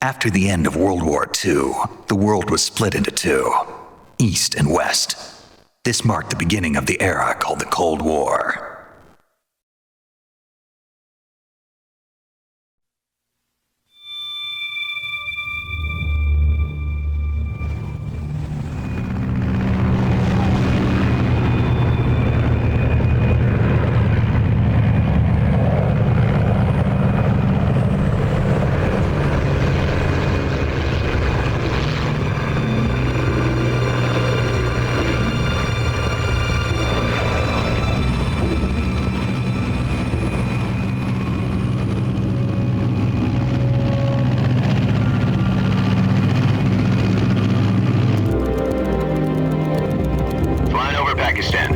After the end of World War II, the world was split into two, East and West. This marked the beginning of the era called the Cold War.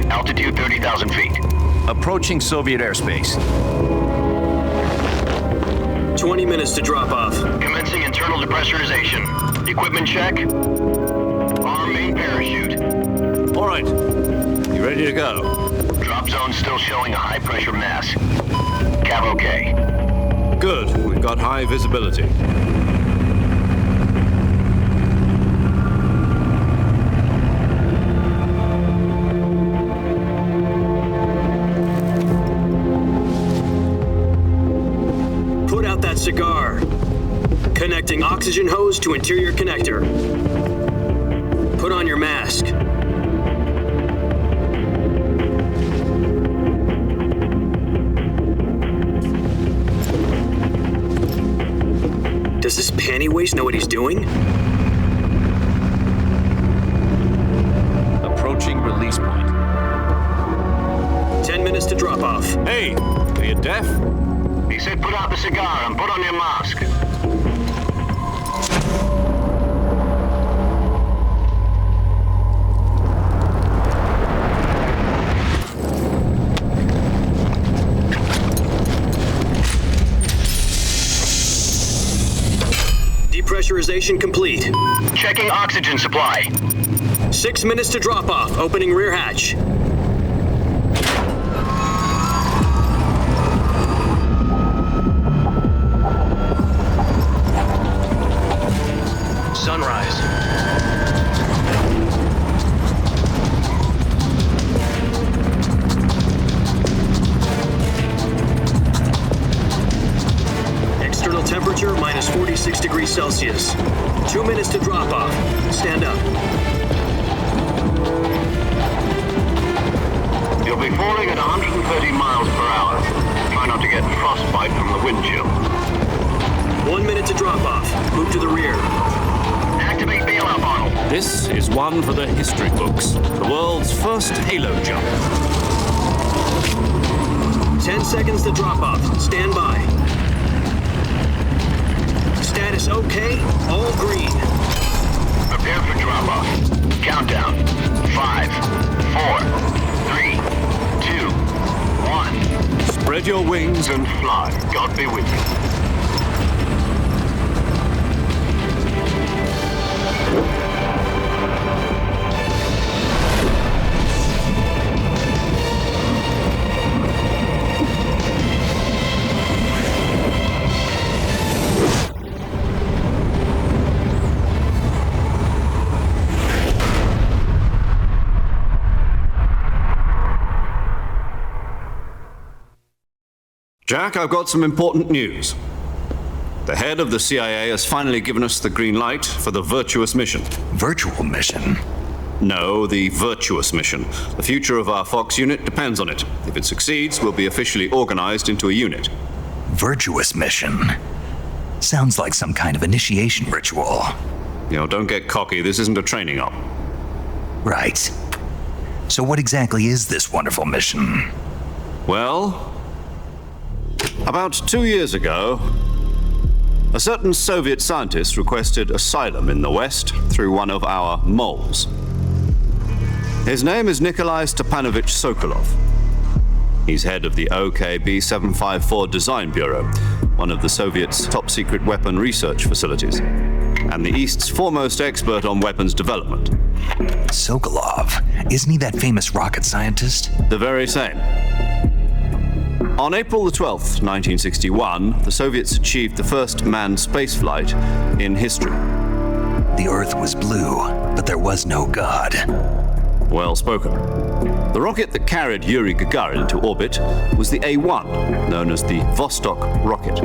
Altitude 30,000 feet. Approaching Soviet airspace. 20 minutes to drop off. Commencing internal depressurization. Equipment check. Arm main parachute. All right. You ready to go? Drop zone still showing a high pressure mass. Cav okay. Good. We've got high visibility. Cigar. Connecting oxygen hose to interior connector. Put on your mask. Does this panty waste know what he's doing? Approaching release point. 10 minutes to drop off. Hey, are you deaf? He said put out the cigar and put on your mask. Depressurization complete. Checking oxygen supply. 6 minutes to drop off. Opening rear hatch. Sunrise. External temperature minus 46 degrees Celsius. 2 minutes to drop off. Stand up. You'll be falling at 130 miles per hour. Try not to get frostbite from the wind chill. 1 minute to drop off. Move to the rear. Activate bailout bottle. This is one for the history books. The world's first halo jump. 10 seconds to drop off. Stand by. Status okay. All green. Prepare for drop off. Countdown. 5, 4, 3, 2, 1. Spread your wings And fly. God be with you. Jack, I've got some important news. The head of the CIA has finally given us the green light for the Virtuous mission. Virtual mission? No, the Virtuous mission. The future of our Fox unit depends on it. If it succeeds, we'll be officially organized into a unit. Virtuous mission? Sounds like some kind of initiation ritual. Don't get cocky. This isn't a training op. Right. So what exactly is this wonderful mission? Well, about 2 years ago, a certain Soviet scientist requested asylum in the West through one of our moles. His name is Nikolai Stepanovich Sokolov. He's head of the OKB-754 Design Bureau, one of the Soviets' top-secret weapon research facilities, and the East's foremost expert on weapons development. Sokolov? Isn't he that famous rocket scientist? The very same. On April the 12th, 1961, the Soviets achieved the first manned spaceflight in history. The Earth was blue, but there was no God. Well spoken. The rocket that carried Yuri Gagarin into orbit was the A-1, known as the Vostok rocket.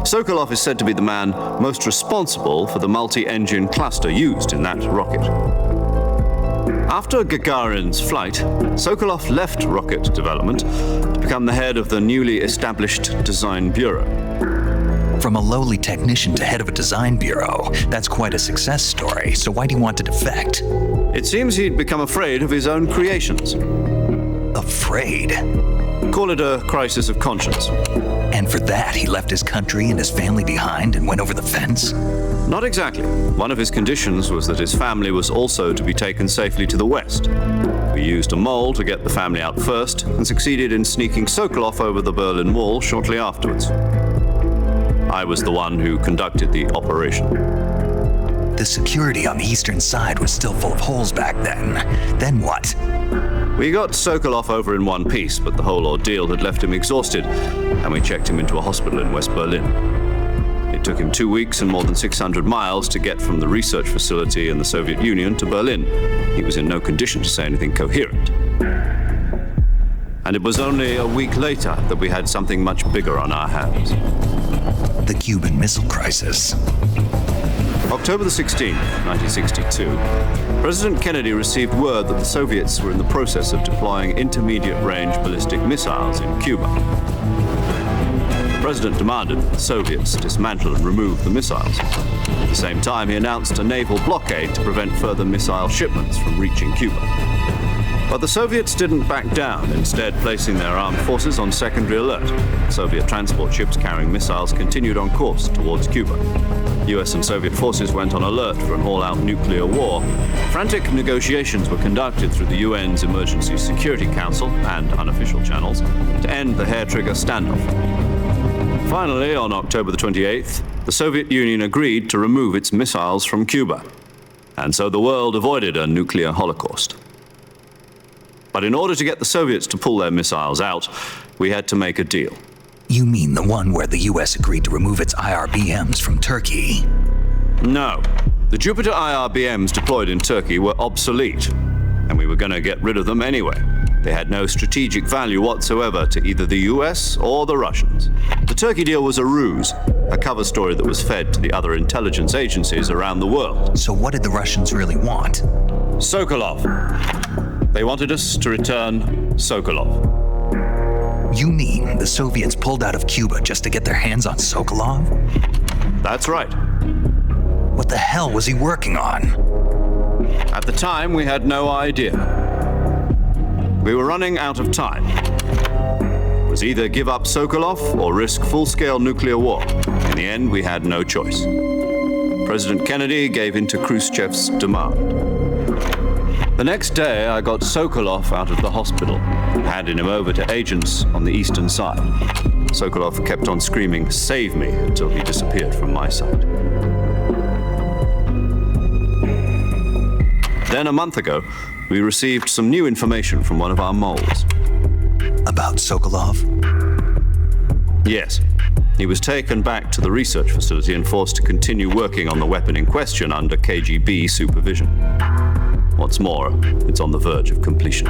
Sokolov is said to be the man most responsible for the multi-engine cluster used in that rocket. After Gagarin's flight, Sokolov left rocket development to become the head of the newly established Design Bureau. From a lowly technician to head of a design bureau, that's quite a success story, so why do you want to defect? It seems he'd become afraid of his own creations. Afraid? Call it a crisis of conscience. And for that, he left his country and his family behind and went over the fence? Not exactly. One of his conditions was that his family was also to be taken safely to the west. We used a mole to get the family out first and succeeded in sneaking Sokolov over the Berlin Wall shortly afterwards. I was the one who conducted the operation. The security on the eastern side was still full of holes back then. Then what? We got Sokolov over in one piece, but the whole ordeal had left him exhausted, and we checked him into a hospital in West Berlin. It took him 2 weeks and more than 600 miles to get from the research facility in the Soviet Union to Berlin. He was in no condition to say anything coherent. And it was only a week later that we had something much bigger on our hands. The Cuban Missile Crisis. October the 16th, 1962, President Kennedy received word that the Soviets were in the process of deploying intermediate-range ballistic missiles in Cuba. The President demanded that the Soviets dismantle and remove the missiles. At the same time, he announced a naval blockade to prevent further missile shipments from reaching Cuba. But the Soviets didn't back down, instead placing their armed forces on secondary alert. Soviet transport ships carrying missiles continued on course towards Cuba. US and Soviet forces went on alert for an all-out nuclear war. Frantic negotiations were conducted through the UN's Emergency Security Council and unofficial channels to end the hair-trigger standoff. Finally, on October the 28th, the Soviet Union agreed to remove its missiles from Cuba. And so the world avoided a nuclear holocaust. But in order to get the Soviets to pull their missiles out, we had to make a deal. You mean the one where the US agreed to remove its IRBMs from Turkey? No. The Jupiter IRBMs deployed in Turkey were obsolete, and we were going to get rid of them anyway. They had no strategic value whatsoever to either the US or the Russians. The Turkey deal was a ruse, a cover story that was fed to the other intelligence agencies around the world. So what did the Russians really want? Sokolov. They wanted us to return Sokolov. You mean the Soviets pulled out of Cuba just to get their hands on Sokolov? That's right. What the hell was he working on? At the time, we had no idea. We were running out of time. It was either give up Sokolov or risk full-scale nuclear war. In the end, we had no choice. President Kennedy gave in to Khrushchev's demand. The next day, I got Sokolov out of the hospital and handed him over to agents on the eastern side. Sokolov kept on screaming, "Save me," until he disappeared from my sight. Then a month ago, we received some new information from one of our moles. About Sokolov? Yes. He was taken back to the research facility and forced to continue working on the weapon in question under KGB supervision. What's more, it's on the verge of completion.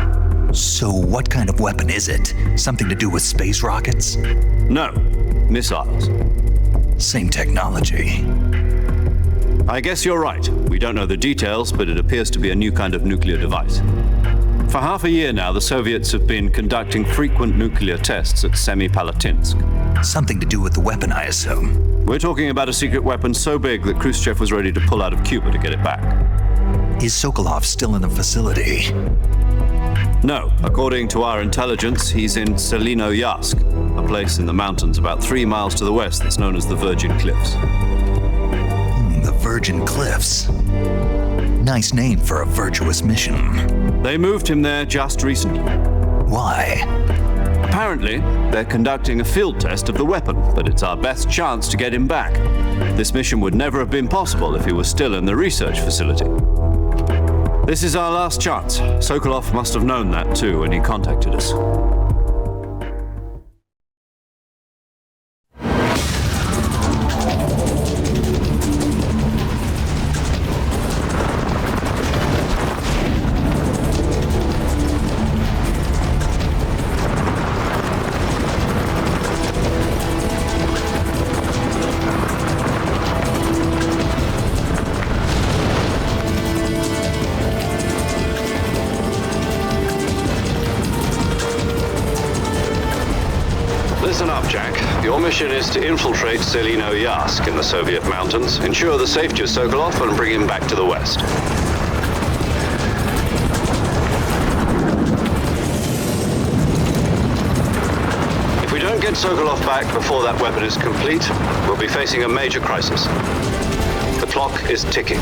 So what kind of weapon is it? Something to do with space rockets? No, missiles. Same technology. I guess you're right. We don't know the details, but it appears to be a new kind of nuclear device. For half a year now, the Soviets have been conducting frequent nuclear tests at Semipalatinsk. Something to do with the weapon, I assume. We're talking about a secret weapon so big that Khrushchev was ready to pull out of Cuba to get it back. Is Sokolov still in the facility? No. According to our intelligence, he's in Selinoyarsk, a place in the mountains about 3 miles to the west that's known as the Virgin Cliffs. The Virgin Cliffs. Nice name for a virtuous mission. They moved him there just recently. Why? Apparently, they're conducting a field test of the weapon, but it's our best chance to get him back. This mission would never have been possible if he was still in the research facility. This is our last chance. Sokolov must have known that too when he contacted us. mission is to infiltrate Selino Yask in the Soviet mountains, ensure the safety of Sokolov, and bring him back to the West. If we don't get Sokolov back before that weapon is complete, we'll be facing a major crisis. The clock is ticking.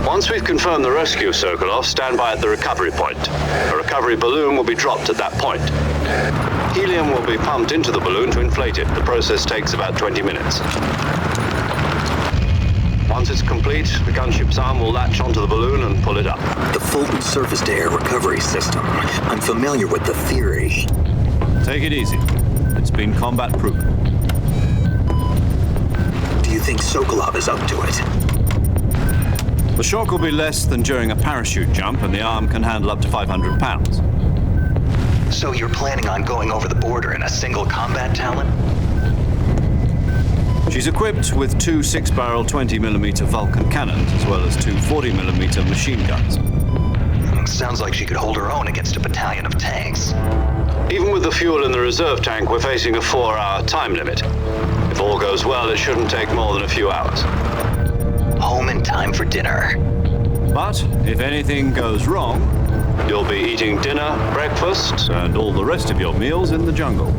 Once we've confirmed the rescue of Sokolov, stand by at the recovery point. A recovery balloon will be dropped at that point. Helium will be pumped into the balloon to inflate it. The process takes about 20 minutes. Once it's complete, the gunship's arm will latch onto the balloon and pull it up. The Fulton surface-to-air recovery system. I'm familiar with the theory. Take it easy. It's been combat-proven. Do you think Sokolov is up to it? The shock will be less than during a parachute jump, and the arm can handle up to 500 pounds. So you're planning on going over the border in a single combat Talon? She's equipped with two 6-barrel 20mm Vulcan cannons, as well as two 40mm machine guns. Sounds like she could hold her own against a battalion of tanks. Even with the fuel in the reserve tank, we're facing a 4-hour time limit. If all goes well, it shouldn't take more than a few hours. Home in time for dinner. But if anything goes wrong, you'll be eating dinner, breakfast, and all the rest of your meals in the jungle.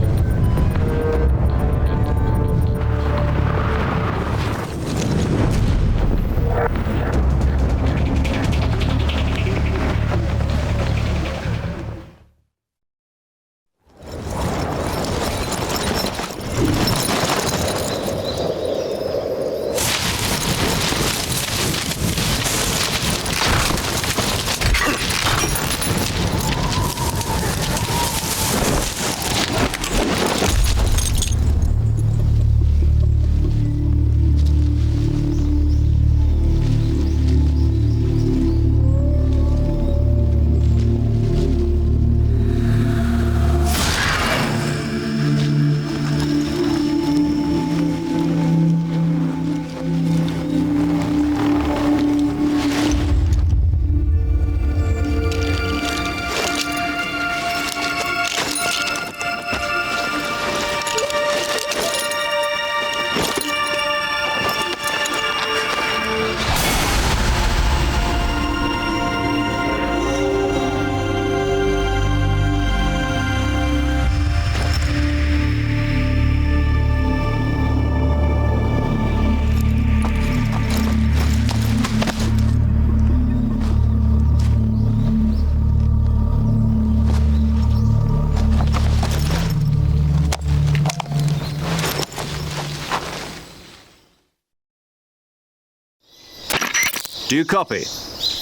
Do you copy?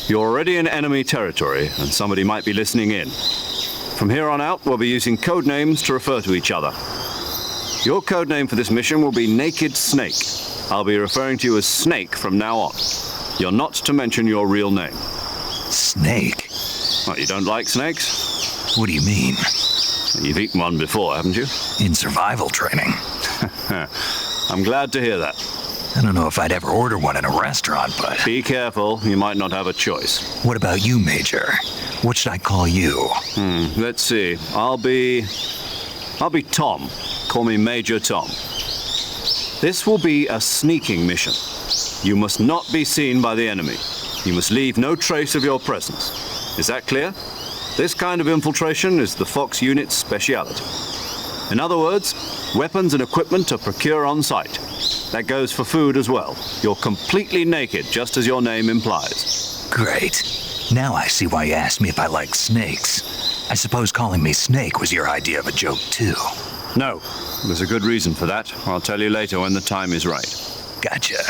You're already in enemy territory, and somebody might be listening in. From here on out, we'll be using code names to refer to each other. Your code name for this mission will be Naked Snake. I'll be referring to you as Snake from now on. You're not to mention your real name. Snake? What, you don't like snakes? What do you mean? You've eaten one before, haven't you? In survival training. I'm glad to hear that. I don't know if I'd ever order one in a restaurant, but... Be careful, you might not have a choice. What about you, Major? What should I call you? Let's see. I'll be Tom. Call me Major Tom. This will be a sneaking mission. You must not be seen by the enemy. You must leave no trace of your presence. Is that clear? This kind of infiltration is the Fox unit's speciality. In other words, weapons and equipment are procured on site. That goes for food as well. You're completely naked, just as your name implies. Great. Now I see why you asked me if I like snakes. I suppose calling me Snake was your idea of a joke, too. No, there's a good reason for that. I'll tell you later when the time is right. Gotcha.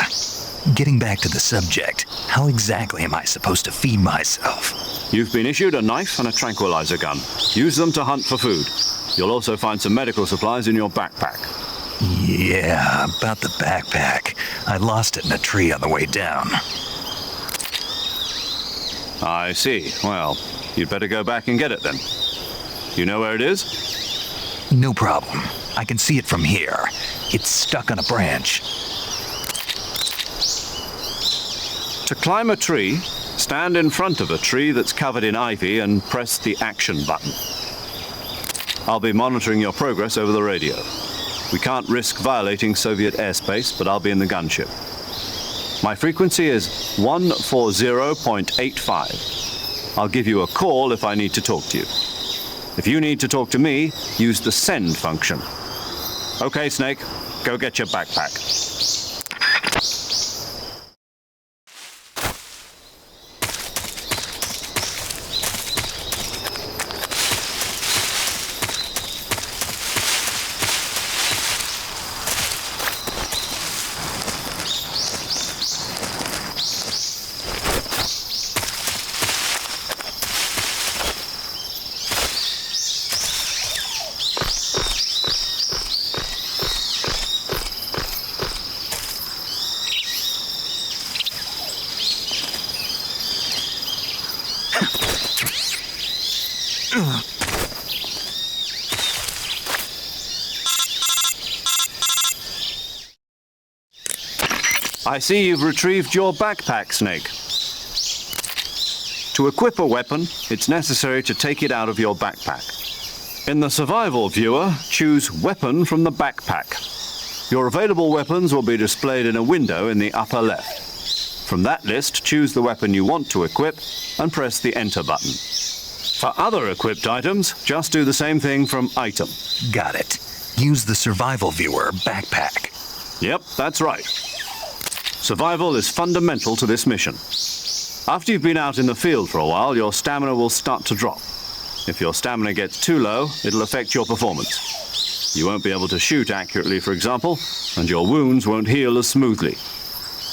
Getting back to the subject, how exactly am I supposed to feed myself? You've been issued a knife and a tranquilizer gun. Use them to hunt for food. You'll also find some medical supplies in your backpack. Yeah, about the backpack. I lost it in a tree on the way down. I see. Well, you'd better go back and get it then. You know where it is? No problem. I can see it from here. It's stuck on a branch. To climb a tree, Stand in front of a tree that's covered in ivy and press the action button. I'll be monitoring your progress over the radio. We can't risk violating Soviet airspace, but I'll be in the gunship. My frequency is 140.85. I'll give you a call if I need to talk to you. If you need to talk to me, use the send function. Okay, Snake, go get your backpack. I see you've retrieved your backpack, Snake. To equip a weapon, it's necessary to take it out of your backpack. In the survival viewer, choose Weapon from the backpack. Your available weapons will be displayed in a window in the upper left. From that list, choose the weapon you want to equip and press the Enter button. For other equipped items, just do the same thing from Item. Got it. Use the survival viewer backpack. Yep, that's right. Survival is fundamental to this mission. After you've been out in the field for a while, your stamina will start to drop. If your stamina gets too low, it'll affect your performance. You won't be able to shoot accurately, for example, and your wounds won't heal as smoothly.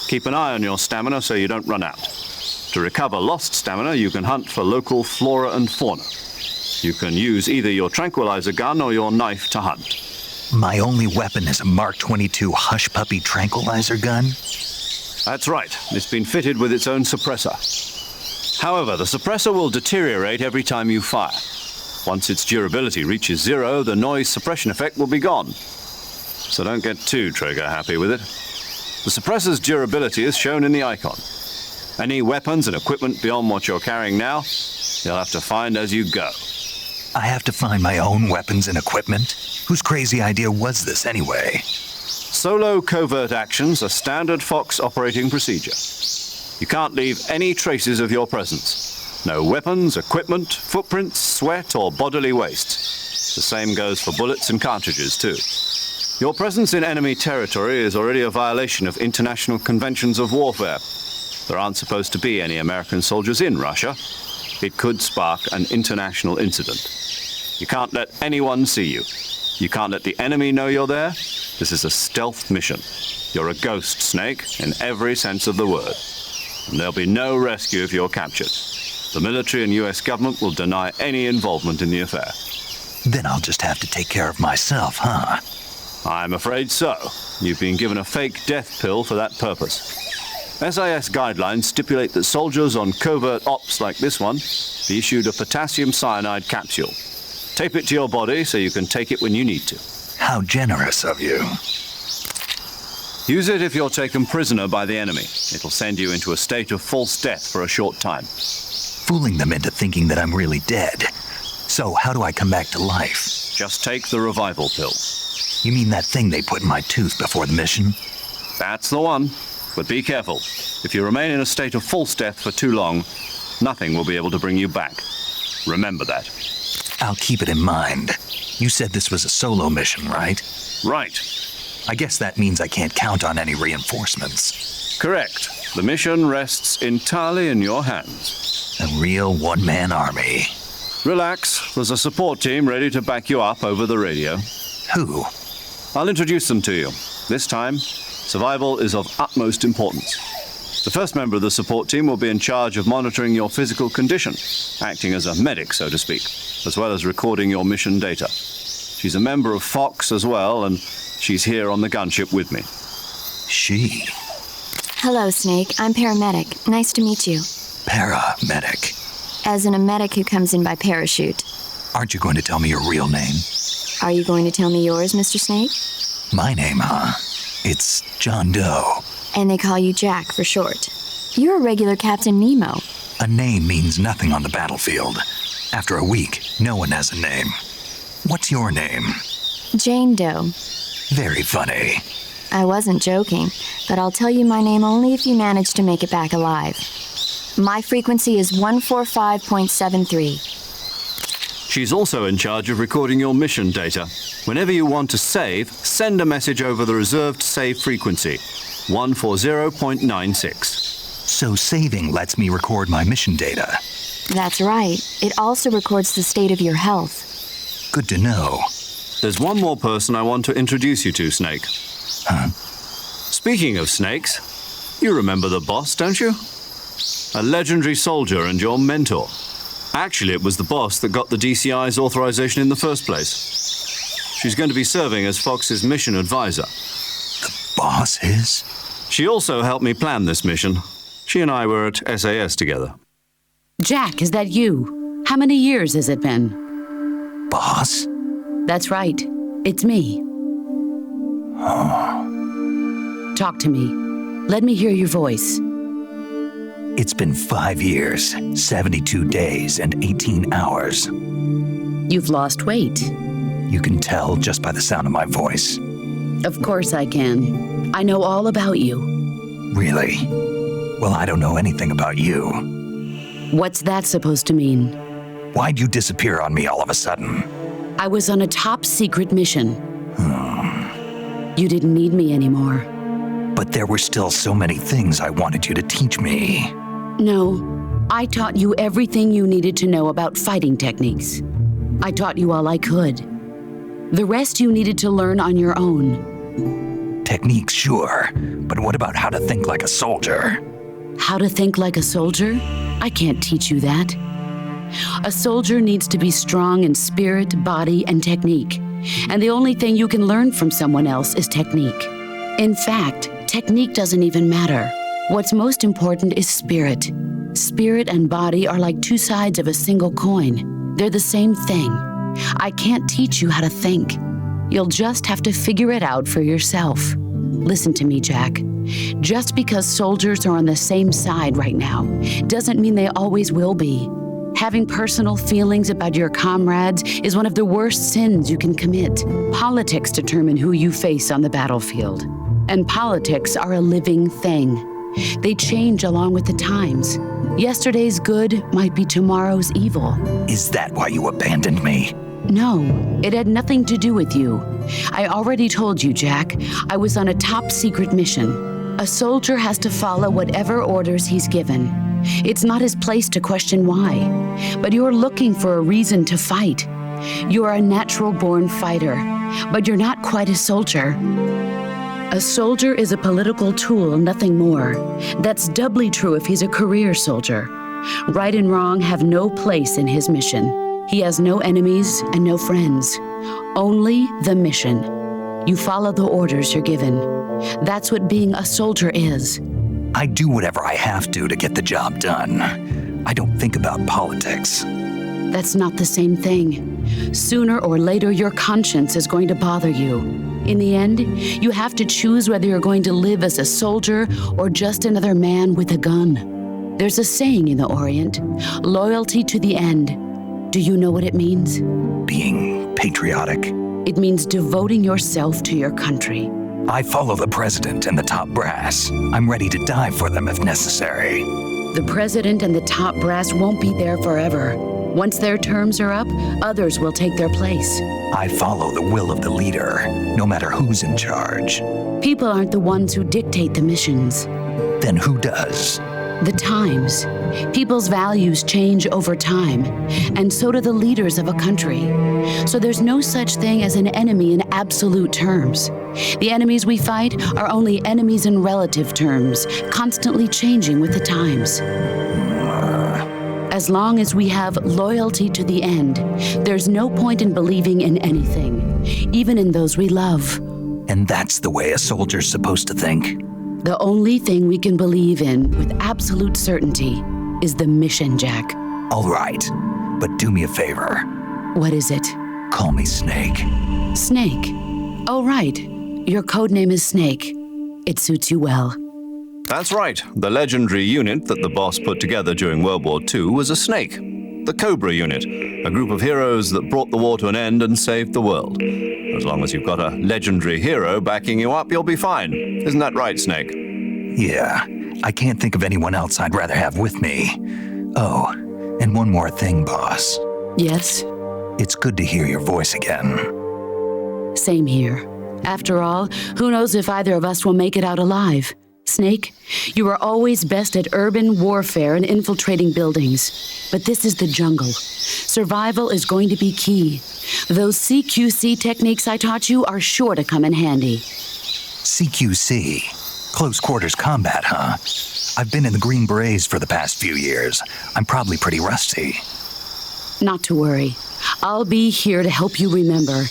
Keep an eye on your stamina so you don't run out. To recover lost stamina, you can hunt for local flora and fauna. You can use either your tranquilizer gun or your knife to hunt. My only weapon is a Mark 22 Hush Puppy tranquilizer gun? That's right. It's been fitted with its own suppressor. However, the suppressor will deteriorate every time you fire. Once its durability reaches 0, the noise suppression effect will be gone. So don't get too trigger happy with it. The suppressor's durability is shown in the icon. Any weapons and equipment beyond what you're carrying now, you'll have to find as you go. I have to find my own weapons and equipment? Whose crazy idea was this anyway? Solo covert actions are standard Fox operating procedure. You can't leave any traces of your presence. No weapons, equipment, footprints, sweat, or bodily waste. The same goes for bullets and cartridges, too. Your presence in enemy territory is already a violation of international conventions of warfare. There aren't supposed to be any American soldiers in Russia. It could spark an international incident. You can't let anyone see you. You can't let the enemy know you're there. This is a stealth mission. You're a ghost, Snake, in every sense of the word. And there'll be no rescue if you're captured. The military and US government will deny any involvement in the affair. Then I'll just have to take care of myself, huh? I'm afraid so. You've been given a fake death pill for that purpose. SIS guidelines stipulate that soldiers on covert ops like this one be issued a potassium cyanide capsule. Tape it to your body so you can take it when you need to. How generous of you. Use it if you're taken prisoner by the enemy. It'll send you into a state of false death for a short time. Fooling them into thinking that I'm really dead. So how do I come back to life? Just take the revival pill. You mean that thing they put in my tooth before the mission? That's the one. But be careful. If you remain in a state of false death for too long, nothing will be able to bring you back. Remember that. I'll keep it in mind. You said this was a solo mission, right? Right. I guess that means I can't count on any reinforcements. Correct. The mission rests entirely in your hands. A real one-man army. Relax. There's a support team ready to back you up over the radio. Who? I'll introduce them to you. This time, survival is of utmost importance. The first member of the support team will be in charge of monitoring your physical condition, acting as a medic, so to speak, as well as recording your mission data. She's a member of Fox as well, and she's here on the gunship with me. She? Hello, Snake. I'm paramedic. Nice to meet you. Paramedic. As in a medic who comes in by parachute. Aren't you going to tell me your real name? Are you going to tell me yours, Mr. Snake? My name, huh? It's John Doe. And they call you Jack for short. You're a regular Captain Nemo. A name means nothing on the battlefield. After a week, no one has a name. What's your name? Jane Doe. Very funny. I wasn't joking, but I'll tell you my name only if you manage to make it back alive. My frequency is 145.73. She's also in charge of recording your mission data. Whenever you want to save, send a message over the reserved save frequency, 140.96. So saving lets me record my mission data. That's right. It also records the state of your health. Good to know. There's one more person I want to introduce you to, Snake. Huh? Speaking of snakes, you remember the boss, don't you? A legendary soldier and your mentor. Actually, it was the boss that got the DCI's authorization in the first place. She's going to be serving as Fox's mission advisor. Boss is? She also helped me plan this mission. She and I were at SAS together. Jack, is that you? How many years has it been? Boss? That's right. It's me. Talk to me. Let me hear your voice. It's been 5 years, 72 days, and 18 hours. You've lost weight. You can tell just by the sound of my voice. Of course I can. I know all about you. Really? Well, I don't know anything about you. What's that supposed to mean? Why'd you disappear on me all of a sudden? I was on a top secret mission. You didn't need me anymore. But there were still so many things I wanted you to teach me. No, I taught you everything you needed to know about fighting techniques. I taught you all I could. The rest you needed to learn on your own. Techniques, sure. But what about how to think like a soldier? How to think like a soldier? I can't teach you that. A soldier needs to be strong in spirit, body, and technique. And the only thing you can learn from someone else is technique. In fact, technique doesn't even matter. What's most important is spirit. Spirit and body are like two sides of a single coin. They're the same thing. I can't teach you how to think. You'll just have to figure it out for yourself. Listen to me, Jack. Just because soldiers are on the same side right now doesn't mean they always will be. Having personal feelings about your comrades is one of the worst sins you can commit. Politics determine who you face on the battlefield. And politics are a living thing. They change along with the times. Yesterday's good might be tomorrow's evil. Is that why you abandoned me? No, it had nothing to do with you. I already told you, Jack. I was on a top secret mission. A soldier has to follow whatever orders he's given. It's not his place to question why. But you're looking for a reason to fight. You're a natural-born fighter, but you're not quite a soldier. A soldier is a political tool, nothing more. That's doubly true if he's a career soldier. Right and wrong have no place in his mission. He has no enemies and no friends. Only the mission. You follow the orders you're given. That's what being a soldier is. I do whatever I have to get the job done. I don't think about politics. That's not the same thing. Sooner or later, your conscience is going to bother you. In the end, you have to choose whether you're going to live as a soldier or just another man with a gun. There's a saying in the Orient, loyalty to the end. Do you know what it means? Being patriotic. It means devoting yourself to your country. I follow the president and the top brass. I'm ready to die for them if necessary. The president and the top brass won't be there forever. Once their terms are up, others will take their place. I follow the will of the leader, no matter who's in charge. People aren't the ones who dictate the missions. Then who does? The times. People's values change over time, and so do the leaders of a country. So there's no such thing as an enemy in absolute terms. The enemies we fight are only enemies in relative terms, constantly changing with the times. As long as we have loyalty to the end, there's no point in believing in anything, even in those we love. And that's the way a soldier's supposed to think? The only thing we can believe in with absolute certainty is the mission, Jack. All right, but do me a favor. What is it? Call me Snake. Snake. Oh, right. Your code name is Snake. It suits you well. That's right. The legendary unit that the boss put together during World War II was a snake. The Cobra Unit, a group of heroes that brought the war to an end and saved the world. As long as you've got a legendary hero backing you up, you'll be fine. Isn't that right, Snake? Yeah, I can't think of anyone else I'd rather have with me. Oh, and one more thing, boss. Yes? It's good to hear your voice again. Same here. After all, who knows if either of us will make it out alive? Snake, you are always best at urban warfare and infiltrating buildings. But this is the jungle. Survival is going to be key. Those CQC techniques I taught you are sure to come in handy. CQC? Close quarters combat, huh? I've been in the Green Berets for the past few years. I'm probably pretty rusty. Not to worry. I'll be here to help you remember.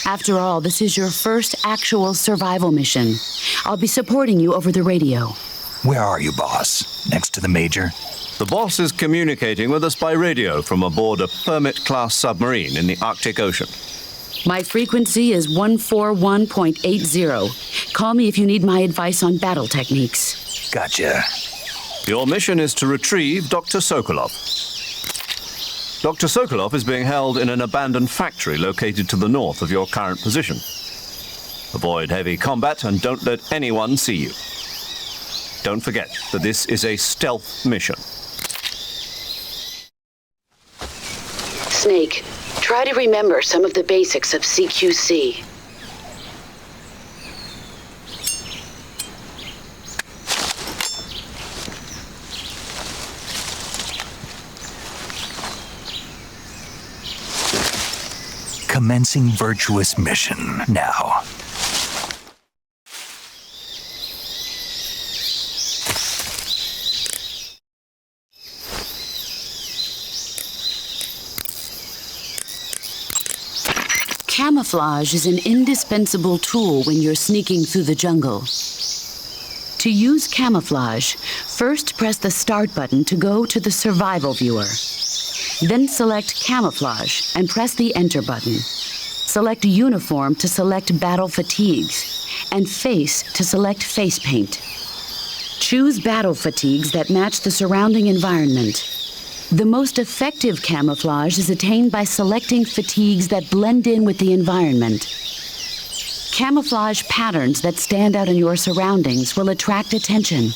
After all, this is your first actual survival mission. I'll be supporting you over the radio. Where are you, boss? Next to the Major? The boss is communicating with us by radio from aboard a Permit-class submarine in the Arctic Ocean. My frequency is 141.80. Call me if you need my advice on battle techniques. Gotcha. Your mission is to retrieve Dr. Sokolov. Dr. Sokolov is being held in an abandoned factory located to the north of your current position. Avoid heavy combat and don't let anyone see you. Don't forget that this is a stealth mission. Snake, try to remember some of the basics of CQC. Commencing virtuous mission now. Camouflage is an indispensable tool when you're sneaking through the jungle. To use camouflage, first press the Start button to go to the Survival viewer. Then select Camouflage and press the Enter button. Select Uniform to select Battle Fatigues, and Face to select Face Paint. Choose battle fatigues that match the surrounding environment. The most effective camouflage is attained by selecting fatigues that blend in with the environment. Camouflage patterns that stand out in your surroundings will attract attention.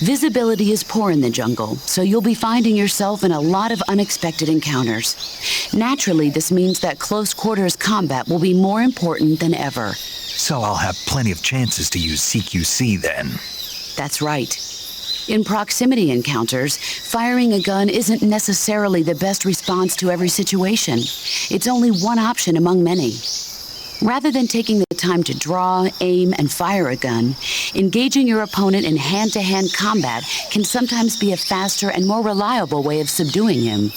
Visibility is poor in the jungle, so you'll be finding yourself in a lot of unexpected encounters. Naturally, this means that close quarters combat will be more important than ever. So I'll have plenty of chances to use CQC then. That's right. In proximity encounters, firing a gun isn't necessarily the best response to every situation. It's only one option among many. Rather than taking the time to draw, aim, and fire a gun, engaging your opponent in hand-to-hand combat can sometimes be a faster and more reliable way of subduing him.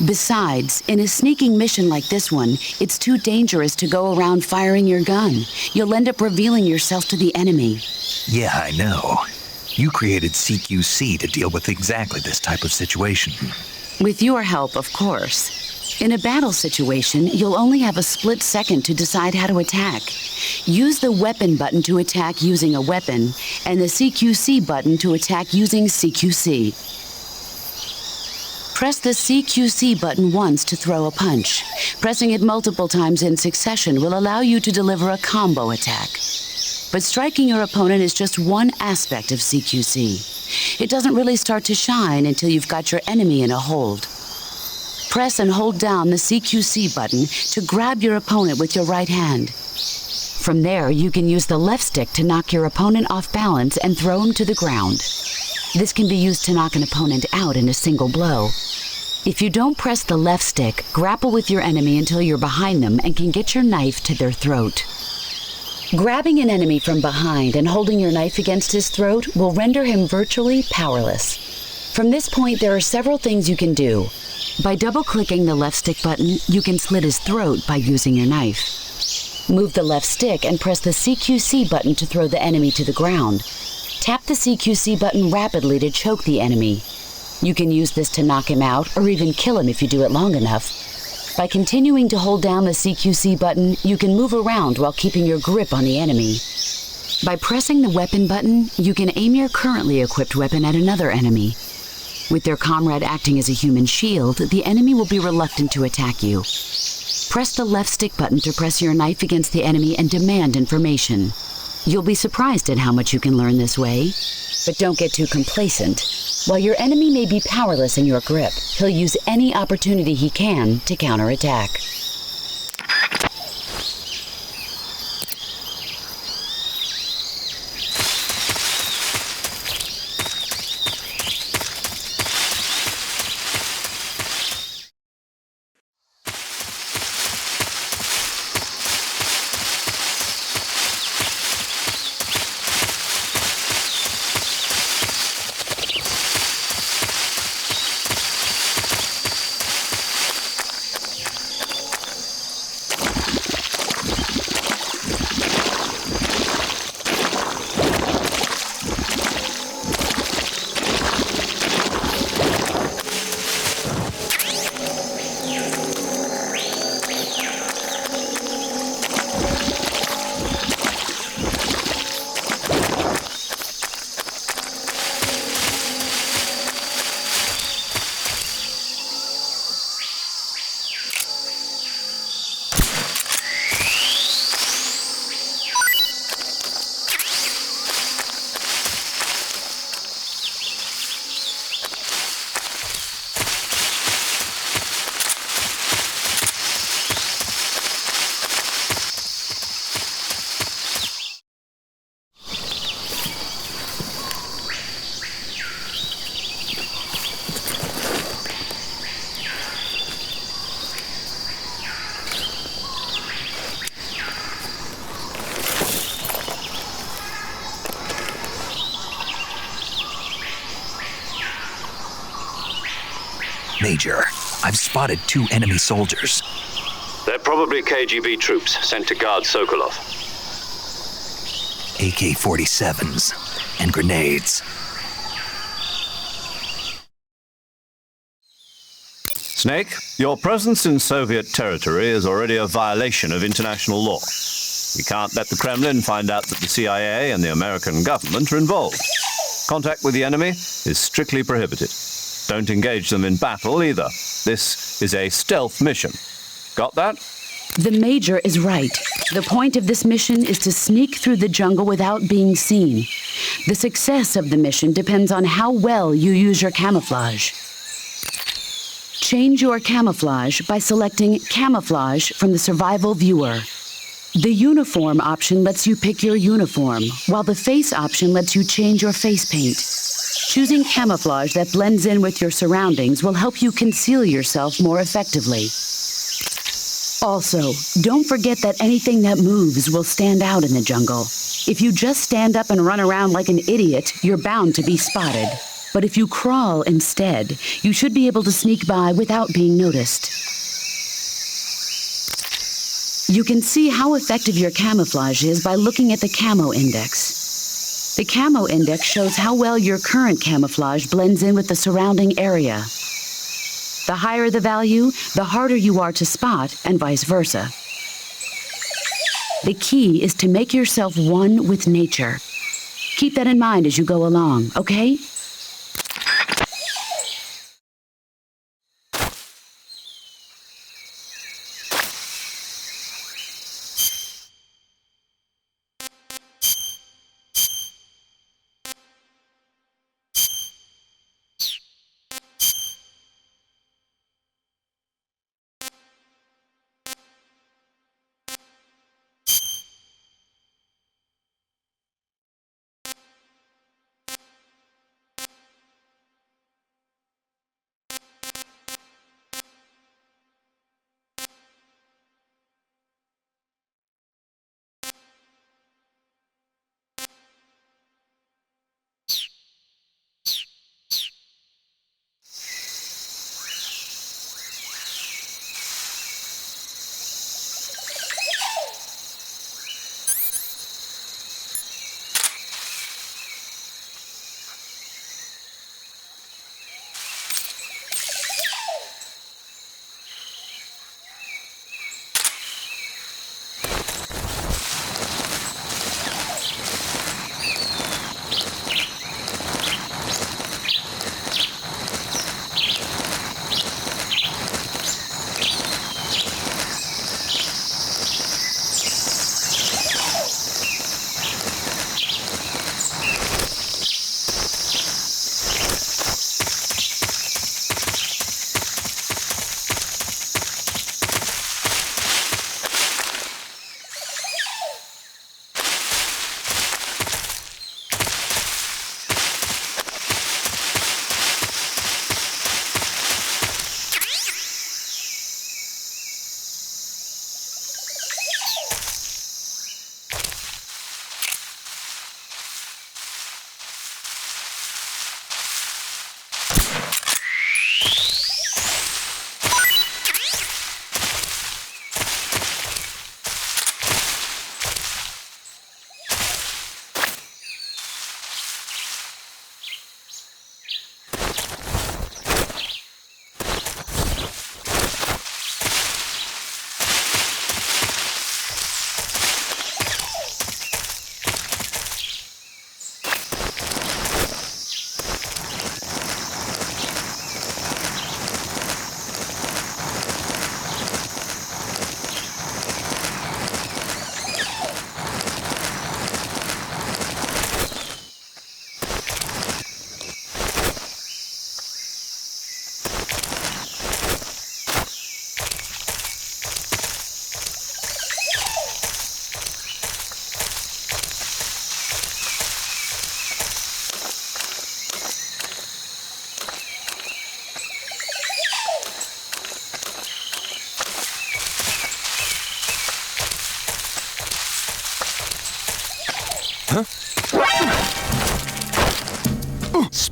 Besides, in a sneaking mission like this one, it's too dangerous to go around firing your gun. You'll end up revealing yourself to the enemy. Yeah, I know. You created CQC to deal with exactly this type of situation. With your help, of course. In a battle situation, you'll only have a split second to decide how to attack. Use the weapon button to attack using a weapon, and the CQC button to attack using CQC. Press the CQC button once to throw a punch. Pressing it multiple times in succession will allow you to deliver a combo attack. But striking your opponent is just one aspect of CQC. It doesn't really start to shine until you've got your enemy in a hold. Press and hold down the CQC button to grab your opponent with your right hand. From there, you can use the left stick to knock your opponent off balance and throw him to the ground. This can be used to knock an opponent out in a single blow. If you don't press the left stick, grapple with your enemy until you're behind them and can get your knife to their throat. Grabbing an enemy from behind and holding your knife against his throat will render him virtually powerless. From this point, there are several things you can do. By double-clicking the left stick button, you can slit his throat by using your knife. Move the left stick and press the CQC button to throw the enemy to the ground. Tap the CQC button rapidly to choke the enemy. You can use this to knock him out or even kill him if you do it long enough. By continuing to hold down the CQC button, you can move around while keeping your grip on the enemy. By pressing the weapon button, you can aim your currently equipped weapon at another enemy. With their comrade acting as a human shield, the enemy will be reluctant to attack you. Press the left stick button to press your knife against the enemy and demand information. You'll be surprised at how much you can learn this way. But don't get too complacent. While your enemy may be powerless in your grip, he'll use any opportunity he can to counterattack. Major, I've spotted 2 enemy soldiers. They're probably KGB troops sent to guard Sokolov. AK-47s and grenades. Snake, your presence in Soviet territory is already a violation of international law. We can't let the Kremlin find out that the CIA and the American government are involved. Contact with the enemy is strictly prohibited. Don't engage them in battle either. This is a stealth mission. Got that? The Major is right. The point of this mission is to sneak through the jungle without being seen. The success of the mission depends on how well you use your camouflage. Change your camouflage by selecting Camouflage from the Survival Viewer. The Uniform option lets you pick your uniform, while the Face option lets you change your face paint. Choosing camouflage that blends in with your surroundings will help you conceal yourself more effectively. Also, don't forget that anything that moves will stand out in the jungle. If you just stand up and run around like an idiot, you're bound to be spotted. But if you crawl instead, you should be able to sneak by without being noticed. You can see how effective your camouflage is by looking at the Camo Index. The Camo Index shows how well your current camouflage blends in with the surrounding area. The higher the value, the harder you are to spot, and vice versa. The key is to make yourself one with nature. Keep that in mind as you go along, okay?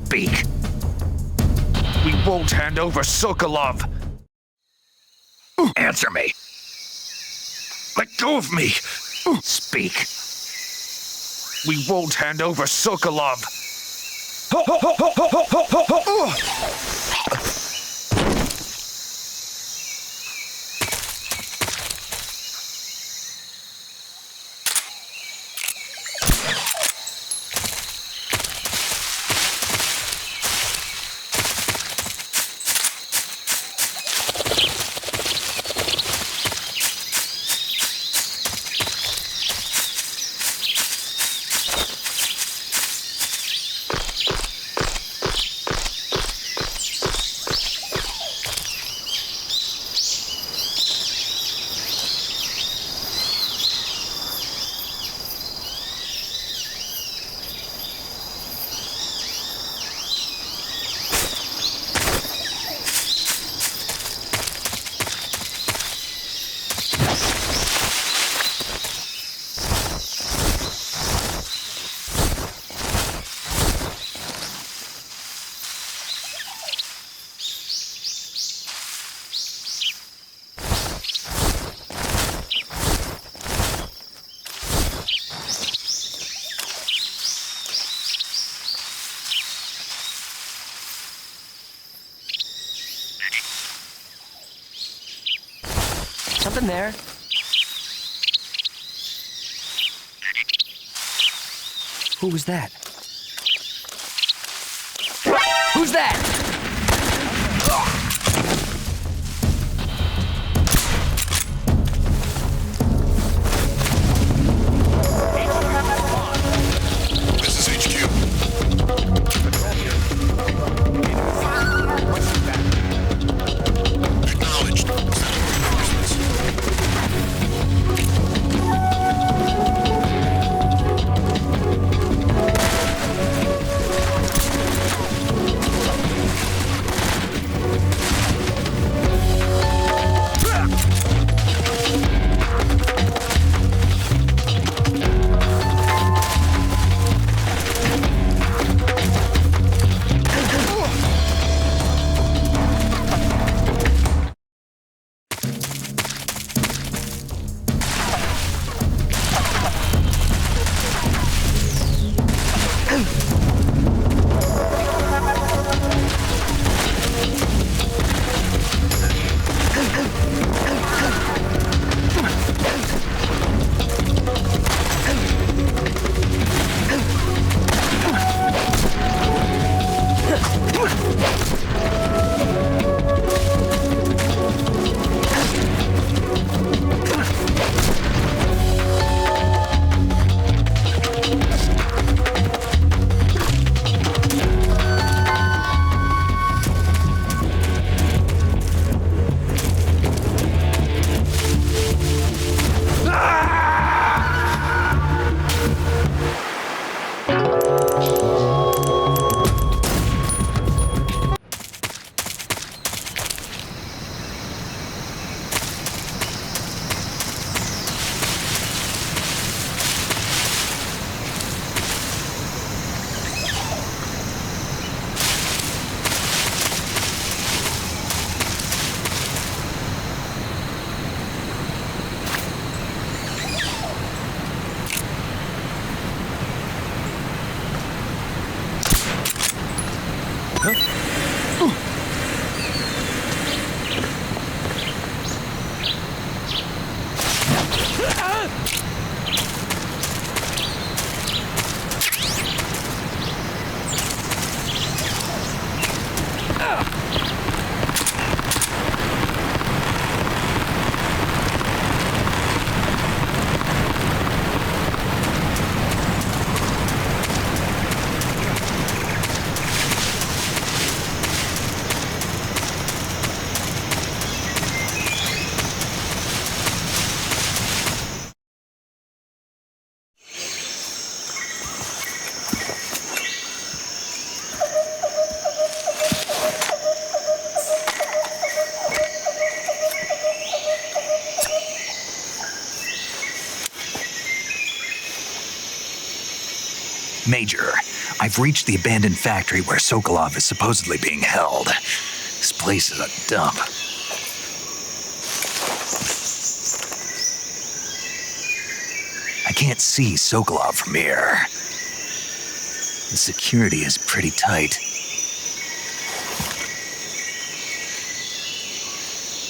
Speak. We won't hand over Sokolov. Answer me. Let go of me. Speak. We won't hand over Sokolov. Something there. Who was that? Who's that? This is HQ. Acknowledged. Major, I've reached the abandoned factory where Sokolov is supposedly being held. This place is a dump. I can't see Sokolov from here. The security is pretty tight.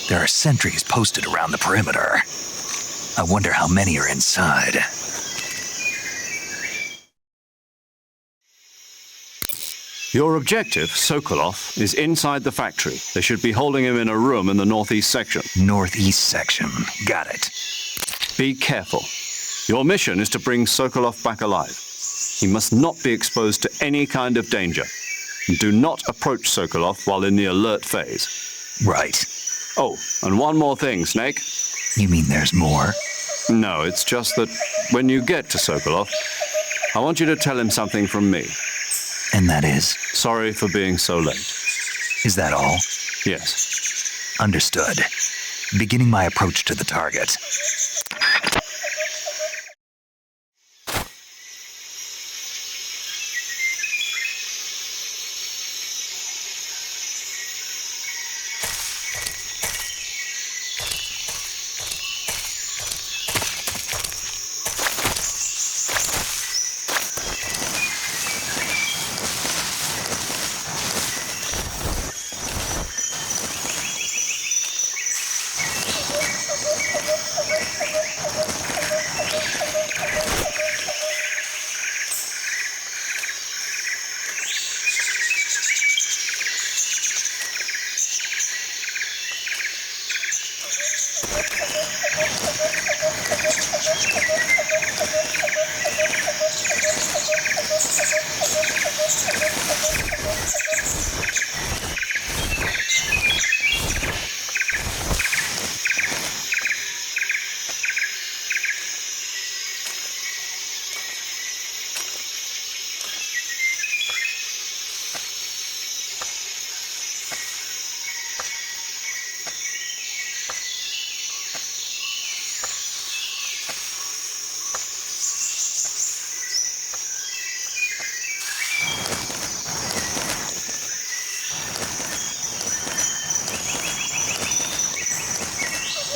There are sentries posted around the perimeter. I wonder how many are inside. Your objective, Sokolov, is inside the factory. They should be holding him in a room in the northeast section. Northeast section. Got it. Be careful. Your mission is to bring Sokolov back alive. He must not be exposed to any kind of danger. Do not approach Sokolov while in the alert phase. Right. Oh, and one more thing, Snake. You mean there's more? No, it's just that when you get to Sokolov, I want you to tell him something from me. And that is? Sorry for being so late. Is that all? Yes. Understood. Beginning my approach to the target.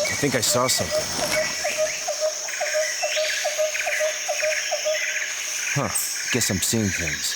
I think I saw something. Huh. Guess I'm seeing things.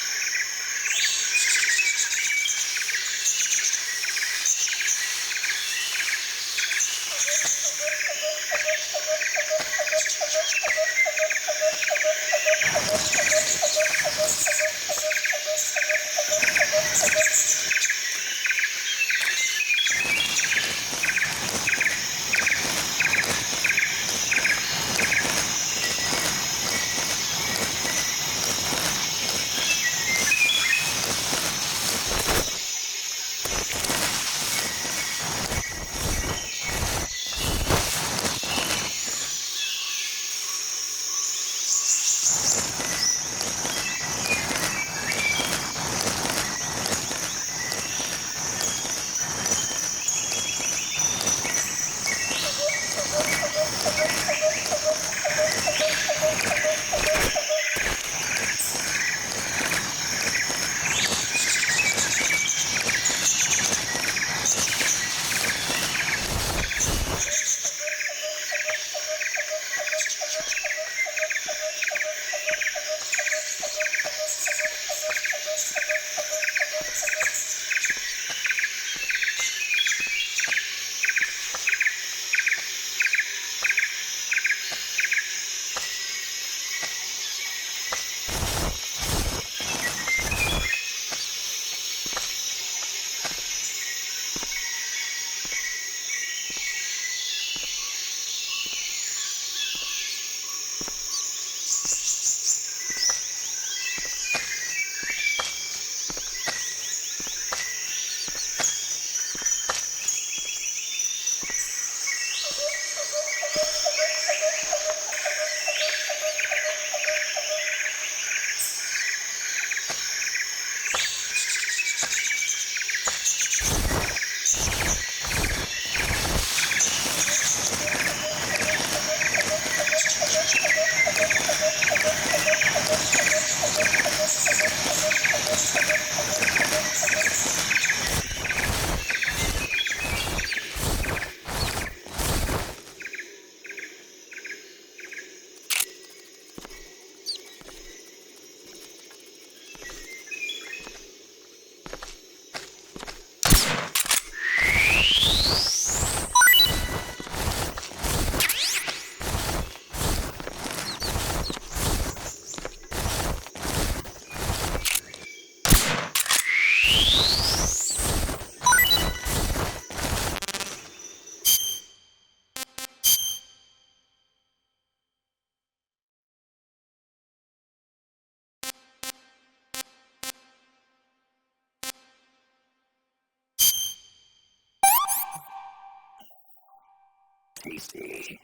PC.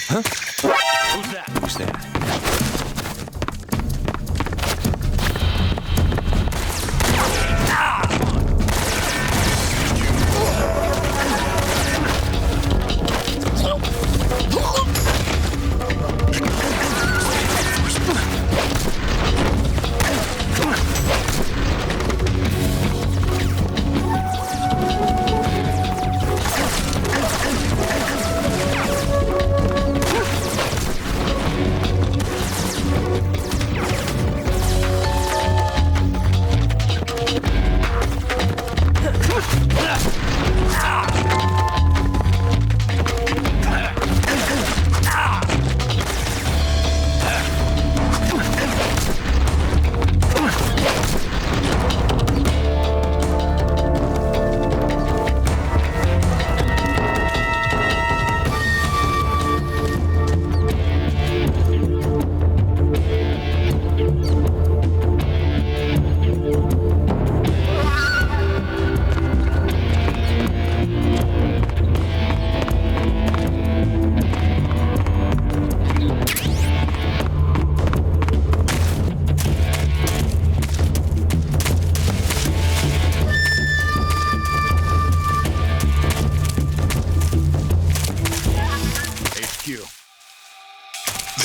Huh? Who's that? Who's that?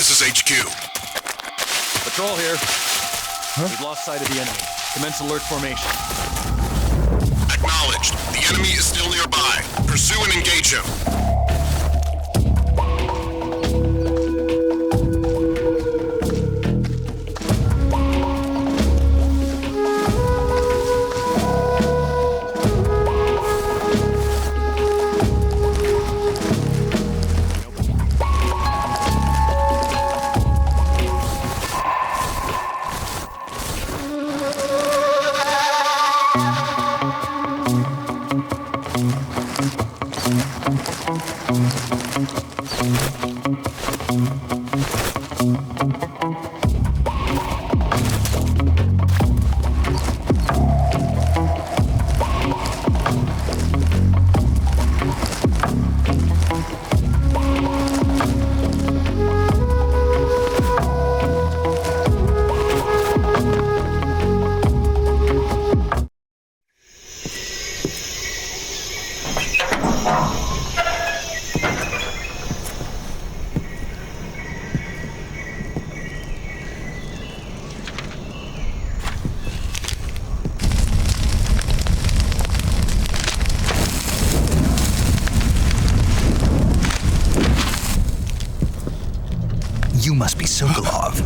This is HQ. Patrol here. We've lost sight of the enemy. Commence alert formation. Acknowledged. The enemy is still nearby. Pursue and engage him. Sokolov.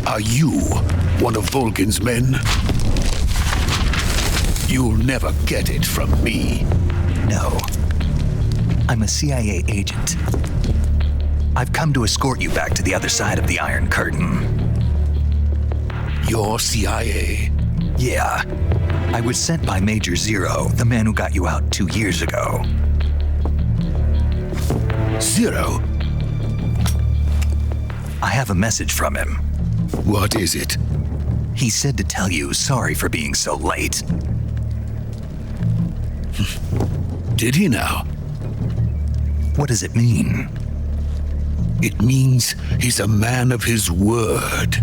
Are you one of Volgin's men? You'll never get it from me. No. I'm a CIA agent. I've come to escort you back to the other side of the Iron Curtain. You're CIA? Yeah. I was sent by Major Zero, the man who got you out 2 years ago. Zero? I have a message from him. What is it? He said to tell you sorry for being so late. Did he now? What does it mean? It means he's a man of his word.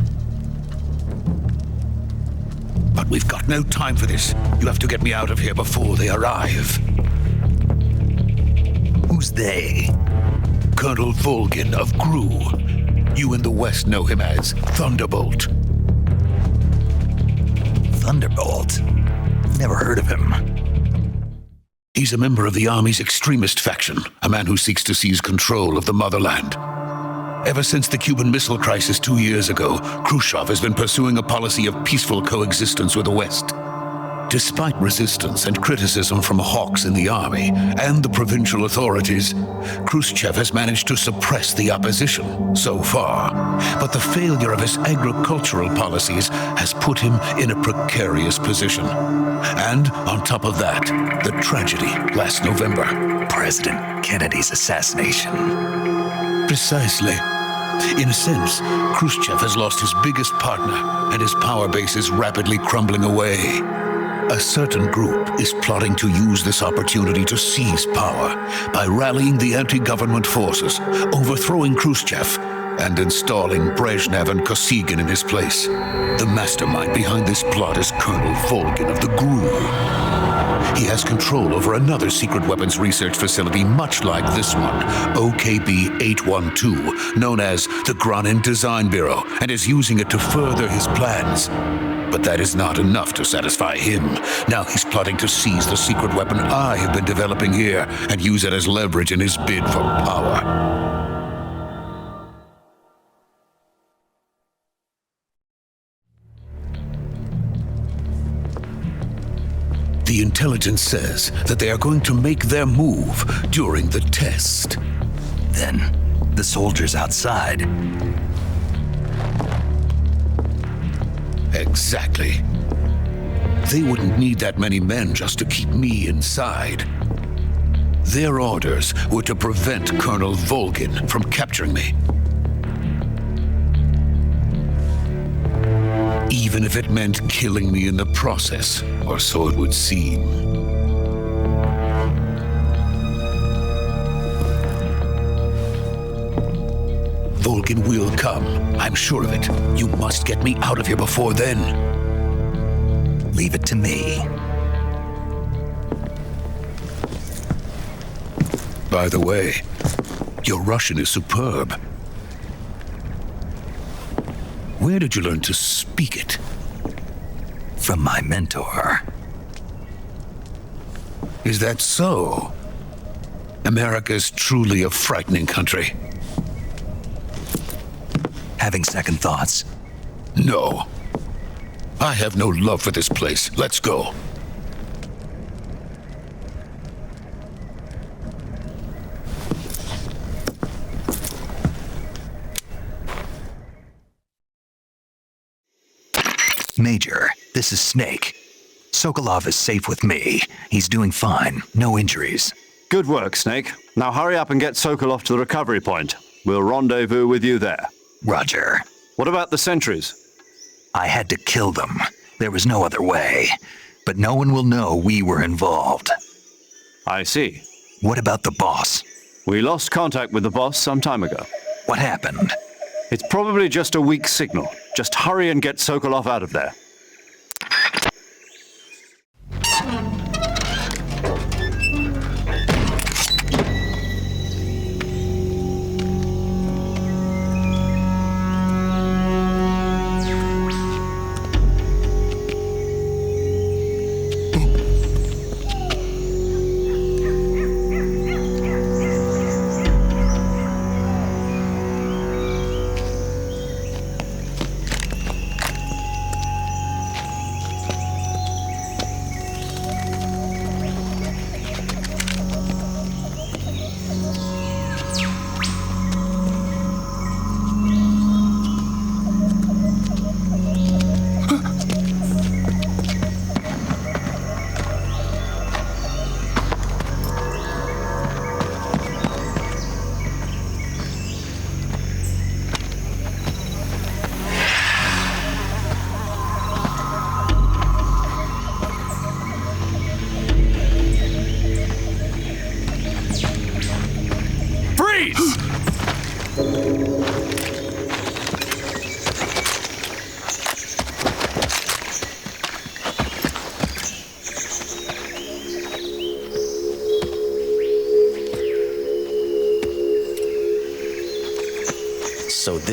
But we've got no time for this. You have to get me out of here before they arrive. Who's they? Colonel Volgin of GRU. You in the West know him as Thunderbolt. Thunderbolt? Never heard of him. He's a member of the Army's extremist faction, a man who seeks to seize control of the motherland. Ever since the Cuban Missile Crisis 2 years ago, Khrushchev has been pursuing a policy of peaceful coexistence with the West. Despite resistance and criticism from hawks in the army and the provincial authorities, Khrushchev has managed to suppress the opposition so far. But the failure of his agricultural policies has put him in a precarious position. And on top of that, the tragedy last November. President Kennedy's assassination. Precisely. In a sense, Khrushchev has lost his biggest partner, and his power base is rapidly crumbling away. A certain group is plotting to use this opportunity to seize power by rallying the anti-government forces, overthrowing Khrushchev, and installing Brezhnev and Kosygin in his place. The mastermind behind this plot is Colonel Volgin of the GRU. He has control over another secret weapons research facility much like this one, OKB-812, known as the Granin Design Bureau, and is using it to further his plans. But that is not enough to satisfy him. Now he's plotting to seize the secret weapon I have been developing here and use it as leverage in his bid for power. The intelligence says that they are going to make their move during the test. Then, the soldiers outside. Exactly. They wouldn't need that many men just to keep me inside. Their orders were to prevent Colonel Volgin from capturing me. Even if it meant killing me in the process, or so it would seem. Volgin will come, I'm sure of it. You must get me out of here before then. Leave it to me. By the way, your Russian is superb. Where did you learn to speak it? From my mentor. Is that so? America is truly a frightening country. Having second thoughts? No. I have no love for this place. Let's go. Major, this is Snake. Sokolov is safe with me. He's doing fine. No injuries. Good work, Snake. Now hurry up and get Sokolov to the recovery point. We'll rendezvous with you there. Roger. What about the sentries? I had to kill them. There was no other way. But no one will know we were involved. I see. What about the boss? We lost contact with the boss some time ago. What happened? It's probably just a weak signal. Just hurry and get Sokolov out of there.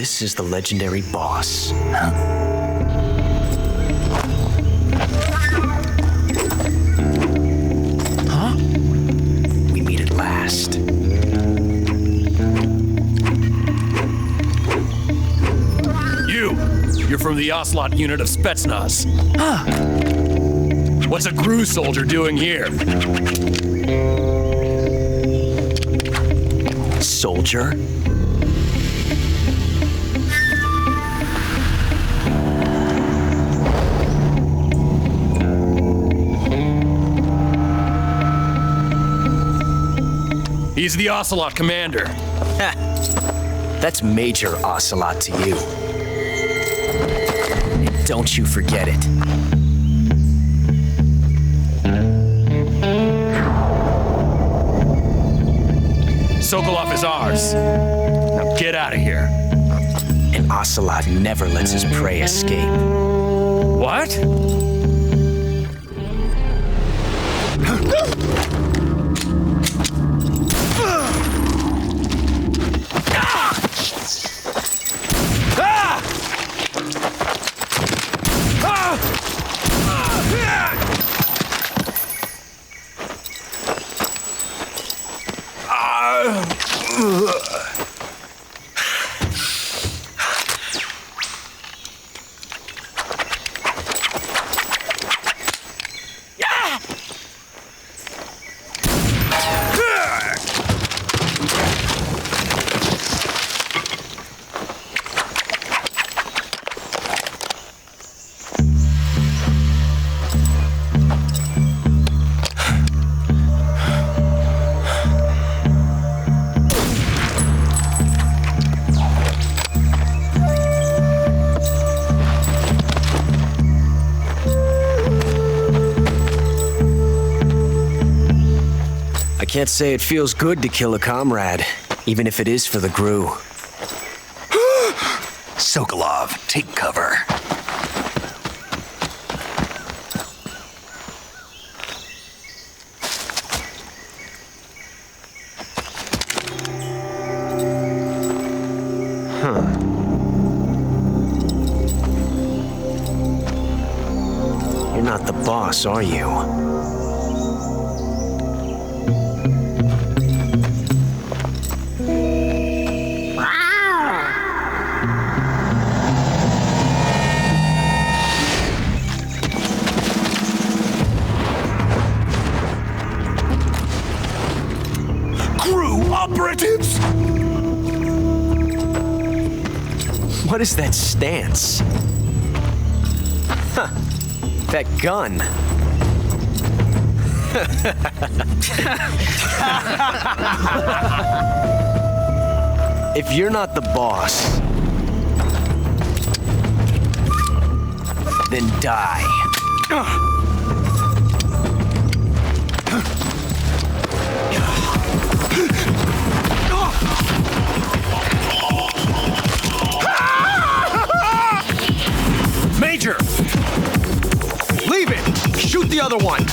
this is the legendary boss. Huh? We meet at last. You're from the Ocelot unit of Spetsnaz. Huh. What's a GRU soldier doing here? Soldier? He's the Ocelot commander. That's Major Ocelot to you. And don't you forget it. Sokolov is ours. Now get out of here. And Ocelot never lets his prey escape. What? I can't say it feels good to kill a comrade, even if it is for the GRU. Sokolov, take cover. You're not the boss, are you? Operatives! What is that stance? Huh. That gun. If you're not the boss, then die. Major! Leave it! Shoot the other one!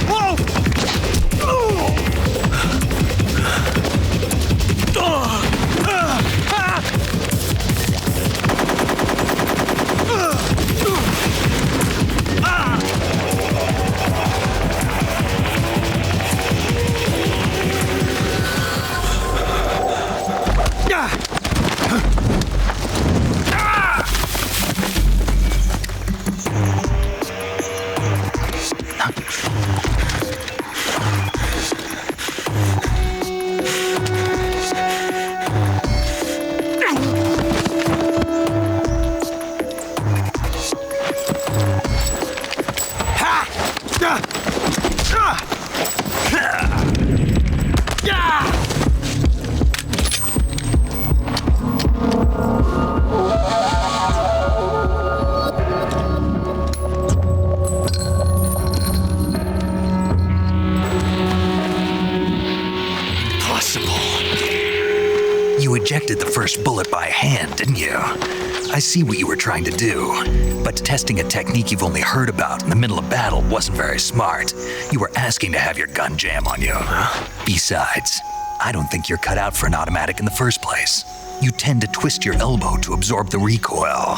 Whoa! You ejected the first bullet by hand, didn't you? I see what you were trying to do, but testing a technique you've only heard about in the middle of battle wasn't very smart. You were asking to have your gun jam on you. Besides, I don't think you're cut out for an automatic in the first place. you tend to twist your elbow to absorb the recoil.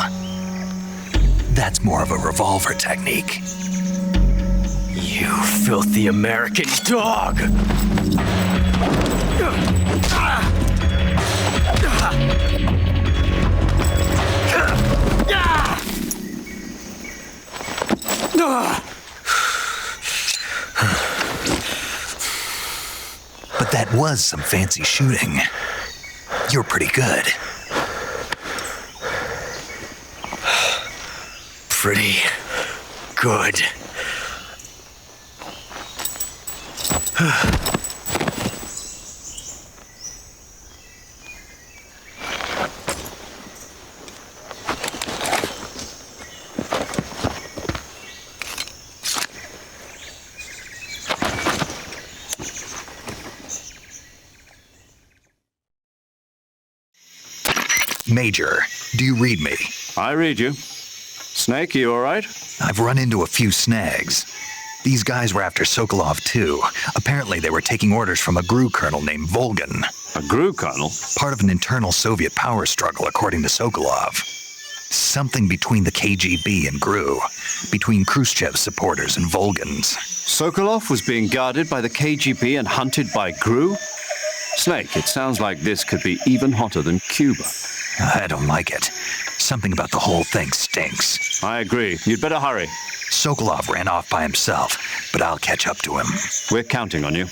That's more of a revolver technique. You filthy American dog! But that was some fancy shooting. You're pretty good. Pretty good. Major, do you read me? I read you. Snake, you all right? I've run into a few snags. These guys were after Sokolov too. Apparently they were taking orders from a GRU colonel named Volgan. A GRU colonel? Part of an internal Soviet power struggle, according to Sokolov. Something between the KGB and GRU. Between Khrushchev's supporters and Volgan's. Sokolov was being guarded by the KGB and hunted by GRU? Snake, it sounds like this could be even hotter than Cuba. I don't like it. Something about the whole thing stinks. I agree. You'd better hurry. Sokolov ran off by himself, but I'll catch up to him. We're counting on you.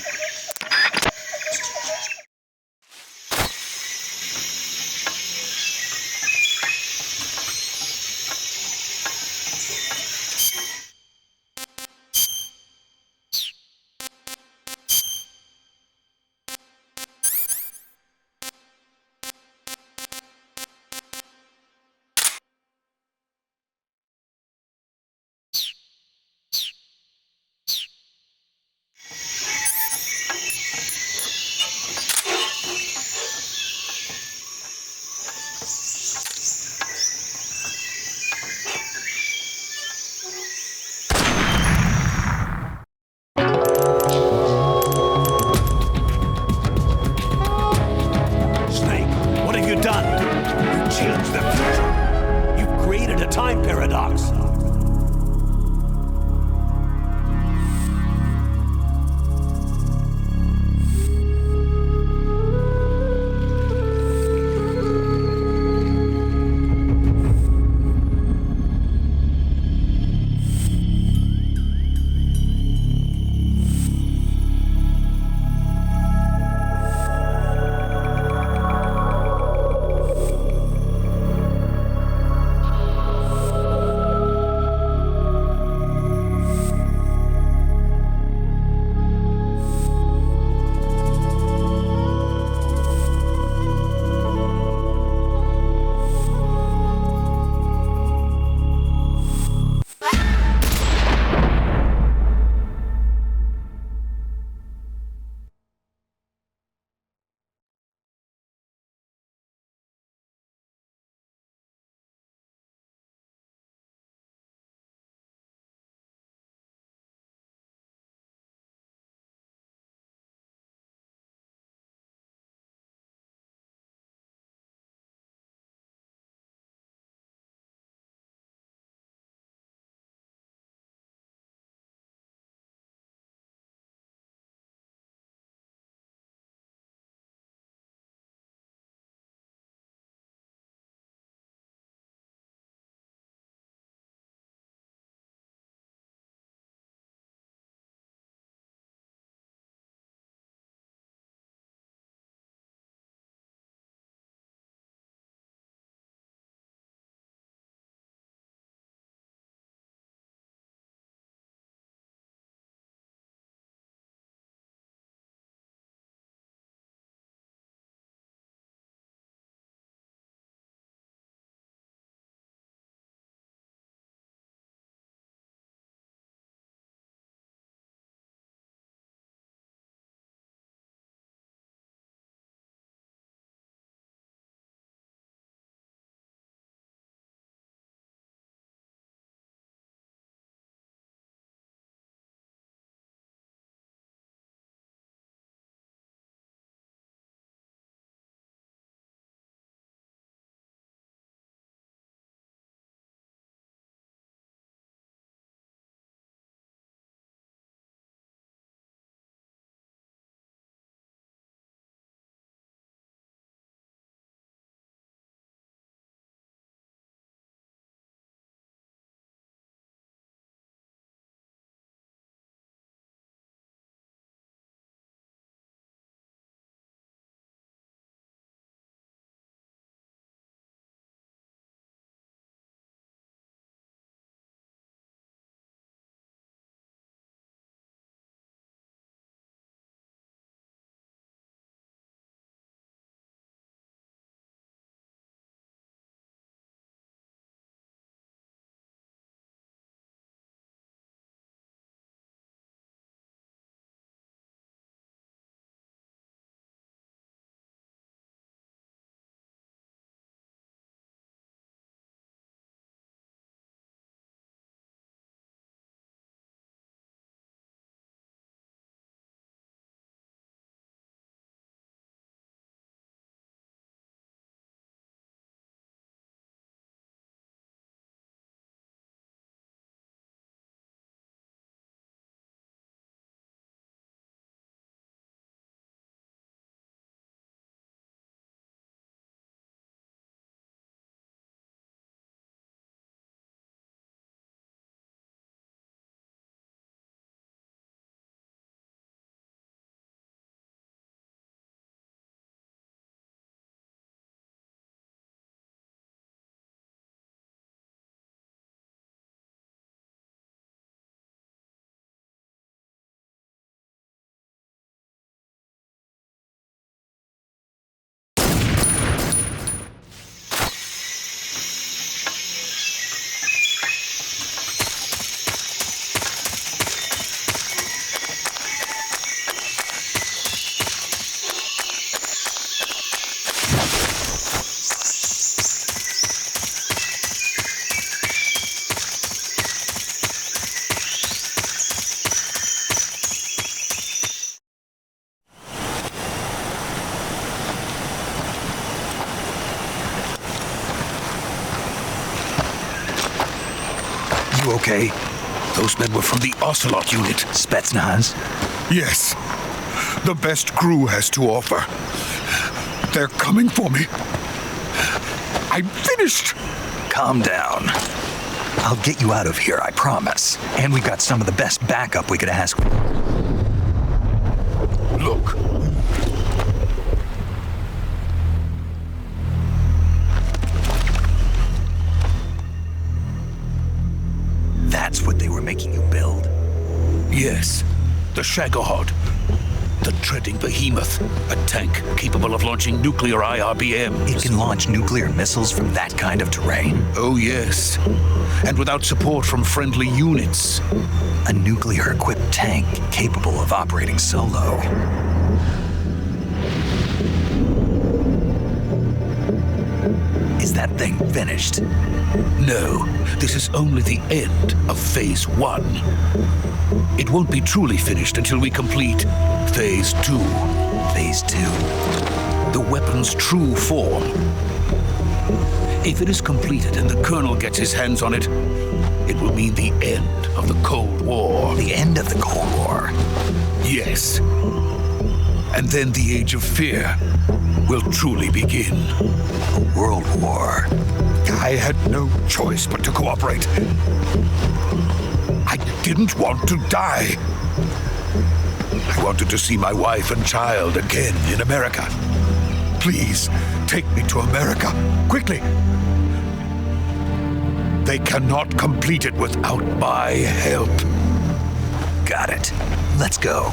You okay? Those men were from the Ocelot unit. Spetsnaz? Yes. The best crew has to offer. They're coming for me. I'm finished. Calm down. I'll get you out of here, I promise. And we've got some of the best backup we could ask. Look. That's what they were making you build? Yes. The Shagohod. The treading behemoth. A tank capable of launching nuclear IRBMs. It can launch nuclear missiles from that kind of terrain? Oh, yes. And without support from friendly units. A nuclear-equipped tank capable of operating solo. Is that thing finished? No, this is only the end of Phase 1. It won't be truly finished until we complete Phase 2. Phase 2? The weapon's true form. If it is completed and the Colonel gets his hands on it, it will mean the end of the Cold War. The end of the Cold War? Yes. And then the Age of Fear will truly begin. A world war? I had no choice but to cooperate. I didn't want to die. I wanted to see my wife and child again in America. Please, take me to America, quickly. They cannot complete it without my help. Got it. Let's go.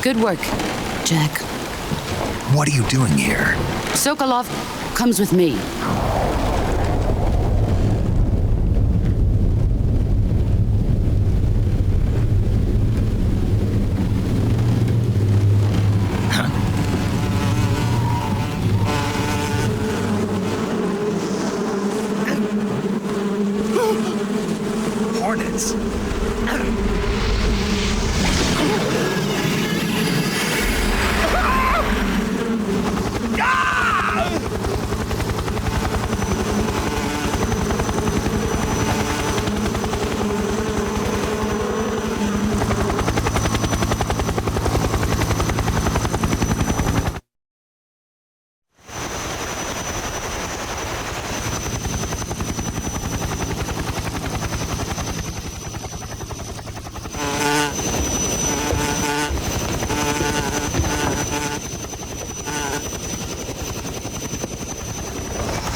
Good work, Jack. What are you doing here? Sokolov comes with me. Hornets.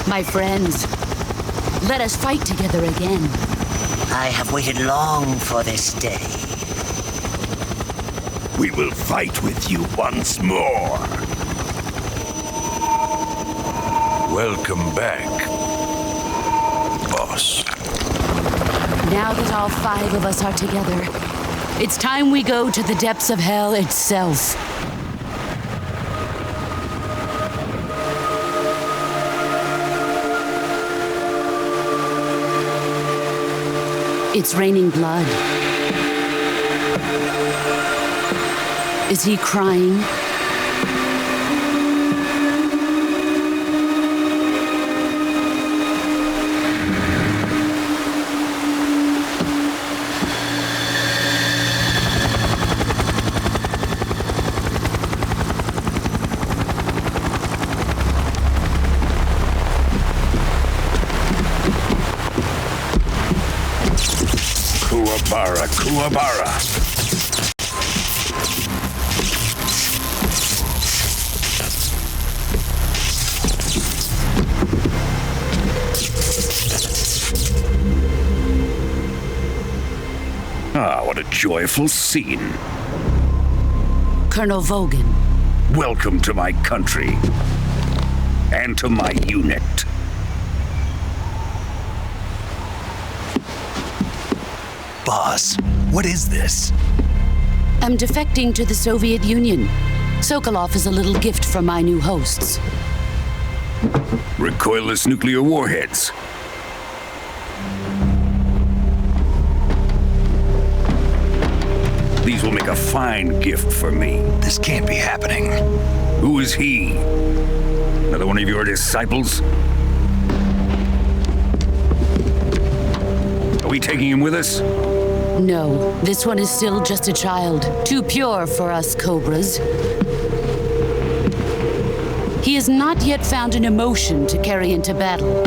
My friends, let us fight together again. I have waited long for this day. We will fight with you once more. Welcome back, boss. Now that all 5 of us are together, it's time we go to the depths of hell itself. It's raining blood. Is he crying? Bara Kuwabara. Ah, what a joyful scene. Colonel Vogan. Welcome to my country. And to my unit. Boss, what is this? I'm defecting to the Soviet Union. Sokolov is a little gift from my new hosts. Recoilless nuclear warheads. These will make a fine gift for me. This can't be happening. Who is he? Another one of your disciples? Are we taking him with us? No, this one is still just a child. Too pure for us Cobras. He has not yet found an emotion to carry into battle.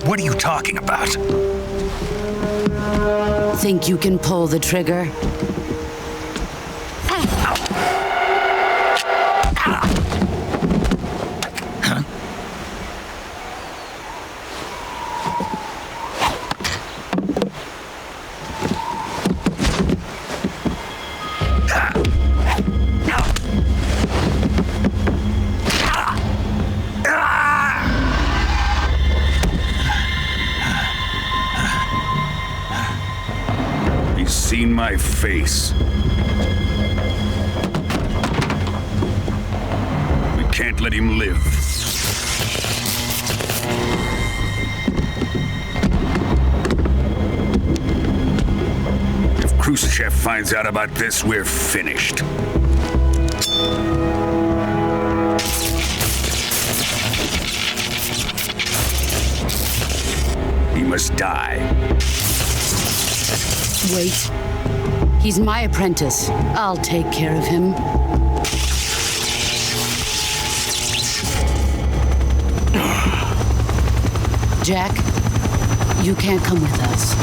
What are you talking about? Think you can pull the trigger? Seen my face. We can't let him live. If Khrushchev finds out about this, we're finished. He must die. Wait. He's my apprentice. I'll take care of him. Jack, you can't come with us.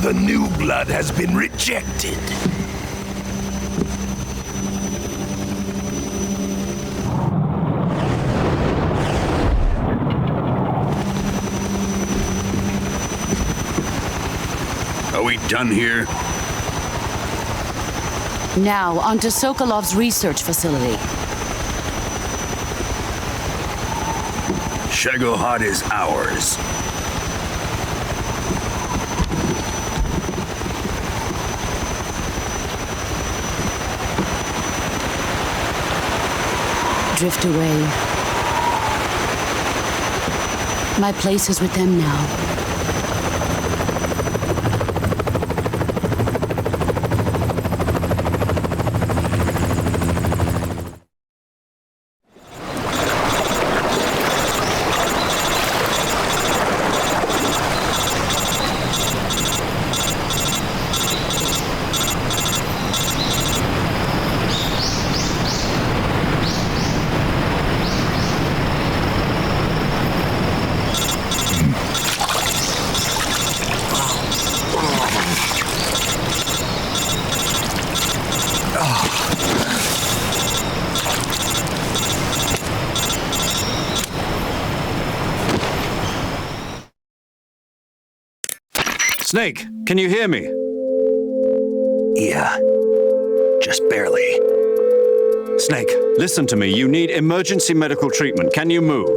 The new blood has been rejected. Are we done here? Now, onto Sokolov's research facility. Shagohod is ours. Drift away. My place is with them now. Snake, can you hear me? Yeah, just barely. Snake, listen to me. You need emergency medical treatment. Can you move?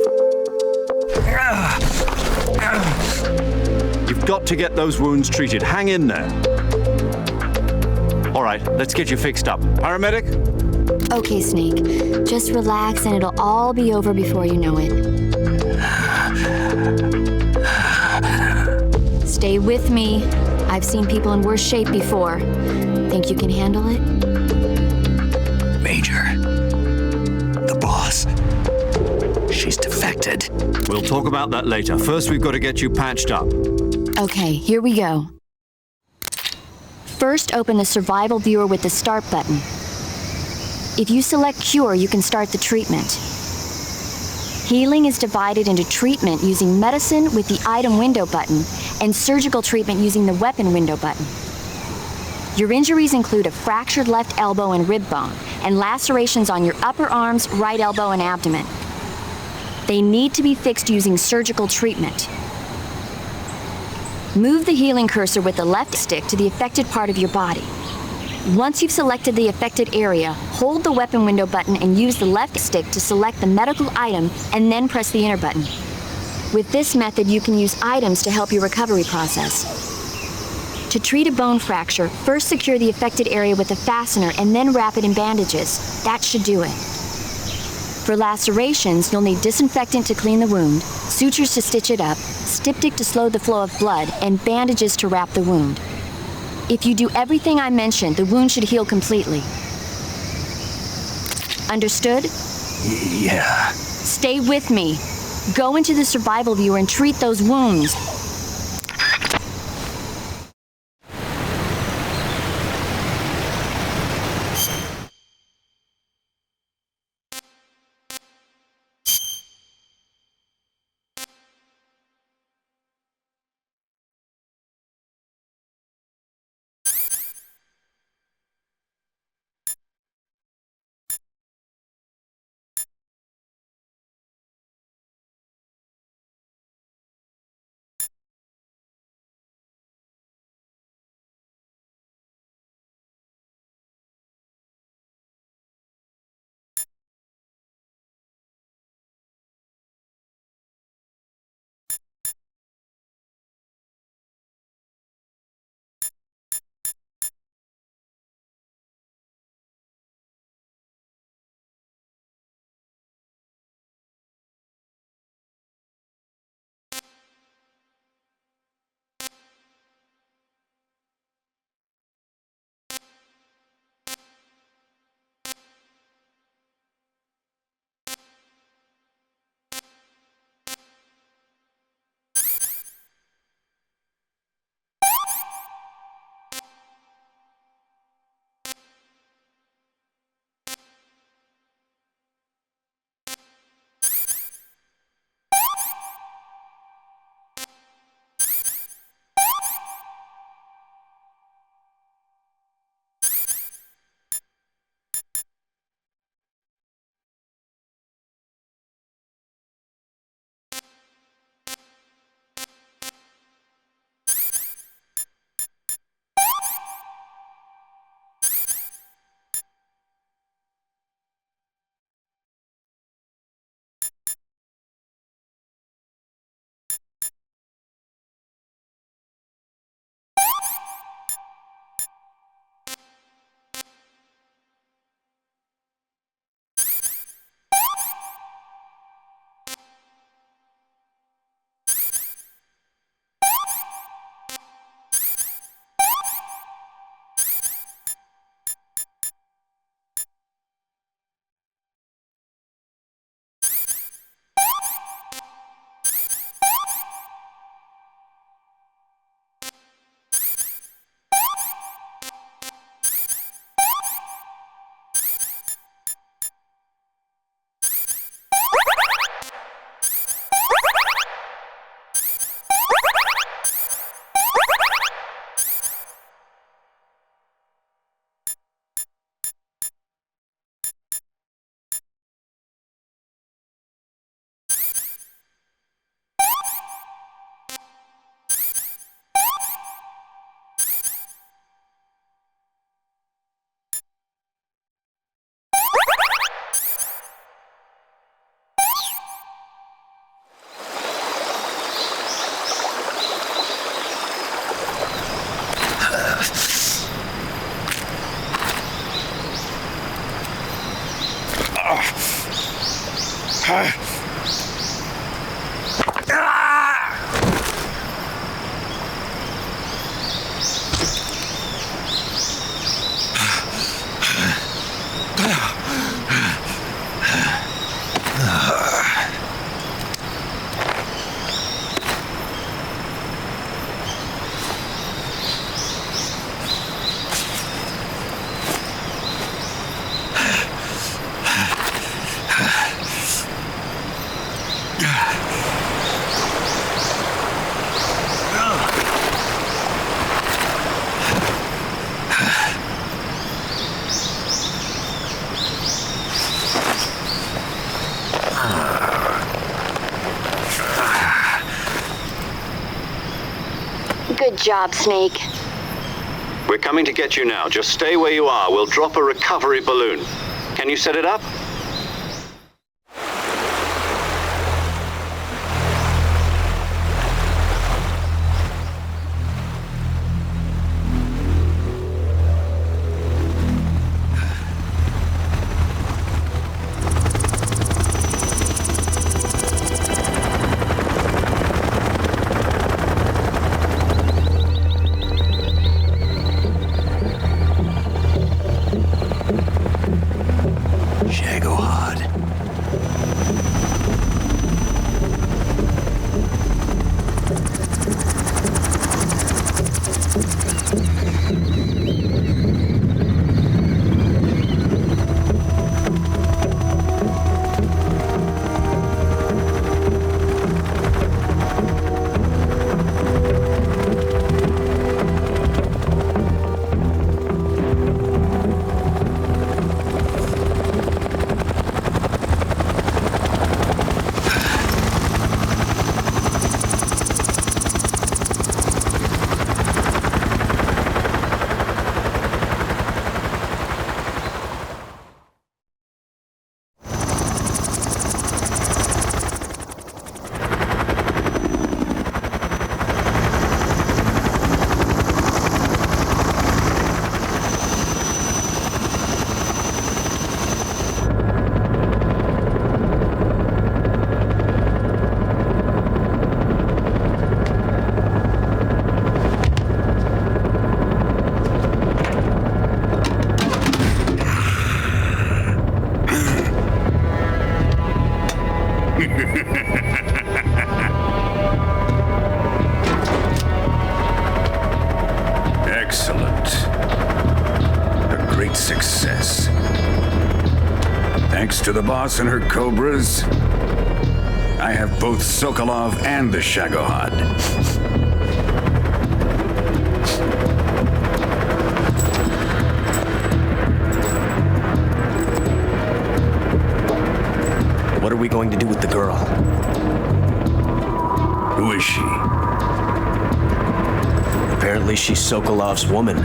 You've got to get those wounds treated. Hang in there. All right, let's get you fixed up. Paramedic? Okay, Snake. Just relax and it'll all be over before you know it. Stay with me. I've seen people in worse shape before. Think you can handle it? Major. The boss. She's defected. We'll talk about that later. First, we've got to get you patched up. Okay, here we go. First, open the survival viewer with the start button. If you select cure, you can start the treatment. Healing is divided into treatment using medicine with the item window button and surgical treatment using the weapon window button. Your injuries include a fractured left elbow and rib bone and lacerations on your upper arms, right elbow, and abdomen. They need to be fixed using surgical treatment. Move the healing cursor with the left stick to the affected part of your body. Once you've selected the affected area, hold the weapon window button and use the left stick to select the medical item and then press the enter button. With this method, you can use items to help your recovery process. To treat a bone fracture, first secure the affected area with a fastener and then wrap it in bandages. That should do it. For lacerations, you'll need disinfectant to clean the wound, sutures to stitch it up, styptic to slow the flow of blood, and bandages to wrap the wound. If you do everything I mentioned, the wound should heal completely. Understood? Yeah. Stay with me. Go into the survival viewer and treat those wounds. Good job, Snake. We're coming to get you now. Just stay where you are. We'll drop a recovery balloon. Can you set it up? Excellent. A great success. Thanks to the boss and her cobras, I have both Sokolov and the Shagohod. What are we going to do with the girl? Who is she? Apparently she's Sokolov's woman.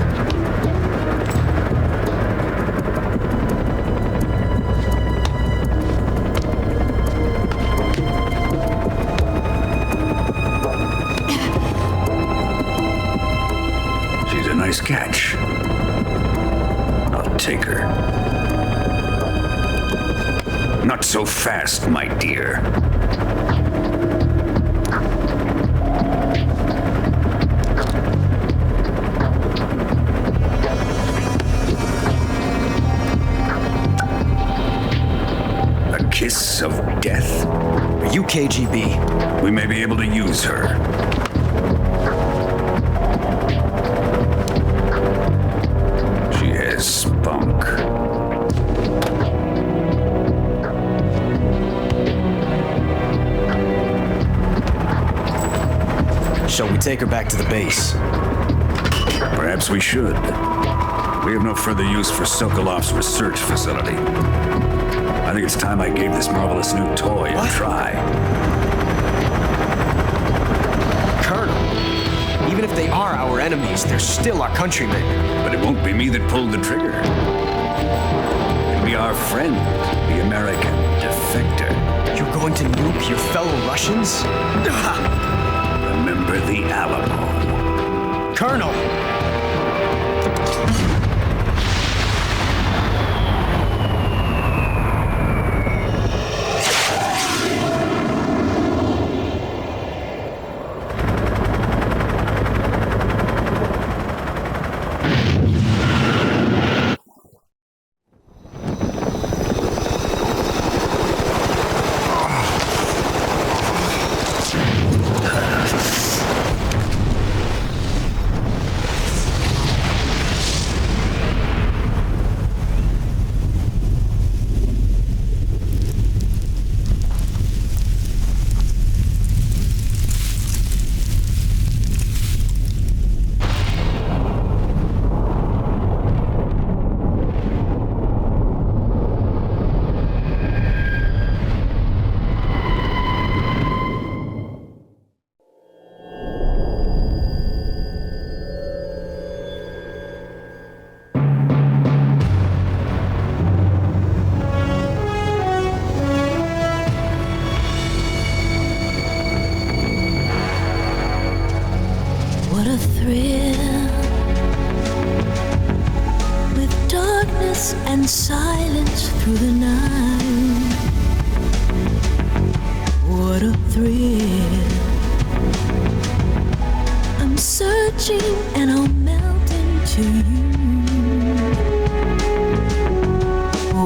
She's a nice catch. I'll take her. Not so fast, my dear. A kiss of death? Are you KGB? We may be able to use her. She has spunk. Shall we take her back to the base? Perhaps we should. We have no further use for Sokolov's research facility. I think it's time I gave this marvelous new toy a try. Colonel, even if they are our enemies, they're still our countrymen. But it won't be me that pulled the trigger. It'll be our friend, the American defector. You're going to nuke your fellow Russians? Remember the Alamo. Colonel!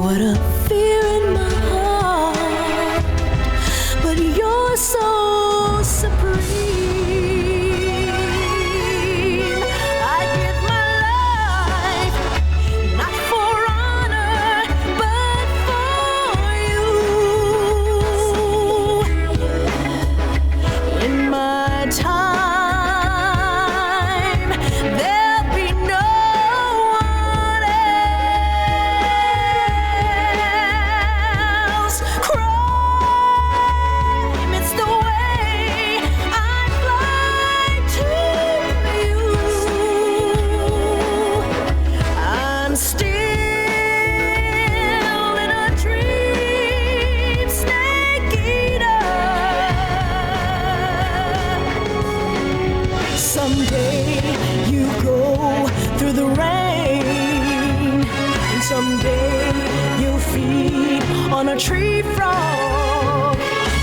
what a fear in my heart, but you're so supreme. I give my life, not for honor, but for you. In my time, there'll be no one else. Crime, it's the way I fly to you. I'm still in a dream, snake eater. Someday you go through the rain, and someday you'll feed on a tree frog.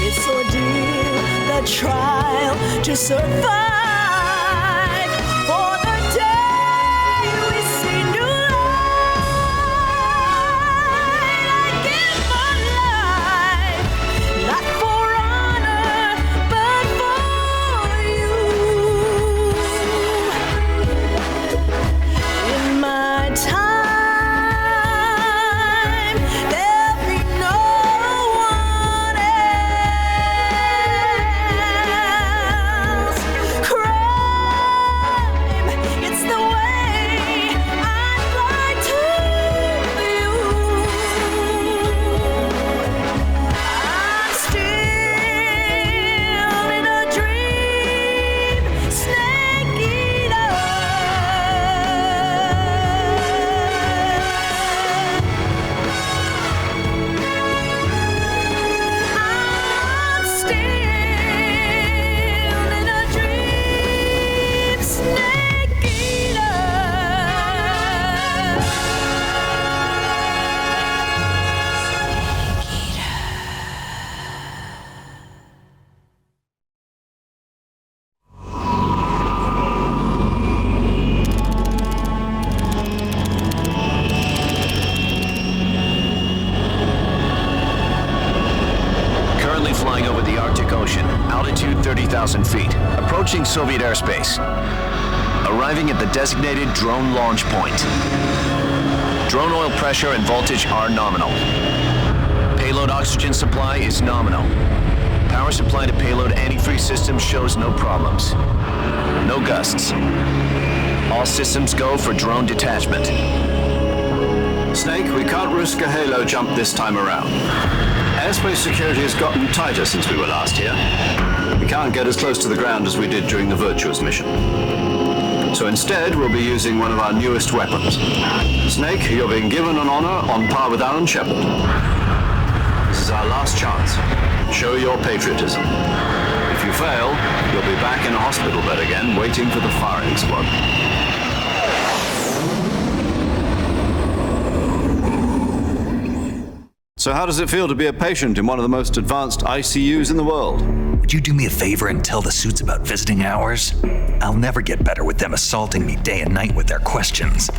It's ordeal, the trial to survive. For the day we see new light, I give my life, not for honor, but for you. In my time, there'll be no one else. Crime, it's the way I fly to you. I'm still in a dream, snake eater. I'm still in a dream, snake eater. Currently flying over the Arctic Ocean, altitude 30,000 feet, approaching Soviet airspace. Arriving at the designated drone launch point. Drone oil pressure and voltage are nominal. Payload oxygen supply is nominal. Power supply to payload antifreeze system shows no problems. No gusts. All systems go for drone detachment. Snake, we can't risk a halo jump this time around. Airspace security has gotten tighter since we were last here. We can't get as close to the ground as we did during the Virtuous mission. So instead, we'll be using one of our newest weapons. Snake, you're being given an honor on par with Alan Shepard. This is our last chance. Show your patriotism. If you fail, you'll be back in a hospital bed again, waiting for the firing squad. So how does it feel to be a patient in one of the most advanced ICUs in the world? Would you do me a favor and tell the suits about visiting hours? I'll never get better with them assaulting me day and night with their questions.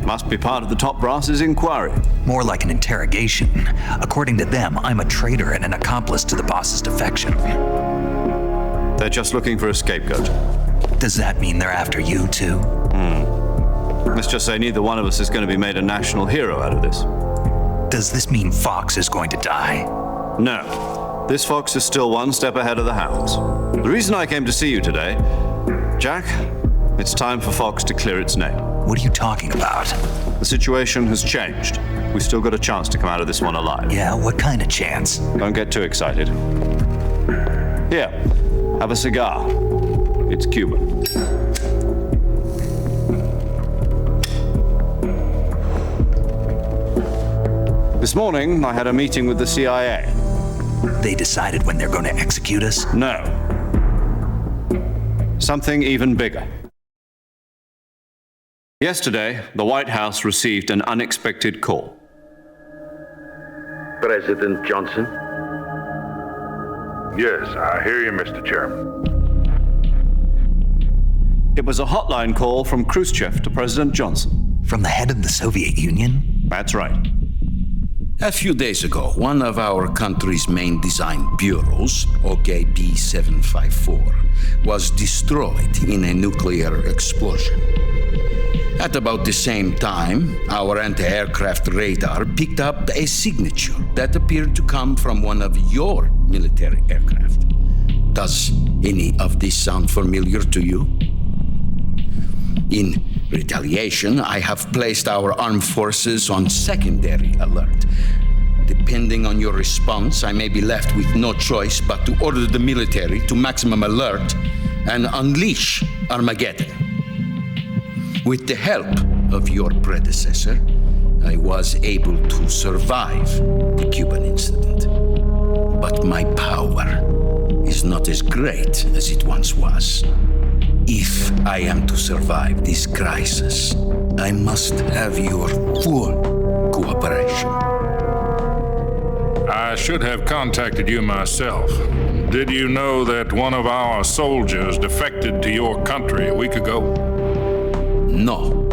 Must be part of the top brass's inquiry. More like an interrogation. According to them, I'm a traitor and an accomplice to the boss's defection. They're just looking for a scapegoat. Does that mean they're after you, too? Let's just say neither one of us is going to be made a national hero out of this. Does this mean Fox is going to die? No. This Fox is still one step ahead of the hounds. The reason I came to see you today, Jack, it's time for Fox to clear its name. What are you talking about? The situation has changed. We've still got a chance to come out of this one alive. Yeah, what kind of chance? Don't get too excited. Here, have a cigar. It's Cuban. This morning, I had a meeting with the CIA. They decided when they're going to execute us? No. Something even bigger. Yesterday, the White House received an unexpected call. President Johnson? Yes, I hear you, Mr. Chairman. It was a hotline call from Khrushchev to President Johnson. From the head of the Soviet Union? That's right. A few days ago, one of our country's main design bureaus, OKB 754, was destroyed in a nuclear explosion. At about the same time, our anti-aircraft radar picked up a signature that appeared to come from one of your military aircraft. Does any of this sound familiar to you? In retaliation, I have placed our armed forces on secondary alert. Depending on your response, I may be left with no choice but to order the military to maximum alert and unleash Armageddon. With the help of your predecessor, I was able to survive the Cuban incident. But my power is not as great as it once was. If I am to survive this crisis, I must have your full cooperation. I should have contacted you myself. Did you know that one of our soldiers defected to your country a week ago? No.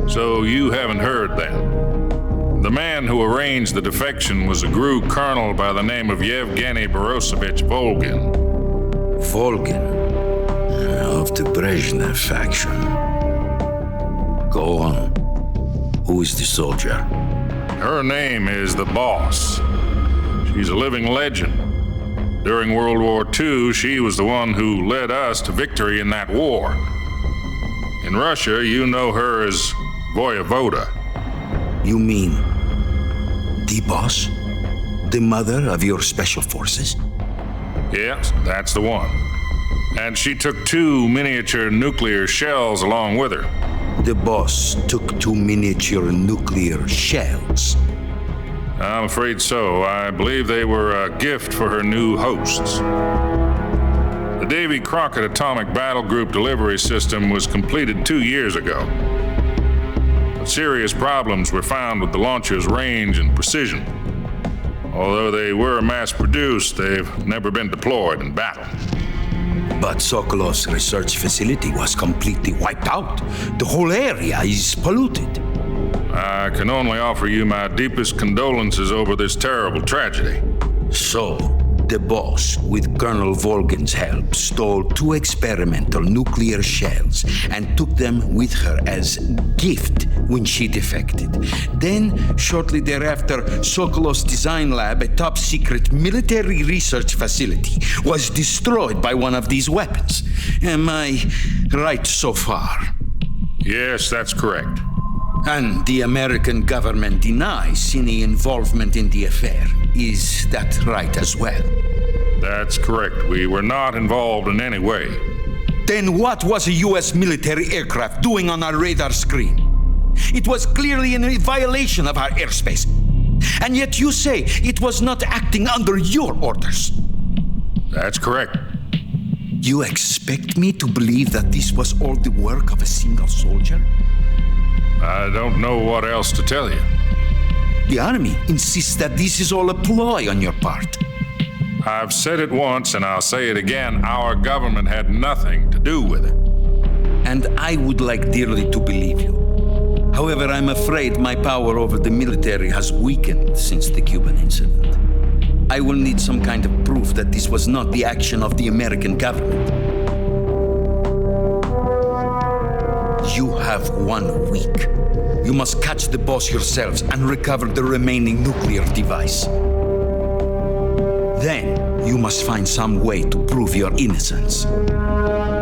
So you haven't heard then. The man who arranged the defection was a GRU colonel by the name of Yevgeny Borisovich Volgin. Volgin? Of the Brezhnev faction. Go on. Who is the soldier? Her name is the Boss. She's a living legend. During World War II, she was the one who led us to victory in that war. In Russia, you know her as Voyevoda. You mean the Boss? The mother of your special forces? Yes, that's the one. And she took 2 miniature nuclear shells along with her. The Boss took 2 miniature nuclear shells? I'm afraid so. I believe they were a gift for her new hosts. The Davy Crockett Atomic Battle Group delivery system was completed 2 years ago. But serious problems were found with the launcher's range and precision. Although they were mass-produced, they've never been deployed in battle. But Sokolov's research facility was completely wiped out. The whole area is polluted. I can only offer you my deepest condolences over this terrible tragedy. So, the Boss, with Colonel Volgin's help, stole 2 experimental nuclear shells and took them with her as gift when she defected. Then, shortly thereafter, Sokolov's design lab, a top-secret military research facility, was destroyed by one of these weapons. Am I right so far? Yes, that's correct. And the American government denies any involvement in the affair. Is that right as well? That's correct. We were not involved in any way. Then what was a U.S. military aircraft doing on our radar screen? It was clearly in a violation of our airspace. And yet you say it was not acting under your orders. That's correct. You expect me to believe that this was all the work of a single soldier? I don't know what else to tell you. The Army insists that this is all a ploy on your part. I've said it once and I'll say it again. Our government had nothing to do with it. And I would like dearly to believe you. However, I'm afraid my power over the military has weakened since the Cuban incident. I will need some kind of proof that this was not the action of the American government. You have 1 week. You must catch the Boss yourselves and recover the remaining nuclear device. Then, you must find some way to prove your innocence.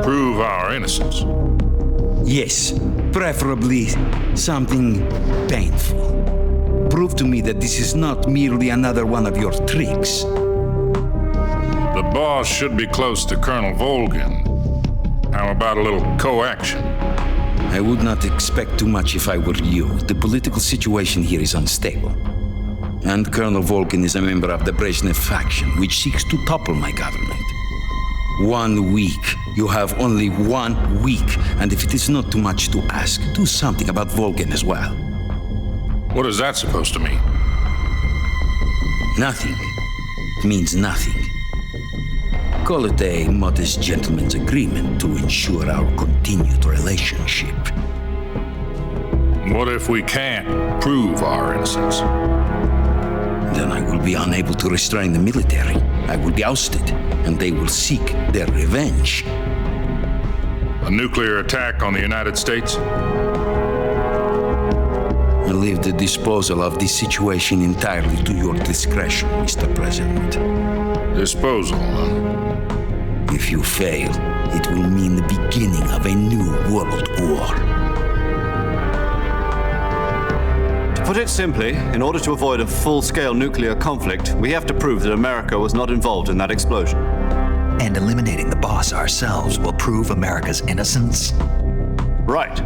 Prove our innocence? Yes, preferably something painful. Prove to me that this is not merely another one of your tricks. The Boss should be close to Colonel Volgin. How about a little coaction? I would not expect too much if I were you. The political situation here is unstable. And Colonel Volgin is a member of the Brezhnev faction, which seeks to topple my government. 1 week. You have only 1 week. And if it is not too much to ask, do something about Volgin as well. What is that supposed to mean? Nothing. It means nothing. Call it a modest gentleman's agreement to ensure our continued relationship. What if we can't prove our innocence? Then I will be unable to restrain the military. I will be ousted, and they will seek their revenge. A nuclear attack on the United States? I leave the disposal of this situation entirely to your discretion, Mr. President. Disposal, huh? If you fail, it will mean the beginning of a new world war. To put it simply, in order to avoid a full-scale nuclear conflict, we have to prove that America was not involved in that explosion. And eliminating the boss ourselves will prove America's innocence? Right.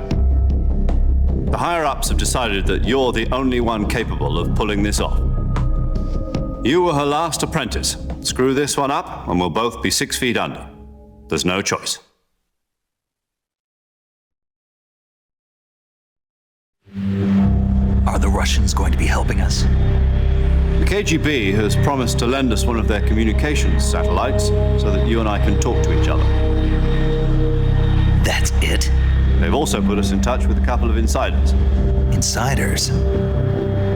The higher-ups have decided that you're the only one capable of pulling this off. You were her last apprentice. Screw this one up, and we'll both be 6 feet under. There's no choice. Are the Russians going to be helping us? The KGB has promised to lend us one of their communications satellites so that you and I can talk to each other. That's it? They've also put us in touch with a couple of insiders. Insiders?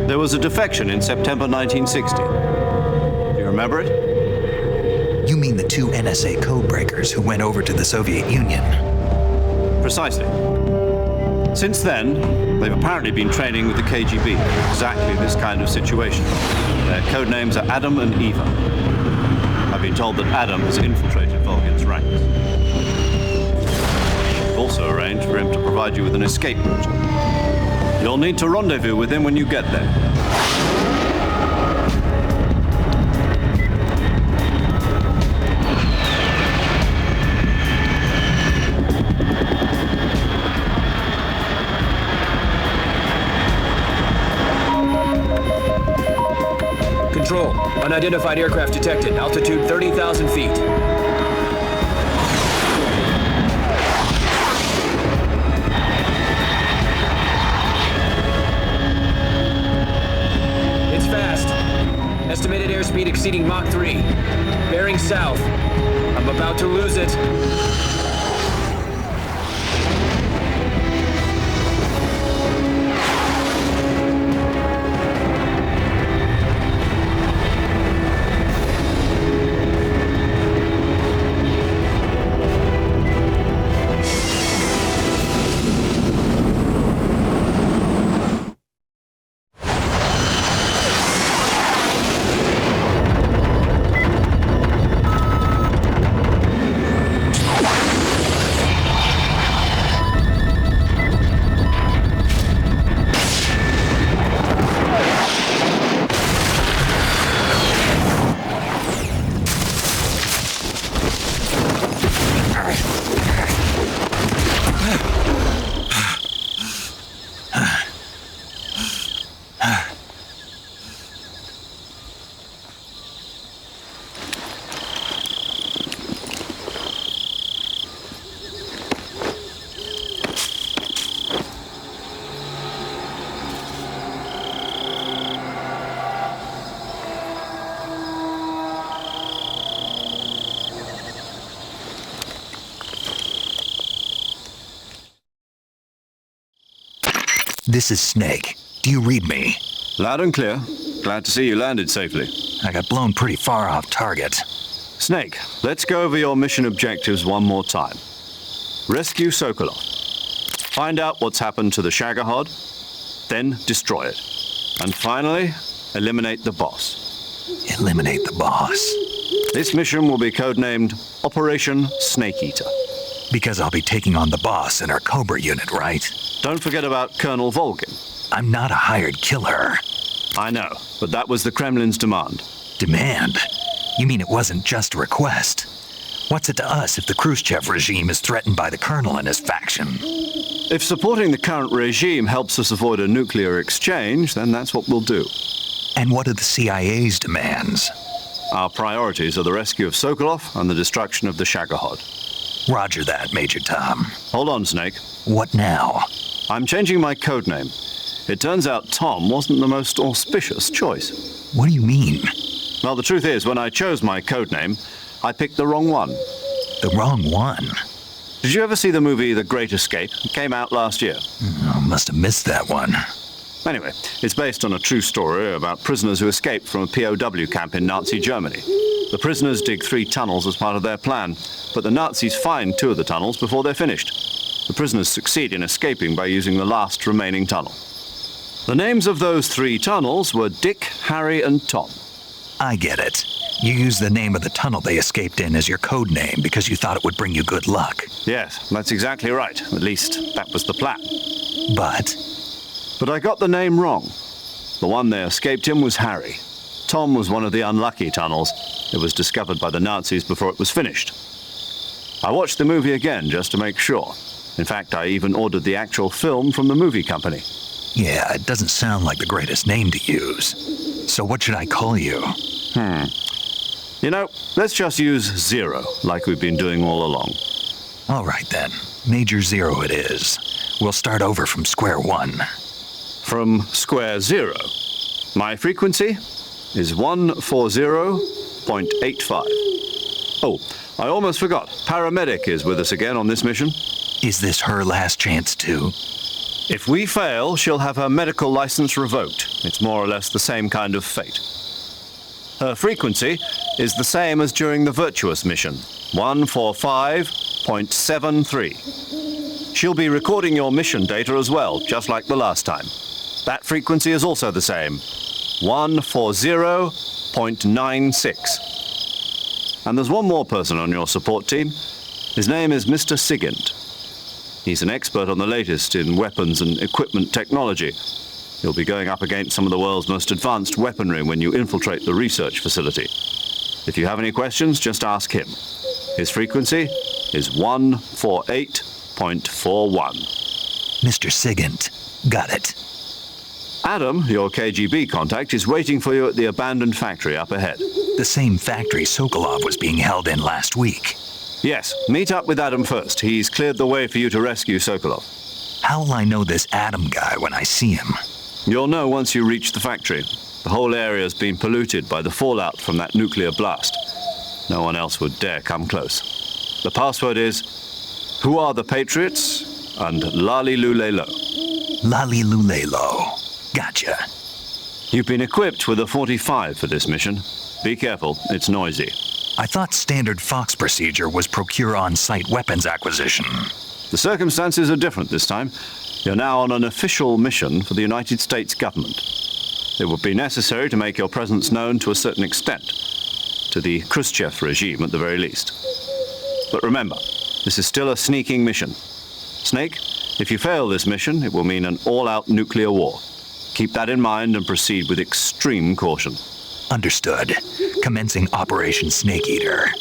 There was a defection in September 1960. Do you remember it? You mean the 2 NSA codebreakers who went over to the Soviet Union? Precisely. Since then, they've apparently been training with the KGB for exactly this kind of situation. Their code names are Adam and Eva. I've been told that Adam has infiltrated Volgin's ranks. We've also arranged for him to provide you with an escape route. You'll need to rendezvous with him when you get there. Control. Unidentified aircraft detected. Altitude 30,000 feet. It's fast. Estimated airspeed exceeding Mach 3. Bearing south. I'm about to lose it. This is Snake. Do you read me? Loud and clear. Glad to see you landed safely. I got blown pretty far off target. Snake, let's go over your mission objectives one more time. Rescue Sokolov. Find out what's happened to the Shagohod, then destroy it. And finally, eliminate the boss. Eliminate the boss? This mission will be codenamed Operation Snake Eater. Because I'll be taking on the boss in our Cobra unit, right? Don't forget about Colonel Volgin. I'm not a hired killer. I know, but that was the Kremlin's demand. Demand? You mean it wasn't just a request? What's it to us if the Khrushchev regime is threatened by the Colonel and his faction? If supporting the current regime helps us avoid a nuclear exchange, then that's what we'll do. And what are the CIA's demands? Our priorities are the rescue of Sokolov and the destruction of the Shagohod. Roger that, Major Tom. Hold on, Snake. What now? I'm changing my codename. It turns out Tom wasn't the most auspicious choice. What do you mean? Well, the truth is, when I chose my codename, I picked the wrong one. The wrong one? Did you ever see the movie The Great Escape? It came out last year. Oh, must have missed that one. Anyway, it's based on a true story about prisoners who escaped from a POW camp in Nazi Germany. The prisoners dig 3 tunnels as part of their plan, but the Nazis find 2 of the tunnels before they're finished. The prisoners succeed in escaping by using the last remaining tunnel. The names of those 3 tunnels were Dick, Harry, and Tom. I get it. You used the name of the tunnel they escaped in as your code name because you thought it would bring you good luck. Yes, that's exactly right. At least, that was the plan. But I got the name wrong. The one they escaped in was Harry. Tom was one of the unlucky tunnels. It was discovered by the Nazis before it was finished. I watched the movie again just to make sure. In fact, I even ordered the actual film from the movie company. Yeah, it doesn't sound like the greatest name to use. So what should I call you? You know, let's just use Zero, like we've been doing all along. All right then. Major Zero it is. We'll start over from square one. From square zero. My frequency is 140.85. Oh, I almost forgot. Paramedic is with us again on this mission. Is this her last chance too? If we fail, she'll have her medical license revoked. It's more or less the same kind of fate. Her frequency is the same as during the Virtuous mission, 145.73. She'll be recording your mission data as well, just like the last time. That frequency is also the same, 140.96. And there's one more person on your support team. His name is Mr. Sigint. He's an expert on the latest in weapons and equipment technology. You'll be going up against some of the world's most advanced weaponry when you infiltrate the research facility. If you have any questions, just ask him. His frequency is 148.41. Mr. Sigint. Got it. Adam, your KGB contact, is waiting for you at the abandoned factory up ahead. The same factory Sokolov was being held in last week. Yes, meet up with Adam first. He's cleared the way for you to rescue Sokolov. How will I know this Adam guy when I see him? You'll know once you reach the factory. The whole area's been polluted by the fallout from that nuclear blast. No one else would dare come close. The password is, "Who are the Patriots?" and Lali Lulelo. Lali Lulelo. Gotcha. You've been equipped with a 45 for this mission. Be careful, it's noisy. I thought standard Fox procedure was procure on-site weapons acquisition. The circumstances are different this time. You're now on an official mission for the United States government. It would be necessary to make your presence known to a certain extent, to the Khrushchev regime at the very least. But remember, this is still a sneaking mission. Snake, if you fail this mission, it will mean an all-out nuclear war. Keep that in mind and proceed with extreme caution. Understood. Commencing Operation Snake Eater.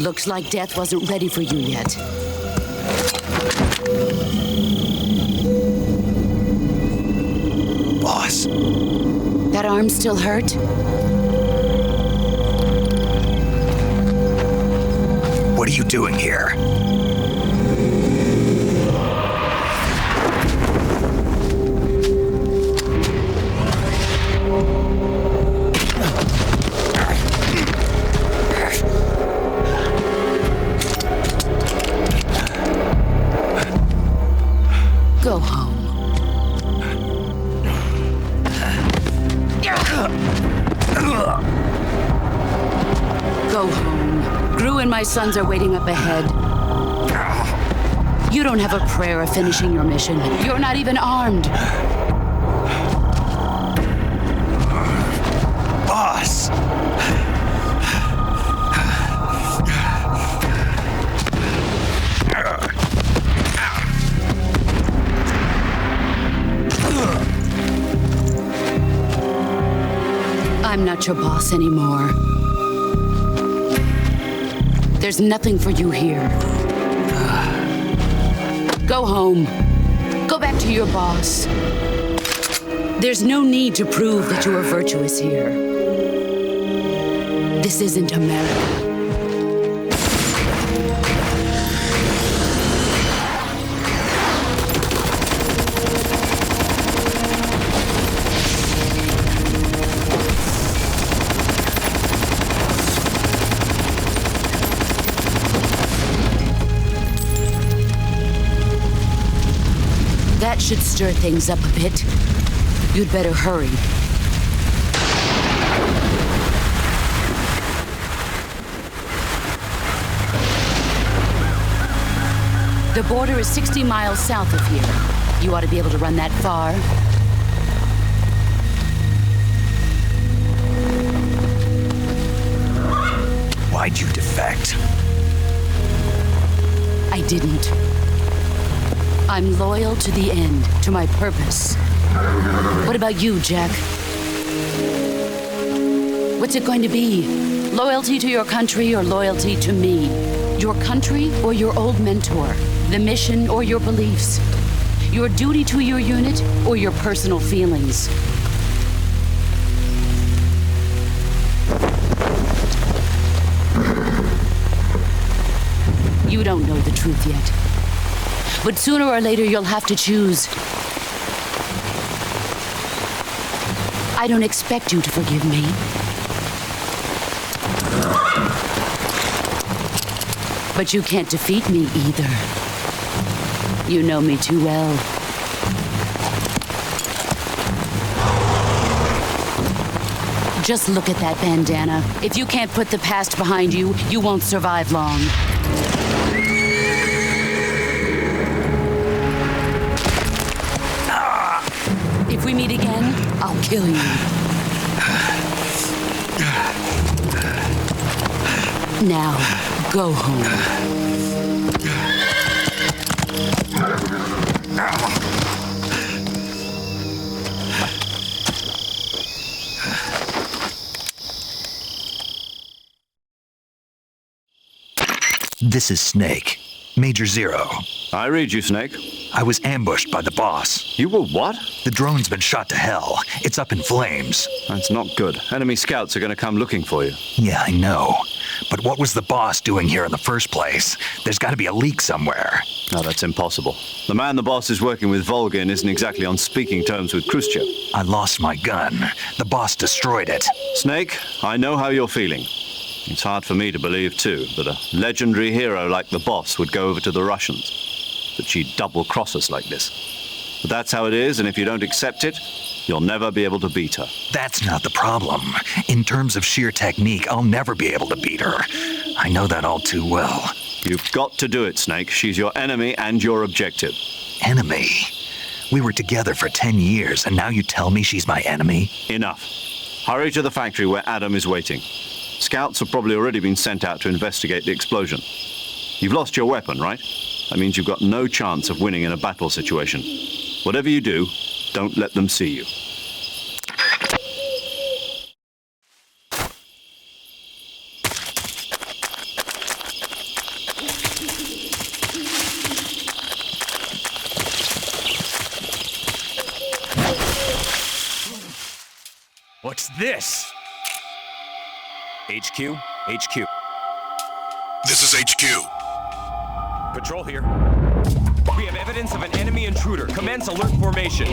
Looks like death wasn't ready for you yet. Boss. That arm still hurt? What are you doing here? Go home. Go home. Gru and my sons are waiting up ahead. You don't have a prayer of finishing your mission. You're not even armed. Boss! I'm not your boss anymore. There's nothing for you here. Go home. Go back to your boss. There's no need to prove that you are virtuous here. This isn't America. That should stir things up a bit. You'd better hurry. The border is 60 miles south of here. You ought to be able to run that far. Why'd you defect? I didn't. I'm loyal to the end, to my purpose. What about you, Jack? What's it going to be? Loyalty to your country or loyalty to me? Your country or your old mentor? The mission or your beliefs? Your duty to your unit or your personal feelings? You don't know the truth yet. But sooner or later, you'll have to choose. I don't expect you to forgive me. But you can't defeat me either. You know me too well. Just look at that bandana. If you can't put the past behind you, you won't survive long. If we meet again, I'll kill you. Now, go home. This is Snake. Major Zero. I read you, Snake. I was ambushed by the boss. You were what? The drone's been shot to hell. It's up in flames. That's not good. Enemy scouts are going to come looking for you. Yeah, I know. But what was the boss doing here in the first place? There's got to be a leak somewhere. No, that's impossible. The man the boss is working with, Volgin, isn't exactly on speaking terms with Khrushchev. I lost my gun. The boss destroyed it. Snake, I know how you're feeling. It's hard for me to believe, too, that a legendary hero like the boss would go over to the Russians. That she'd double-cross us like this. But that's how it is, and if you don't accept it, you'll never be able to beat her. That's not the problem. In terms of sheer technique, I'll never be able to beat her. I know that all too well. You've got to do it, Snake. She's your enemy and your objective. Enemy? We were together for 10 years, and now you tell me she's my enemy? Enough. Hurry to the factory where Adam is waiting. Scouts have probably already been sent out to investigate the explosion. You've lost your weapon, right? That means you've got no chance of winning in a battle situation. Whatever you do, don't let them see you. What's this? HQ? HQ. This is HQ. Patrol here. We have evidence of an enemy intruder. Commence alert formation.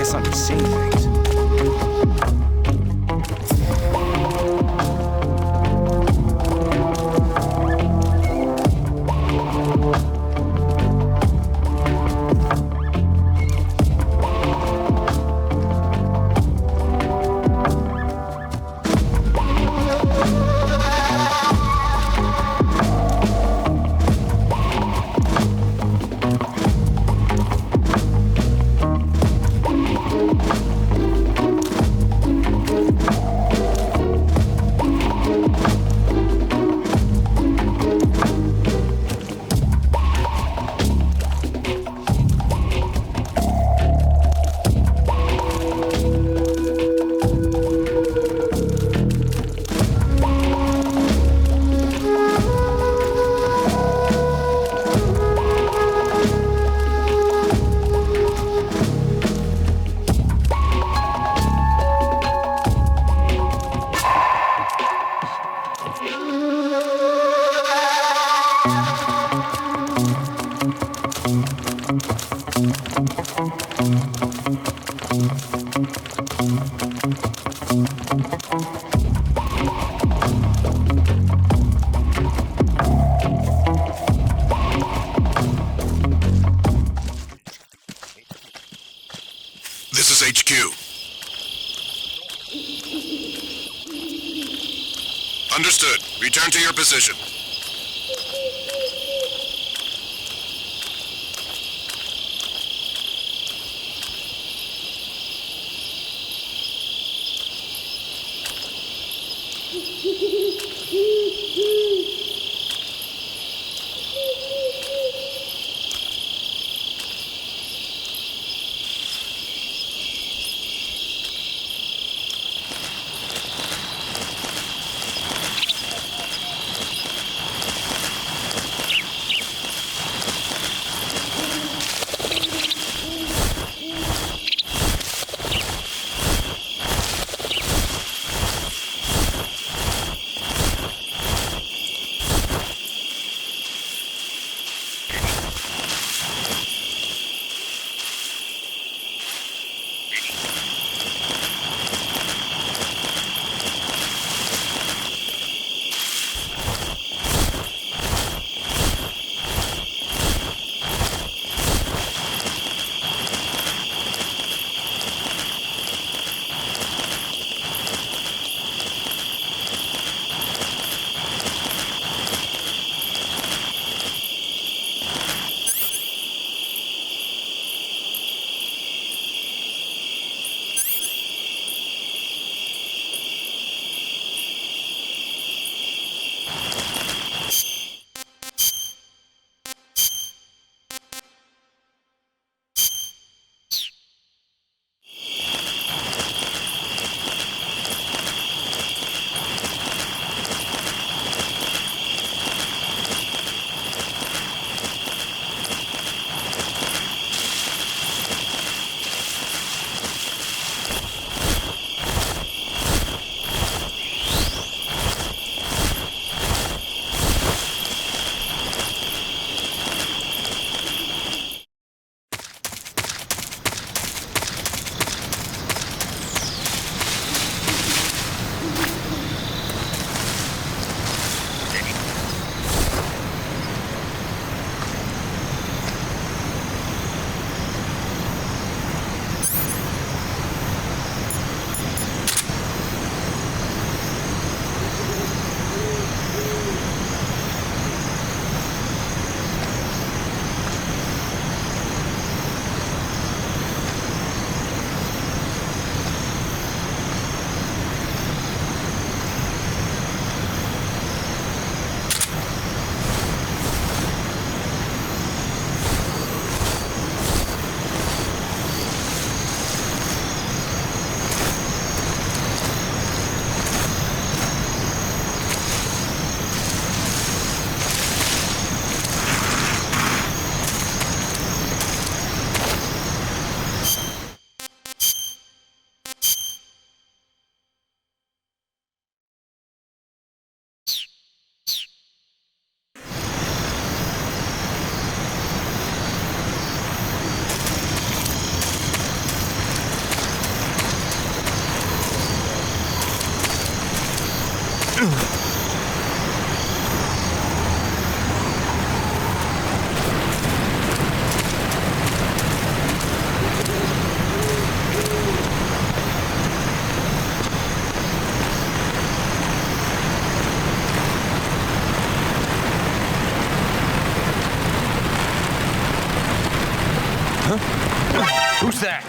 Guess I'm seeing things. This is HQ. Understood. Return to your position. Who's that?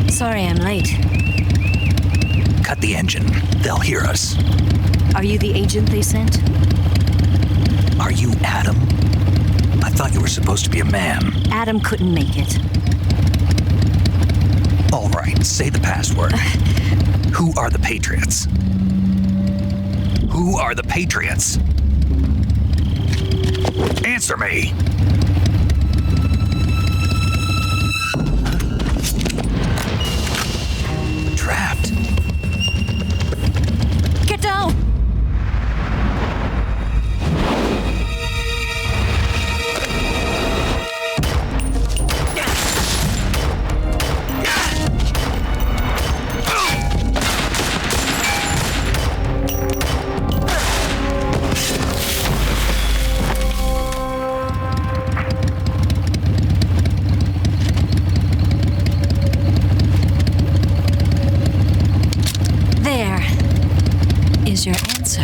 Sorry I'm late. Cut the engine. They'll hear us. Are you the agent they sent? Are you Adam? I thought you were supposed to be a man. Adam couldn't make it. All right, say the password. Who are the Patriots? Who are the Patriots? Answer me! Trapped. Get down! Your answer.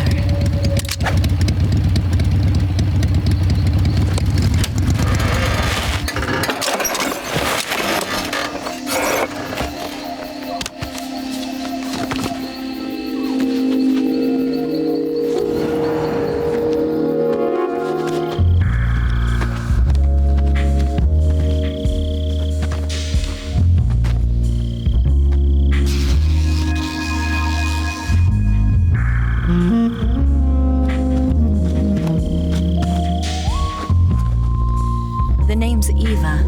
The name's Eva.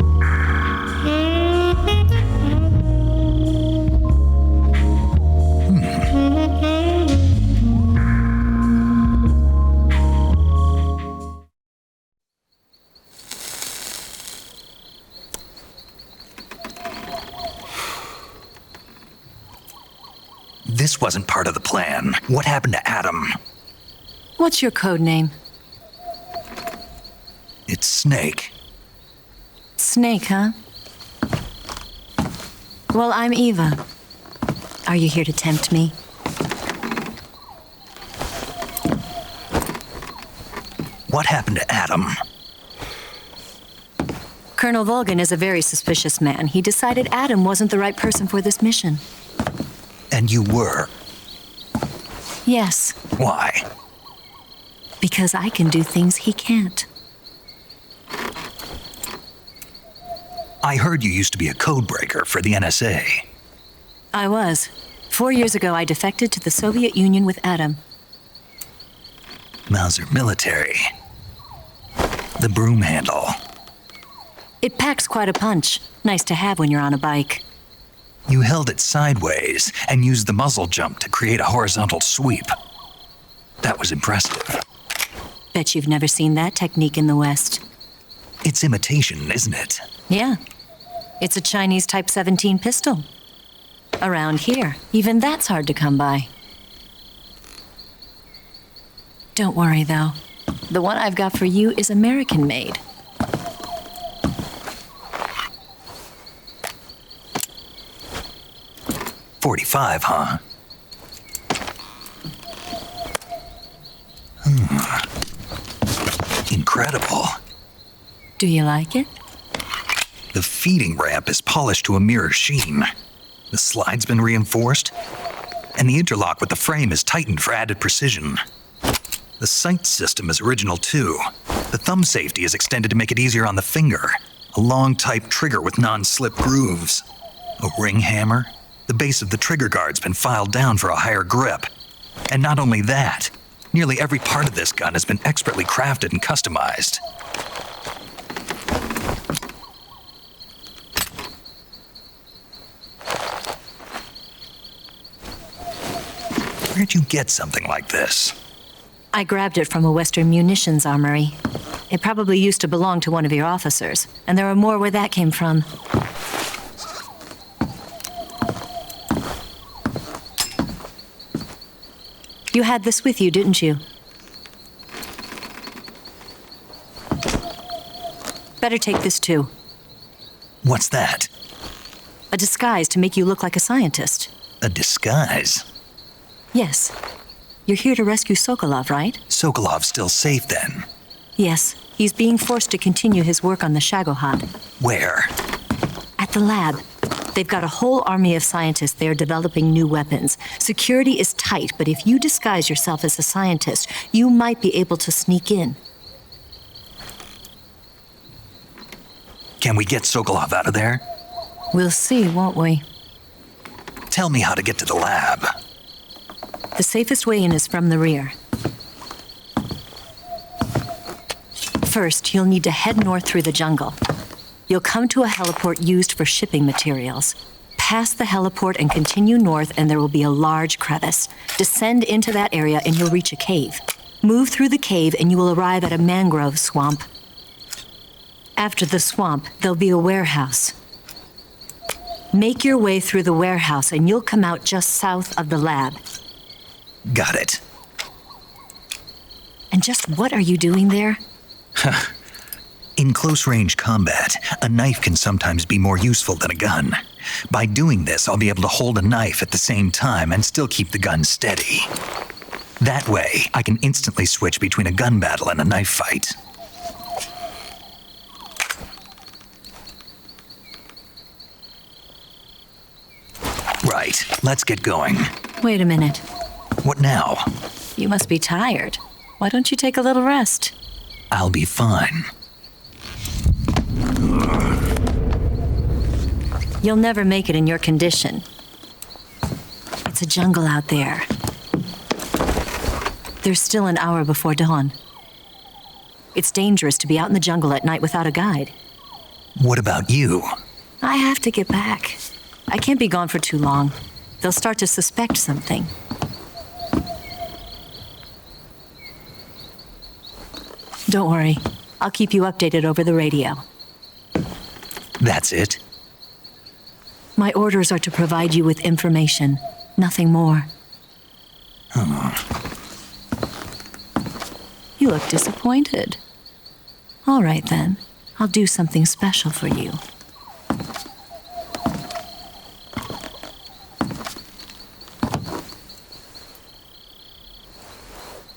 This wasn't part of the plan. What happened to Adam? What's your code name? It's Snake. Snake, huh? Well, I'm Eva. Are you here to tempt me? What happened to Adam? Colonel Volgin is a very suspicious man. He decided Adam wasn't the right person for this mission. And you were? Yes. Why? Because I can do things he can't. I heard you used to be a code breaker for the NSA. I was. 4 years ago, I defected to the Soviet Union with Adam. Mauser military. The broom handle. It packs quite a punch. Nice to have when you're on a bike. You held it sideways and used the muzzle jump to create a horizontal sweep. That was impressive. Bet you've never seen that technique in the West. It's imitation, isn't it? Yeah. It's a Chinese Type 17 pistol. Around here, even that's hard to come by. Don't worry, though. The one I've got for you is American-made. .45, huh? Incredible. Do you like it? The feeding ramp is polished to a mirror sheen. The slide's been reinforced, and the interlock with the frame is tightened for added precision. The sight system is original too. The thumb safety is extended to make it easier on the finger. A long type trigger with non-slip grooves. A ring hammer. The base of the trigger guard's been filed down for a higher grip. And not only that, nearly every part of this gun has been expertly crafted and customized. Where'd you get something like this? I grabbed it from a Western munitions armory. It probably used to belong to one of your officers, and there are more where that came from. You had this with you, didn't you? Better take this too. What's that? A disguise to make you look like a scientist. A disguise? Yes. You're here to rescue Sokolov, right? Sokolov's still safe then? Yes. He's being forced to continue his work on the Shagohod. Where? At the lab. They've got a whole army of scientists there developing new weapons. Security is tight, but if you disguise yourself as a scientist, you might be able to sneak in. Can we get Sokolov out of there? We'll see, won't we? Tell me how to get to the lab. The safest way in is from the rear. First, you'll need to head north through the jungle. You'll come to a heliport used for shipping materials. Pass the heliport and continue north, and there will be a large crevice. Descend into that area, and you'll reach a cave. Move through the cave, and you will arrive at a mangrove swamp. After the swamp, there'll be a warehouse. Make your way through the warehouse, and you'll come out just south of the lab. Got it. And just what are you doing there? In close-range combat, a knife can sometimes be more useful than a gun. By doing this, I'll be able to hold a knife at the same time and still keep the gun steady. That way, I can instantly switch between a gun battle and a knife fight. Right, let's get going. Wait a minute. What now? You must be tired. Why don't you take a little rest? I'll be fine. You'll never make it in your condition. It's a jungle out there. There's still an hour before dawn. It's dangerous to be out in the jungle at night without a guide. What about you? I have to get back. I can't be gone for too long. They'll start to suspect something. Don't worry. I'll keep you updated over the radio. That's it? My orders are to provide you with information, nothing more. You look disappointed. All right, then. I'll do something special for you.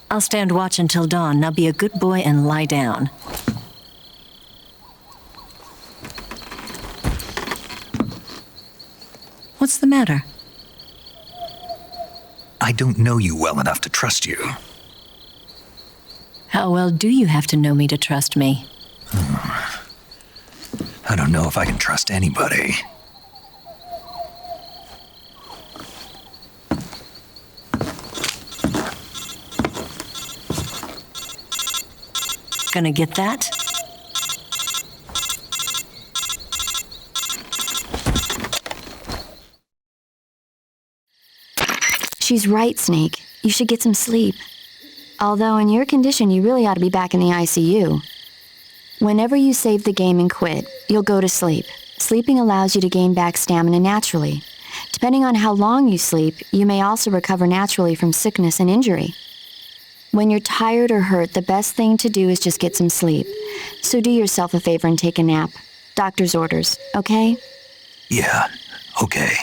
I'll stand watch until dawn. Now be a good boy and lie down. What's the matter? I don't know you well enough to trust you. How well do you have to know me to trust me? I don't know if I can trust anybody. Gonna get that? She's right, Snake. You should get some sleep. Although in your condition, you really ought to be back in the ICU. Whenever you save the game and quit, you'll go to sleep. Sleeping allows you to gain back stamina naturally. Depending on how long you sleep, you may also recover naturally from sickness and injury. When you're tired or hurt, the best thing to do is just get some sleep. So do yourself a favor and take a nap. Doctor's orders, okay? Yeah, okay.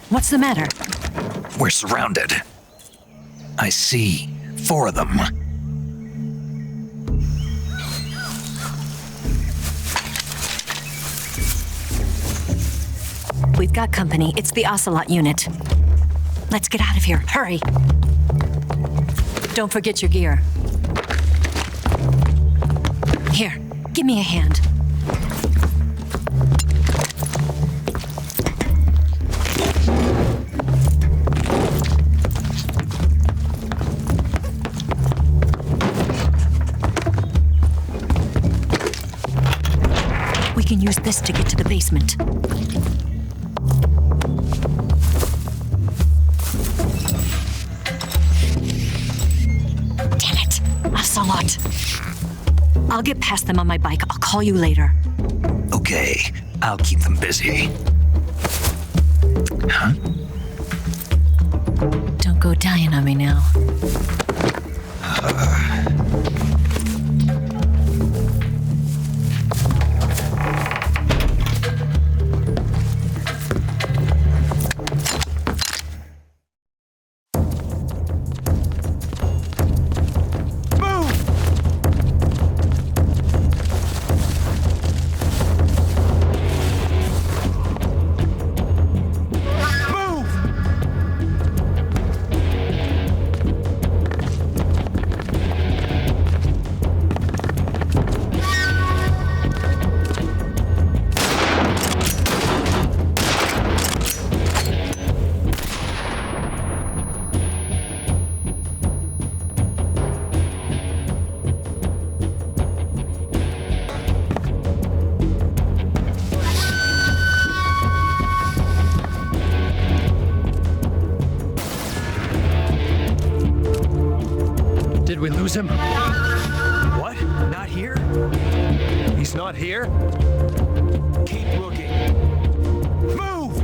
What's the matter? We're surrounded. I see 4 of them. We've got company. It's the Ocelot unit. Let's get out of here. Hurry. Don't forget your gear. Here, give me a hand. We can use this to get to the basement. Damn it, Ocelot. I'll get past them on my bike. I'll call you later. Okay, I'll keep them busy. Huh? Don't go dying on me now. Did we lose him? What? Not here? He's not here? Keep looking. Move!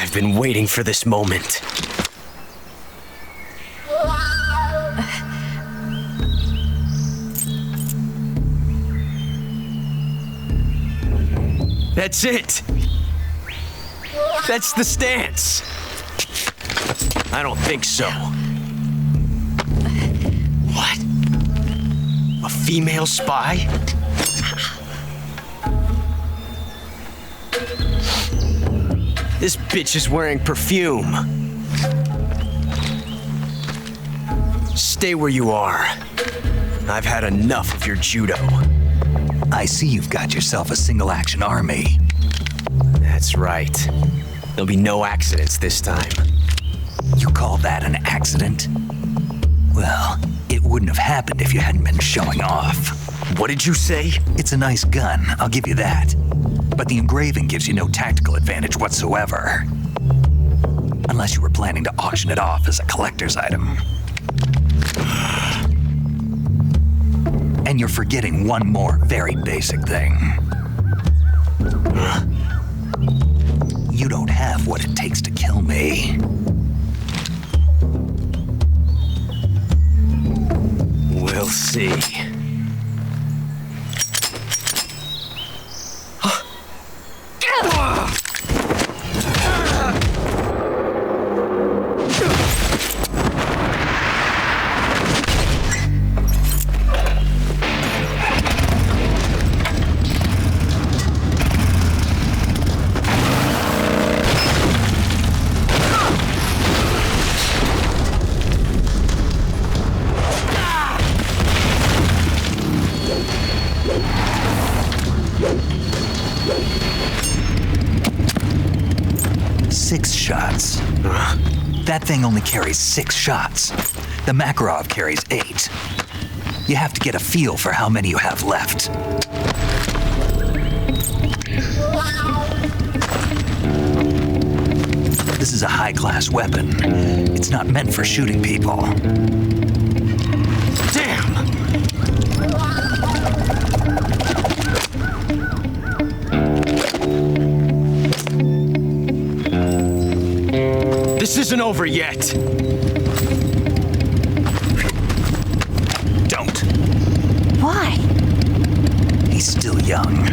I've been waiting for this moment. That's it! That's the stance! I don't think so. What? A female spy? This bitch is wearing perfume. Stay where you are. I've had enough of your judo. I see you've got yourself a single-action army. That's right. There'll be no accidents this time. You call that an accident? Well, it wouldn't have happened if you hadn't been showing off. What did you say? It's a nice gun, I'll give you that. But the engraving gives you no tactical advantage whatsoever. Unless you were planning to auction it off as a collector's item. And you're forgetting one more very basic thing. You don't have what it takes to kill me. We'll see. That thing only carries 6 shots. The Makarov carries 8. You have to get a feel for how many you have left. This is a high-class weapon. It's not meant for shooting people. Damn! This isn't over yet. Don't. Why? He's still young.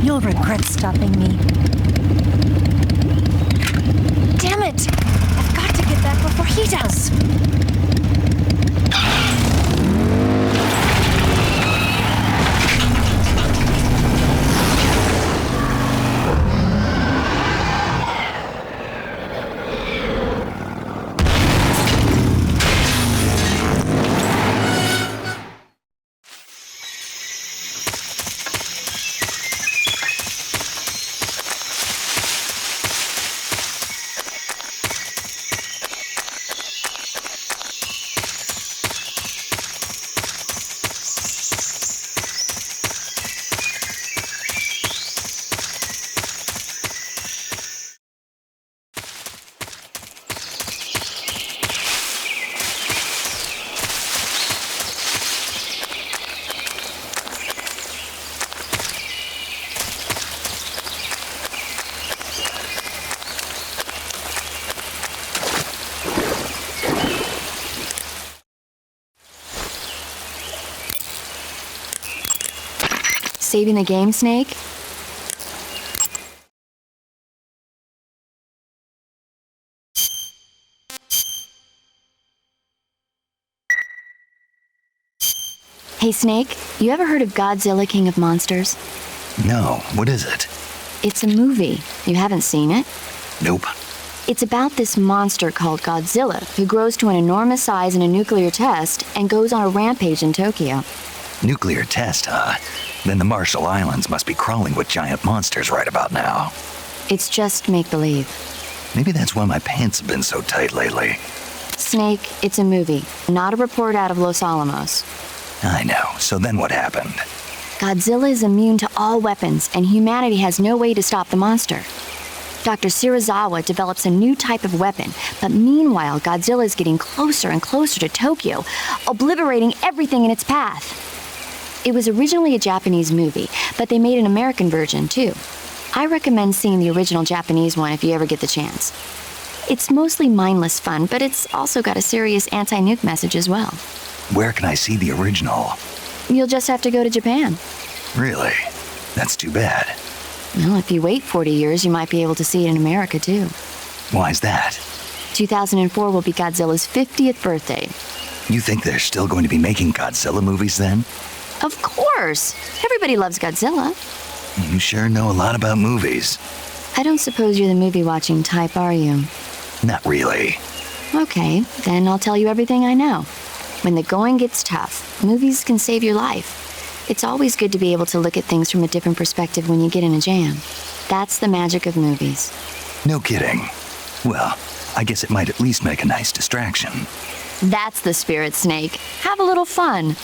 You'll regret stopping me. Damn it! I've got to get back before he does. Saving the game, Snake? Hey, Snake, you ever heard of Godzilla King of Monsters? No, what is it? It's a movie. You haven't seen it? Nope. It's about this monster called Godzilla who grows to an enormous size in a nuclear test and goes on a rampage in Tokyo. Nuclear test, huh? Then the Marshall Islands must be crawling with giant monsters right about now. It's just make-believe. Maybe that's why my pants have been so tight lately. Snake, it's a movie, not a report out of Los Alamos. I know. So then what happened? Godzilla is immune to all weapons, and humanity has no way to stop the monster. Dr. Shirazawa develops a new type of weapon, but meanwhile, Godzilla is getting closer and closer to Tokyo, obliterating everything in its path. It was originally a Japanese movie, but they made an American version, too. I recommend seeing the original Japanese one if you ever get the chance. It's mostly mindless fun, but it's also got a serious anti-nuke message as well. Where can I see the original? You'll just have to go to Japan. Really? That's too bad. Well, if you wait 40 years, you might be able to see it in America, too. Why's that? 2004 will be Godzilla's 50th birthday. You think they're still going to be making Godzilla movies then? Of course! Everybody loves Godzilla. You sure know a lot about movies. I don't suppose you're the movie-watching type, are you? Not really. Okay, then I'll tell you everything I know. When the going gets tough, movies can save your life. It's always good to be able to look at things from a different perspective when you get in a jam. That's the magic of movies. No kidding. Well, I guess it might at least make a nice distraction. That's the spirit, Snake. Have a little fun.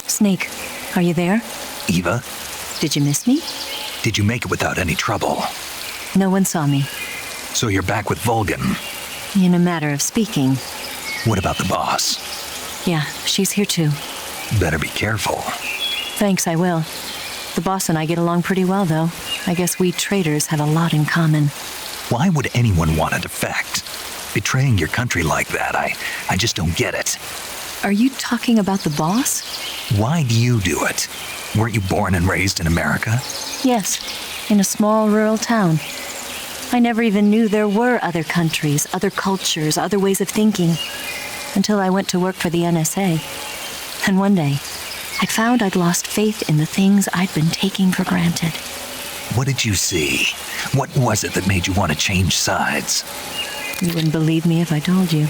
Snake, are you there? Eva? Did you miss me? Did you make it without any trouble? No one saw me. So you're back with Volgin? In a matter of speaking. What about the boss? Yeah, she's here too. Better be careful. Thanks, I will. The boss and I get along pretty well, though. I guess we traitors have a lot in common. Why would anyone want to defect? Betraying your country like that, I just don't get it. Are you talking about the boss? Why do you do it? Weren't you born and raised in America? Yes, in a small rural town. I never even knew there were other countries, other cultures, other ways of thinking, until I went to work for the NSA. And one day, I found I'd lost faith in the things I'd been taking for granted. What did you see? What was it that made you want to change sides? You wouldn't believe me if I told you.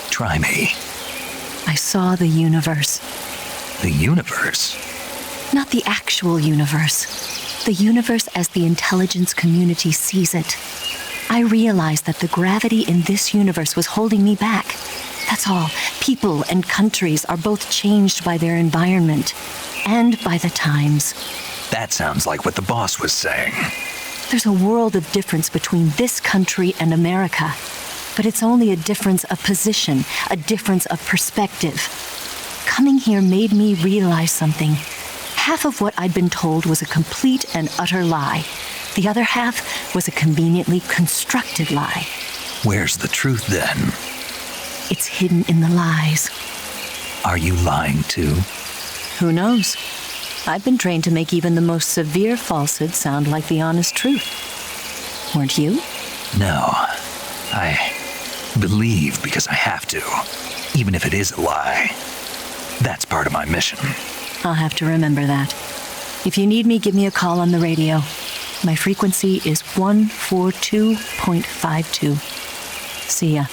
Try me. I saw the universe. The universe? Not the actual universe. The universe as the intelligence community sees it. I realized that the gravity in this universe was holding me back. That's all. People and countries are both changed by their environment and by the times. That sounds like what the boss was saying. There's a world of difference between this country and America. But it's only a difference of position, a difference of perspective. coming here made me realize something. Half of what I'd been told was a complete and utter lie. The other half was a conveniently constructed lie. Where's the truth then? It's hidden in the lies. Are you lying too? Who knows? I've been trained to make even the most severe falsehood sound like the honest truth. Weren't you? No. I believe because I have to, even if it is a lie. That's part of my mission. I'll have to remember that. If you need me, give me a call on the radio. My frequency is 142.52. See ya.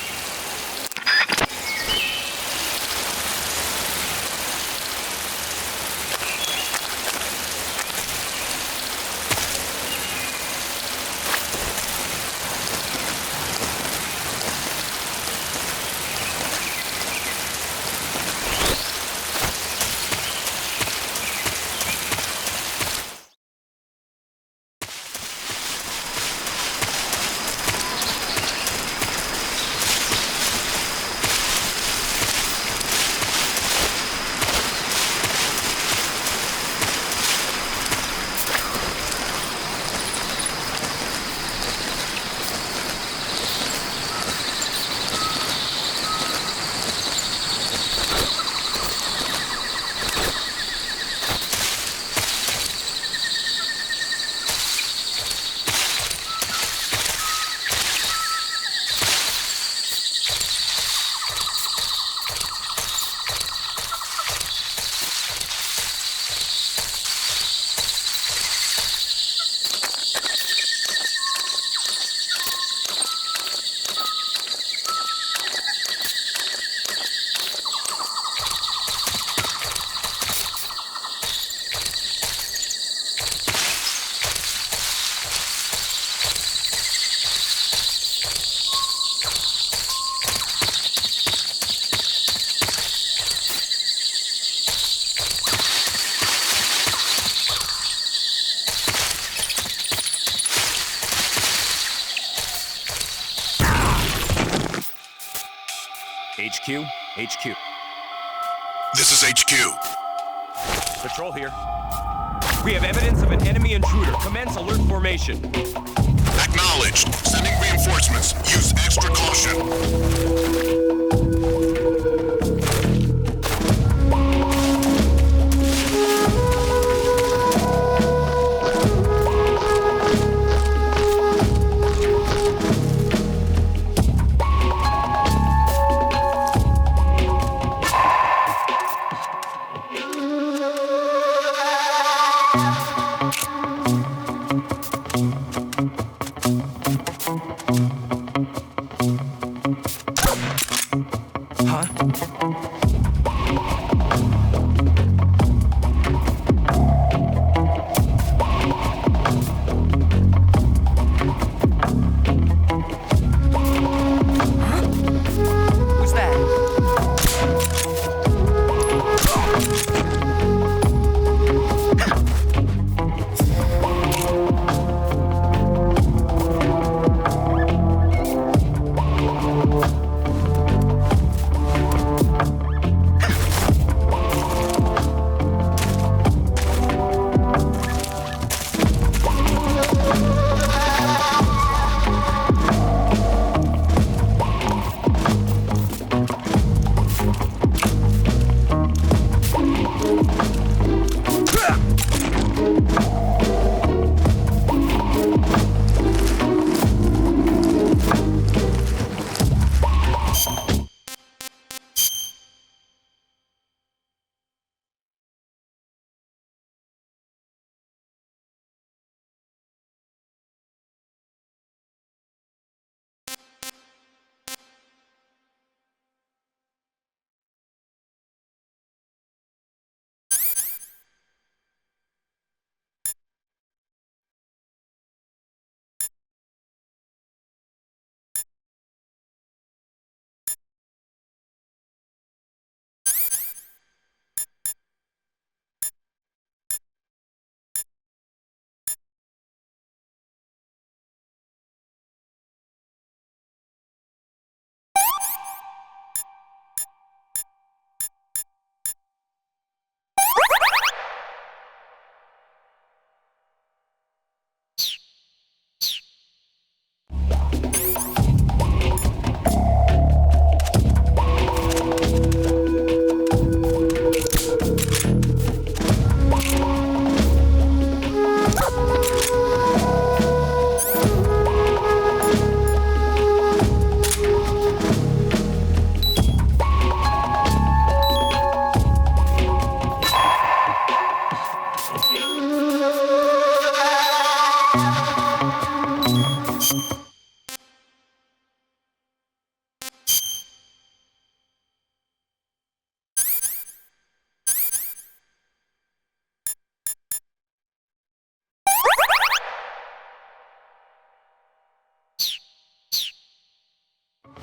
HQ. This is HQ. Patrol here. We have evidence of an enemy intruder. Commence alert formation. Acknowledged. Sending reinforcements. Use extra caution.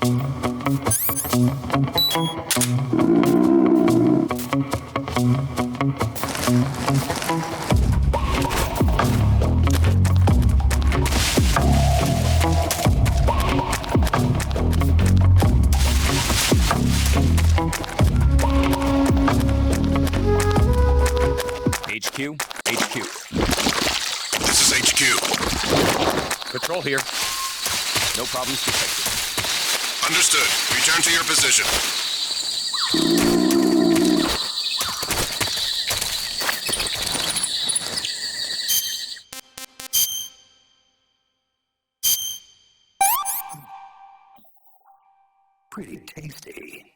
HQ. This is HQ. Patrol here. No problems detected. Understood. Return to your position. Pretty tasty.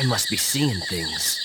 I must be seeing things.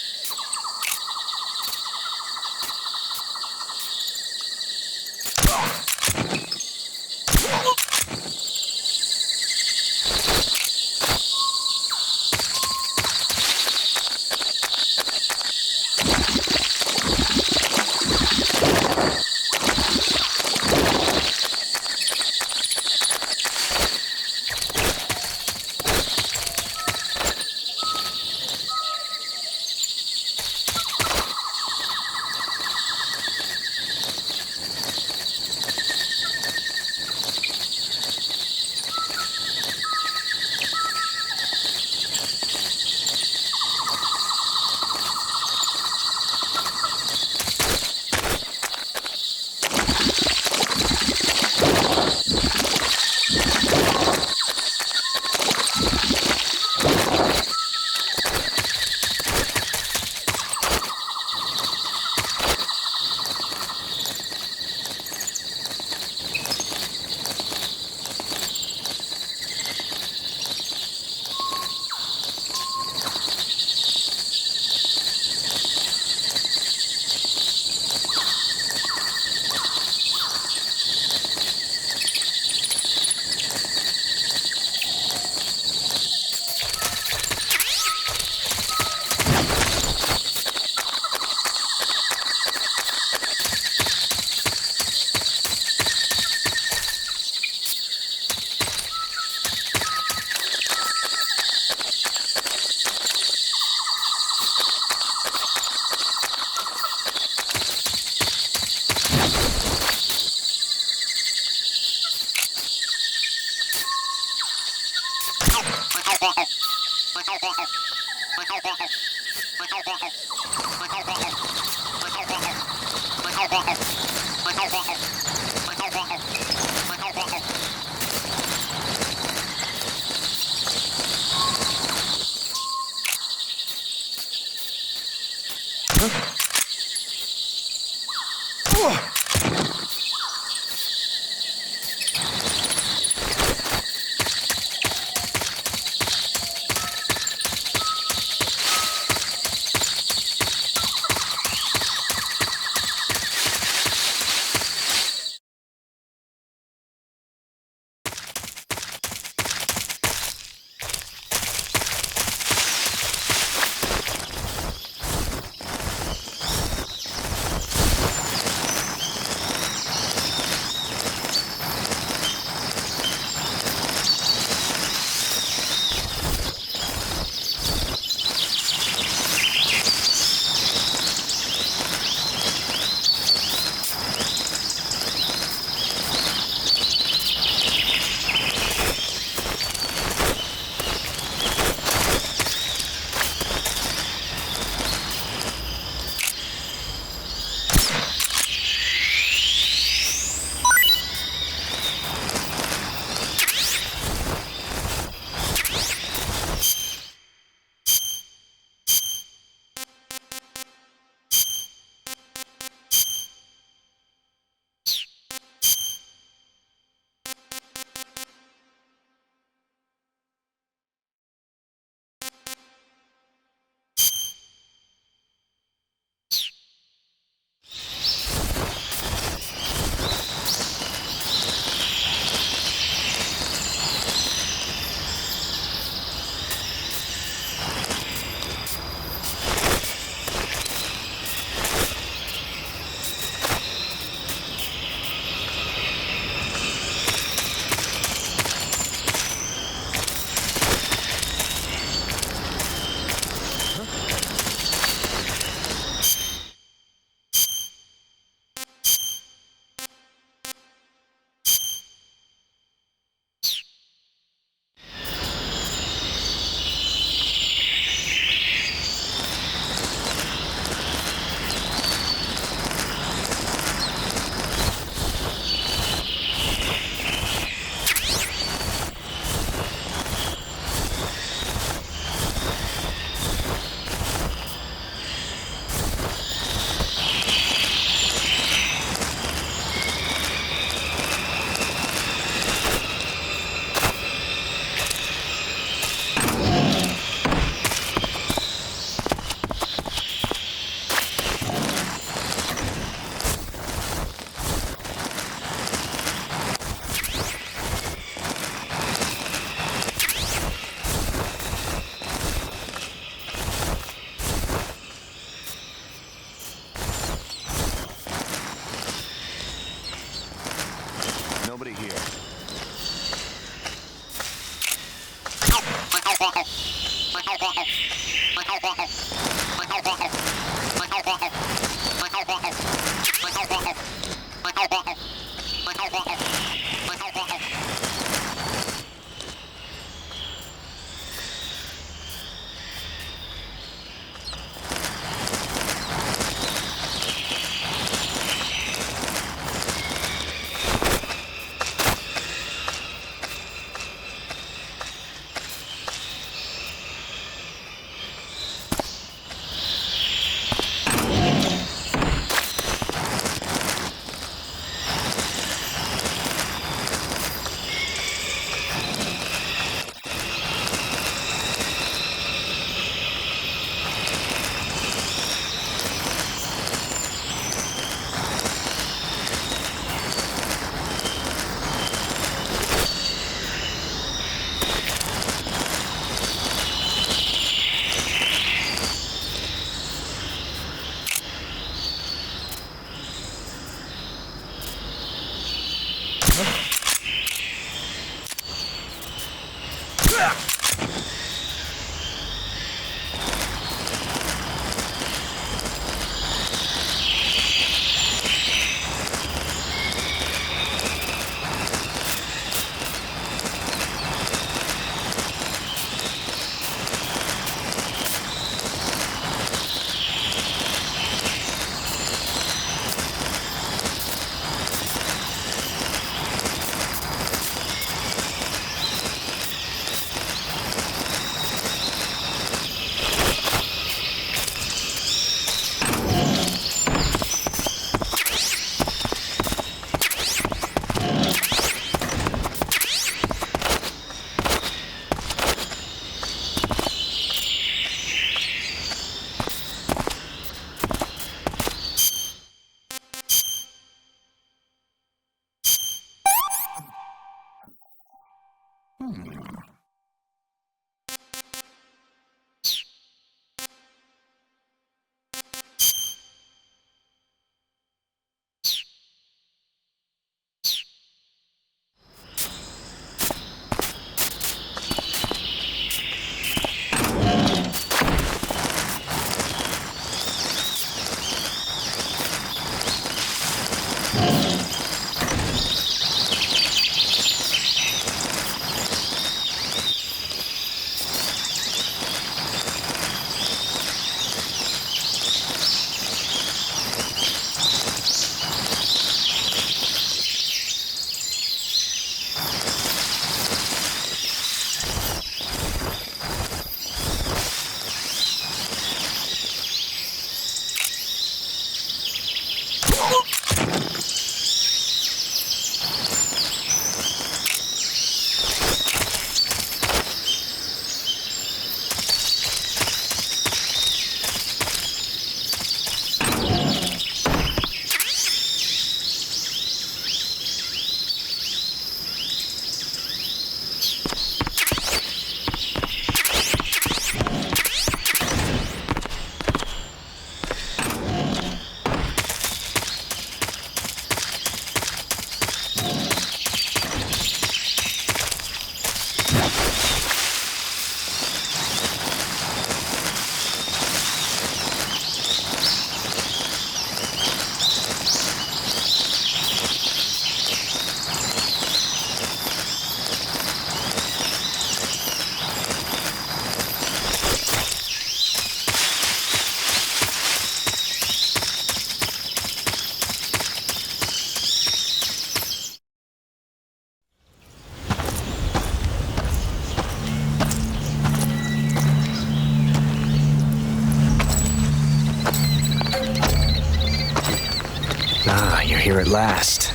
Ah, you're here at last.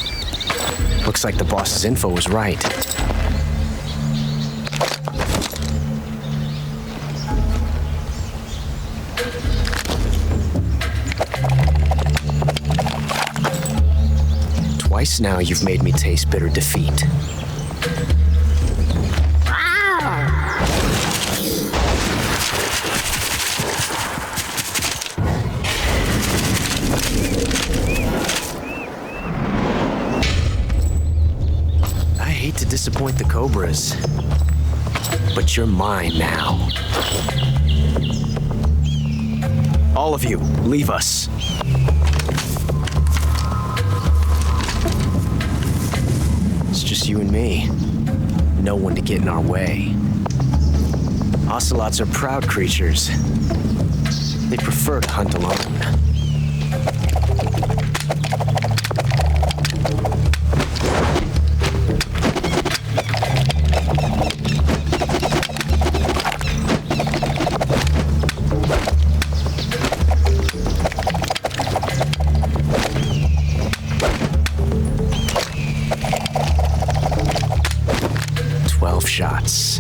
Looks like the boss's info was right. Twice now you've made me taste bitter defeat. I hate to disappoint the Cobras, but you're mine now. All of you, leave us. It's just you and me. No one to get in our way. Ocelots are proud creatures. They prefer to hunt alone. Shots.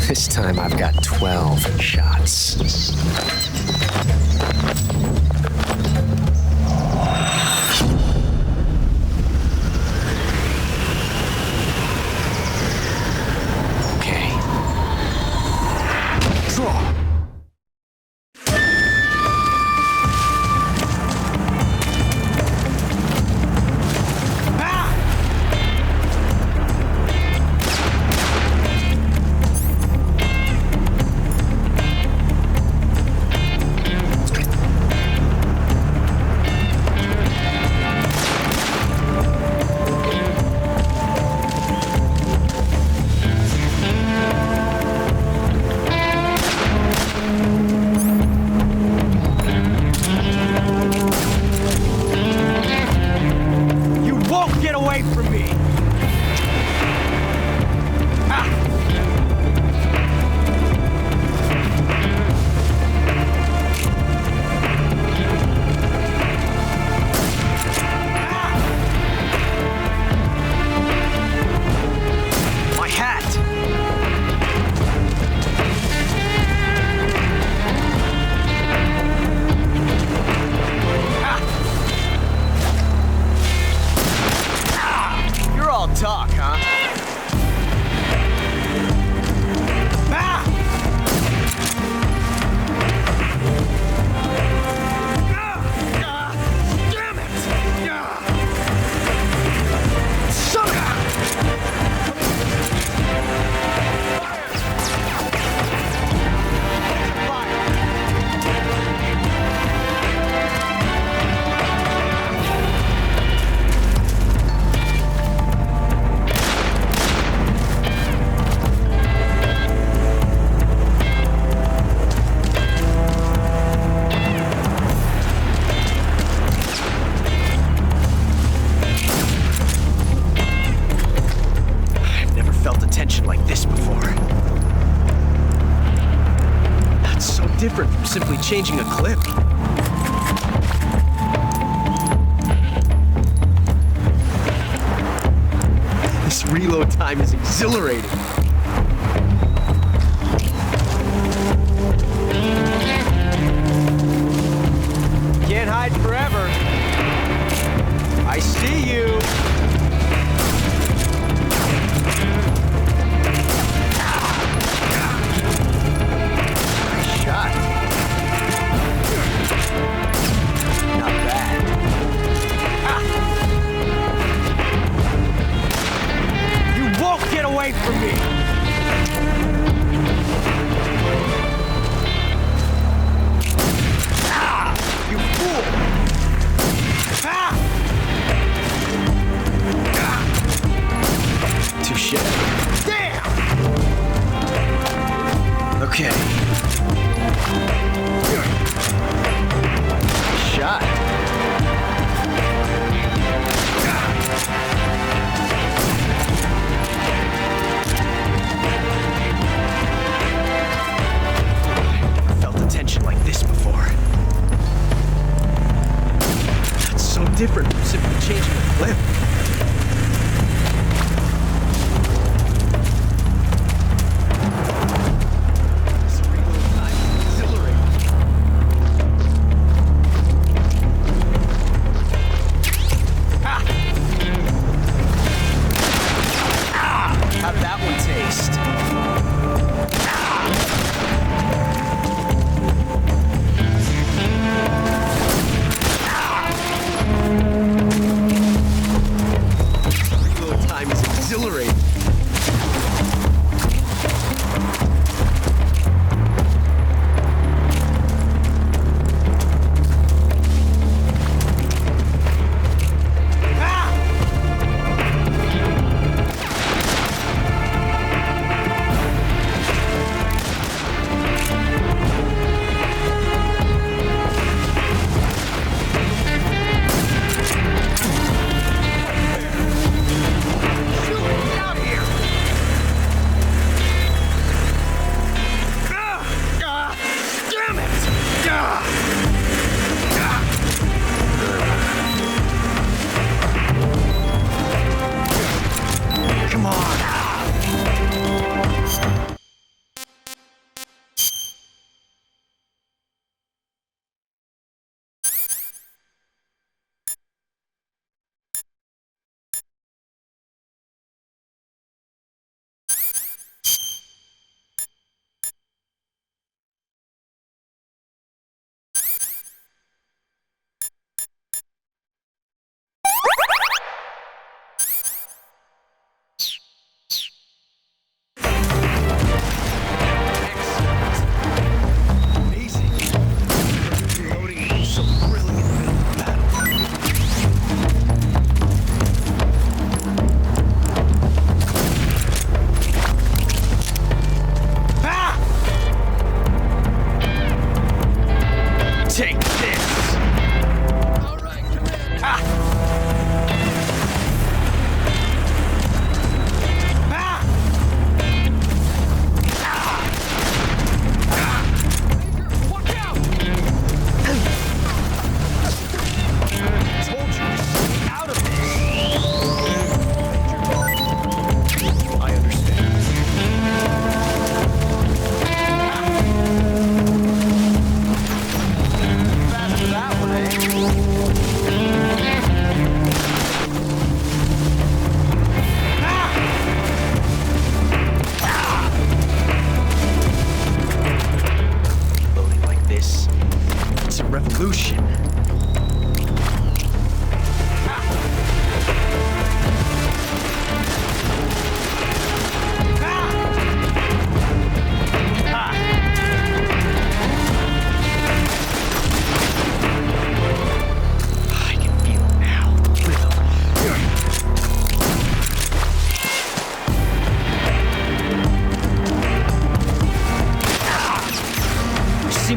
This time I've got 12 shots. different from simply changing a clip. This reload time is exhilarating. Can't hide forever. I see you. Nice shot. Not bad. You won't get away from me. You fool! Touche. Damn! Okay. Shot. Never felt a tension like this before. That's so different from simply changing a clip.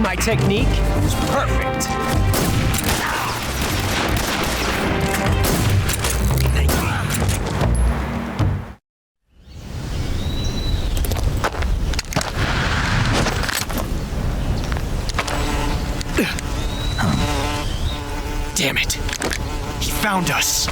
My technique is perfect. Thank you. Damn it. He found us.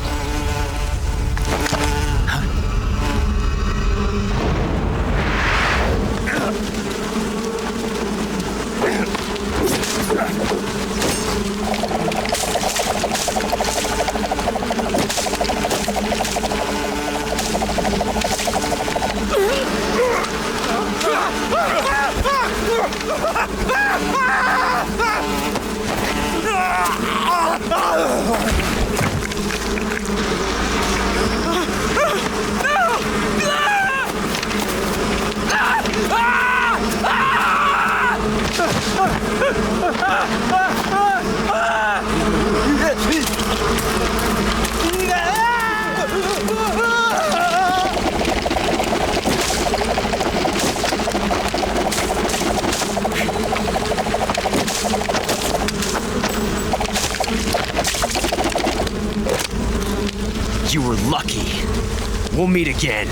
You were lucky. We'll meet again.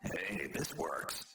Hey, this works.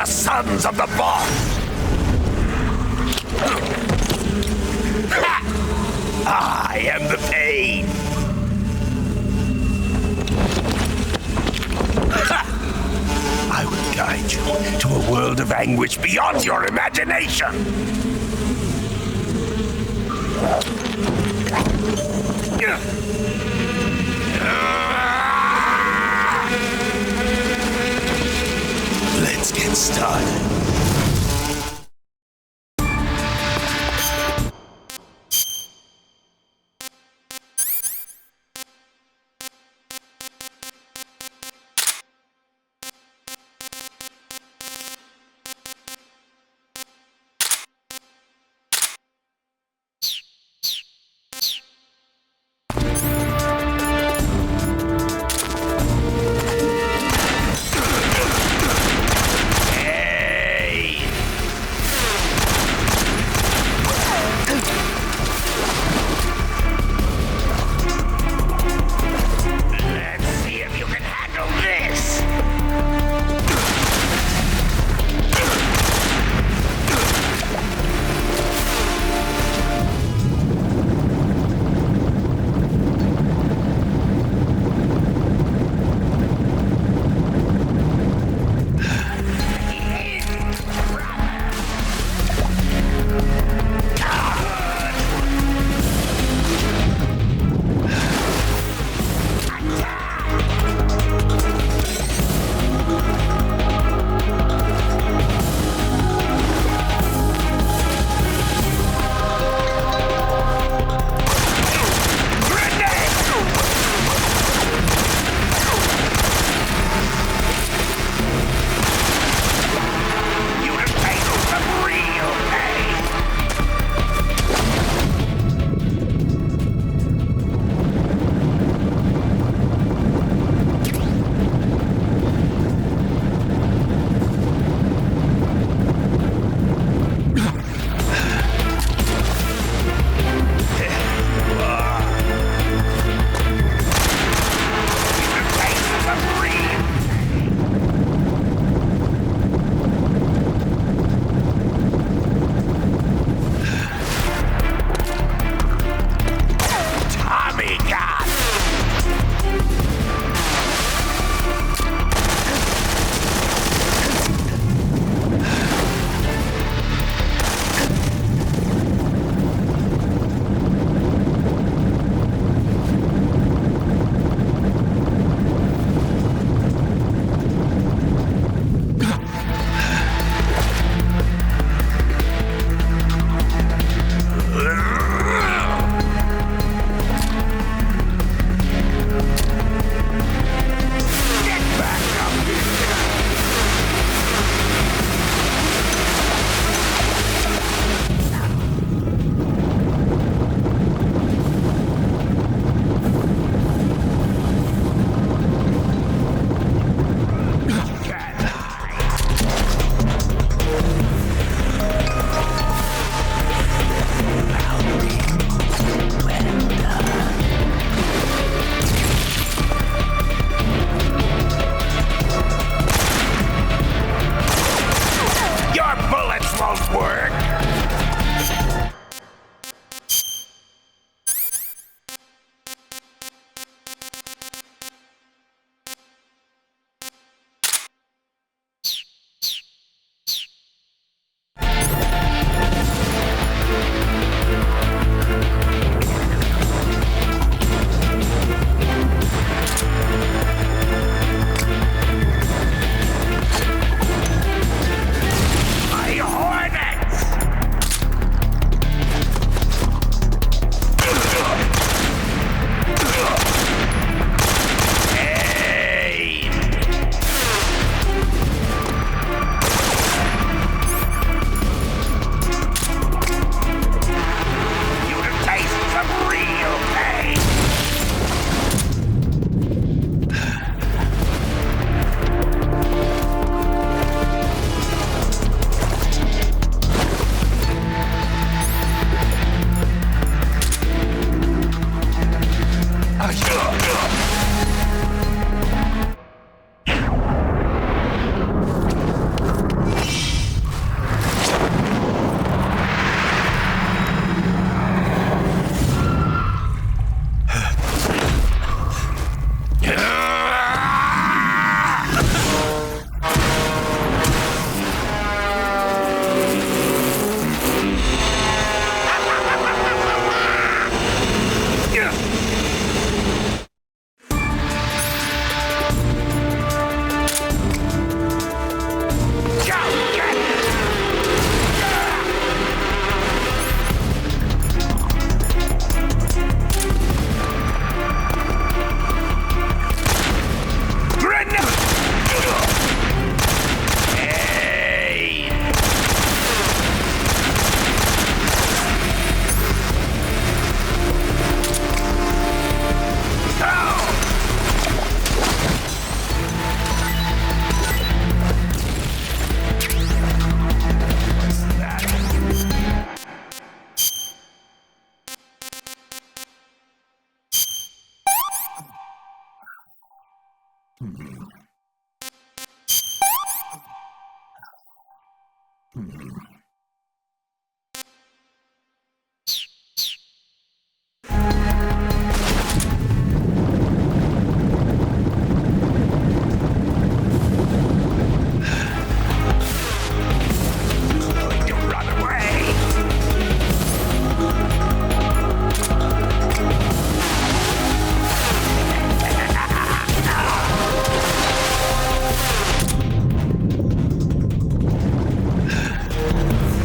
the sons of the Vought! I am the pain! I will guide you to a world of anguish beyond your imagination! Let's get started.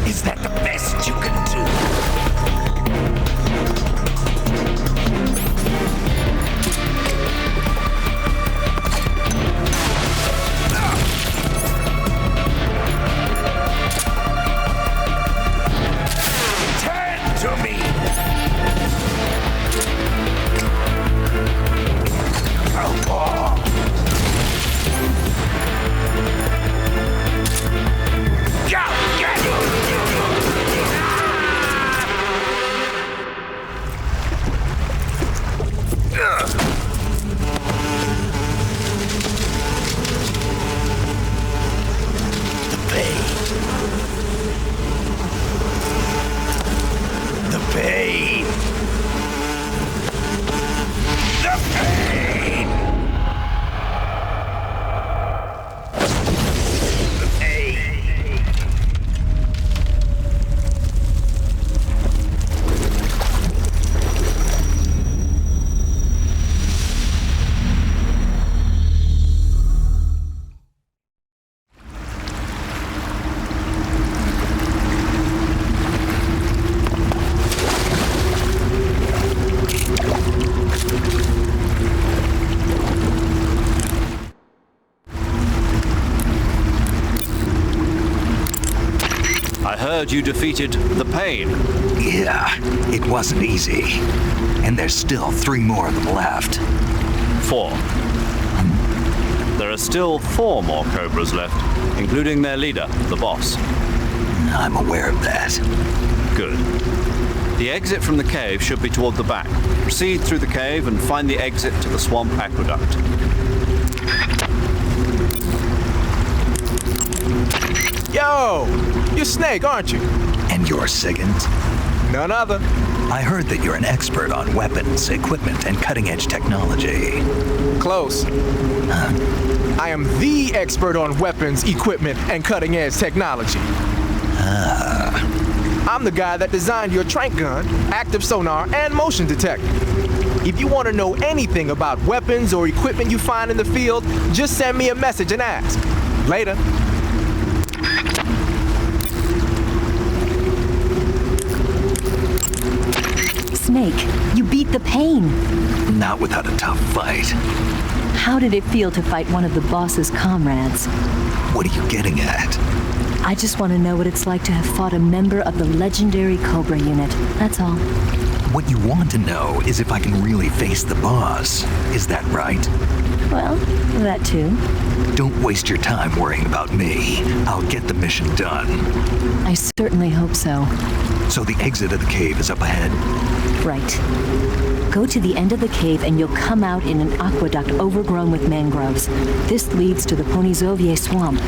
Is that the best you can do? Turn to me! The pain. The pain. The pain. I heard you defeated the Pain. Yeah, it wasn't easy. And there's still 3 more of them left. 4. There are still 4 more Cobras left, including their leader, the boss. I'm aware of that. Good. The exit from the cave should be toward the back. Proceed through the cave and find the exit to the swamp aqueduct. Yo! You're Snake, aren't you? And you're Sigint? None other. I heard that you're an expert on weapons, equipment, and cutting-edge technology. Close. I am the expert on weapons, equipment, and cutting-edge technology. I'm the guy that designed your trank gun, active sonar, and motion detector. If you want to know anything about weapons or equipment you find in the field, just send me a message and ask. Later. Snake, you beat the Pain. Not without a tough fight. How did it feel to fight one of the boss's comrades? What are you getting at? I just want to know what it's like to have fought a member of the legendary Cobra unit. That's all. What you want to know is if I can really face the boss. Is that right? Well, that too. Don't waste your time worrying about me. I'll get the mission done. I certainly hope so. So the exit of the cave is up ahead? Right. Go to the end of the cave and you'll come out in an aqueduct overgrown with mangroves. This leads to the Ponizovye swamp.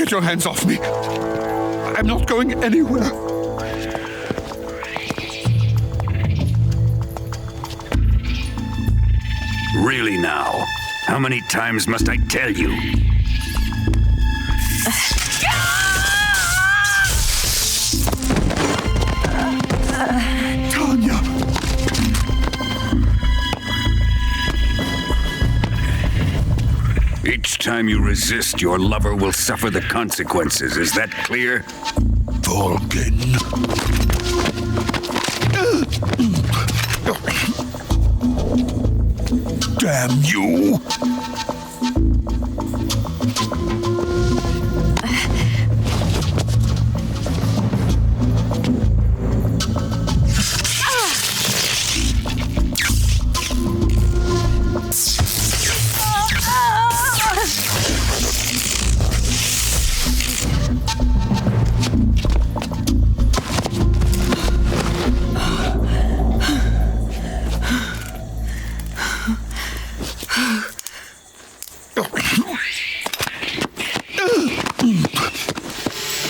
Get your hands off me. I'm not going anywhere. Really now? How many times must I tell you? Tanya! Each time you resist, your lover will suffer the consequences. Is that clear? Volgin. Damn you!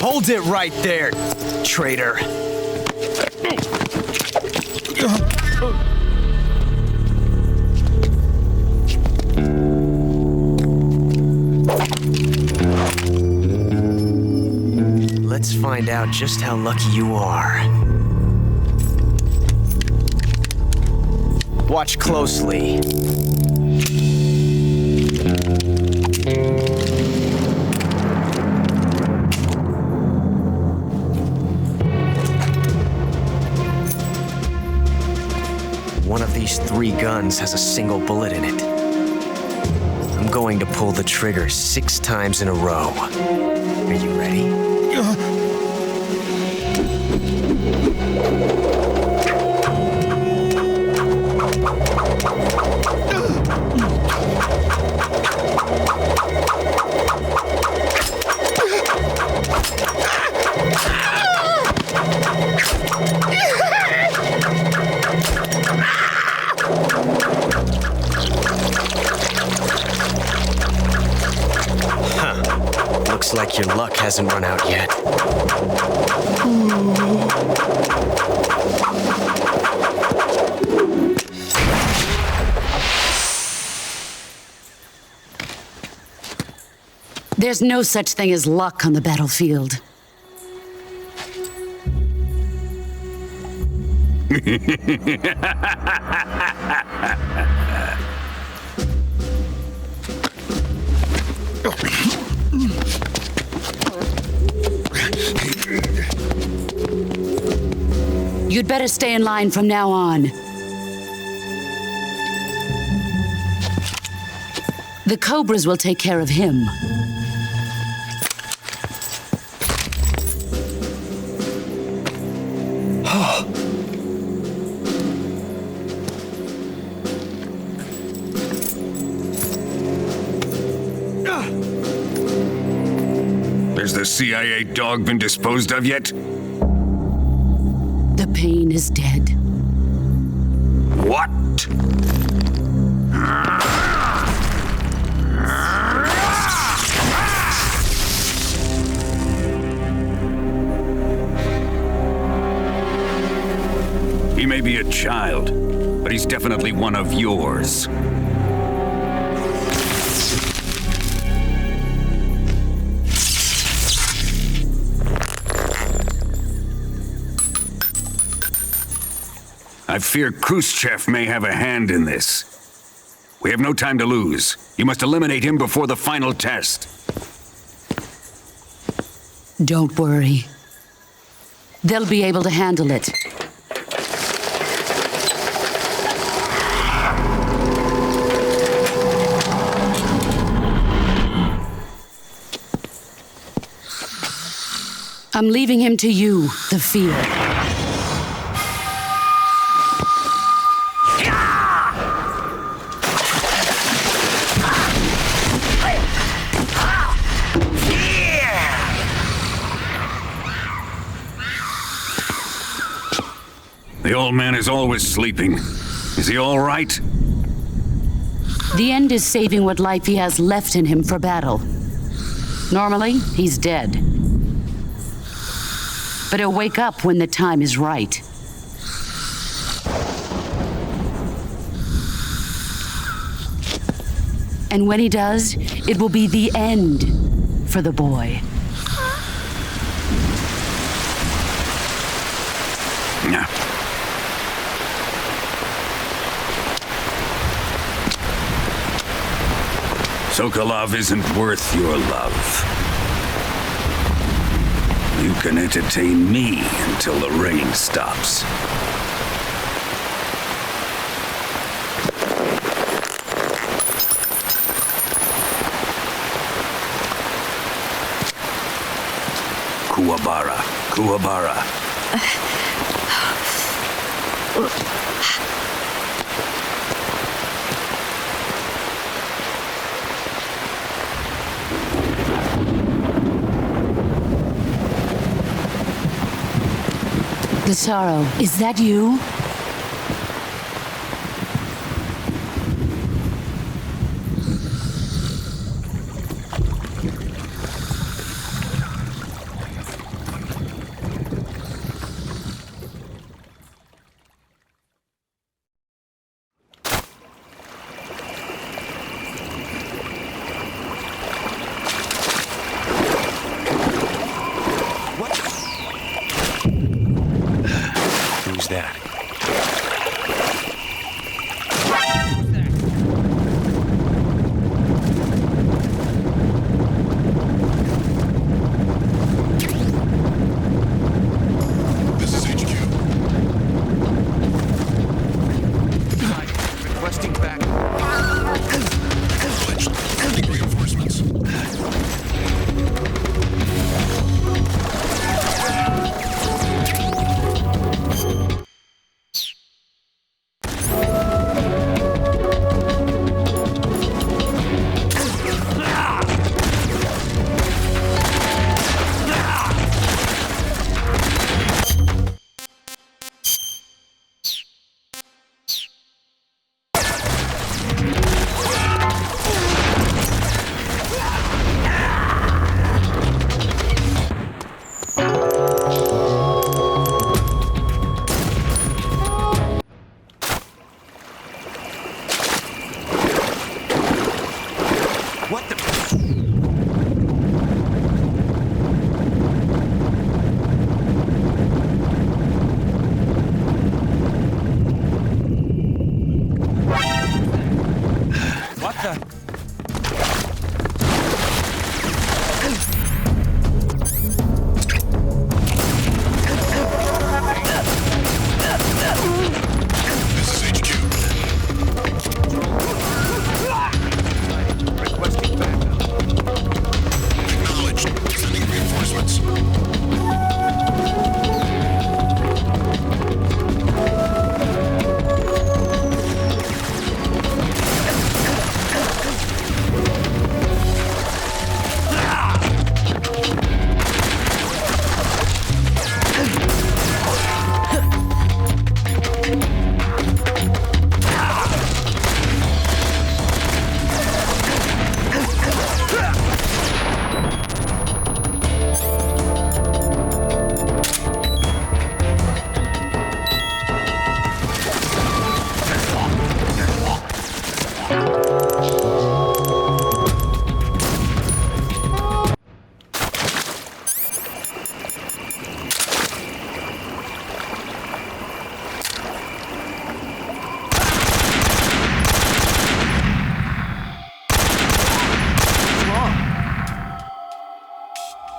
Hold it right there, traitor. Let's find out just how lucky you are. Watch closely. One of these 3 guns has a single bullet in it. I'm going to pull the trigger 6 times in a row. Are you ready? Looks like your luck hasn't run out yet. There's no such thing as luck on the battlefield. You'd better stay in line from now on. The Cobras will take care of him. Has the CIA dog been disposed of yet? The pain is dead. What? He may be a child, but he's definitely one of yours. I fear Khrushchev may have a hand in this. We have no time to lose. You must eliminate him before the final test. Don't worry. They'll be able to handle it. I'm leaving him to you, the field. The old man is always sleeping. Is he all right? The end is saving what life he has left in him for battle. Normally, he's dead. But he'll wake up when the time is right. And when he does, it will be the end for the boy. Sokolov isn't worth your love. You can entertain me until the rain stops. Kuwabara. Gisaro, is that you? Who's that? This is HQ. Requesting back. Acknowledged. Sending reinforcements. What the? What the? This is HQ. Requesting backup. Acknowledged. Sending reinforcements.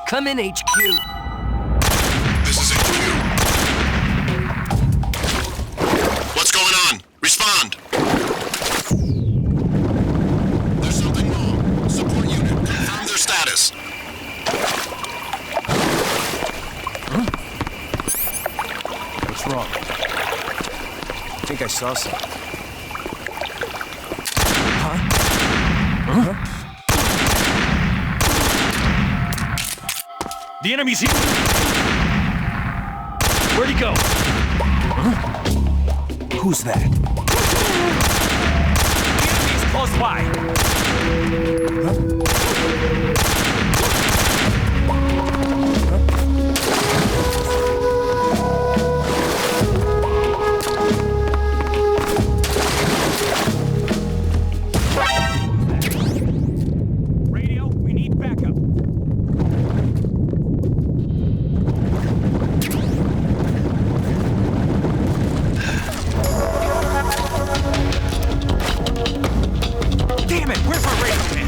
Come in, HQ. This is HQ. What's going on? Respond. There's something wrong. Support unit. Confirm their status. What's wrong? I think I saw something. Huh? The enemy's here! Where'd he go? Who's that? The enemy's close by! Radio, we need backup. Damn it, where's my radio man?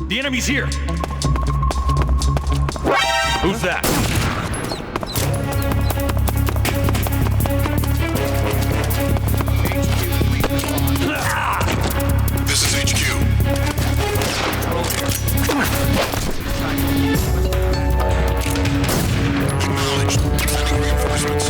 The enemy's here! Who's that? This is HQ. Acknowledged. Sending reinforcements.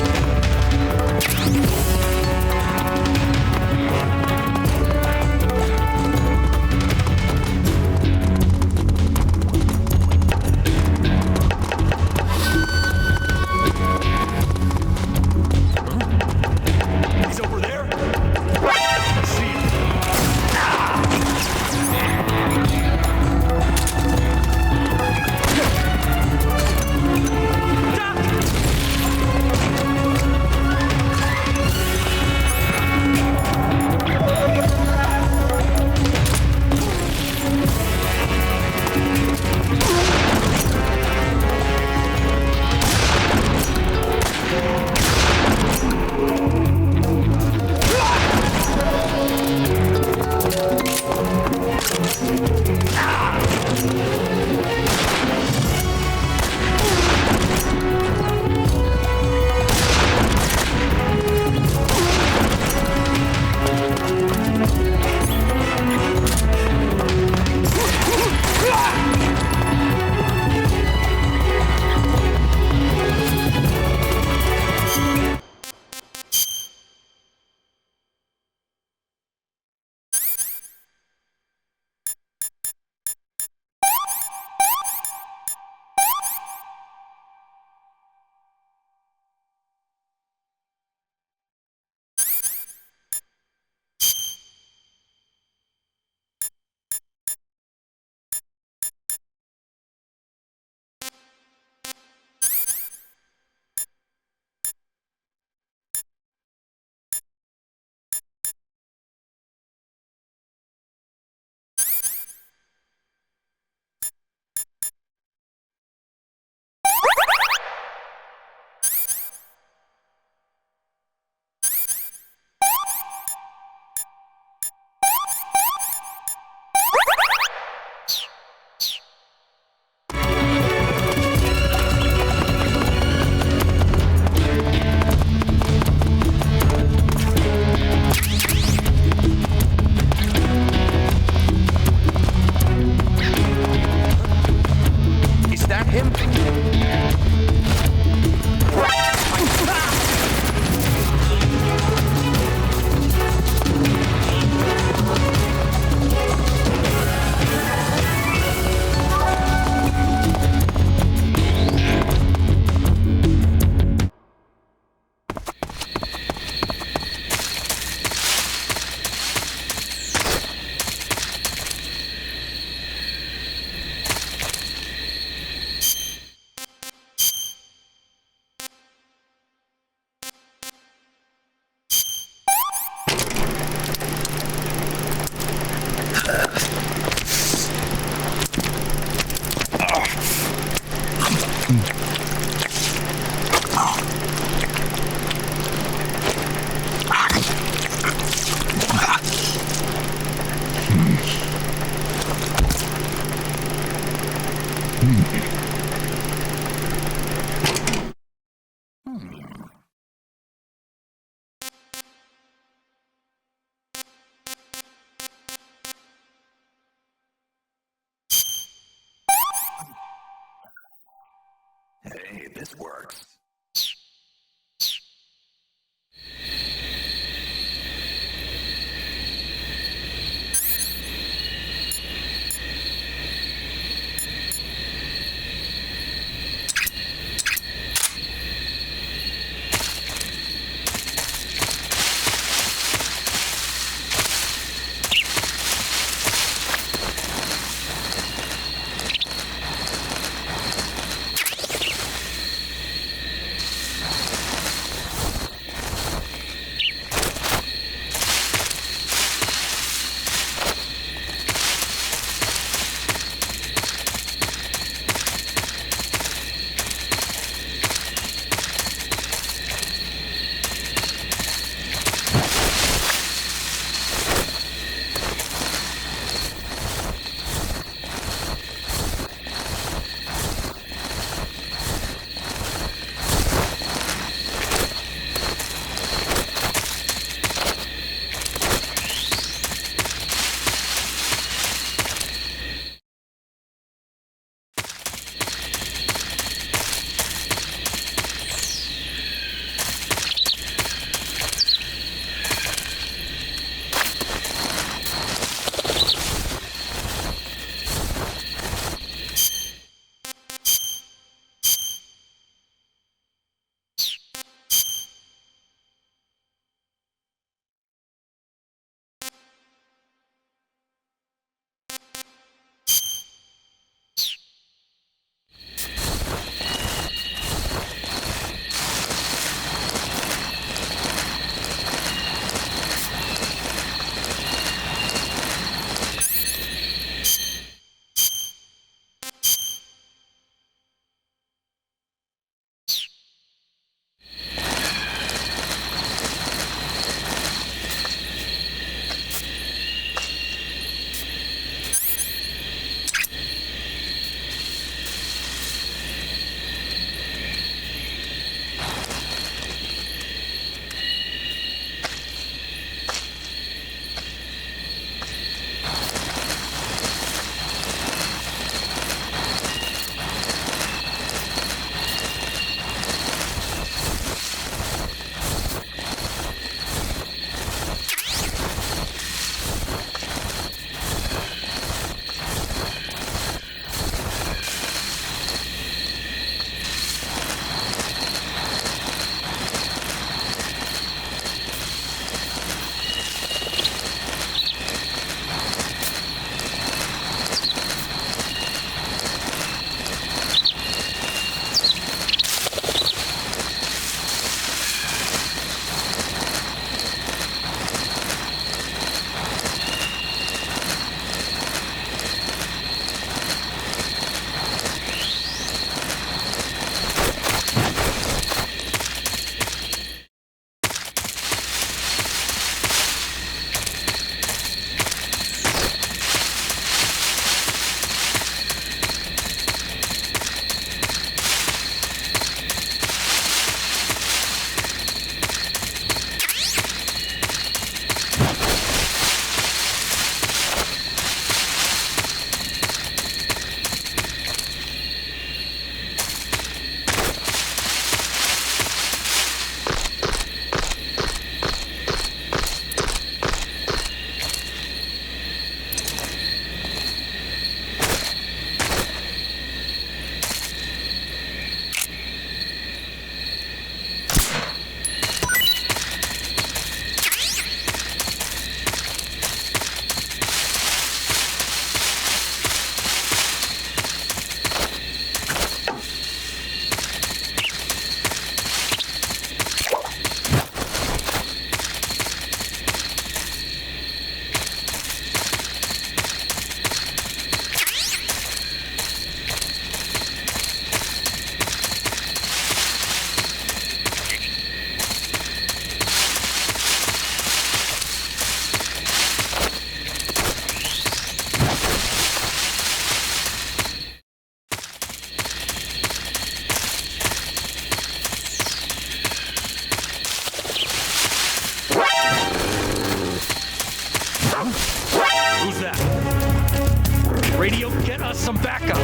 Radio, get us some backup.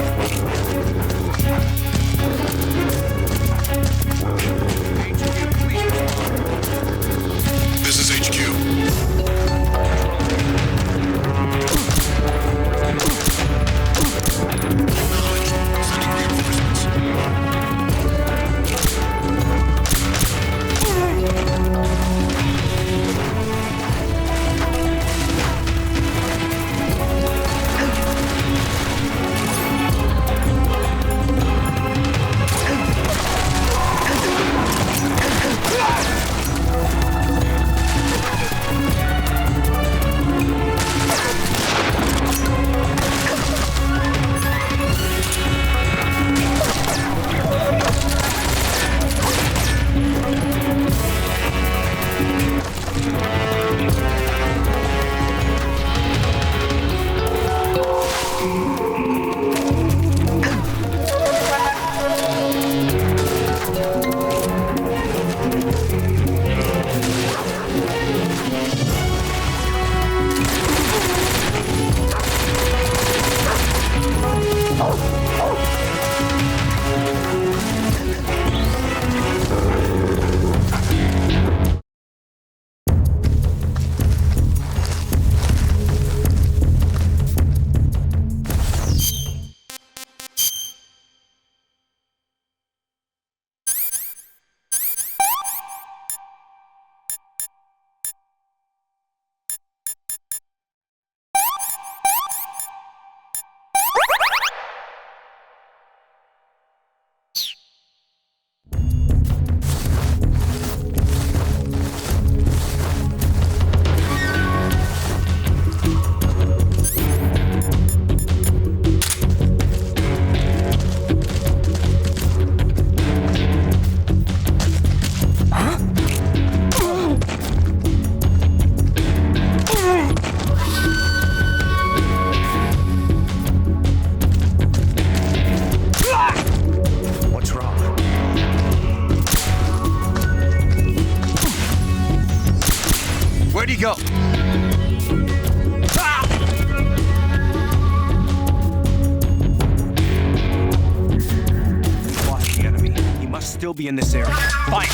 This is HQ. Where'd he go? Watch the enemy. He must still be in this area. Fight!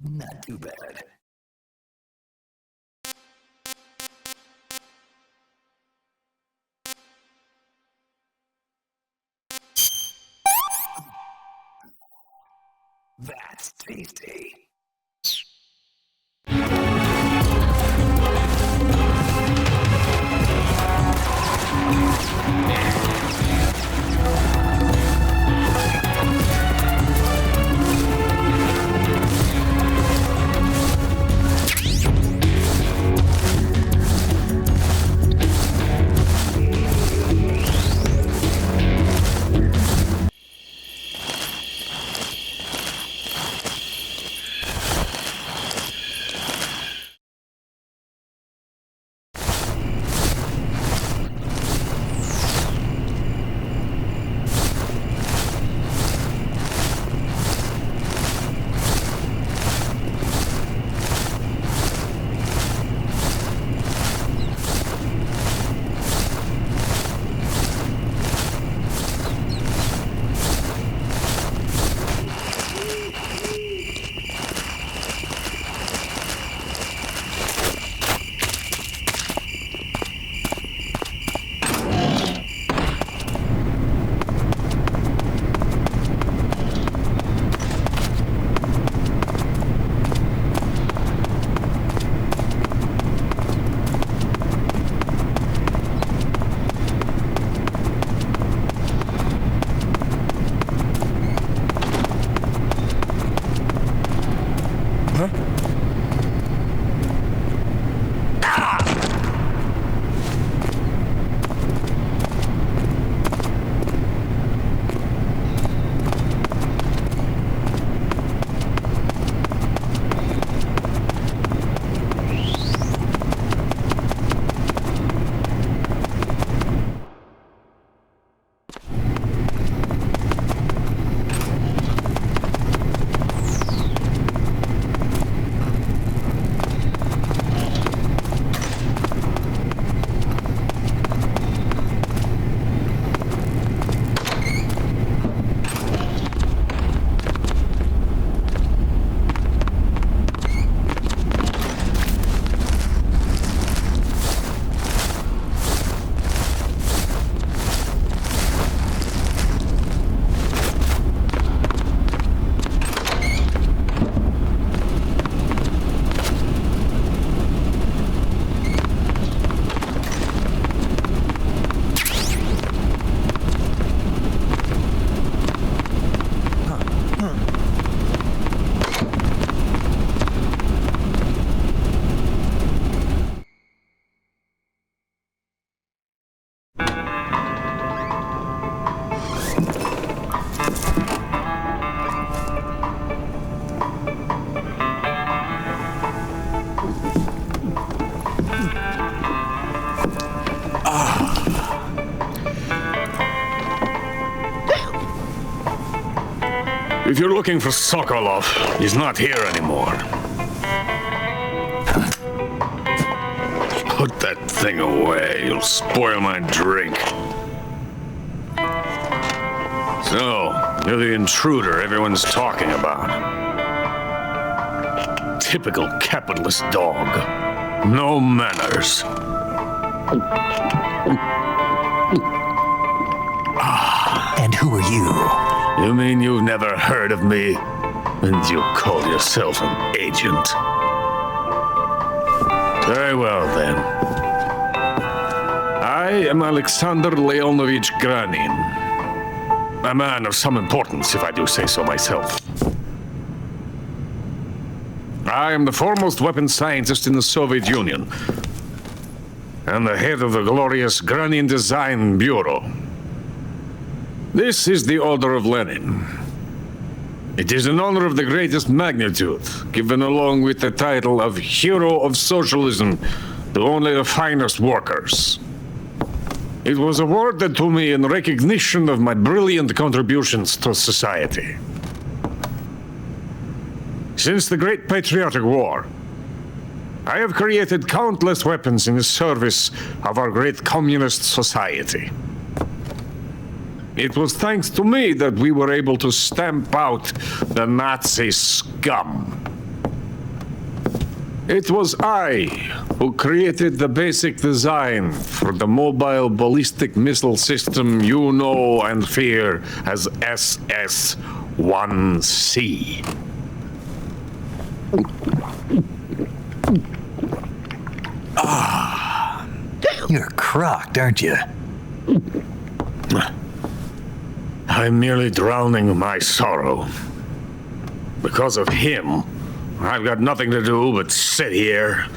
Not too bad. That's tasty. If you're looking for Sokolov, he's not here anymore. Put that thing away. You'll spoil my drink. So, you're the intruder everyone's talking about. Typical capitalist dog. No manners. And who are you? You mean you've never heard of me? And you call yourself an agent? Very well, then. I am Alexander Leonovich Granin. A man of some importance, if I do say so myself. I am the foremost weapons scientist in the Soviet Union, and the head of the glorious Granin Design Bureau. This is the Order of Lenin. It is an honor of the greatest magnitude, given along with the title of Hero of Socialism to only the finest workers. It was awarded to me in recognition of my brilliant contributions to society. Since the Great Patriotic War, I have created countless weapons in the service of our great communist society. It was thanks to me that we were able to stamp out the Nazi scum. It was I who created the basic design for the mobile ballistic missile system you know and fear as SS-1C. Ah, you're crocked, aren't you? I'm merely drowning my sorrow. Because of him, I've got nothing to do but sit here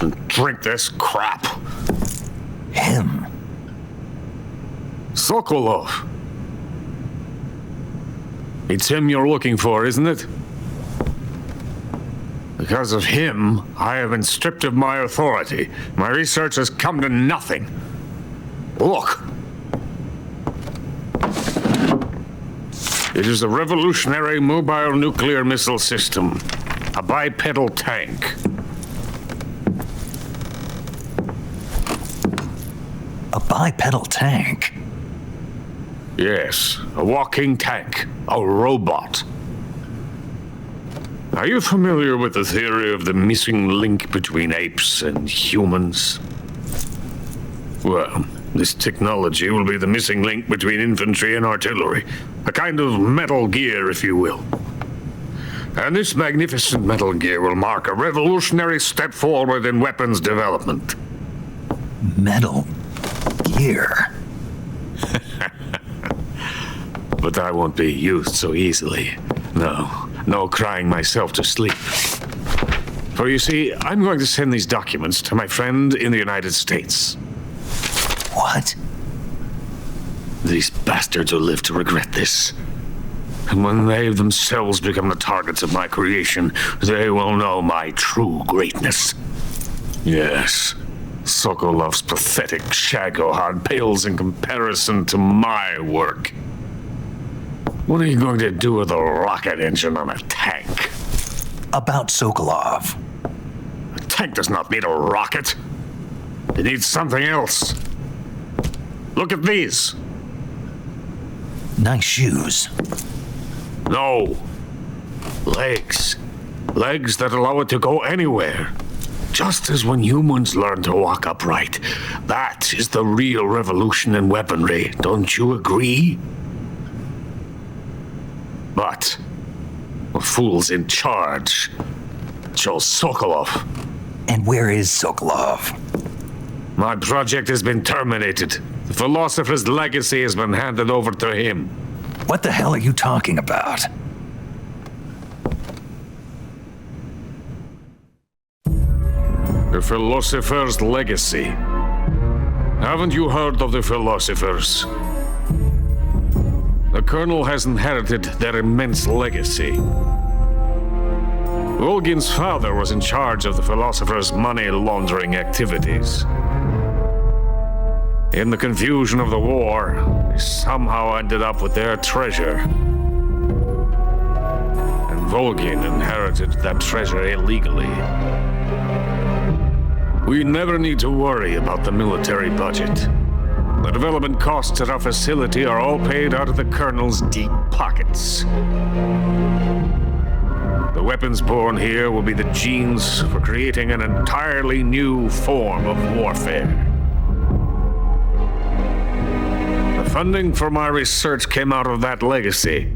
and drink this crap. Him? Sokolov. It's him you're looking for, isn't it? Because of him, I have been stripped of my authority. My research has come to nothing. Look. It is a revolutionary mobile nuclear missile system. A bipedal tank. A bipedal tank? Yes, a walking tank. A robot. Are you familiar with the theory of the missing link between apes and humans? Well, this technology will be the missing link between infantry and artillery. A kind of Metal Gear, if you will. And this magnificent Metal Gear will mark a revolutionary step forward in weapons development. Metal Gear? But I won't be used so easily. No crying myself to sleep. For you see, I'm going to send these documents to my friend in the United States. What? These bastards will live to regret this. And when they themselves become the targets of my creation, they will know my true greatness. Yes, Sokolov's pathetic Shagohod pales in comparison to my work. What are you going to do with a rocket engine on a tank? About Sokolov. A tank does not need a rocket. It needs something else. Look at these. Nice shoes. No. Legs. Legs that allow it to go anywhere. Just as when humans learn to walk upright. That is the real revolution in weaponry. Don't you agree? But the fool's in charge. Joe Sokolov. And where is Sokolov? My project has been terminated. The philosopher's legacy has been handed over to him. What the hell are you talking about? The philosopher's legacy. Haven't you heard of the philosophers? The Colonel has inherited their immense legacy. Volgin's father was in charge of the philosopher's money laundering activities. In the confusion of the war, we somehow ended up with their treasure. And Volgin inherited that treasure illegally. We never need to worry about the military budget. The development costs at our facility are all paid out of the Colonel's deep pockets. The weapons born here will be the genes for creating an entirely new form of warfare. The funding for my research came out of that legacy.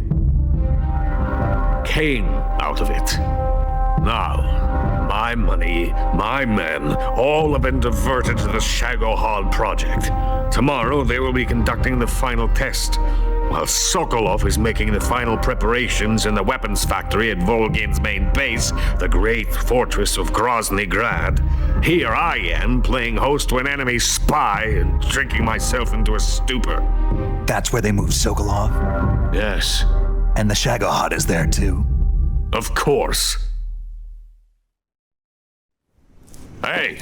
Came out of it. Now, my money, my men, all have been diverted to the Shagohod project. Tomorrow they will be conducting the final test, while Sokolov is making the final preparations in the weapons factory at Volgin's main base, the great fortress of Grozny Grad. Here I am, playing host to an enemy spy and drinking myself into a stupor. That's where they moved Sokolov? Yes. And the Shagohod is there too? Of course. Hey,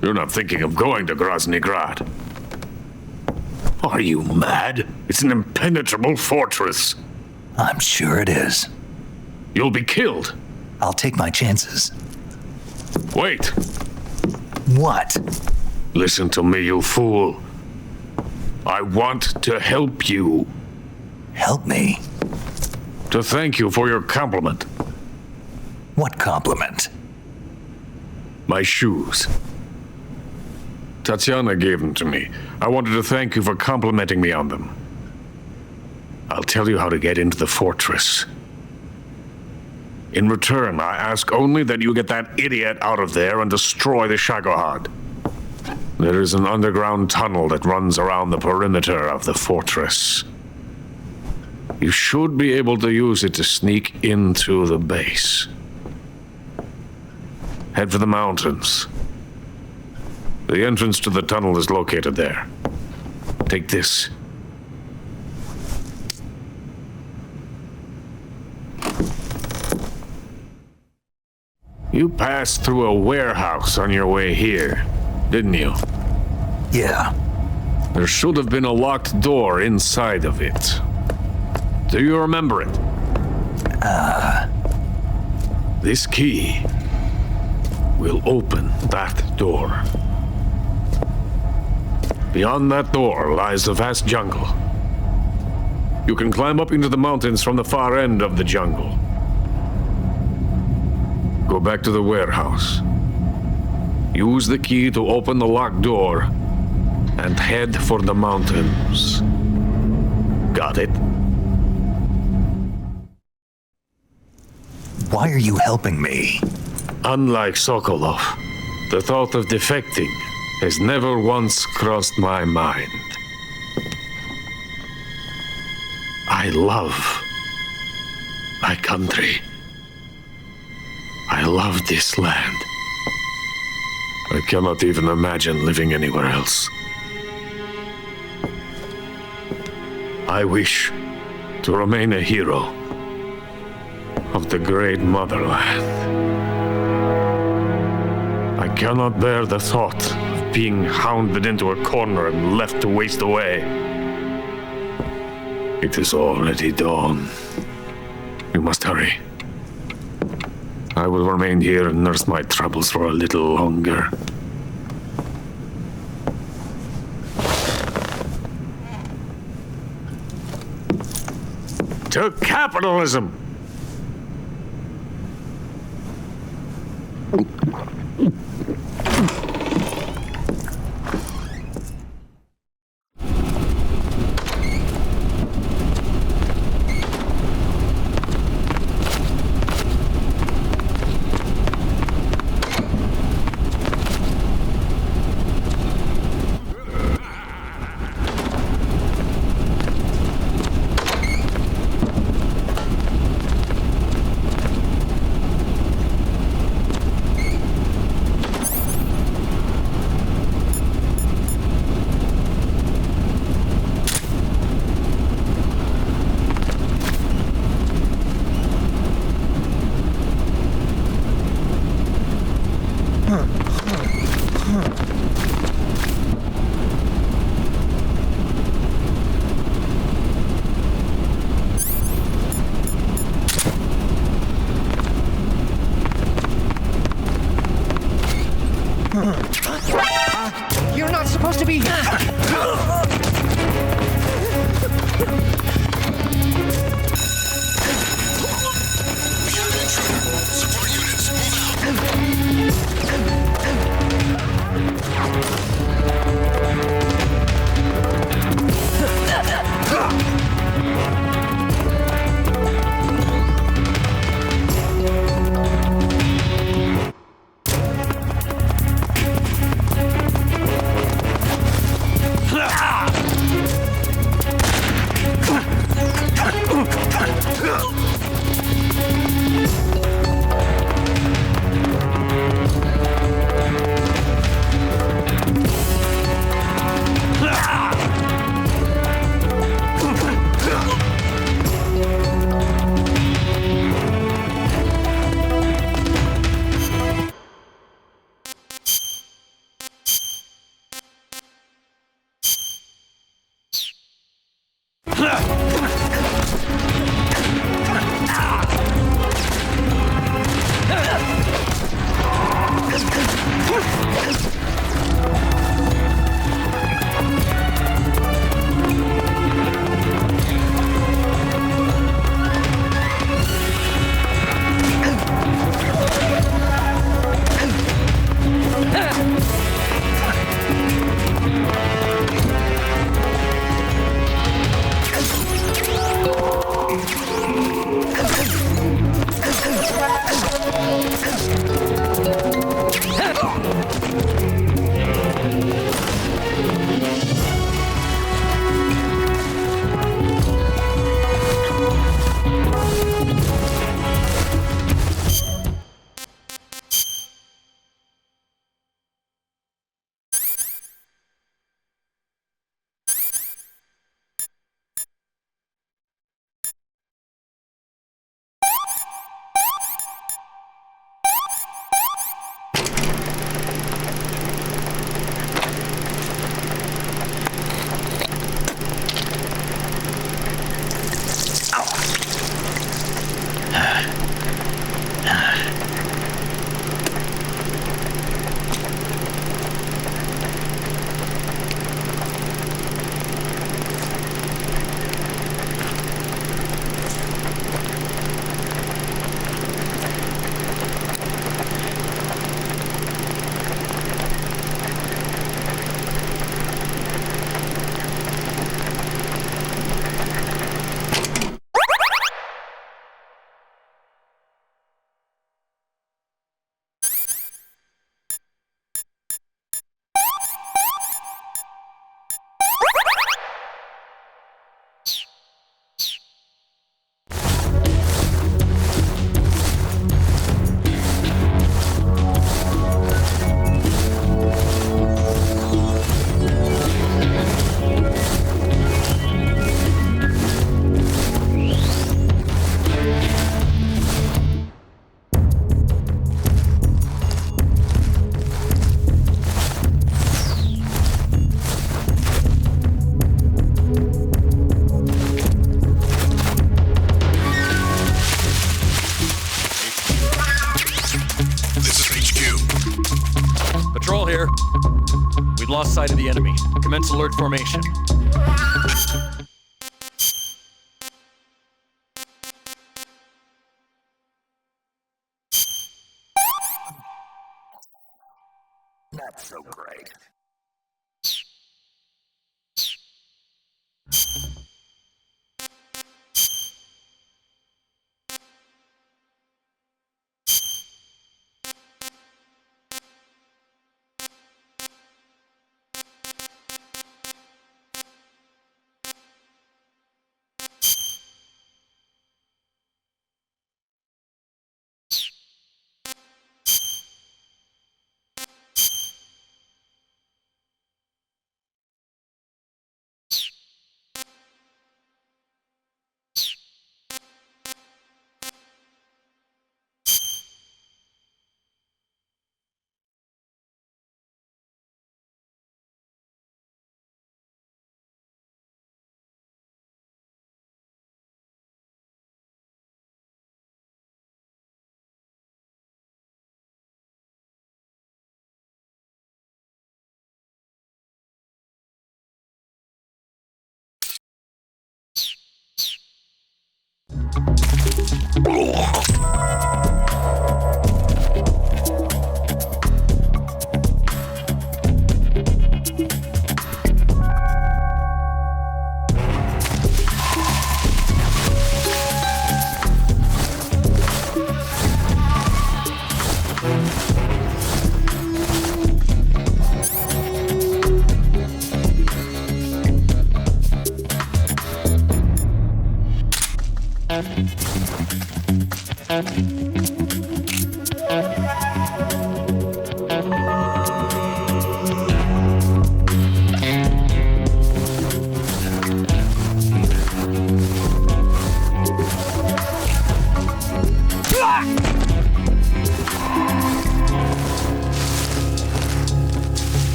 you're not thinking of going to Grozny Grad. Are you mad? It's an impenetrable fortress. I'm sure it is. You'll be killed. I'll take my chances. Wait. What? Listen to me, you fool. I want to help you. Help me? To thank you for your compliment. What compliment? My shoes. Tatiana gave them to me. I wanted to thank you for complimenting me on them. I'll tell you how to get into the fortress. In return, I ask only that you get that idiot out of there and destroy the Shagohod. There is an underground tunnel that runs around the perimeter of the fortress. You should be able to use it to sneak into the base. Head for the mountains. The entrance to the tunnel is located there. Take this. You passed through a warehouse on your way here, didn't you? Yeah. There should have been a locked door inside of it. Do you remember it? This key will open that door. Beyond that door lies the vast jungle. You can climb up into the mountains from the far end of the jungle. Go back to the warehouse. Use the key to open the locked door and head for the mountains. Got it? Why are you helping me? Unlike Sokolov, the thought of defecting has never once crossed my mind. I love my country. I love this land. I cannot even imagine living anywhere else. I wish to remain a hero of the great motherland. I cannot bear the thought of being hounded into a corner and left to waste away. It is already dawn. You must hurry. I will remain here and nurse my troubles for a little longer. To capitalism! You're not supposed to be... Support units, move out. We've lost sight of the enemy. Commence alert formation. Not so great.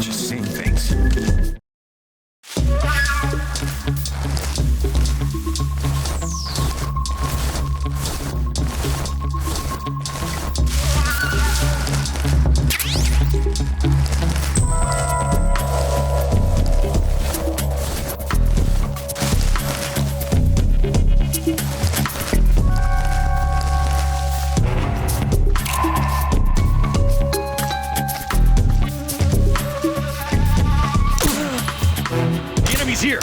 Just seeing things. The enemy's here.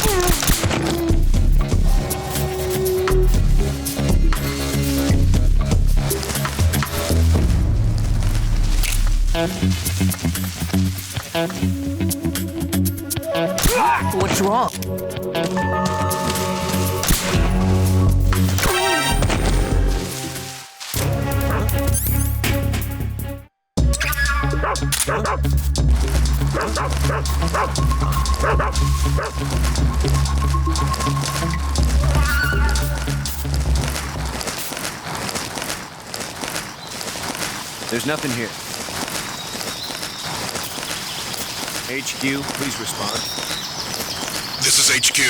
What's wrong? There's nothing here. HQ, please respond. This is HQ.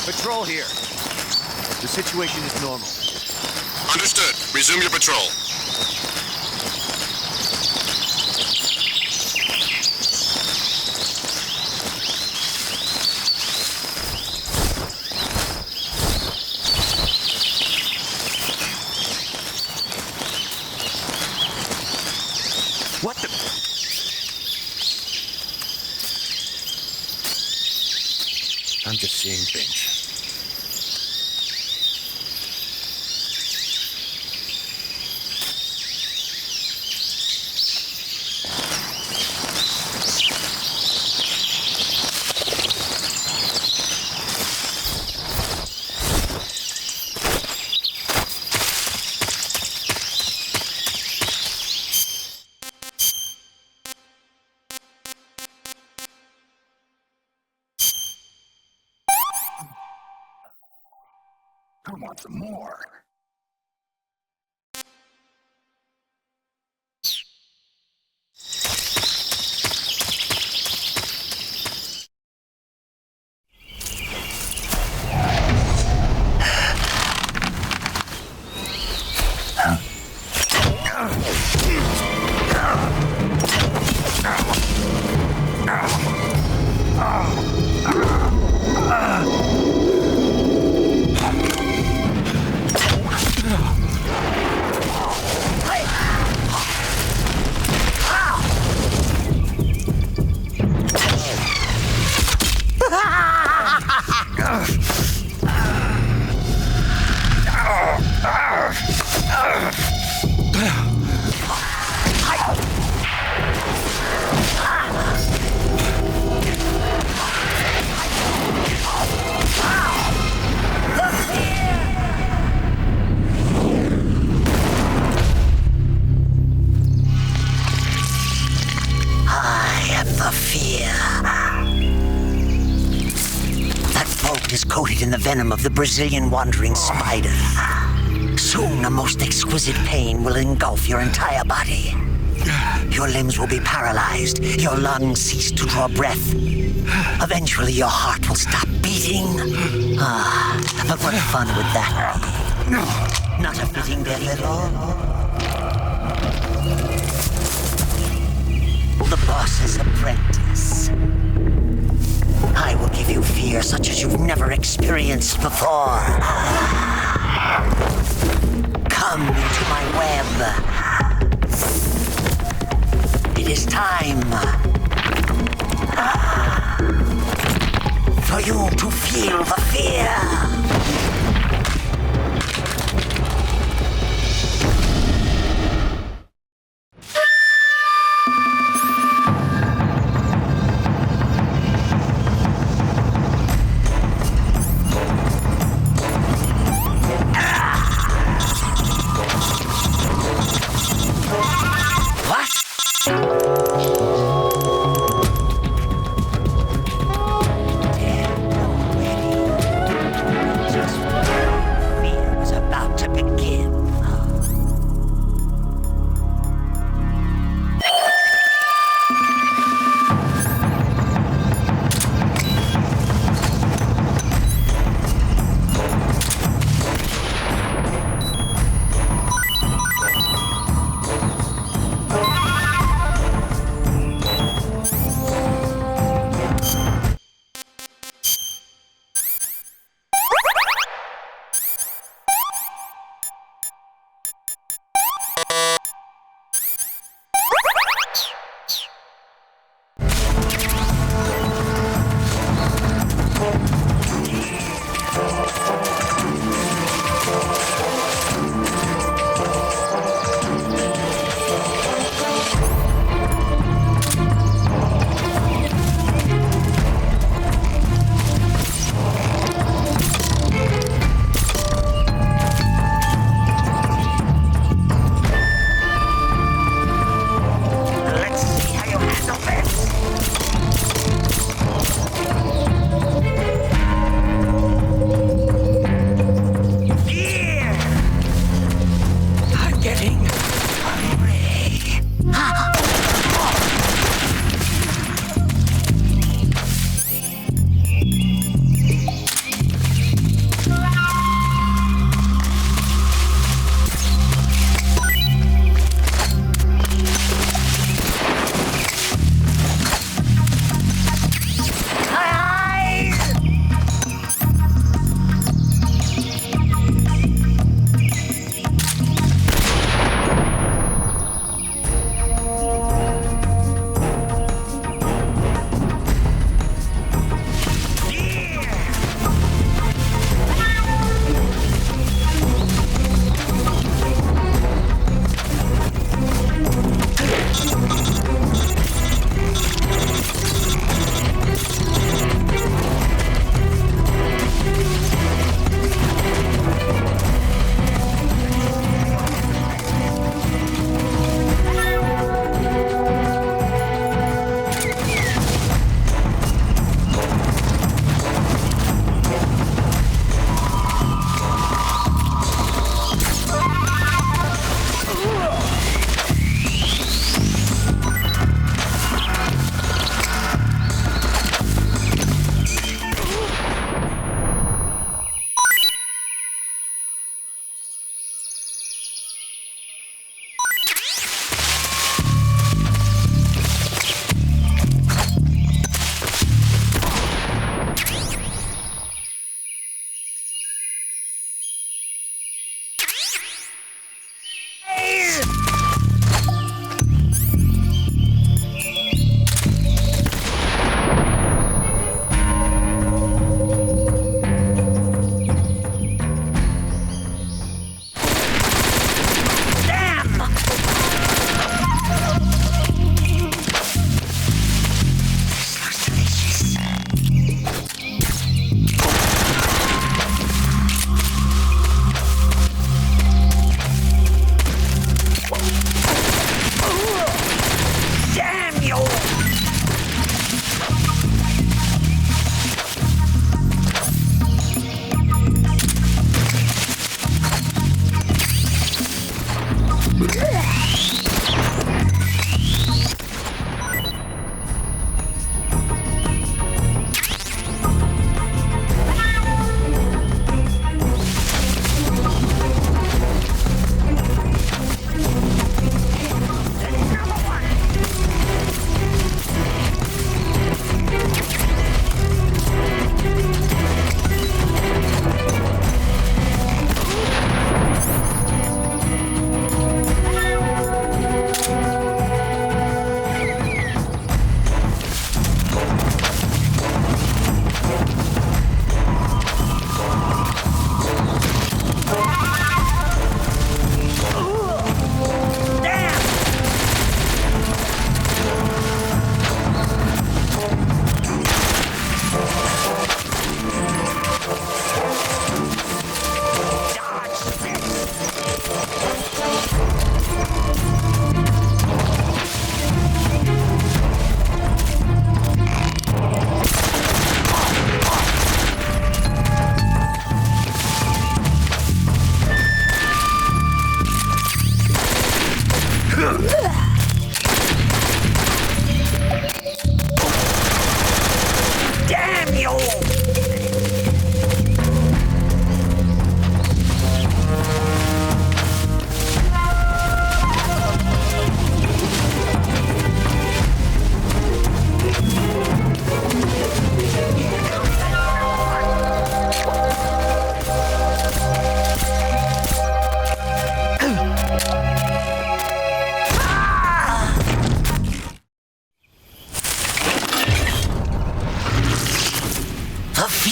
Patrol here. The situation is normal. Understood. Resume your patrol. What the? I'm just seeing things. I want some more. Coated in the venom of the Brazilian wandering spider. Soon, a most exquisite pain will engulf your entire body. Your limbs will be paralyzed, your lungs cease to draw breath. Eventually, your heart will stop beating. But what fun would that be? Not a fitting death at all. The boss's apprentice. I will give you fear such as you've never experienced before. Come into my web. It is time for you to feel the fear.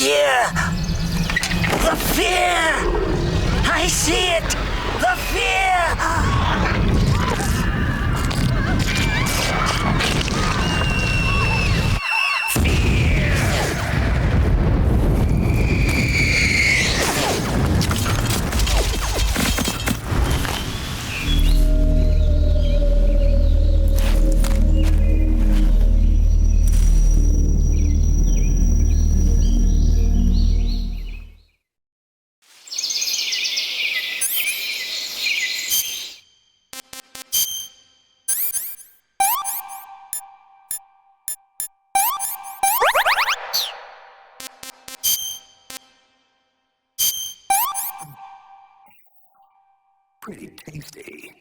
fear! The fear! I see it! The fear! Pretty tasty.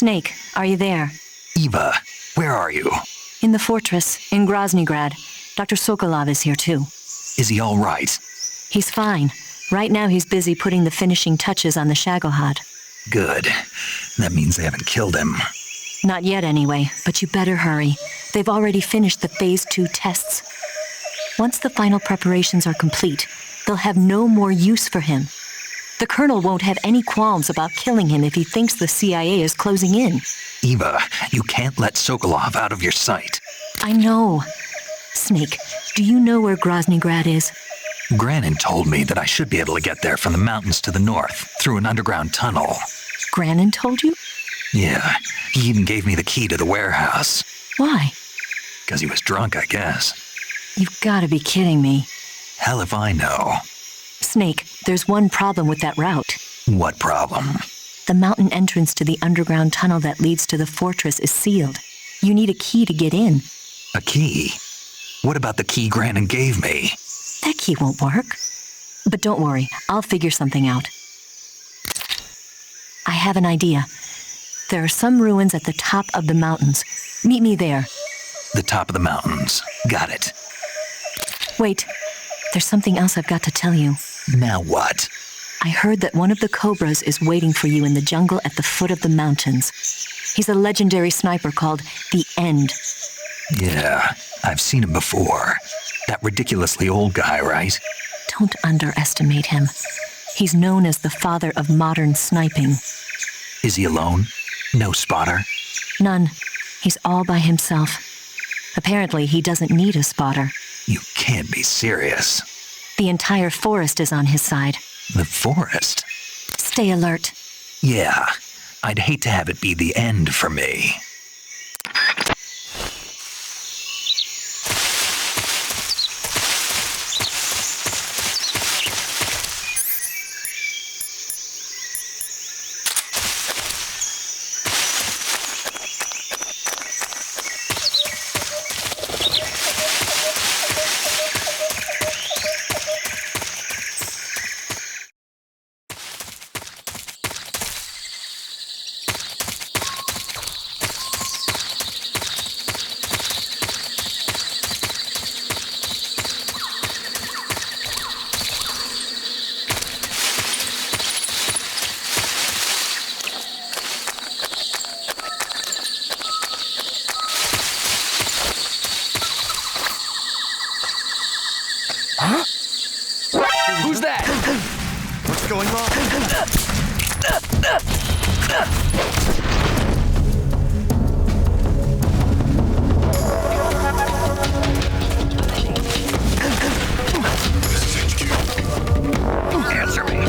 Snake, are you there? Eva, where are you? In the fortress, in Groznygrad. Dr. Sokolov is here too. Is he all right? He's fine. Right now he's busy putting the finishing touches on the Shagohod. Good. That means they haven't killed him. Not yet anyway, but you better hurry. They've already finished the Phase 2 tests. Once the final preparations are complete, they'll have no more use for him. The Colonel won't have any qualms about killing him if he thinks the CIA is closing in. Eva, you can't let Sokolov out of your sight. I know. Snake, do you know where Groznygrad is? Granin told me that I should be able to get there from the mountains to the north, through an underground tunnel. Granin told you? Yeah, he even gave me the key to the warehouse. Why? Because he was drunk, I guess. You've got to be kidding me. Hell if I know. Snake, there's one problem with that route. What problem? The mountain entrance to the underground tunnel that leads to the fortress is sealed. You need a key to get in. A key? What about the key Granin gave me? That key won't work. But don't worry, I'll figure something out. I have an idea. There are some ruins at the top of the mountains. Meet me there. The top of the mountains. Got it. Wait, there's something else I've got to tell you. Now what? I heard that one of the Cobras is waiting for you in the jungle at the foot of the mountains. He's a legendary sniper called The End. Yeah, I've seen him before. That ridiculously old guy, right? Don't underestimate him. He's known as the father of modern sniping. Is he alone? No spotter? None. He's all by himself. Apparently, he doesn't need a spotter. You can't be serious. The entire forest is on his side. The forest? Stay alert. Yeah, I'd hate to have it be the end for me. going wrong? Answer me.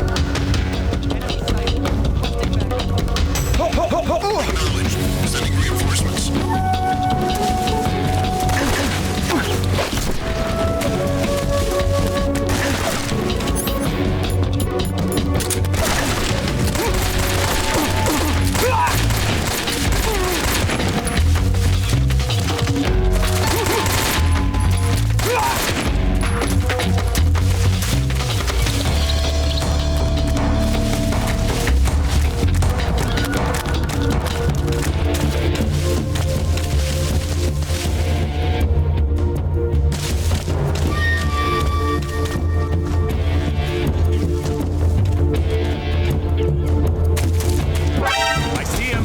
Acknowledged. Sending reinforcements. I see him.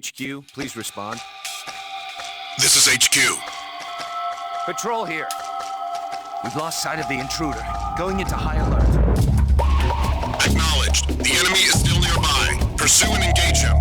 HQ, please respond. This is HQ. Patrol here. We've lost sight of the intruder. Going into high alert. Acknowledged. The enemy is still nearby. Pursue and engage him.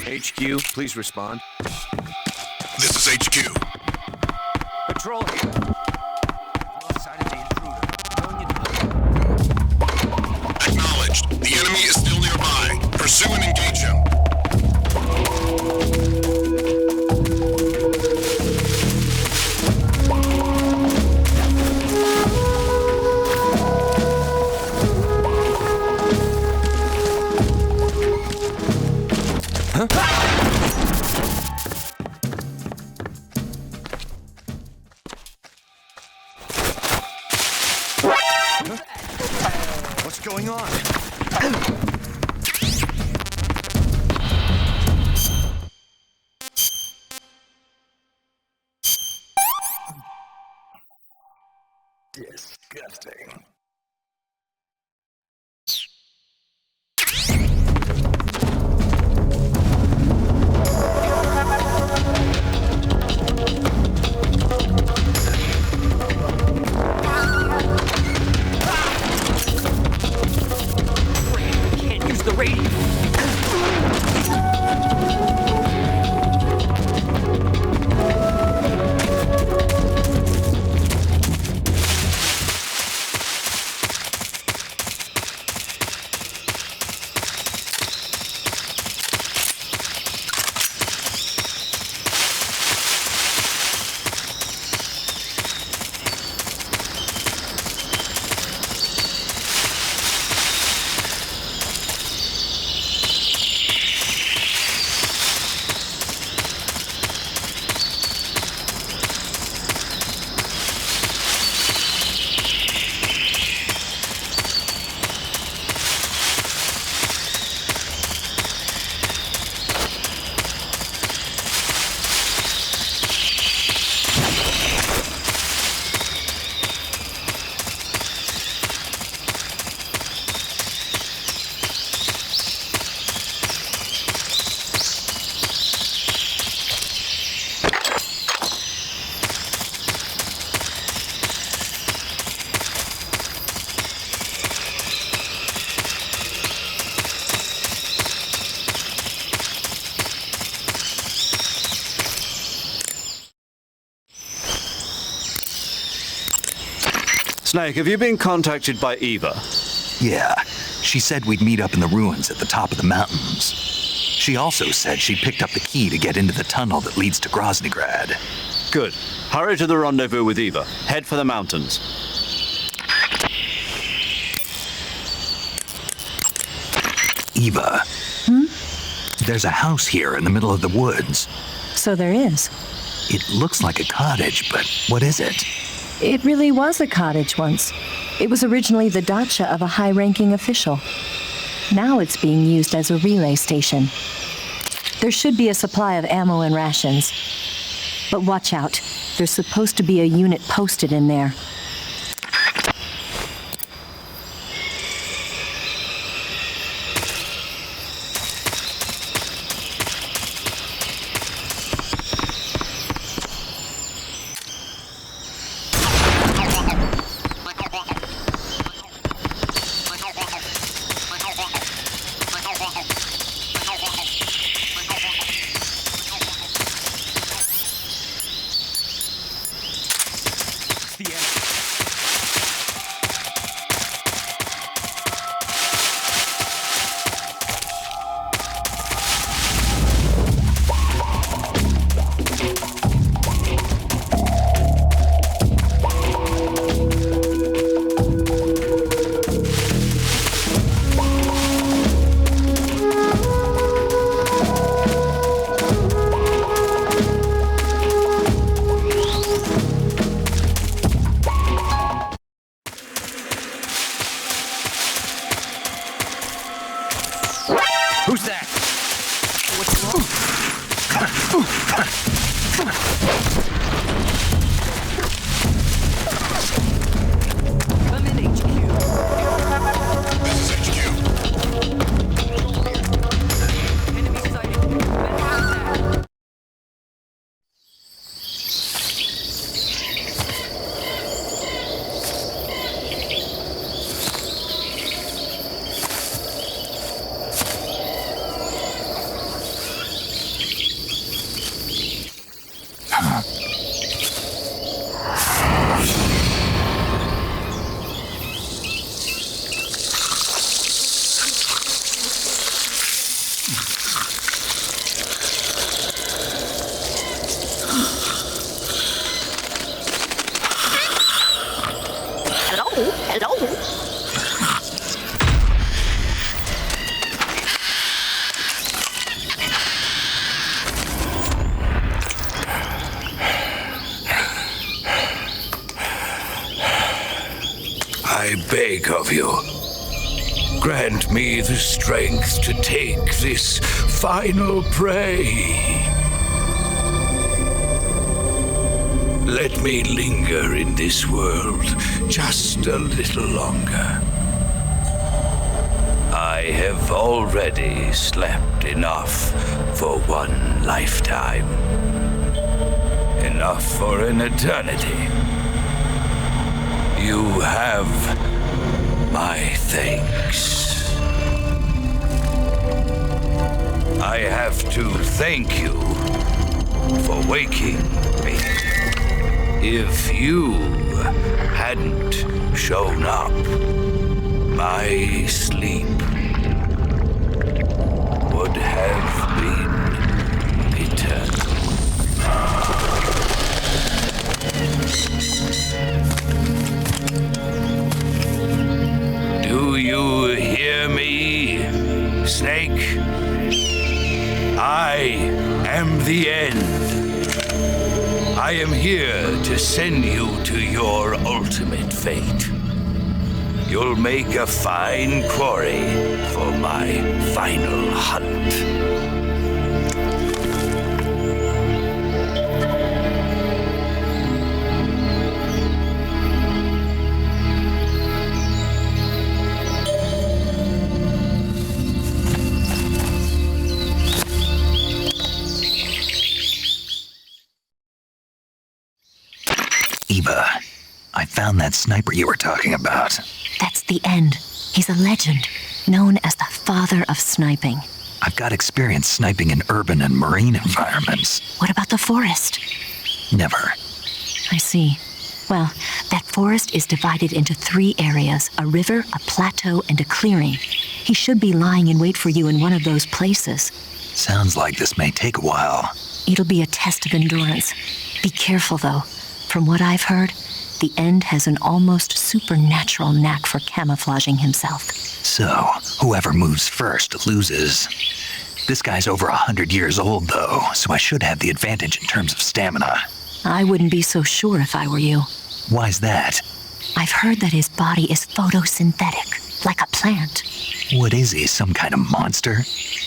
HQ, please respond. This is HQ. HQ, please respond. This is HQ. Patrol here. Lost sight of the intruder. Acknowledged. The enemy is still nearby. Pursue and engage him. What's going on? Disgusting. Can't use the radio. Snake, have you been contacted by Eva? Yeah, she said we'd meet up in the ruins at the top of the mountains. She also said she picked up the key to get into the tunnel that leads to Groznygrad. Good. Hurry to the rendezvous with Eva. Head for the mountains. Eva. There's a house here in the middle of the woods. So there is. It looks like a cottage, but what is it? It really was a cottage once. It was originally the dacha of a high-ranking official. Now it's being used as a relay station. There should be a supply of ammo and rations. But watch out. There's supposed to be a unit posted in there. That's the end. Who's that? Come in, HQ. This is HQ. Enemy sighted. I beg of you, grant me the strength to take this final prey. Let me linger in this world just a little longer. I have already slept enough for one lifetime. Enough for an eternity. You have my thanks. I have to thank you for waking me. If you hadn't shown up, my sleep would have been eternal. Do you hear me, Snake? I am the end. I am here to send you to your ultimate fate. You'll make a fine quarry for my final hunt. Eva, I found that sniper you were talking about. That's the end. He's a legend, known as the father of sniping. I've got experience sniping in urban and marine environments. What about the forest? Never. I see. Well, that forest is divided into 3 areas, a river, a plateau, and a clearing. He should be lying in wait for you in one of those places. Sounds like this may take a while. It'll be a test of endurance. Be careful, though. From what I've heard, the End has an almost supernatural knack for camouflaging himself. So, whoever moves first loses. This guy's over 100 years old, though, so I should have the advantage in terms of stamina. I wouldn't be so sure if I were you. Why's that? I've heard that his body is photosynthetic, like a plant. What is he, some kind of monster?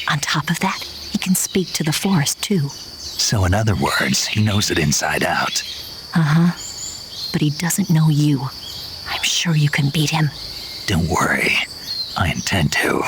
On top of that, he can speak to the forest, too. So in other words, he knows it inside out. Uh-huh. But he doesn't know you. I'm sure you can beat him. Don't worry. I intend to.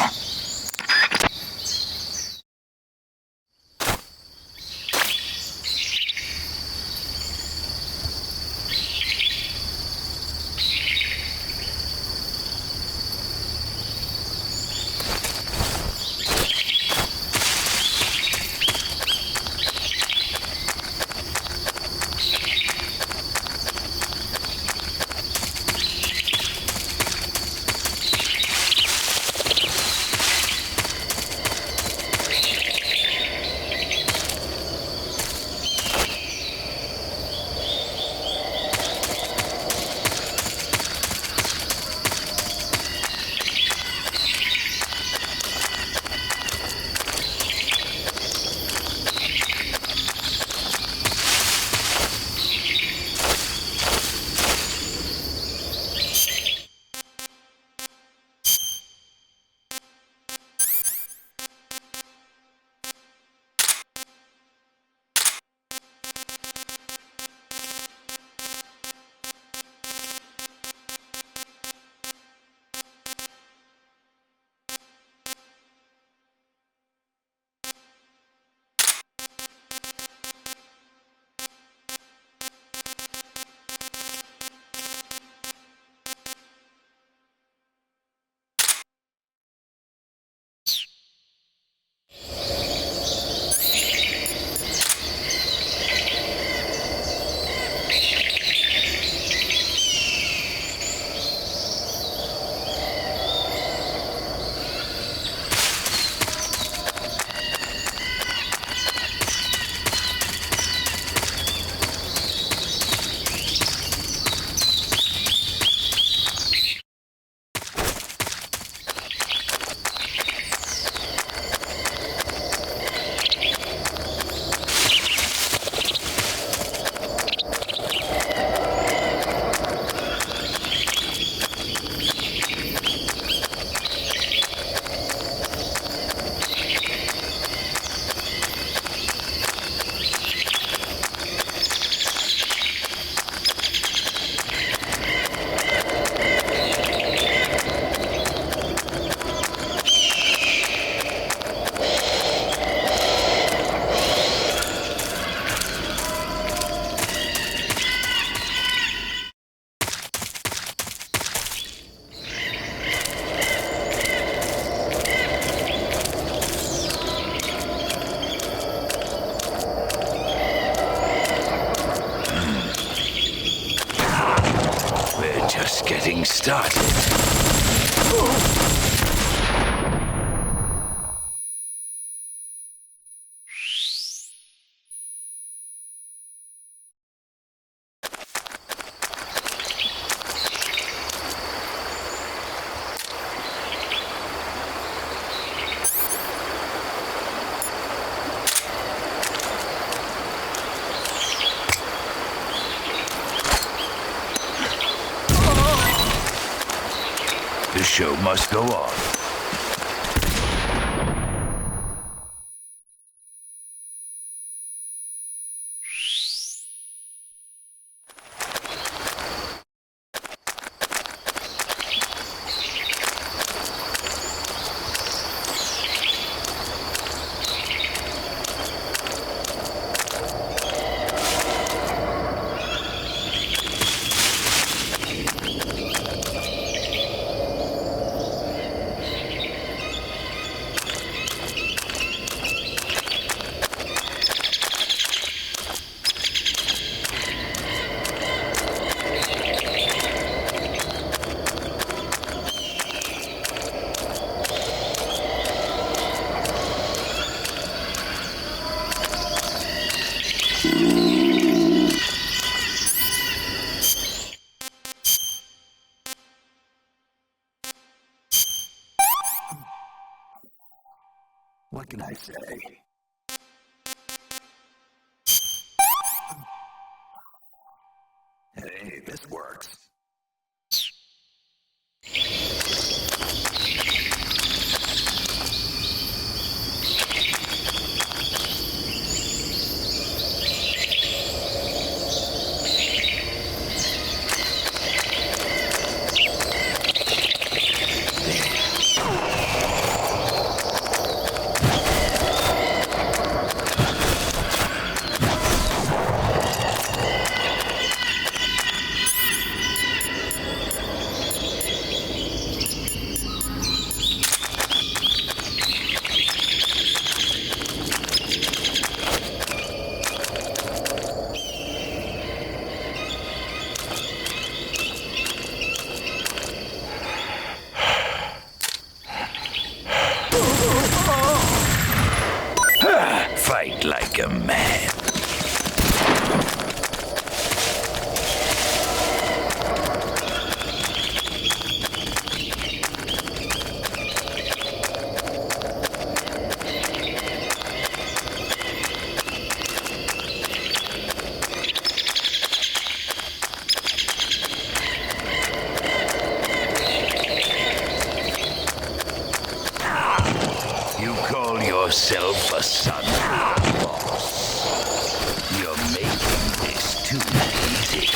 getting started. The show must go on. What can I say? Hey, this works. Fight like a man. You call yourself a son of the boss. You're making this too easy.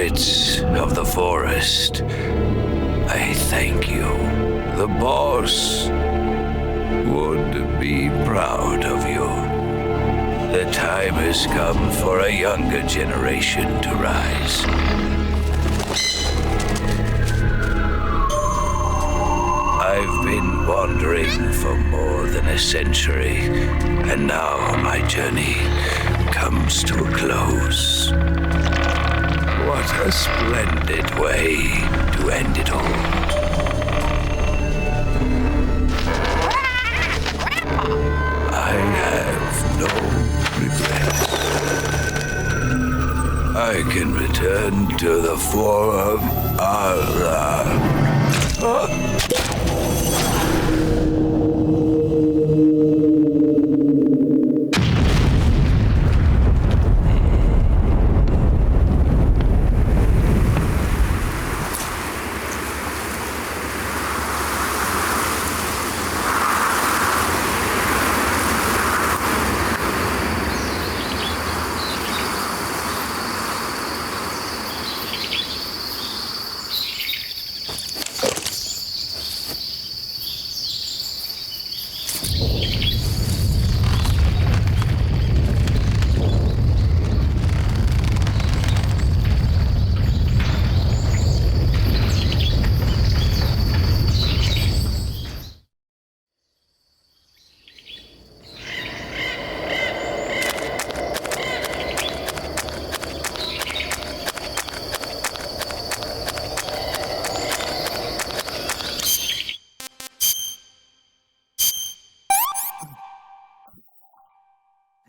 spirits of the forest, I thank you. The boss would be proud of you. The time has come for a younger generation to rise. I've been wandering for more than a century, and now my journey comes to a close. What a splendid way to end it all. I have no regrets. I can return to the form of Allah.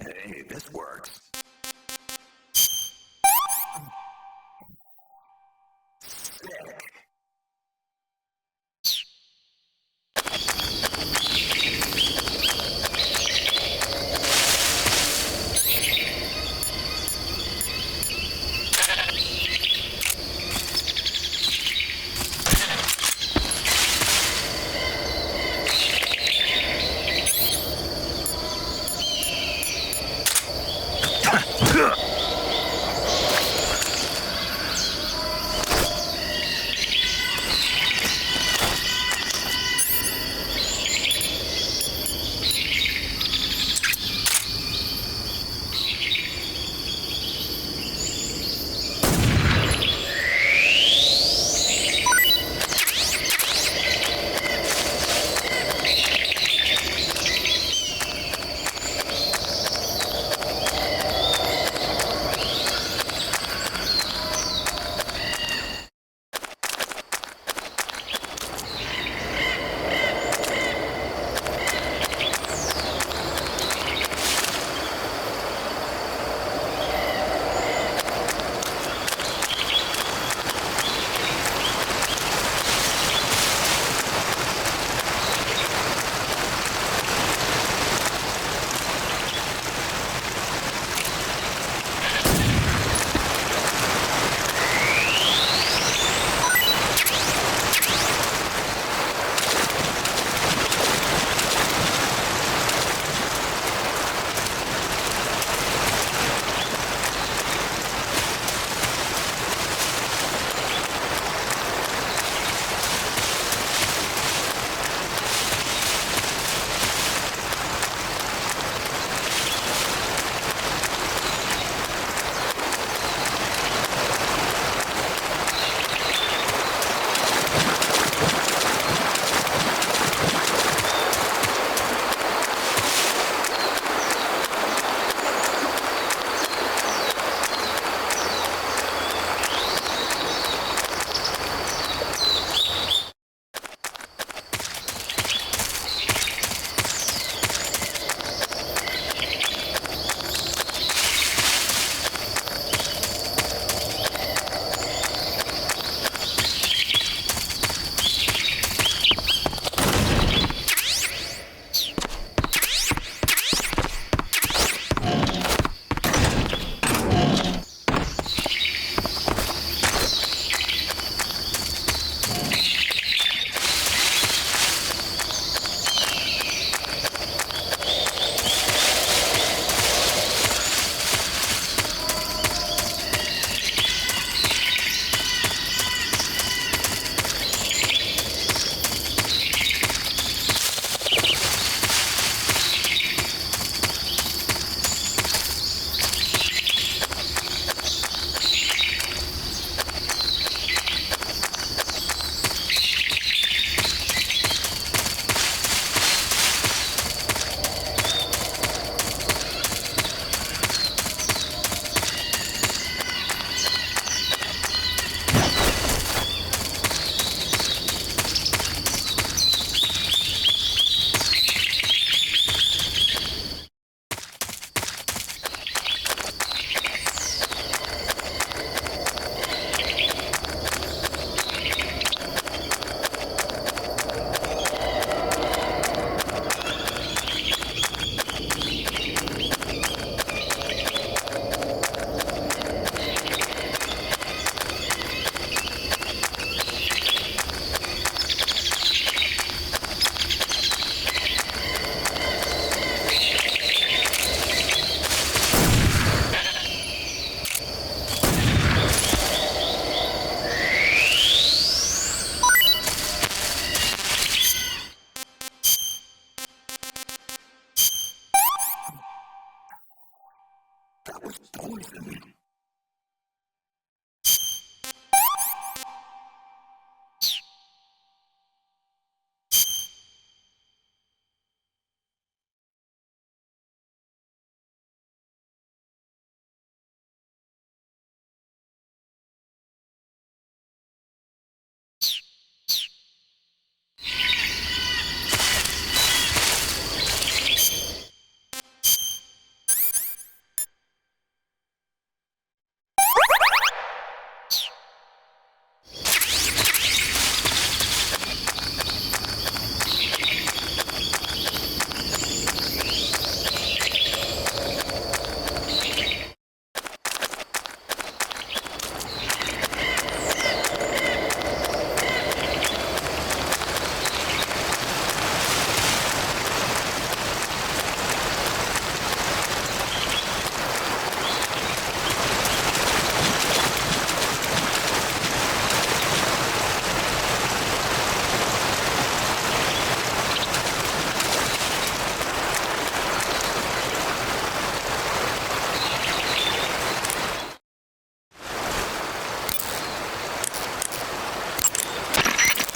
Hey, this works.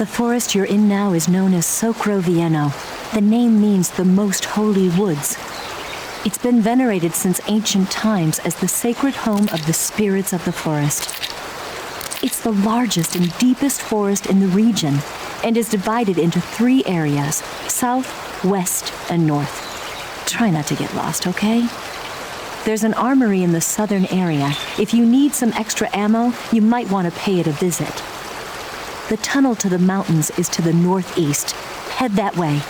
The forest you're in now is known as Sokrovieno. The name means the most holy woods. It's been venerated since ancient times as the sacred home of the spirits of the forest. It's the largest and deepest forest in the region and is divided into 3 areas: south, west, and north. Try not to get lost, okay? There's an armory in the southern area. If you need some extra ammo, you might want to pay it a visit. The tunnel to the mountains is to the northeast. Head that way.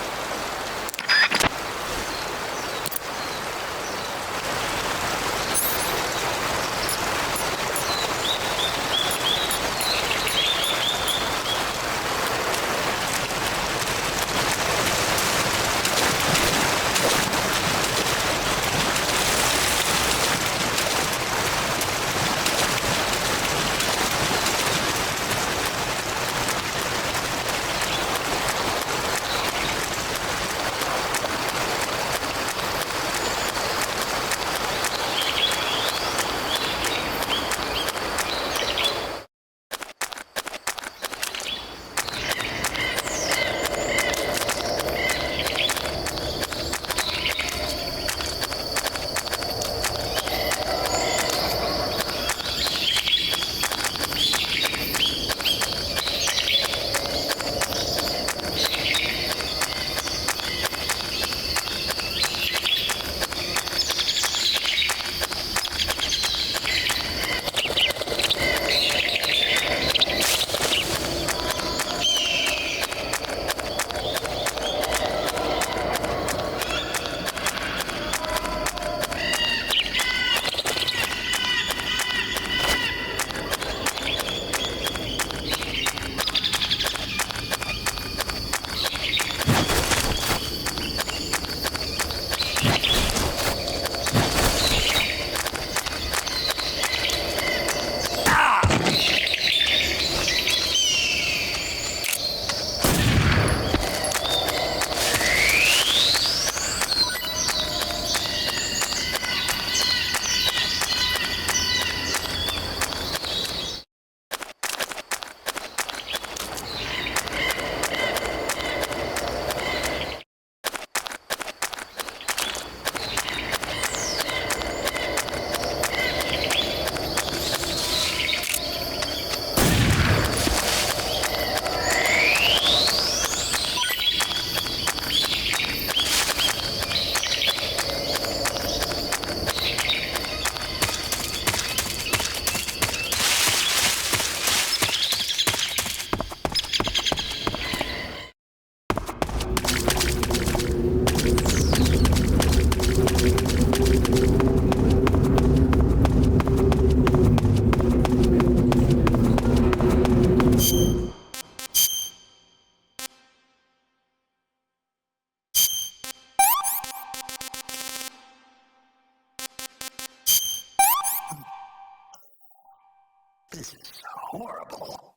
This is horrible.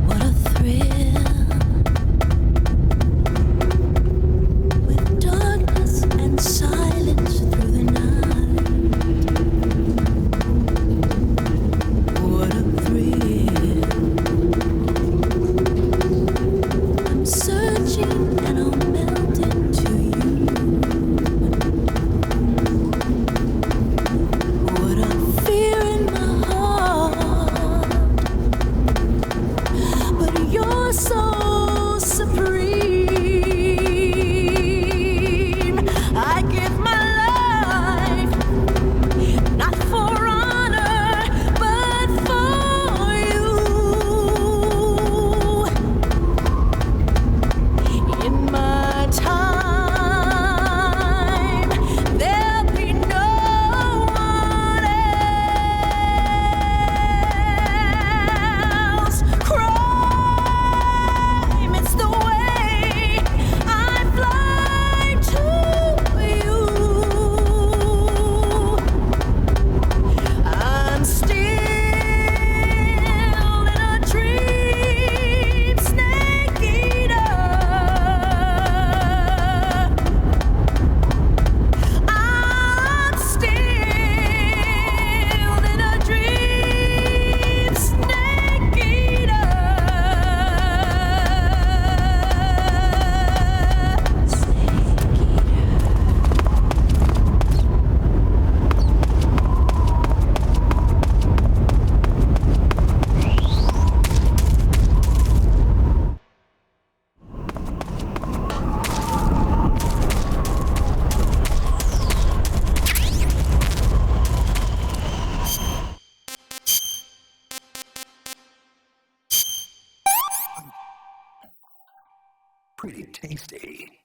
What a thrill. pretty tasty.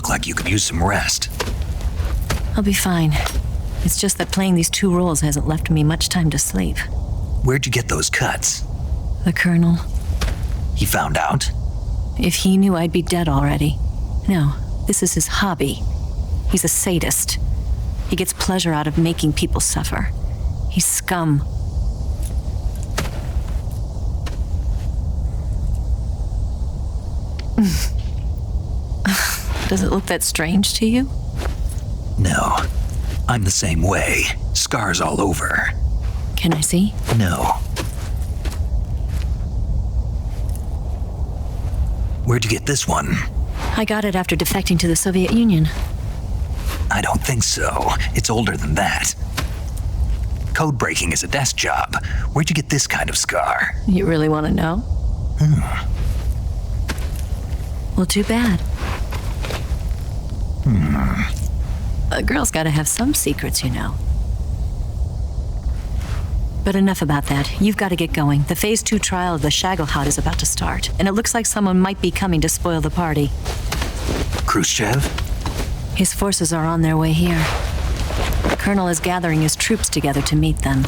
look like you could use some rest. I'll be fine. It's just that playing these 2 roles hasn't left me much time to sleep. Where'd you get those cuts? The Colonel. He found out? If he knew, I'd be dead already. No, this is his hobby. He's a sadist. He gets pleasure out of making people suffer. He's scum. Does it look that strange to you? No. I'm the same way. Scars all over. Can I see? No. Where'd you get this one? I got it after defecting to the Soviet Union. I don't think so. It's older than that. Code breaking is a desk job. Where'd you get this kind of scar? You really want to know? Well, too bad. A girl's gotta have some secrets, you know. But enough about that. You've got to get going. The Phase 2 trial of the Shagelhot is about to start, and it looks like someone might be coming to spoil the party. Khrushchev? His forces are on their way here. The Colonel is gathering his troops together to meet them.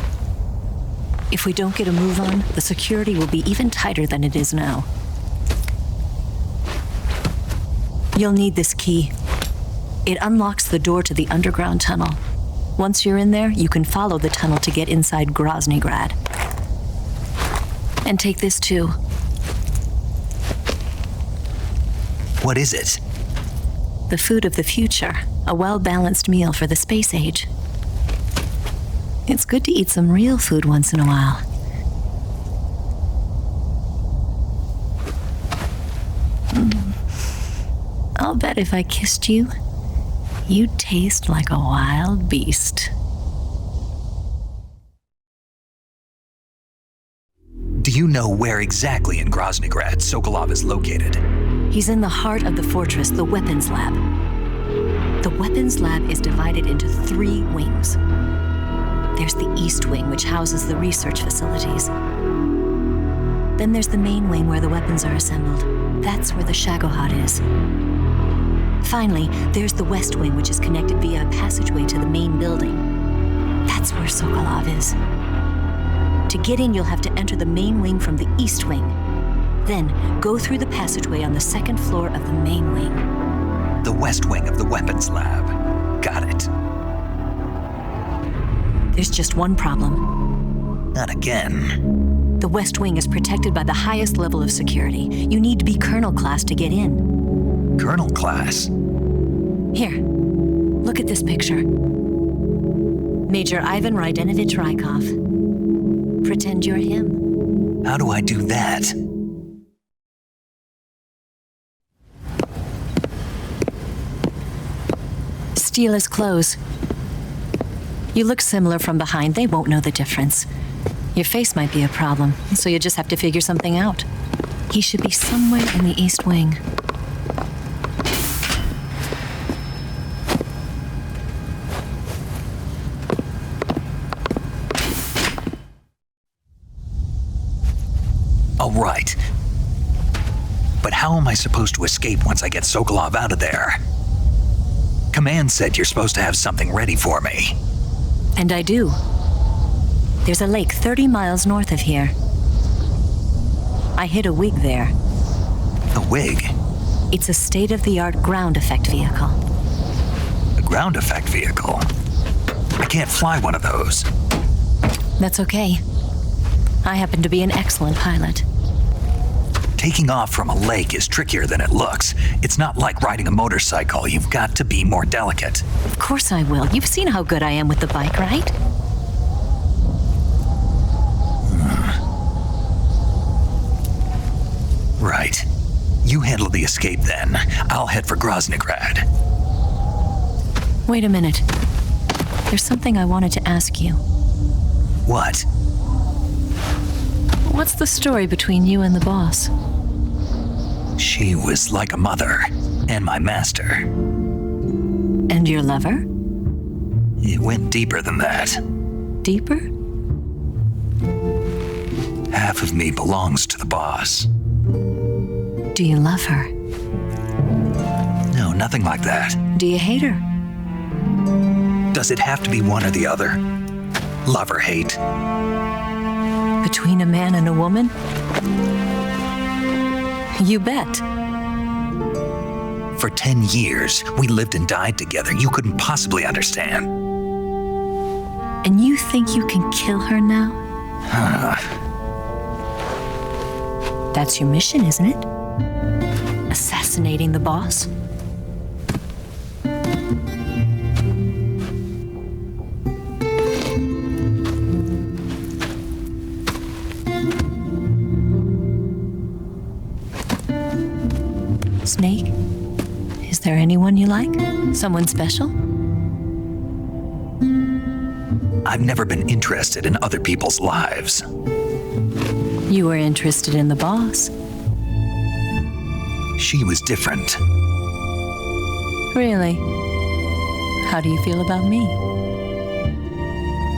If we don't get a move on, the security will be even tighter than it is now. You'll need this key. It unlocks the door to the underground tunnel. Once you're in there, you can follow the tunnel to get inside Groznygrad. And take this too. What is it? The food of the future. A well-balanced meal for the space age. It's good to eat some real food once in a while. I'll bet if I kissed you, you'd taste like a wild beast. Do you know where exactly in Groznygrad Sokolov is located? He's in the heart of the fortress, the weapons lab. The weapons lab is divided into 3 wings. There's the East Wing, which houses the research facilities. Then there's the main wing where the weapons are assembled. That's where the Shagelhot is. Finally, there's the West Wing, which is connected via a passageway to the main building. That's where Sokolov is. To get in, you'll have to enter the main wing from the East Wing. Then, go through the passageway on the 2nd floor of the main wing. The West Wing of the weapons lab. Got it. There's just one problem. Not again. The West Wing is protected by the highest level of security. You need to be Colonel class to get in. Colonel class? Here, look at this picture. Major Ivan Rydenovich Rykov. Pretend you're him. How do I do that? Steal his clothes. You look similar from behind. They won't know the difference. Your face might be a problem, so you just have to figure something out. He should be somewhere in the East Wing. All right. But how am I supposed to escape once I get Sokolov out of there? Command said you're supposed to have something ready for me. And I do. There's a lake 30 miles north of here. I hid a wig there. A wig? It's a state-of-the-art ground effect vehicle. A ground effect vehicle? I can't fly one of those. That's okay. I happen to be an excellent pilot. Taking off from a lake is trickier than it looks. It's not like riding a motorcycle. You've got to be more delicate. Of course I will. You've seen how good I am with the bike, right? Right. You handle the escape then. I'll head for Groznygrad. Wait a minute. There's something I wanted to ask you. What? What's the story between you and the boss? She was like a mother, and my master. And your lover? It went deeper than that. Deeper? Half of me belongs to the boss. Do you love her? No, nothing like that. Do you hate her? Does it have to be one or the other? Love or hate? Between a man and a woman? You bet. For 10 years, we lived and died together. You couldn't possibly understand. And you think you can kill her now? That's your mission, isn't it? Assassinating the boss? Snake? Is there anyone you like? Someone special? I've never been interested in other people's lives. You were interested in the boss. She was different. Really? How do you feel about me?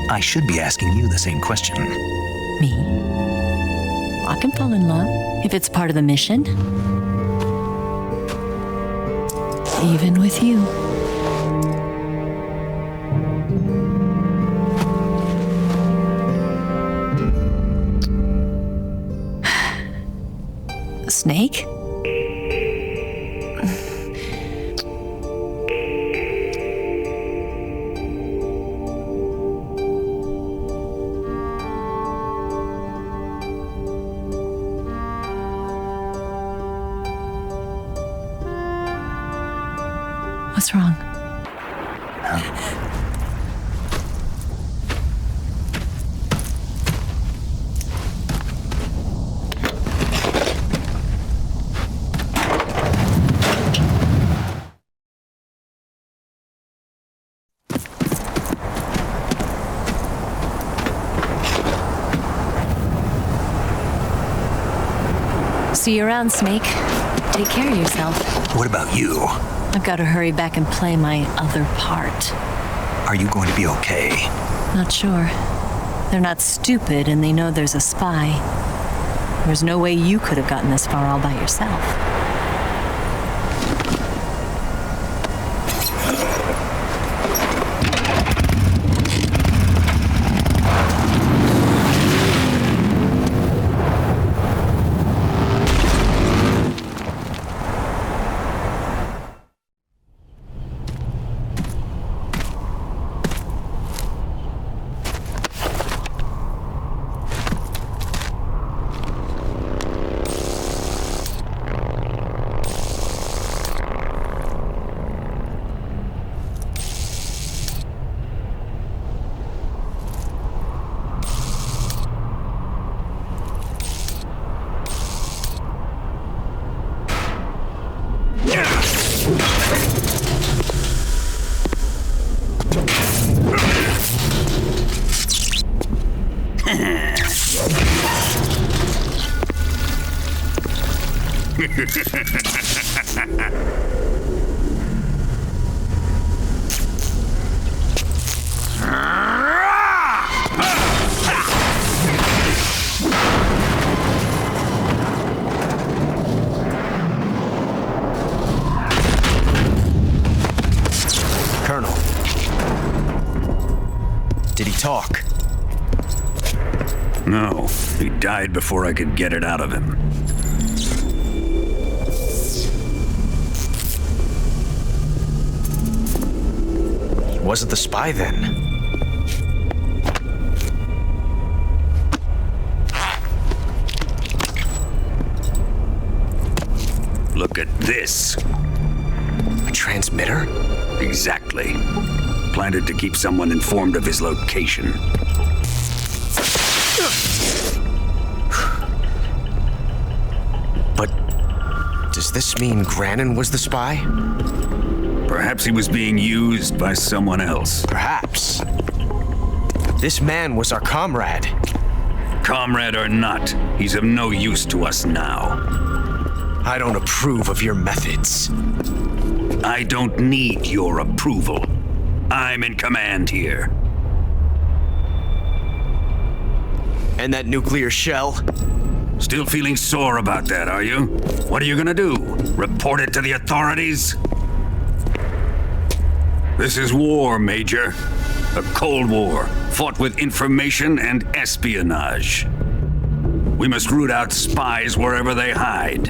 I should be asking you the same question. Me? I can fall in love if it's part of the mission. Even with you. Snake? What's wrong? See you around, Snake. Take care of yourself. What about you? I've got to hurry back and play my other part. Are you going to be okay? Not sure. They're not stupid and they know there's a spy. There's no way you could have gotten this far all by yourself. Colonel. Did he talk? No, he died before I could get it out of him. He wasn't the spy then. Look at this. A transmitter? Exactly. Planted to keep someone informed of his location. But does this mean Granin was the spy? Perhaps he was being used by someone else. Perhaps. This man was our comrade. Comrade or not, he's of no use to us now. I don't approve of your methods. I don't need your approval. I'm in command here. And that nuclear shell? Still feeling sore about that, are you? What are you gonna do? Report it to the authorities? This is war, Major. A Cold War, fought with information and espionage. We must root out spies wherever they hide.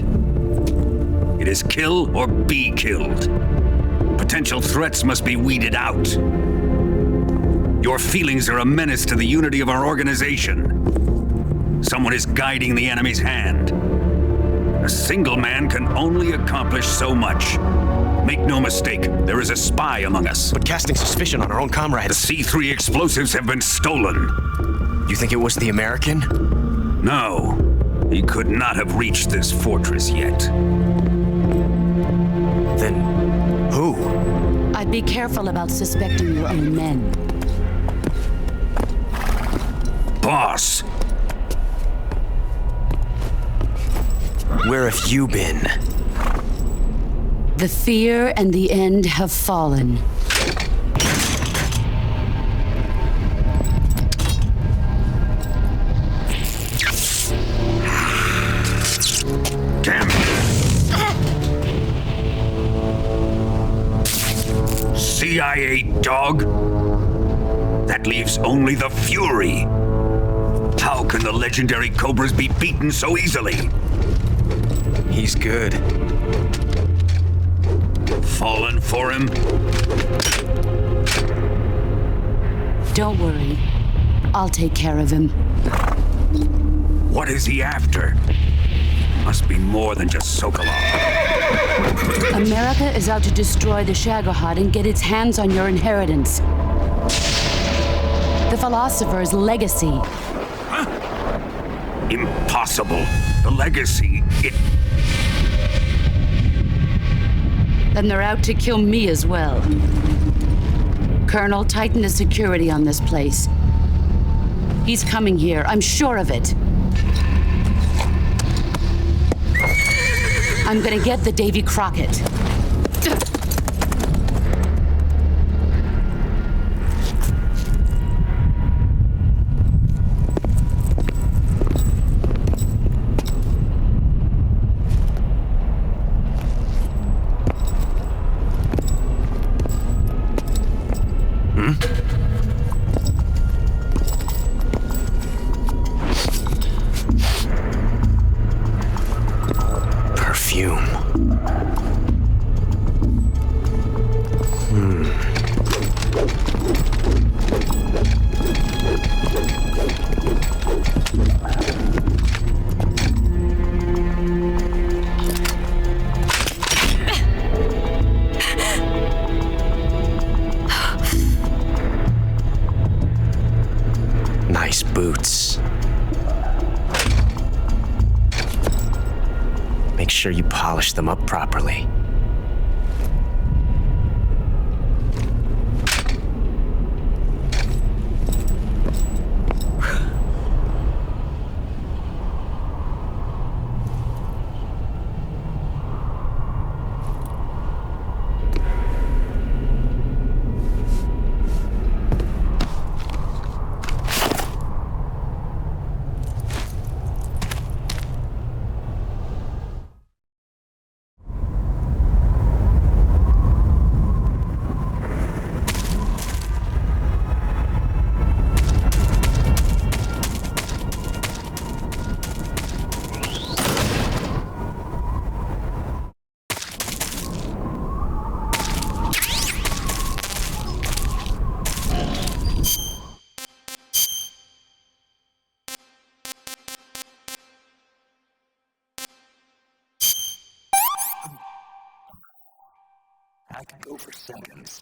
It is kill or be killed. Potential threats must be weeded out. Your feelings are a menace to the unity of our organization. Someone is guiding the enemy's hand. A single man can only accomplish so much. Make no mistake, there is a spy among us. But casting suspicion on our own comrades... The C3 explosives have been stolen. You think it was the American? No. He could not have reached this fortress yet. Then who? I'd be careful about suspecting your own men. Boss! Where have you been? The fear and the end have fallen. Damn it! CIA dog? That leaves only the Fury. How can the legendary Cobras be beaten so easily? He's good. Fallen for him? Don't worry. I'll take care of him. What is he after? Must be more than just Sokolov. America is out to destroy the Shagohod and get its hands on your inheritance. The Philosopher's legacy. Huh? Impossible. The legacy, Then they're out to kill me as well. Colonel, tighten the security on this place. He's coming here, I'm sure of it. I'm gonna get the Davy Crockett. Nice boots. Make sure you polish them up properly. I could go for seconds.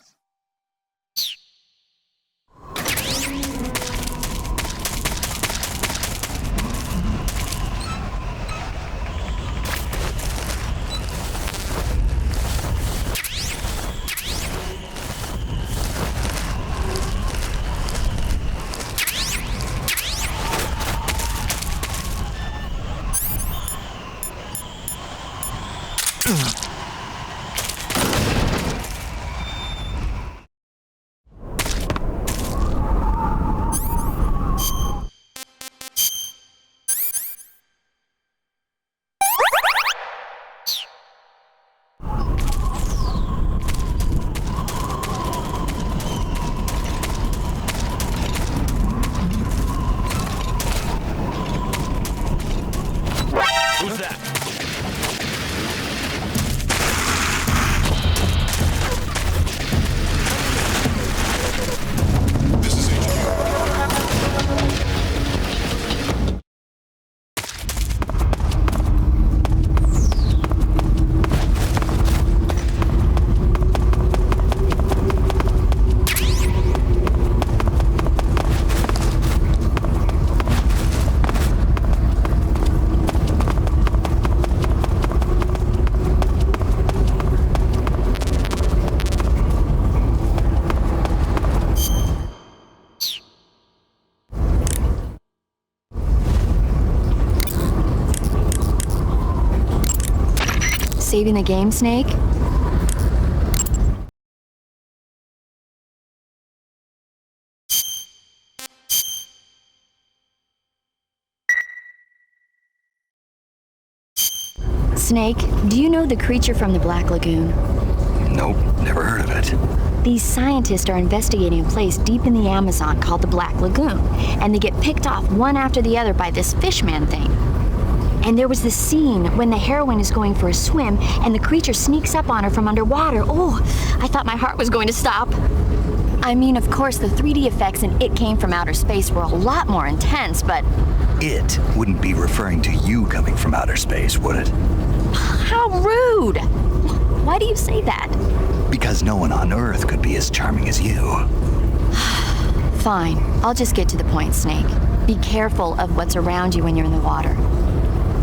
Saving the game, Snake? Snake, do you know the creature from the Black Lagoon? Nope, never heard of it. These scientists are investigating a place deep in the Amazon called the Black Lagoon, and they get picked off one after the other by this fishman thing. And there was this scene when the heroine is going for a swim and the creature sneaks up on her from underwater. Oh, I thought my heart was going to stop. I mean, of course, the 3D effects in It Came from Outer Space were a lot more intense, but... It wouldn't be referring to you coming from outer space, would it? How rude! Why do you say that? Because no one on Earth could be as charming as you. Fine, I'll just get to the point, Snake. Be careful of what's around you when you're in the water.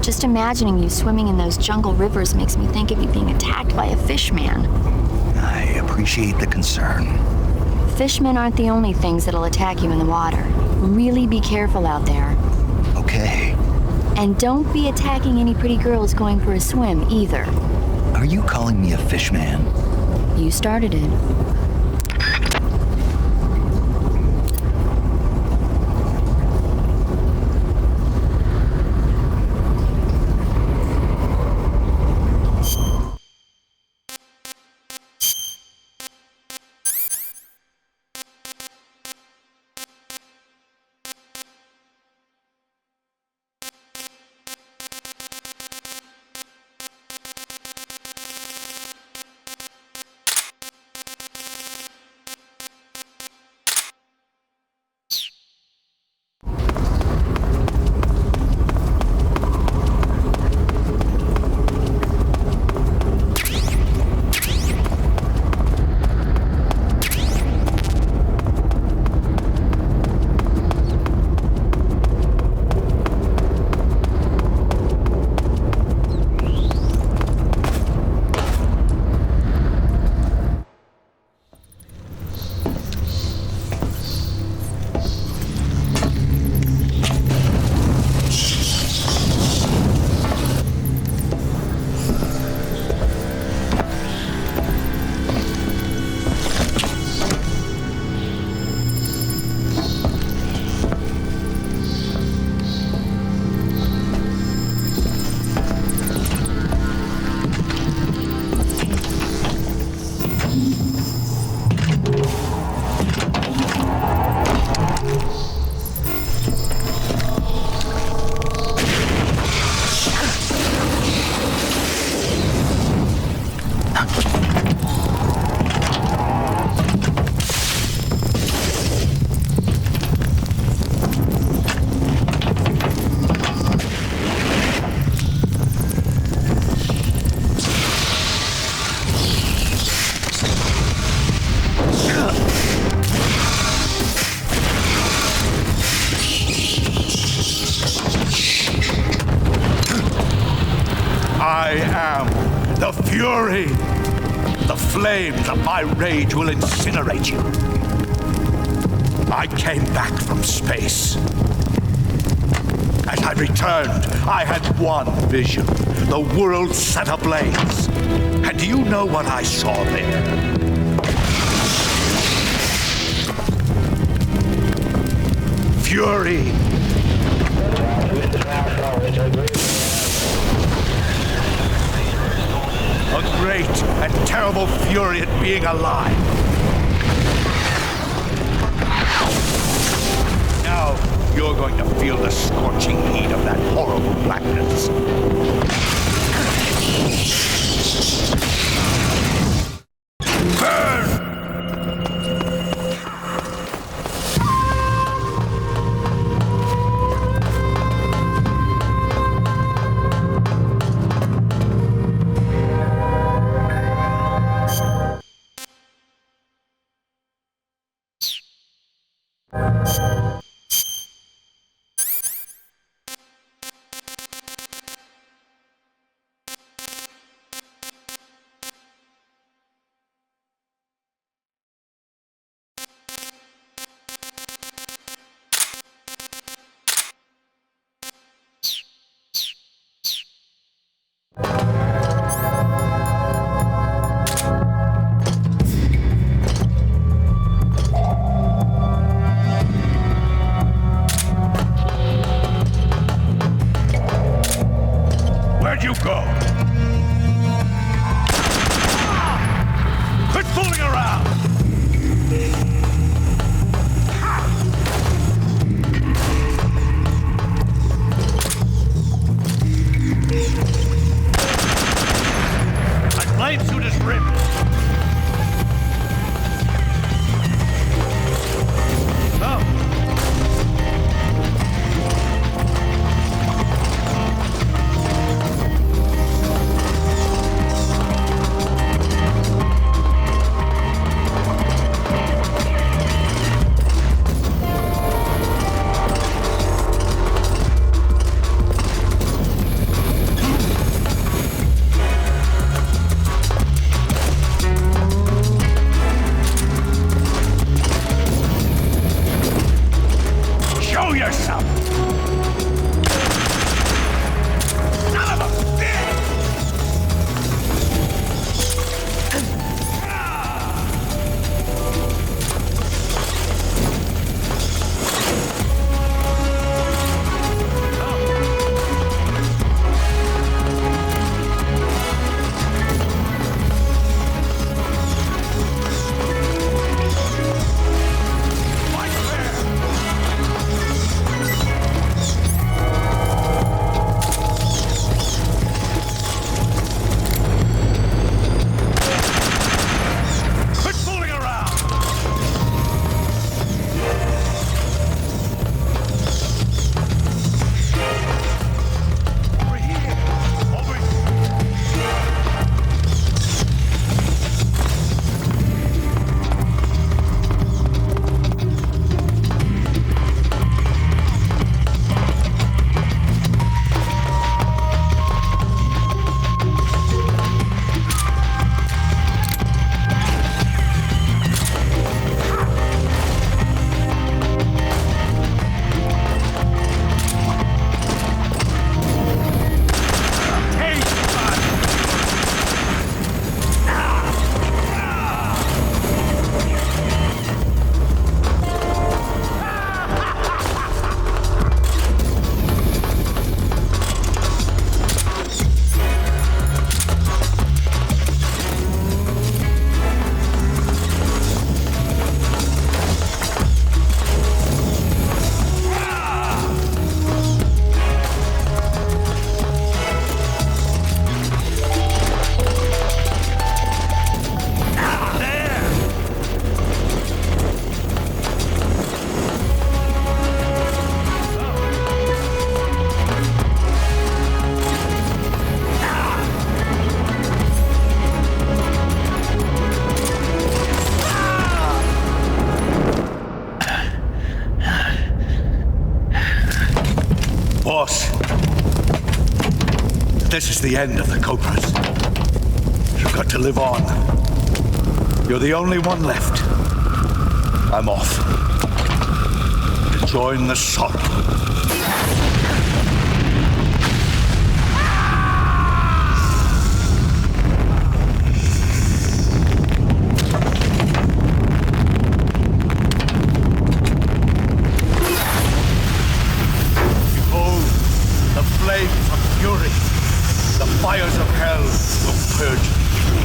Just imagining you swimming in those jungle rivers makes me think of you being attacked by a fishman. I appreciate the concern. Fishmen aren't the only things that'll attack you in the water. Really be careful out there. Okay. And don't be attacking any pretty girls going for a swim, either. Are you calling me a fishman? You started it. I am the Fury. The flames of my rage will incinerate you. I came back from space. As I returned, I had one vision. The world set ablaze. And do you know what I saw there? Fury. A great and terrible fury at being alive. Now you're going to feel the scorching heat of that horrible blackness. Burn! Show yourself! Son of a bitch! Boss, this is the end of the Cobras. You've got to live on. You're the only one left. I'm off. To join the sun. Fires of hell will purge me.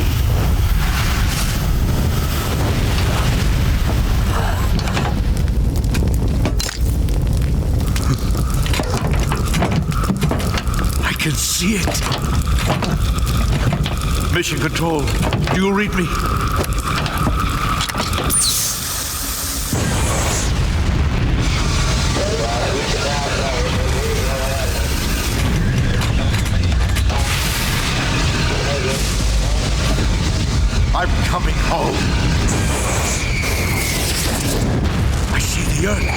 I can see it. Mission Control, do you read me? I'm coming home. I see the Earth.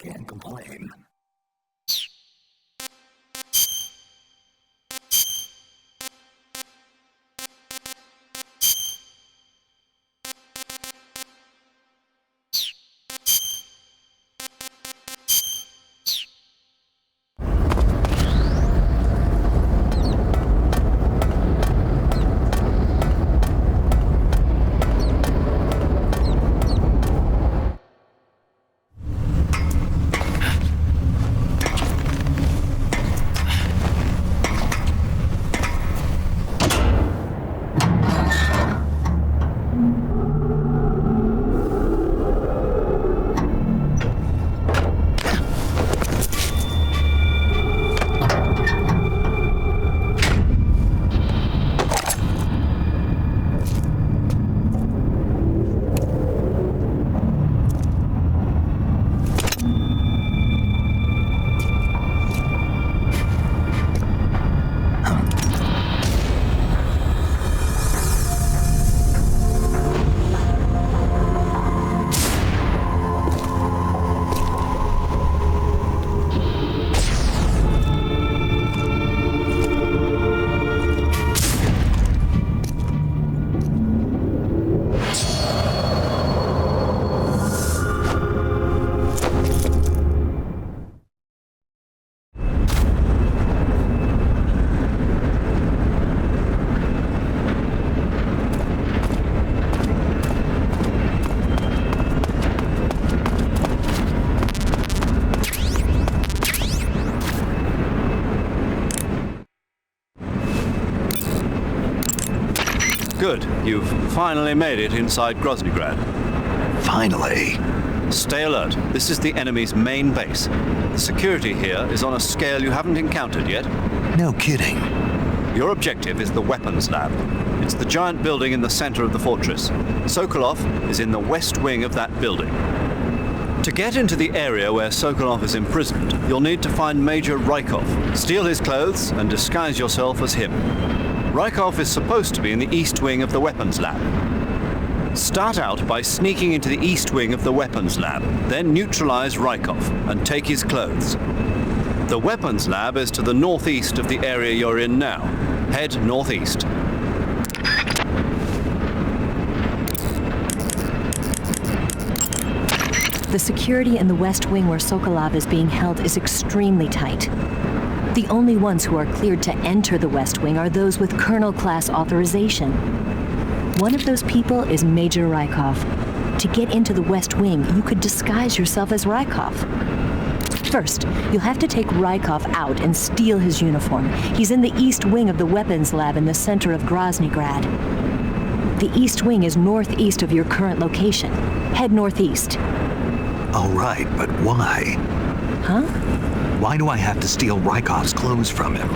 Can't complain. You've finally made it inside Groznygrad. Finally. Stay alert. This is the enemy's main base. The security here is on a scale you haven't encountered yet. No kidding. Your objective is the weapons lab. It's the giant building in the center of the fortress. Sokolov is in the west wing of that building. To get into the area where Sokolov is imprisoned, you'll need to find Major Rykov, steal his clothes, and disguise yourself as him. Rykov is supposed to be in the east wing of the weapons lab. Start out by sneaking into the east wing of the weapons lab, then neutralize Rykov and take his clothes. The weapons lab is to the northeast of the area you're in now. Head northeast. The security in the West Wing where Sokolov is being held is extremely tight. The only ones who are cleared to enter the West Wing are those with Colonel-class authorization. One of those people is Major Rykov. To get into the West Wing, you could disguise yourself as Rykov. First, you'll have to take Rykov out and steal his uniform. He's in the East Wing of the weapons lab in the center of Groznygrad. The East Wing is northeast of your current location. Head northeast. All right, but why? Huh? Why do I have to steal Rykov's clothes from him?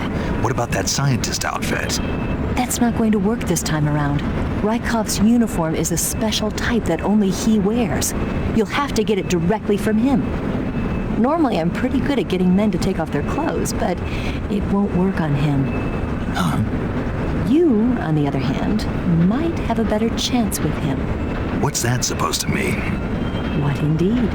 What about that scientist outfit? That's not going to work this time around. Rykov's uniform is a special type that only he wears. You'll have to get it directly from him. Normally, I'm pretty good at getting men to take off their clothes, but it won't work on him. You, on the other hand, might have a better chance with him. What's that supposed to mean? What indeed?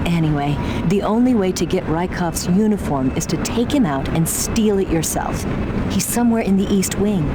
Anyway, the only way to get Rykov's uniform is to take him out and steal it yourself. He's somewhere in the East Wing.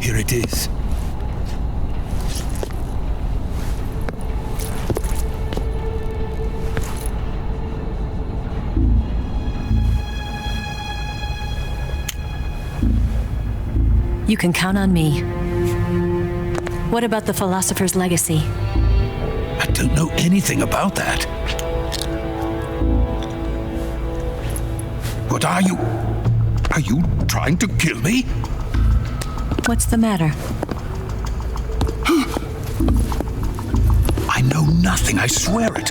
Here it is. You can count on me. What about the philosopher's legacy? I don't know anything about that. What are you? Are you trying to kill me? What's the matter? I know nothing, I swear it.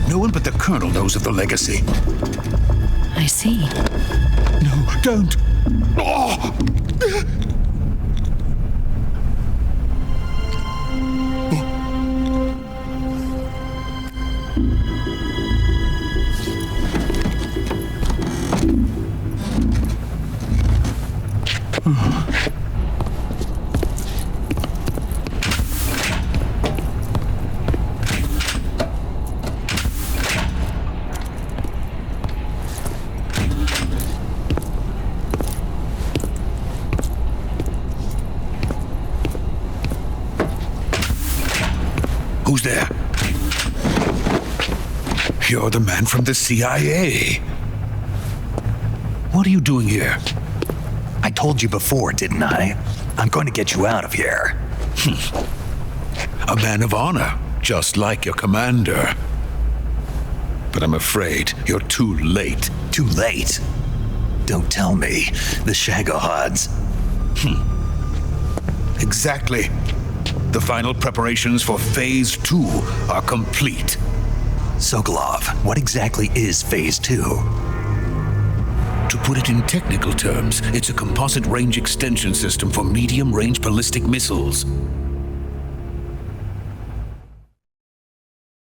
No one but the Colonel knows of the legacy. I see. No, don't. Oh! Who's there? You're the man from the CIA. What are you doing here? I told you before, didn't I? I'm going to get you out of here. A man of honor, just like your commander. But I'm afraid you're too late. Too late? Don't tell me. The Shagohods. Exactly. The final preparations for Phase 2 are complete. Sokolov, what exactly is Phase 2? To put it in technical terms, it's a composite range extension system for medium-range ballistic missiles.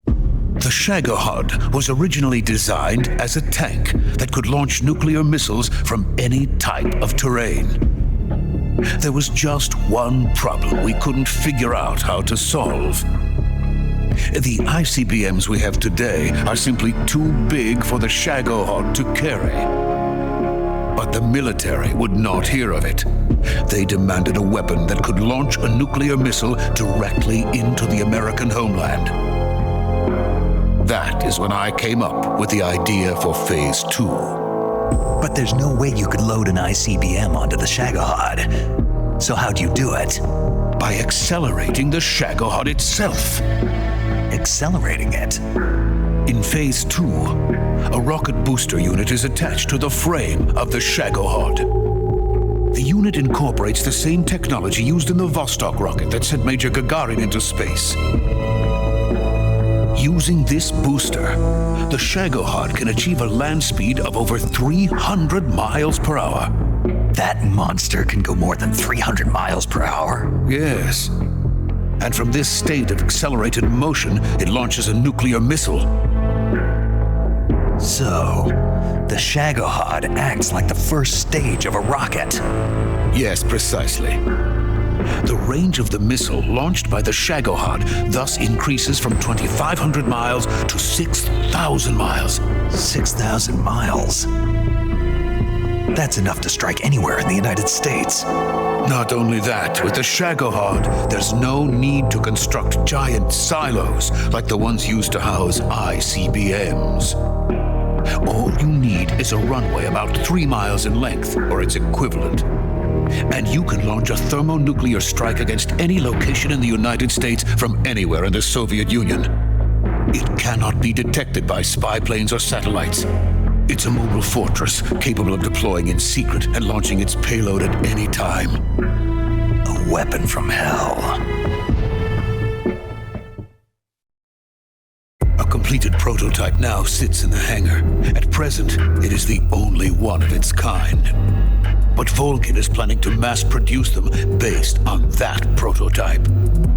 The Shagohod was originally designed as a tank that could launch nuclear missiles from any type of terrain. There was just one problem we couldn't figure out how to solve. The ICBMs we have today are simply too big for the Shagohod to carry. But the military would not hear of it. They demanded a weapon that could launch a nuclear missile directly into the American homeland. That is when I came up with the idea for Phase 2. But there's no way you could load an ICBM onto the Shagohod. So how'd you do it? By accelerating the Shagohod itself. Accelerating it? In Phase 2, a rocket booster unit is attached to the frame of the Shagohod. The unit incorporates the same technology used in the Vostok rocket that sent Major Gagarin into space. Using this booster, the Shagohod can achieve a land speed of over 300 miles per hour. That monster can go more than 300 miles per hour? Yes. And from this state of accelerated motion, it launches a nuclear missile. So, the Shagohod acts like the first stage of a rocket. Yes, precisely. The range of the missile launched by the Shagohod thus increases from 2,500 miles to 6,000 miles. 6,000 miles? That's enough to strike anywhere in the United States. Not only that, with the Shagohod, there's no need to construct giant silos like the ones used to house ICBMs. All you need is a runway about 3 miles in length, or its equivalent. And you can launch a thermonuclear strike against any location in the United States from anywhere in the Soviet Union. It cannot be detected by spy planes or satellites. It's a mobile fortress capable of deploying in secret and launching its payload at any time. A weapon from hell. A completed prototype now sits in the hangar. At present, it is the only one of its kind. But Volgin is planning to mass produce them based on that prototype.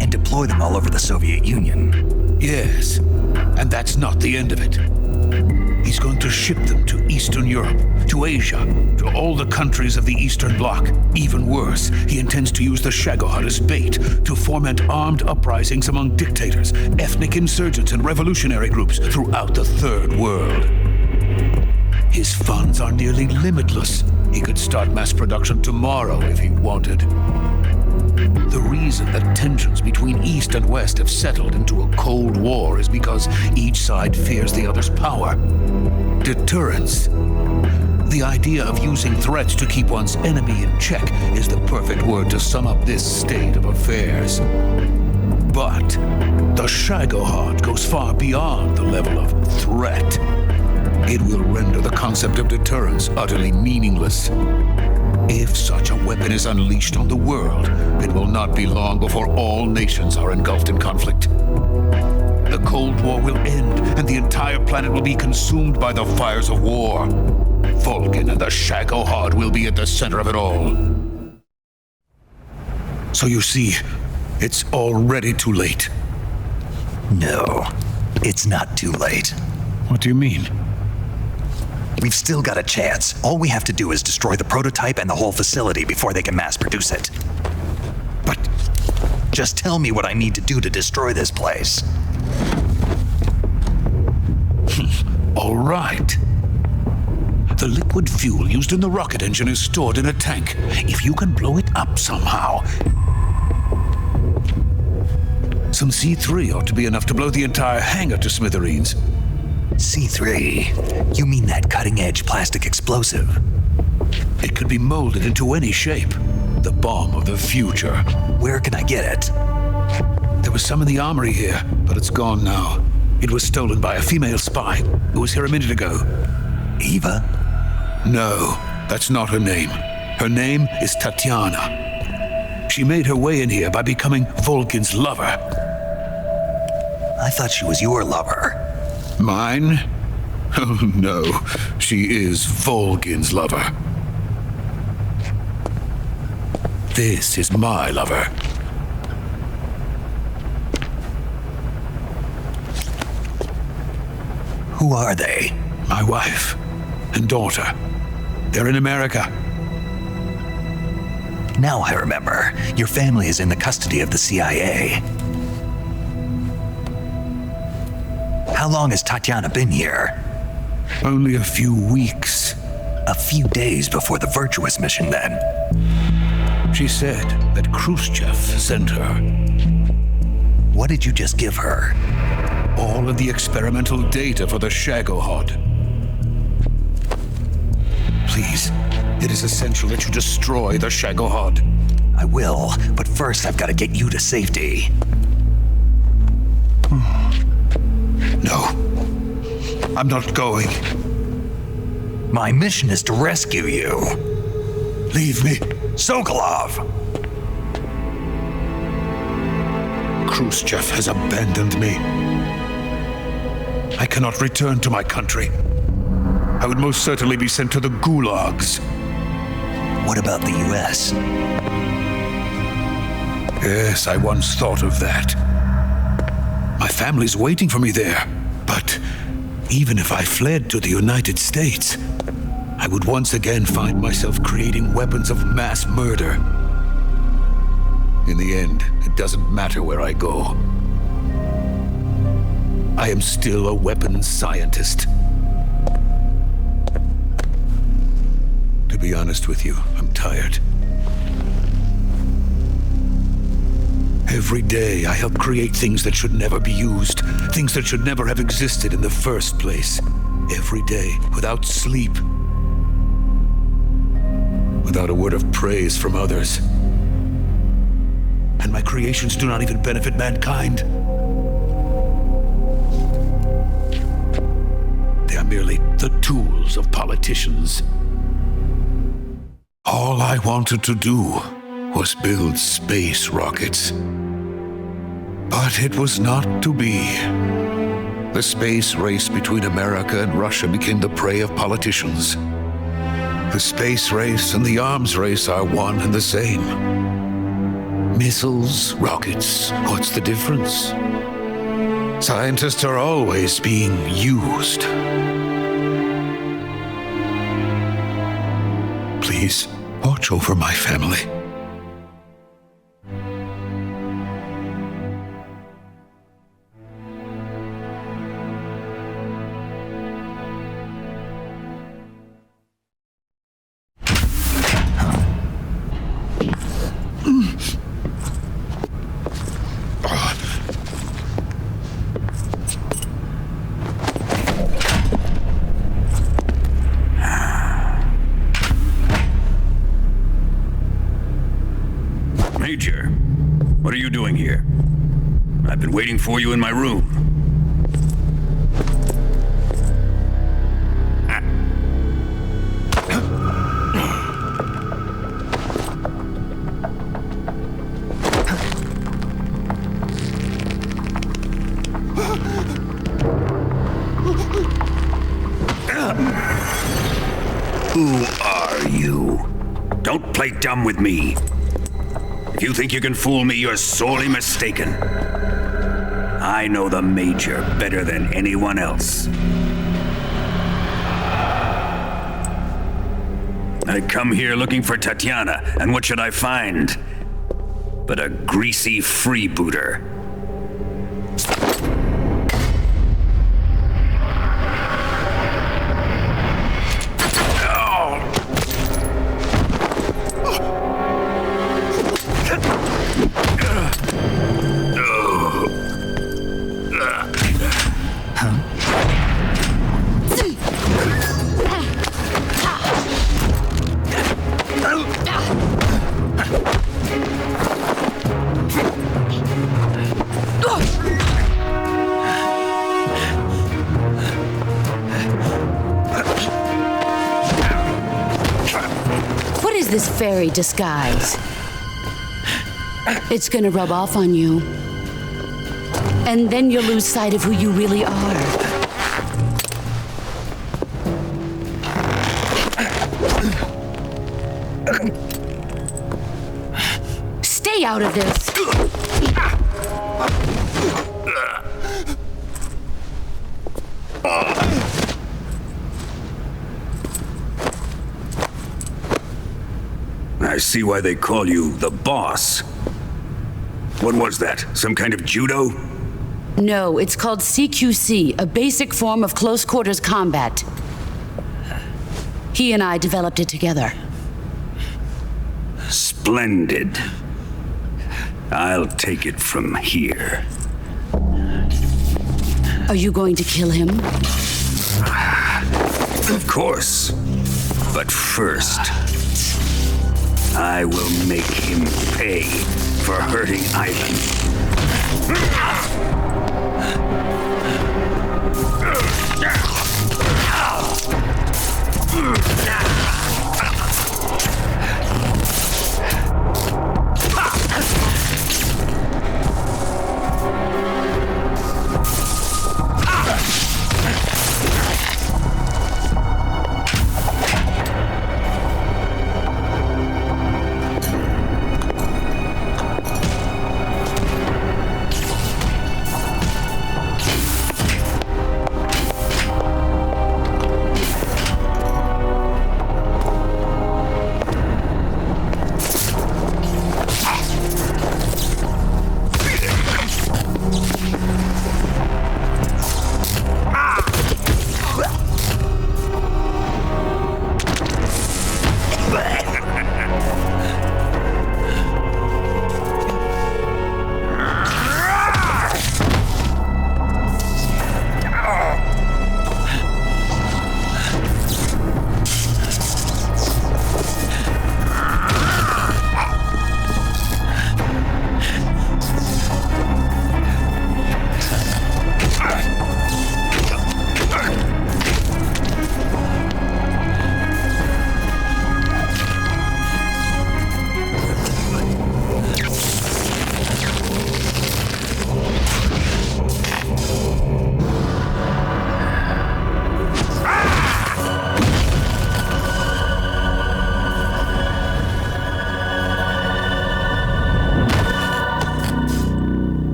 And deploy them all over the Soviet Union. Yes, and that's not the end of it. He's going to ship them to Eastern Europe, to Asia, to all the countries of the Eastern Bloc. Even worse, he intends to use the Shagohod as bait to foment armed uprisings among dictators, ethnic insurgents, and revolutionary groups throughout the Third World. His funds are nearly limitless. He could start mass production tomorrow if he wanted. The reason that tensions between East and West have settled into a Cold War is because each side fears the other's power. Deterrence. The idea of using threats to keep one's enemy in check is the perfect word to sum up this state of affairs. But the Shagohod goes far beyond the level of threat. It will render the concept of deterrence utterly meaningless. If such a weapon is unleashed on the world, it will not be long before all nations are engulfed in conflict. The Cold War will end, and the entire planet will be consumed by the fires of war. Volgin and the Shagohod will be at the center of it all. So you see, it's already too late. No, it's not too late. What do you mean? We've still got a chance. All we have to do is destroy the prototype and the whole facility before they can mass produce it. But just tell me what I need to do to destroy this place. All right. The liquid fuel used in the rocket engine is stored in a tank. If you can blow it up somehow, some C3 ought to be enough to blow the entire hangar to smithereens. C3? You mean that cutting-edge plastic explosive? It could be molded into any shape. The bomb of the future. Where can I get it? There was some in the armory here, but it's gone now. It was stolen by a female spy who was here a minute ago. Eva? No, That's not her name. Her name is Tatiana. She made her way in here by becoming Volkin's lover. I thought she was your lover. Mine? Oh no, she is Volkin's lover. This is my lover. Who are they? My wife and daughter. They're in America. Now I remember. Your family is in the custody of the CIA. How long has Tatiana been here? Only a few weeks. A few days before the Virtuous mission, then. She said that Khrushchev sent her. What did you just give her? All of the experimental data for the Shagohod. Please, it is essential that you destroy the Shagohod. I will, but first I've got to get you to safety. No, I'm not going. My mission is to rescue you. Leave me. Sokolov! Khrushchev has abandoned me. I cannot return to my country. I would most certainly be sent to the gulags. What about the US? Yes, I once thought of that. My family's waiting for me there. But even if I fled to the United States, I would once again find myself creating weapons of mass murder. In the end, it doesn't matter where I go. I am still a weapons scientist. To be honest with you, I'm tired. Every day I help create things that should never be used, things that should never have existed in the first place. Every day, without sleep. Without a word of praise from others. And my creations do not even benefit mankind. They are merely the tools of politicians. All I wanted to do was build space rockets. But it was not to be. The space race between America and Russia became the prey of politicians. The space race and the arms race are one and the same. Missiles, rockets, what's the difference? Scientists are always being used. Please, watch over my family. Major, what are you doing here? I've been waiting for you in my room. Who are you? Don't play dumb with me. If you think you can fool me, you're sorely mistaken. I know the Major better than anyone else. I come here looking for Tatiana, and what should I find? But a greasy freebooter. this fairy disguise. It's gonna rub off on you. And then you'll lose sight of who you really are. Stay out of this. I see why they call you the boss. What was that? Some kind of judo? No, it's called CQC, a basic form of close quarters combat. He and I developed it together. Splendid. I'll take it from here. Are you going to kill him? Of course. But first, I will make him pay for hurting Ivan.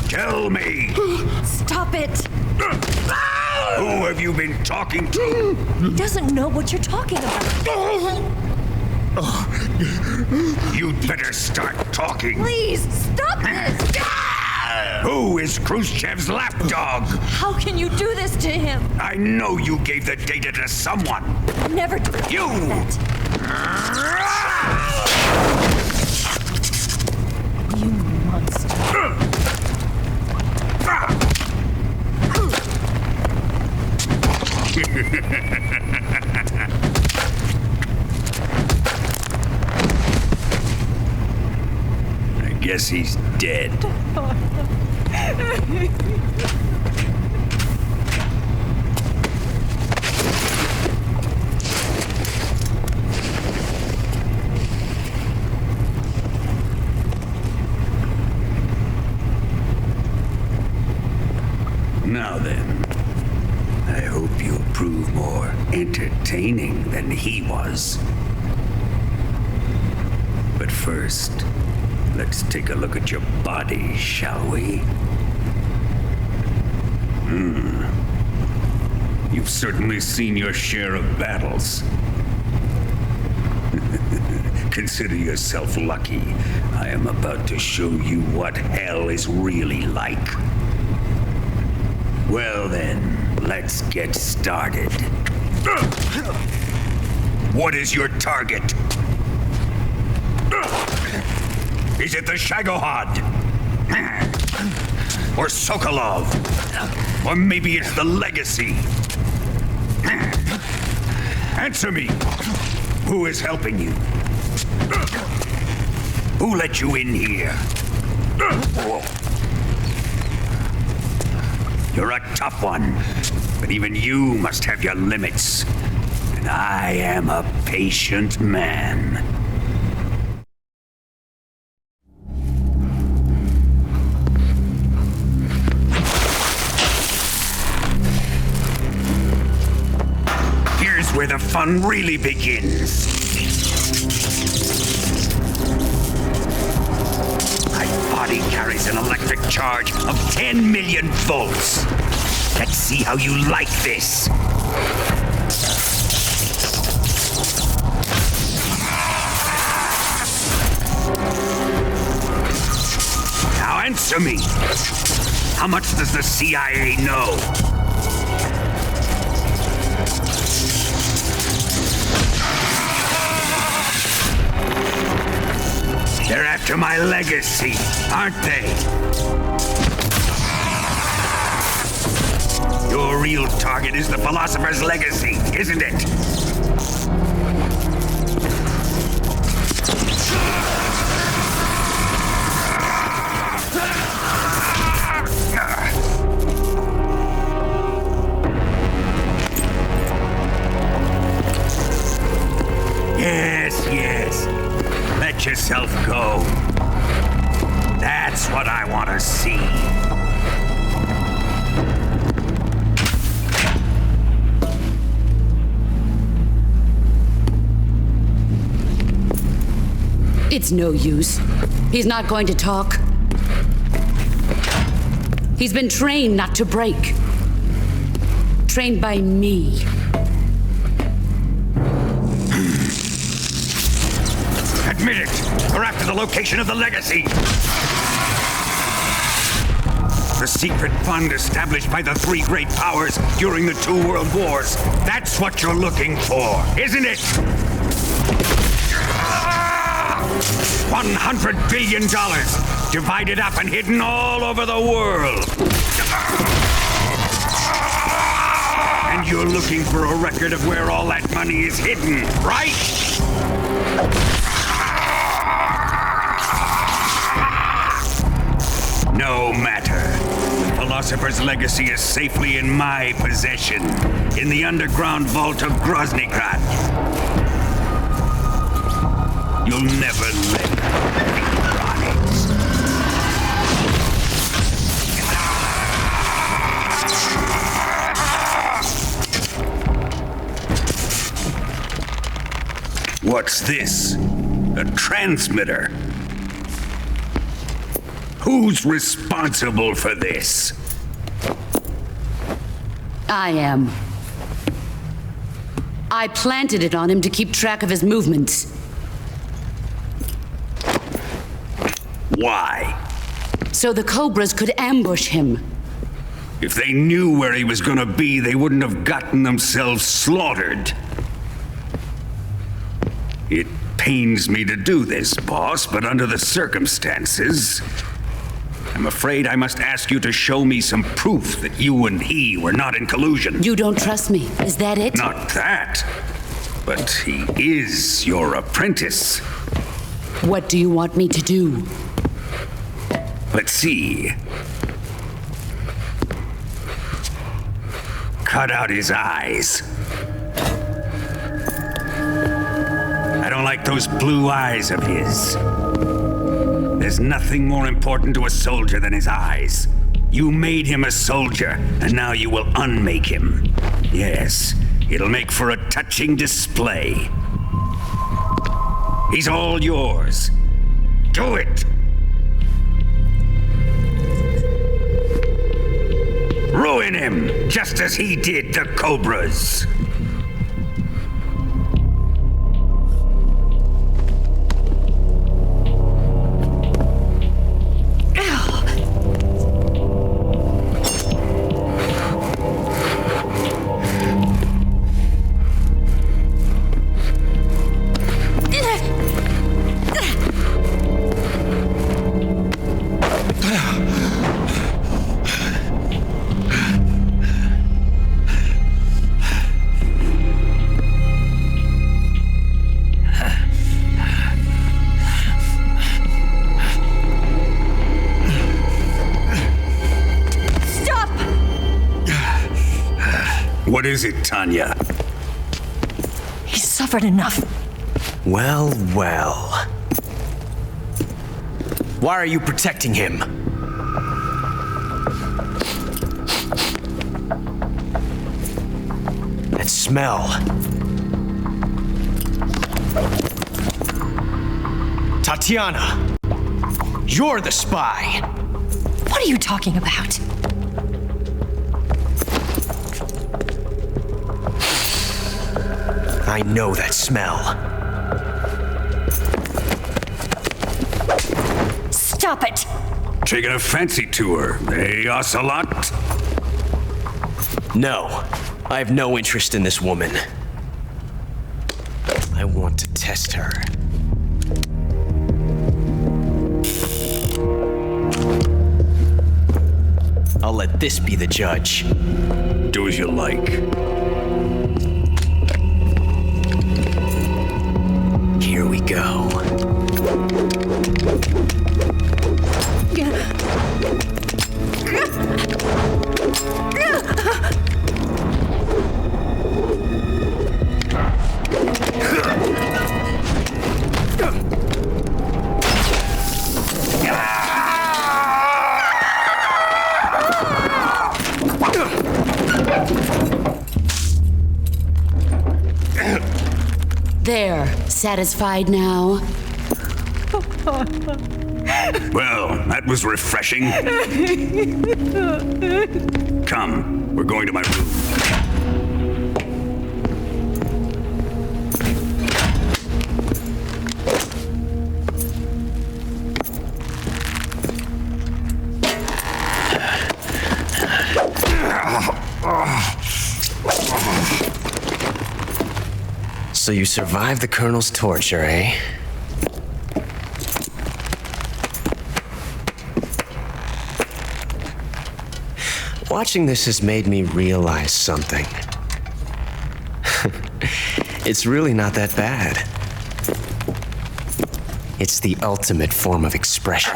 Tell me! Stop it! Who have you been talking to? He doesn't know what you're talking about. You'd better start talking. Please, stop this! Who is Khrushchev's lapdog? How can you do this to him? I know you gave the data to someone. Never do You! You monster. I guess he's dead. Now then, I hope you'll prove more entertaining than he was. But first, let's take a look at your body, shall we? You've certainly seen your share of battles. Consider yourself lucky. I am about to show you what hell is really like. Well then, let's get started. What is your target? Is it the Shagohod? Or Sokolov? Or maybe it's the Legacy? Answer me! Who is helping you? Who let you in here? You're a tough one, but even you must have your limits. And I am a patient man. Here's where the fun really begins. My body carries an electric charge of 10 million volts. Let's see how you like this. Now answer me. How much does the CIA know? They're after my legacy, aren't they? Your real target is the Philosopher's Legacy, isn't it? Yes, yes. Let yourself go. That's what I want to see. It's no use. He's not going to talk. He's been trained not to break. Trained by me. Admit it! We're after the location of the Legacy! The secret fund established by the three great powers during the 2 world wars. That's what you're looking for, isn't it? $100 billion, divided up and hidden all over the world. And you're looking for a record of where all that money is hidden, right? No matter. The Philosopher's Legacy is safely in my possession, in the underground vault of Groznygrad. You'll never let me run it. What's this? A transmitter? Who's responsible for this? I am. I planted it on him to keep track of his movements. Why? So the Cobras could ambush him. If they knew where he was gonna be, they wouldn't have gotten themselves slaughtered. It pains me to do this, boss, but under the circumstances, I'm afraid I must ask you to show me some proof that you and he were not in collusion. You don't trust me, is that it? Not that, but he is your apprentice. What do you want me to do? Let's see. Cut out his eyes. I don't like those blue eyes of his. There's nothing more important to a soldier than his eyes. You made him a soldier, and now you will unmake him. Yes, it'll make for a touching display. He's all yours. Do it! Ruin him, just as he did the Cobras. What is it, Tanya? He's suffered enough. Well, well. Why are you protecting him? That smell. Tatiana, you're the spy. What are you talking about? I know that smell. Stop it! Taking a fancy to her, eh, Ocelot? No, I have no interest in this woman. I want to test her. I'll let this be the judge. Do as you like. Here we go. There, satisfied now? Well, that was refreshing. Come, we're going to my room. So you survived the Colonel's torture, eh? Watching this has made me realize something. It's really not that bad. It's the ultimate form of expression.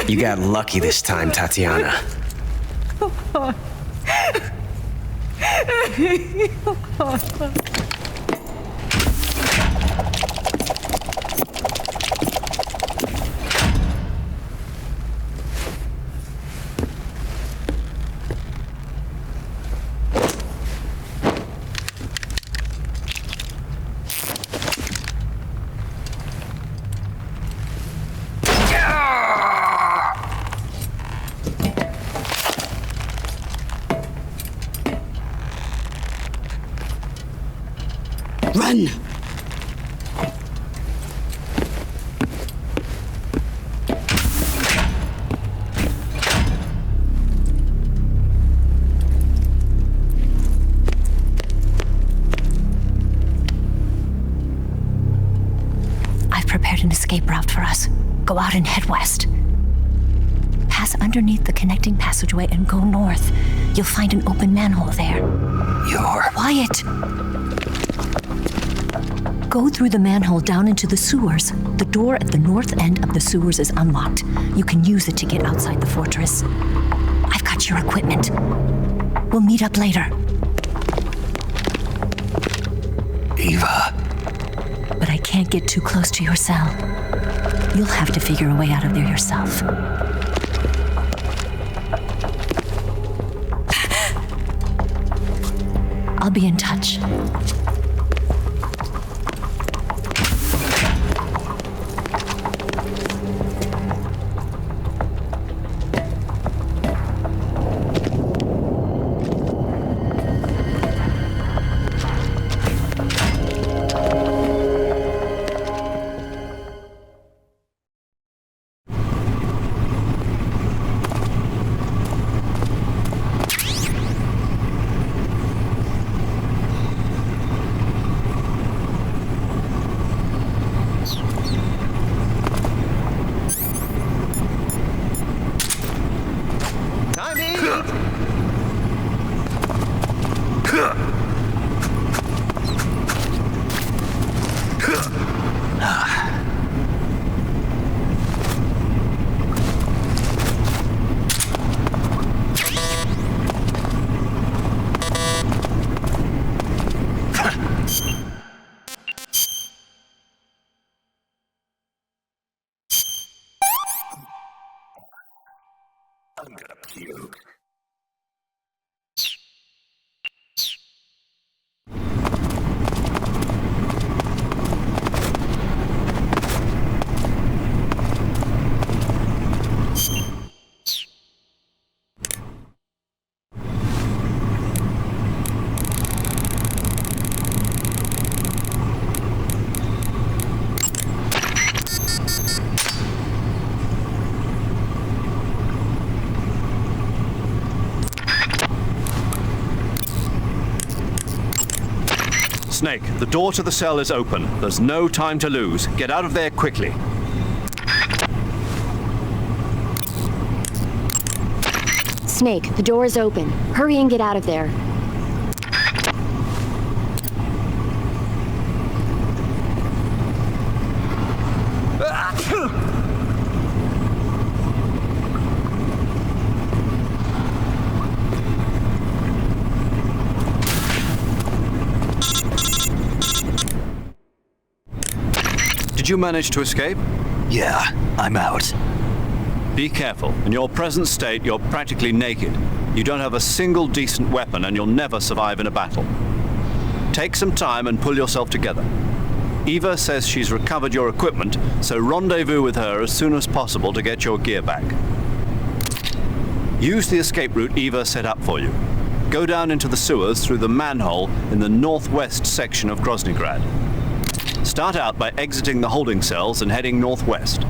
You got lucky this time, Tatiana. Run! I've prepared an escape route for us. Go out and head west. Pass underneath the connecting passageway and go north. You'll find an open manhole there. You're... Quiet! Go through the manhole down into the sewers. The door at the north end of the sewers is unlocked. You can use it to get outside the fortress. I've got your equipment. We'll meet up later. Eva. But I can't get too close to your cell. You'll have to figure a way out of there yourself. I'll be in touch. I'm gonna puke. Snake, the door to the cell is open. There's no time to lose. Get out of there quickly. Snake, the door is open. Hurry and get out of there. Did you manage to escape? Yeah, I'm out. Be careful. In your present state, you're practically naked. You don't have a single decent weapon, and you'll never survive in a battle. Take some time and pull yourself together. Eva says she's recovered your equipment, so rendezvous with her as soon as possible to get your gear back. Use the escape route Eva set up for you. Go down into the sewers through the manhole in the northwest section of Groznygrad. Start out by exiting the holding cells and heading northwest.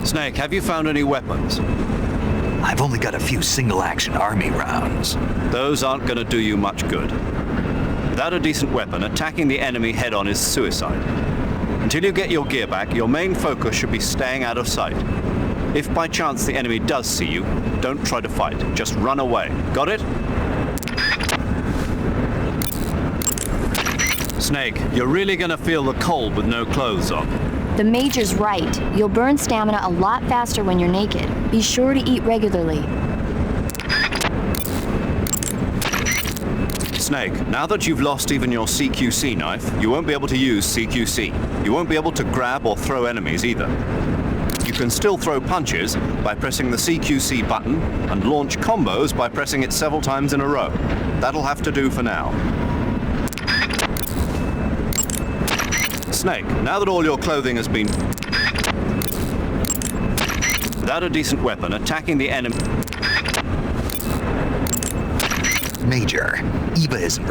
Snake, have you found any weapons? I've only got a few single-action army rounds. Those aren't going to do you much good. Without a decent weapon, attacking the enemy head-on is suicide. Until you get your gear back, your main focus should be staying out of sight. If by chance the enemy does see you, don't try to fight. Just run away. Got it? Snake, you're really gonna feel the cold with no clothes on. The Major's right. You'll burn stamina a lot faster when you're naked. Be sure to eat regularly. Snake, now that you've lost even your CQC knife, you won't be able to use CQC. You won't be able to grab or throw enemies either. You can still throw punches by pressing the CQC button and launch combos by pressing it several times in a row. That'll have to do for now. Snake, now that all your clothing has been... Without a decent weapon, attacking the enemy... Major, Eva isn't...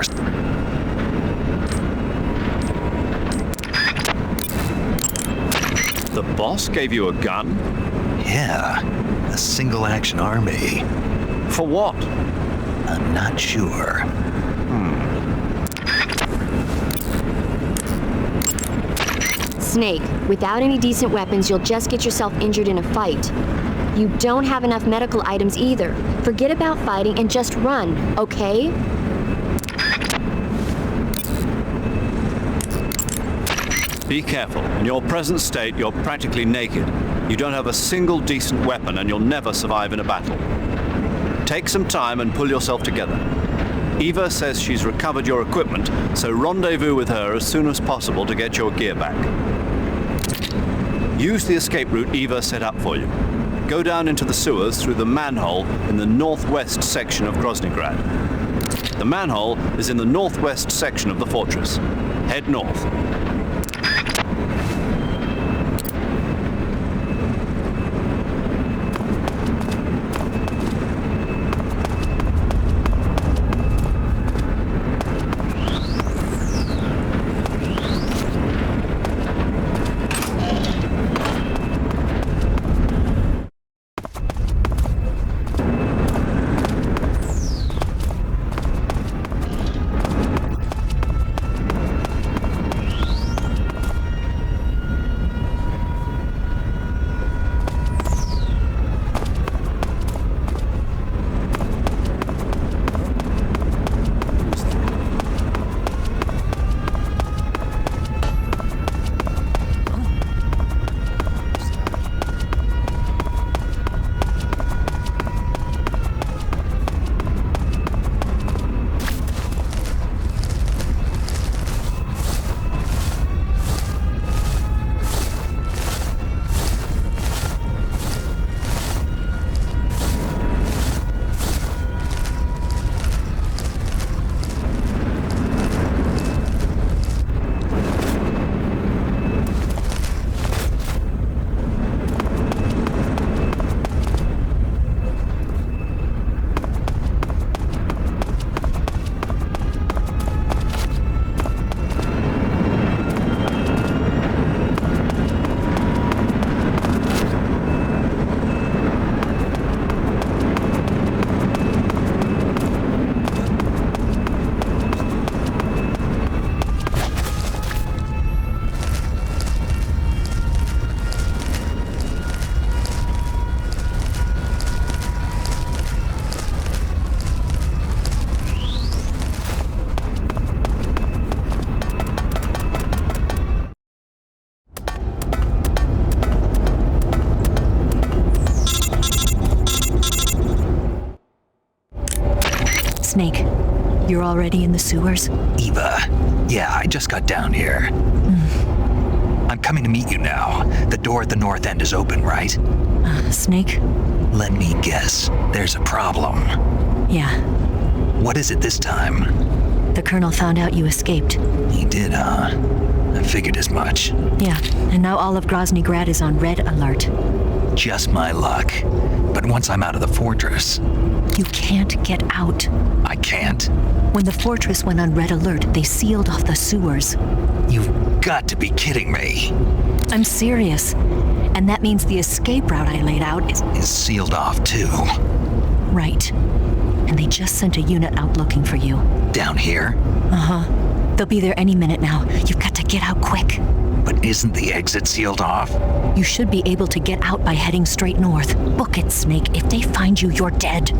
The boss gave you a gun? Yeah, a single-action army. For what? I'm not sure. Snake, without any decent weapons, you'll just get yourself injured in a fight. You don't have enough medical items either. Forget about fighting and just run, okay? Be careful. In your present state, you're practically naked. You don't have a single decent weapon and you'll never survive in a battle. Take some time and pull yourself together. Eva says she's recovered your equipment, so rendezvous with her as soon as possible to get your gear back. Use the escape route Eva set up for you. Go down into the sewers through the manhole in the northwest section of Groznygrad. The manhole is in the northwest section of the fortress. Head north. Snake, you're already in the sewers? Eva, yeah, I just got down here. I'm coming to meet you now. The door at the north end is open, right? Snake? Let me guess. There's a problem. Yeah. What is it this time? The Colonel found out you escaped. He did, huh? I figured as much. Yeah, and now all of Groznygrad is on red alert. Just my luck. But once I'm out of the fortress... You can't get out. I can't? When the fortress went on red alert, they sealed off the sewers. You've got to be kidding me. I'm serious. And that means the escape route I laid out is sealed off too. Right. And they just sent a unit out looking for you. Down here? Uh-huh. They'll be there any minute now. You've got to get out quick. But isn't the exit sealed off? You should be able to get out by heading straight north. Book it, Snake. If they find you, you're dead.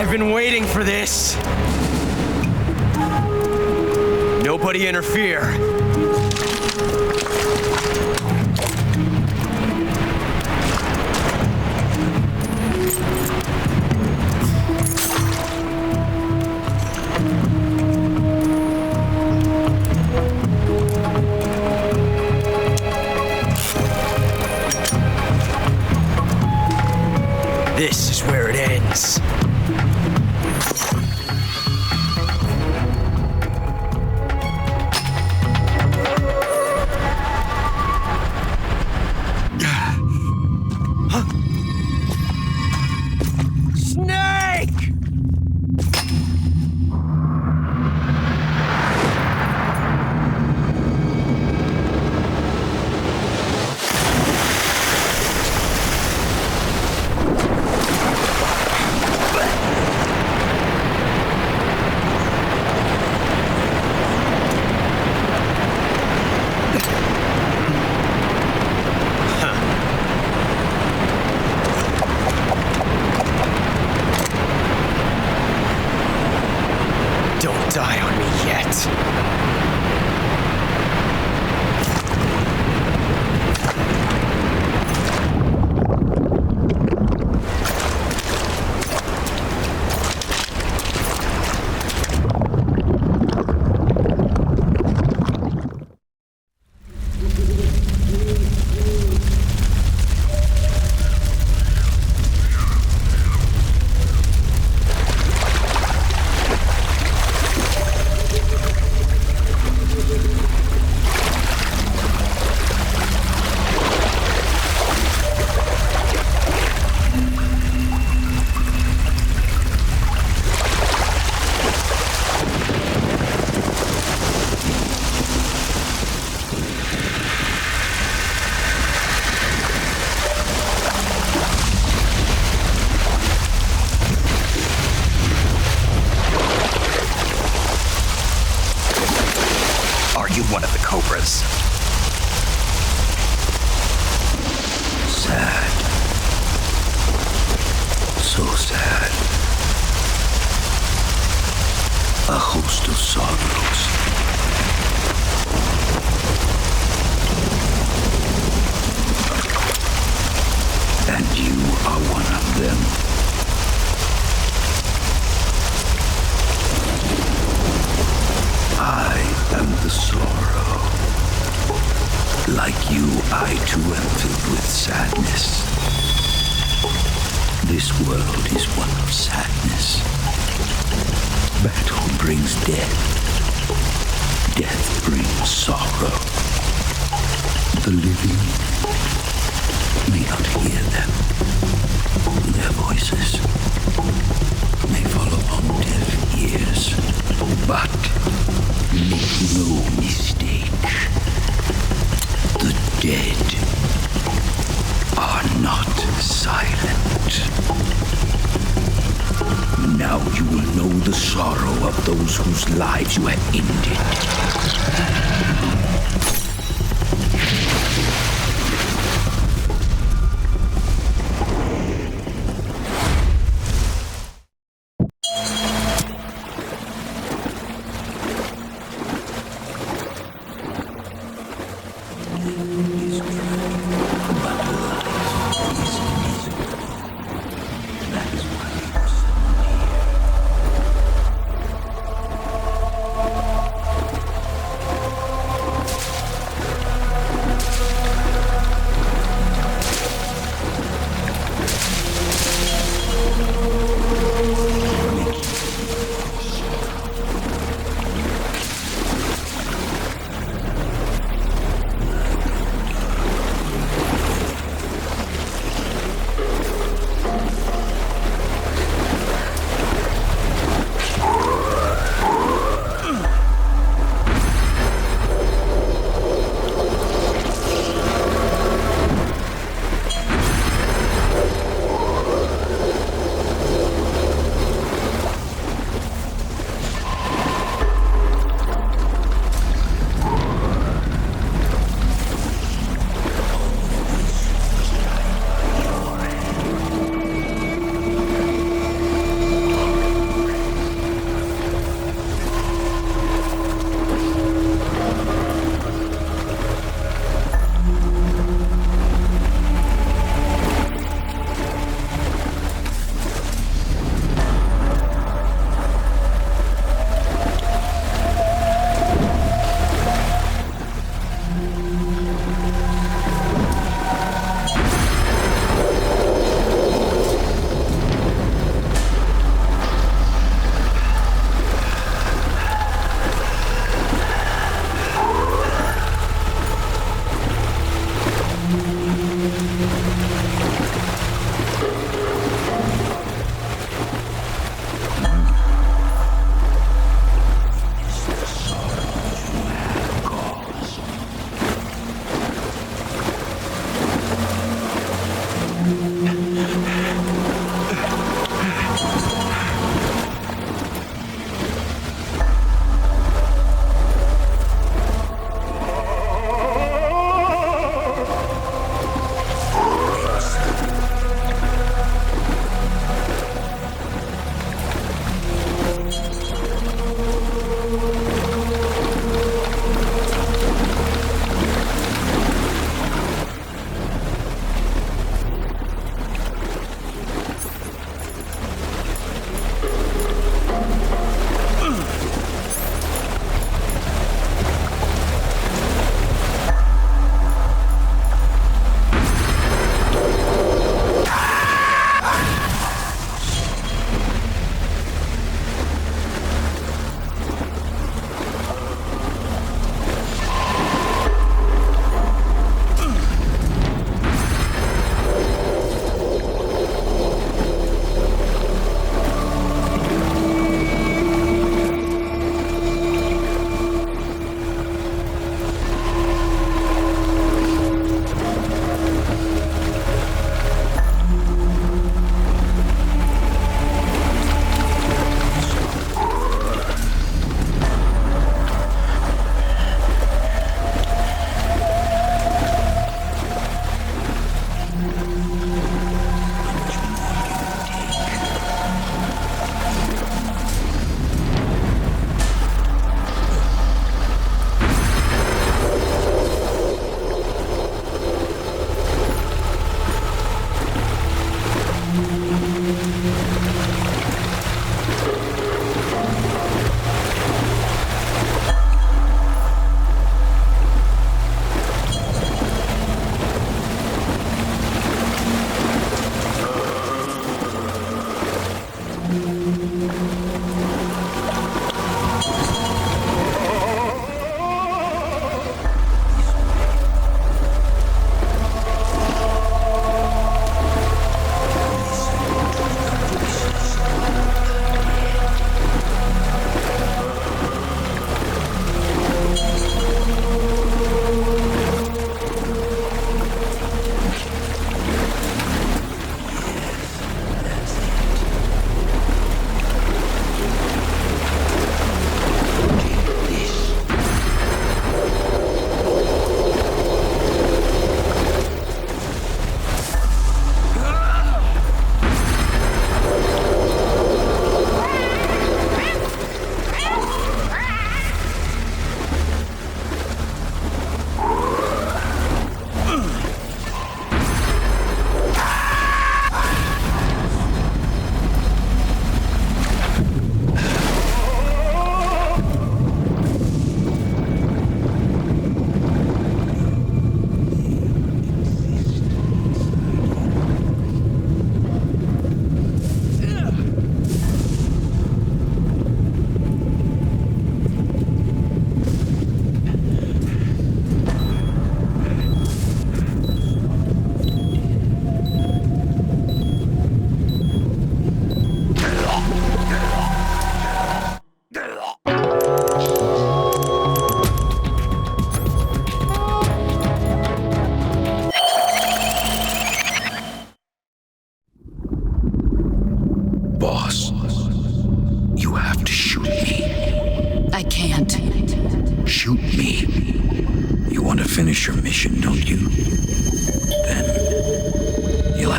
I've been waiting for this. Nobody interfere. This is where it ends. Snake! Don't die on me yet. Are you one of the Cobras? Sad. So sad. A host of sorrows. And you are one of them. I am the sorrow. Like you, I too am filled with sadness. This world is one of sadness. Battle brings death. Death brings sorrow. The living may not hear them. Their voices may fall upon deaf ears. But make no mistake, the dead are not silent. Now you will know the sorrow of those whose lives you have ended.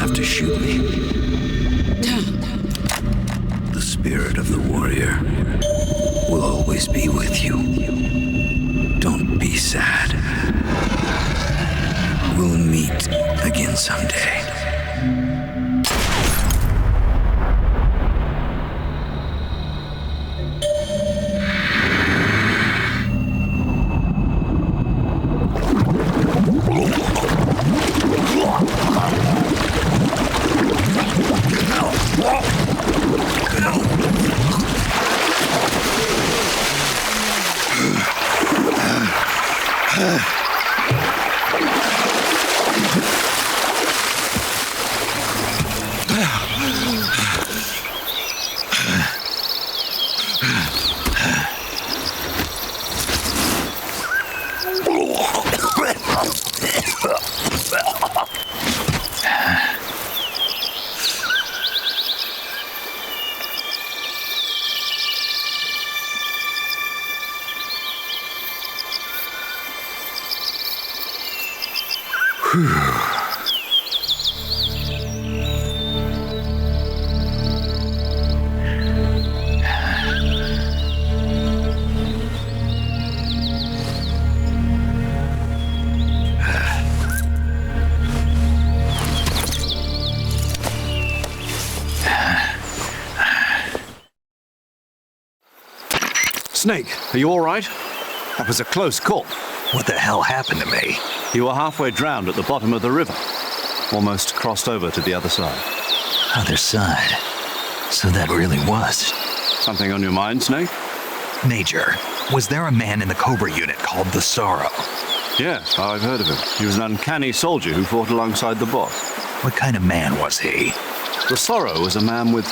have to shoot me. The spirit of the warrior will always be with you. Don't be sad. We'll meet again someday. Snake, are you all right? That was a close call. What the hell happened to me? You were halfway drowned at the bottom of the river. Almost crossed over to the other side. Other side? So that really was. Something on your mind, Snake? Major, was there a man in the Cobra unit called the Sorrow? Yes, I've heard of him. He was an uncanny soldier who fought alongside the boss. What kind of man was he? The Sorrow was a man with,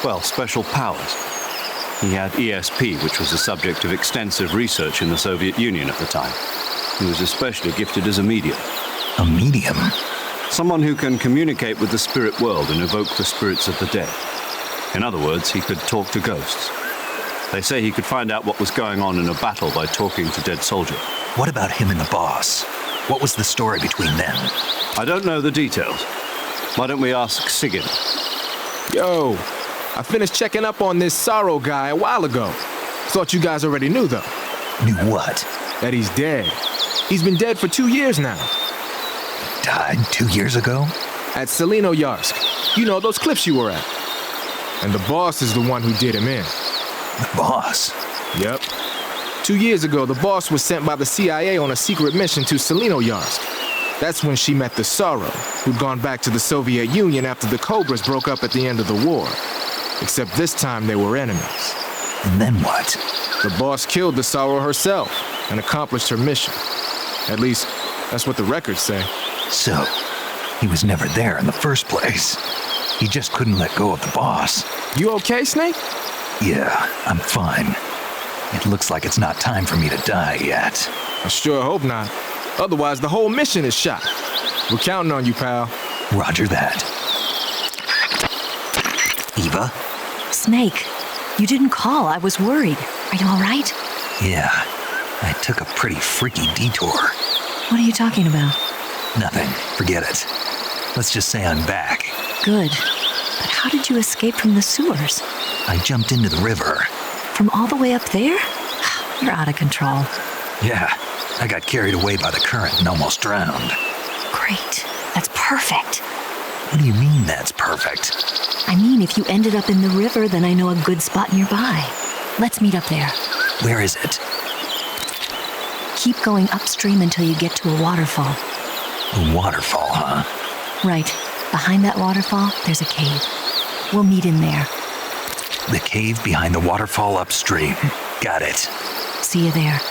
well, special powers. He had ESP, which was the subject of extensive research in the Soviet Union at the time. He was especially gifted as a medium. A medium? Someone who can communicate with the spirit world and evoke the spirits of the dead. In other words, he could talk to ghosts. They say he could find out what was going on in a battle by talking to dead soldiers. What about him and the boss? What was the story between them? I don't know the details. Why don't we ask Sigyn? Yo, I finished checking up on this Sorrow guy a while ago. Thought you guys already knew, though. Knew what? That he's dead. He's been dead for 2 years now. Died 2 years ago? At Selinoyarsk. You know, those cliffs you were at. And the boss is the one who did him in. The boss? Yep. 2 years ago, the boss was sent by the CIA on a secret mission to Selinoyarsk. That's when she met the Sorrow, who'd gone back to the Soviet Union after the Cobras broke up at the end of the war. Except this time they were enemies. And then what? The boss killed the Sorrow herself and accomplished her mission. At least, that's what the records say. So, he was never there in the first place. He just couldn't let go of the boss. You okay, Snake? Yeah, I'm fine. It looks like it's not time for me to die yet. I sure hope not. Otherwise, the whole mission is shot. We're counting on you, pal. Roger that. Eva? Snake, you didn't call. I was worried. Are you all right? Yeah, I took a pretty freaky detour. What are you talking about? Nothing. Forget it. Let's just say I'm back. Good. But how did you escape from the sewers? I jumped into the river. From all the way up there? You're out of control. Yeah, I got carried away by the current and almost drowned. Great. That's perfect. What do you mean that's perfect? I mean, if you ended up in the river, then I know a good spot nearby. Let's meet up there. Where is it? Keep going upstream until you get to a waterfall. A waterfall, huh? Right. Behind that waterfall, there's a cave. We'll meet in there. The cave behind the waterfall upstream. Got it. See you there.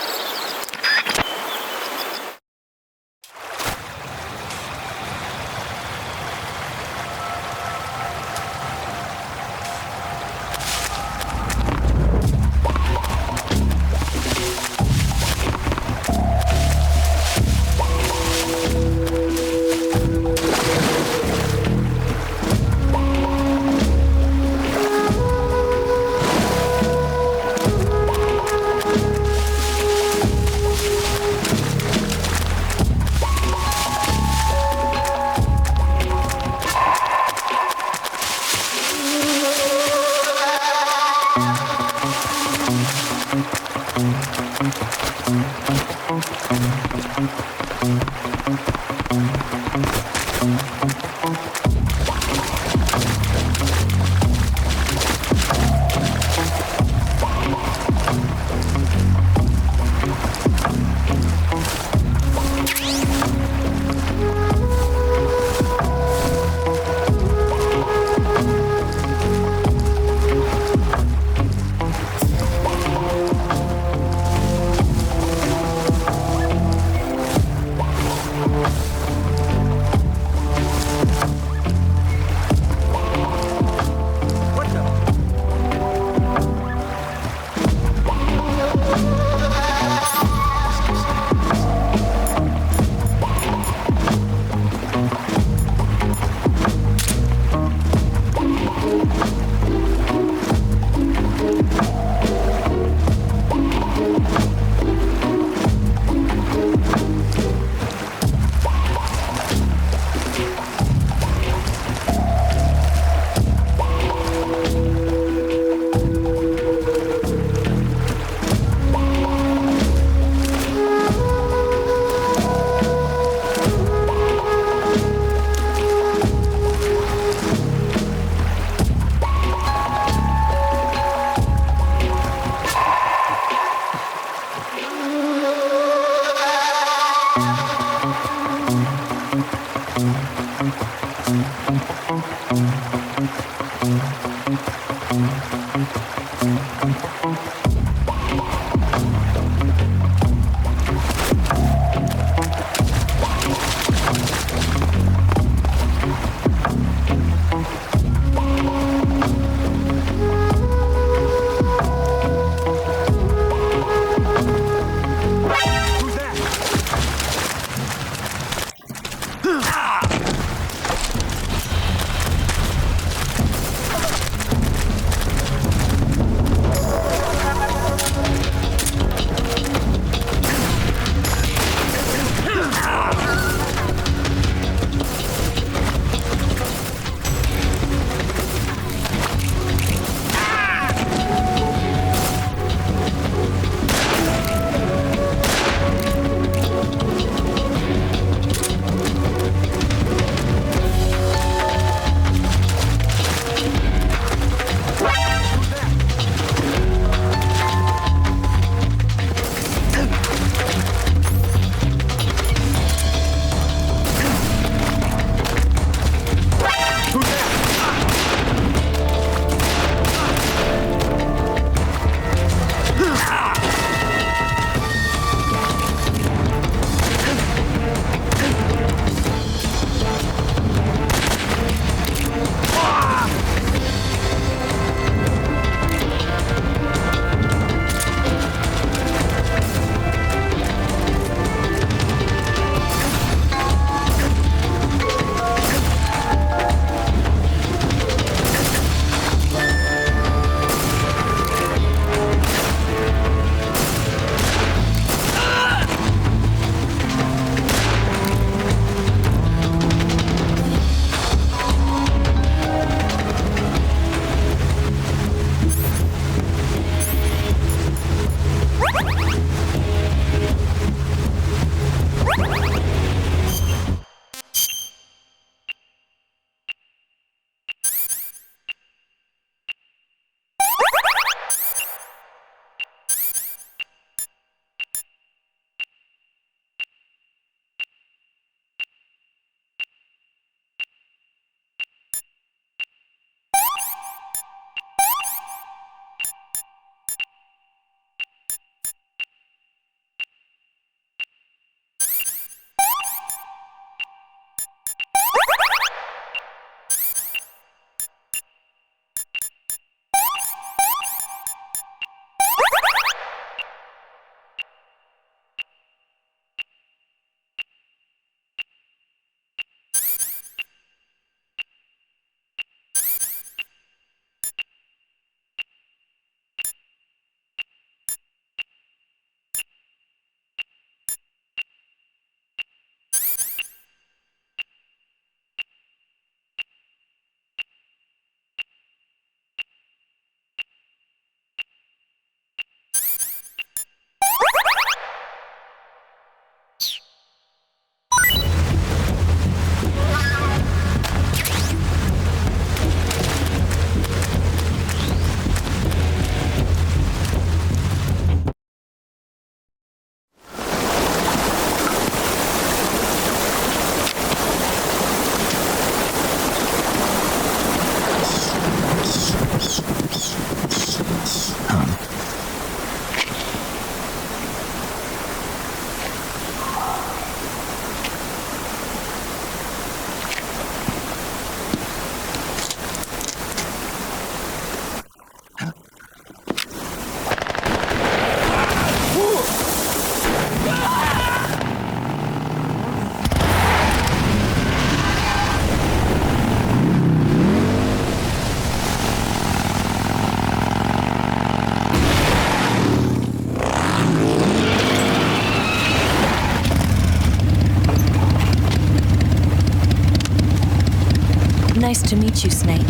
Nice to meet you, Snake.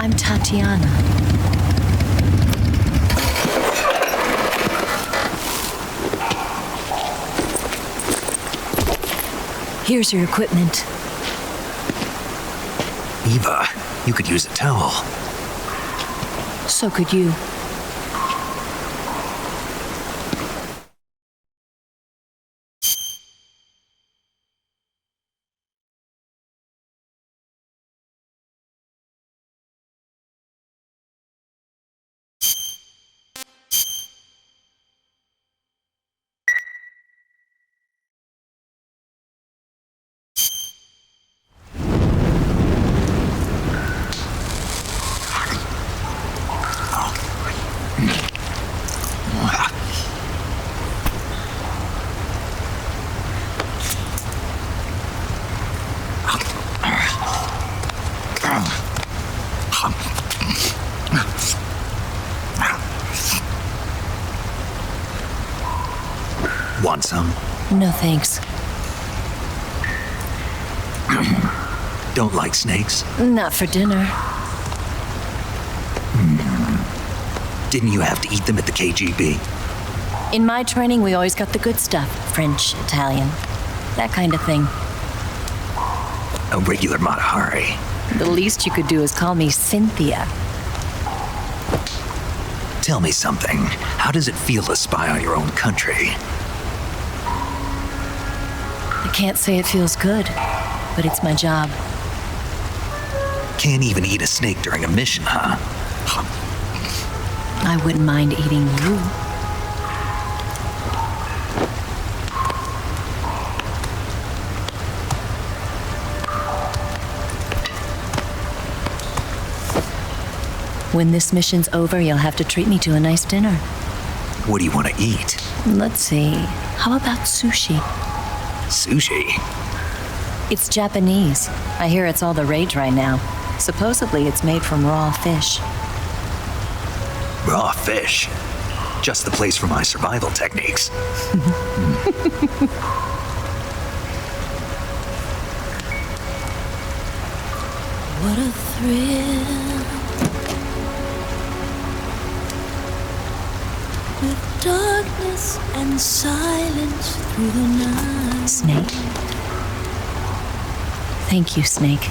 I'm Tatiana. Here's your equipment. Eva, you could use a towel. So could you. Want some? No thanks. Don't like snakes? Not for dinner. Didn't you have to eat them at the KGB? In my training, we always got the good stuff. French, Italian, that kind of thing. A regular Mata Hari. The least you could do is call me Cynthia. Tell me something. How does it feel to spy on your own country? I can't say it feels good, but it's my job. Can't even eat a snake during a mission, huh? I wouldn't mind eating you. When this mission's over, you'll have to treat me to a nice dinner. What do you want to eat? Let's see. How about sushi? Sushi? It's Japanese. I hear it's all the rage right now. Supposedly, it's made from raw fish. Raw fish? Just the place for my survival techniques. What a thrill. With darkness and silence through the night. Snake? Thank you, Snake.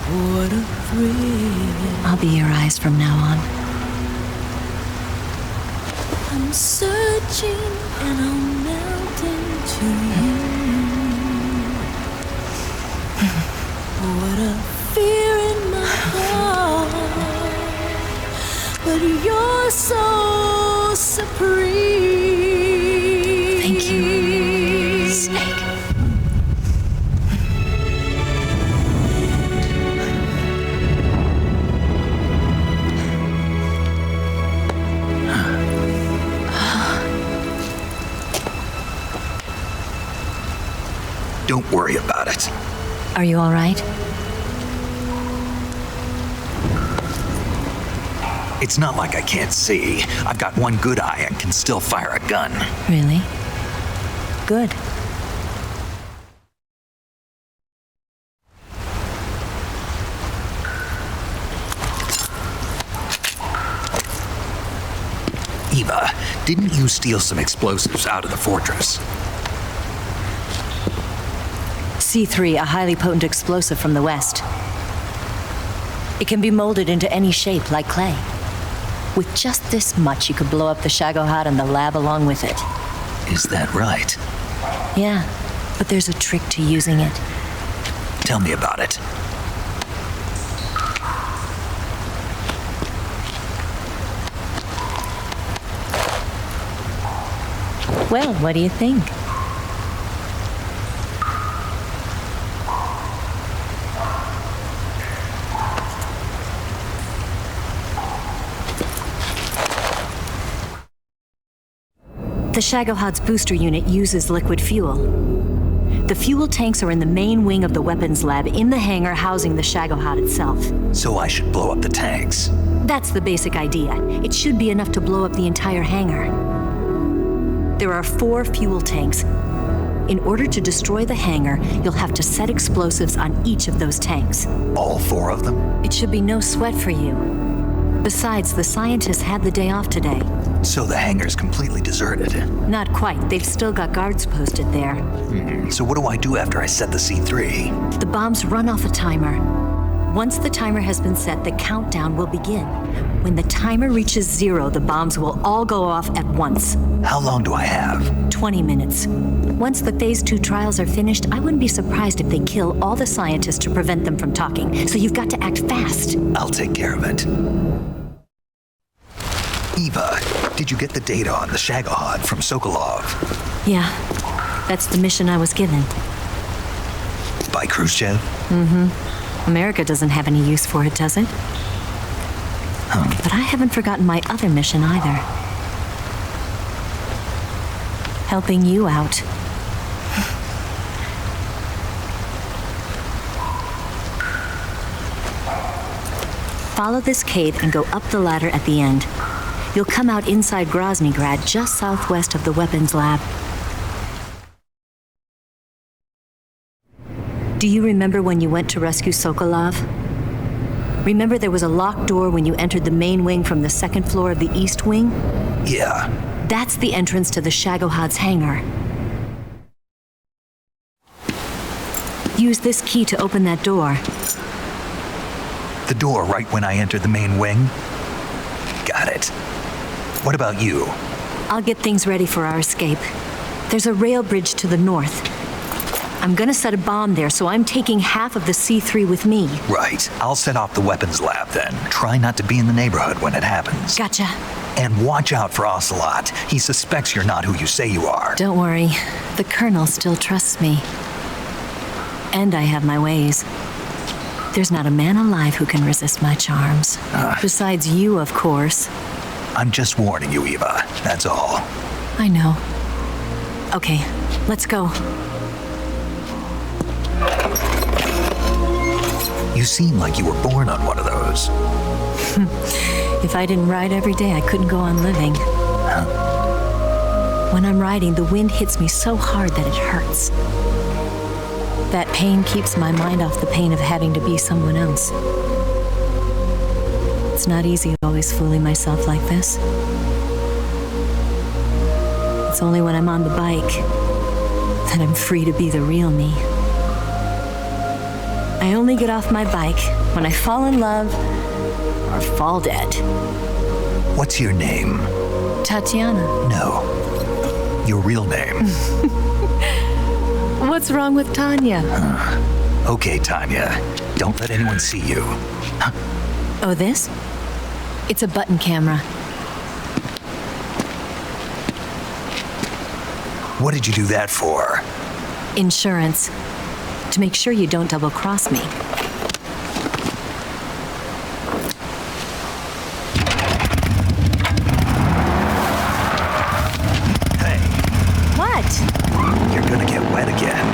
What a thrill. I'll be your eyes from now on. I'm searching and I'm melting to you. What a fear in my heart. But you're so supreme. Thank you, Snake. Don't worry about it. Are you all right? It's not like I can't see. I've got one good eye and can still fire a gun. Really? Good. Eva, didn't you steal some explosives out of the fortress? C3, a highly potent explosive from the west. It can be molded into any shape, like clay. With just this much, you could blow up the Shagohod and the lab along with it. Is that right? Yeah, but there's a trick to using it. Tell me about it. Well, what do you think? The Shagohod's booster unit uses liquid fuel. The fuel tanks are in the main wing of the weapons lab in the hangar housing the Shagohod itself. So I should blow up the tanks. That's the basic idea. It should be enough to blow up the entire hangar. There are 4 fuel tanks. In order to destroy the hangar, you'll have to set explosives on each of those tanks. All 4 of them? It should be no sweat for you. Besides, the scientists had the day off today. So the hangar's completely deserted. Not quite. They've still got guards posted there. So what do I do after I set the C3? The bombs run off a timer. Once the timer has been set, the countdown will begin. When the timer reaches 0, the bombs will all go off at once. How long do I have? 20 minutes. Once the Phase 2 trials are finished, I wouldn't be surprised if they kill all the scientists to prevent them from talking. So you've got to act fast. I'll take care of it. Eva, did you get the data on the Shagohod from Sokolov? Yeah, that's the mission I was given. By Khrushchev? America doesn't have any use for it, does it? But I haven't forgotten my other mission either. Helping you out. Follow this cave and go up the ladder at the end. You'll come out inside Groznygrad, just southwest of the weapons lab. Do you remember when you went to rescue Sokolov? Remember there was a locked door when you entered the main wing from the 2nd floor of the East Wing? Yeah. That's the entrance to the Shagohod's hangar. Use this key to open that door. The door right when I entered the main wing? Got it. What about you? I'll get things ready for our escape. There's a rail bridge to the north. I'm gonna set a bomb there, so I'm taking half of the C3 with me. Right. I'll set off the weapons lab then. Try not to be in the neighborhood when it happens. Gotcha. And watch out for Ocelot. He suspects you're not who you say you are. Don't worry. The Colonel still trusts me. And I have my ways. There's not a man alive who can resist my charms. Besides you, of course. I'm just warning you, Eva. That's all. I know. Okay, let's go. You seem like you were born on one of those. If I didn't ride every day, I couldn't go on living. When I'm riding, the wind hits me so hard that it hurts. That pain keeps my mind off the pain of having to be someone else. It's not easy always fooling myself like this. It's only when I'm on the bike that I'm free to be the real me. I only get off my bike when I fall in love or fall dead. What's your name? Tatiana. No. Your real name. What's wrong with Tanya? Okay, Tanya. Don't let anyone see you. Oh, this? It's a button camera. What did you do that for? Insurance. To make sure you don't double-cross me. Hey. What? You're gonna get wet again.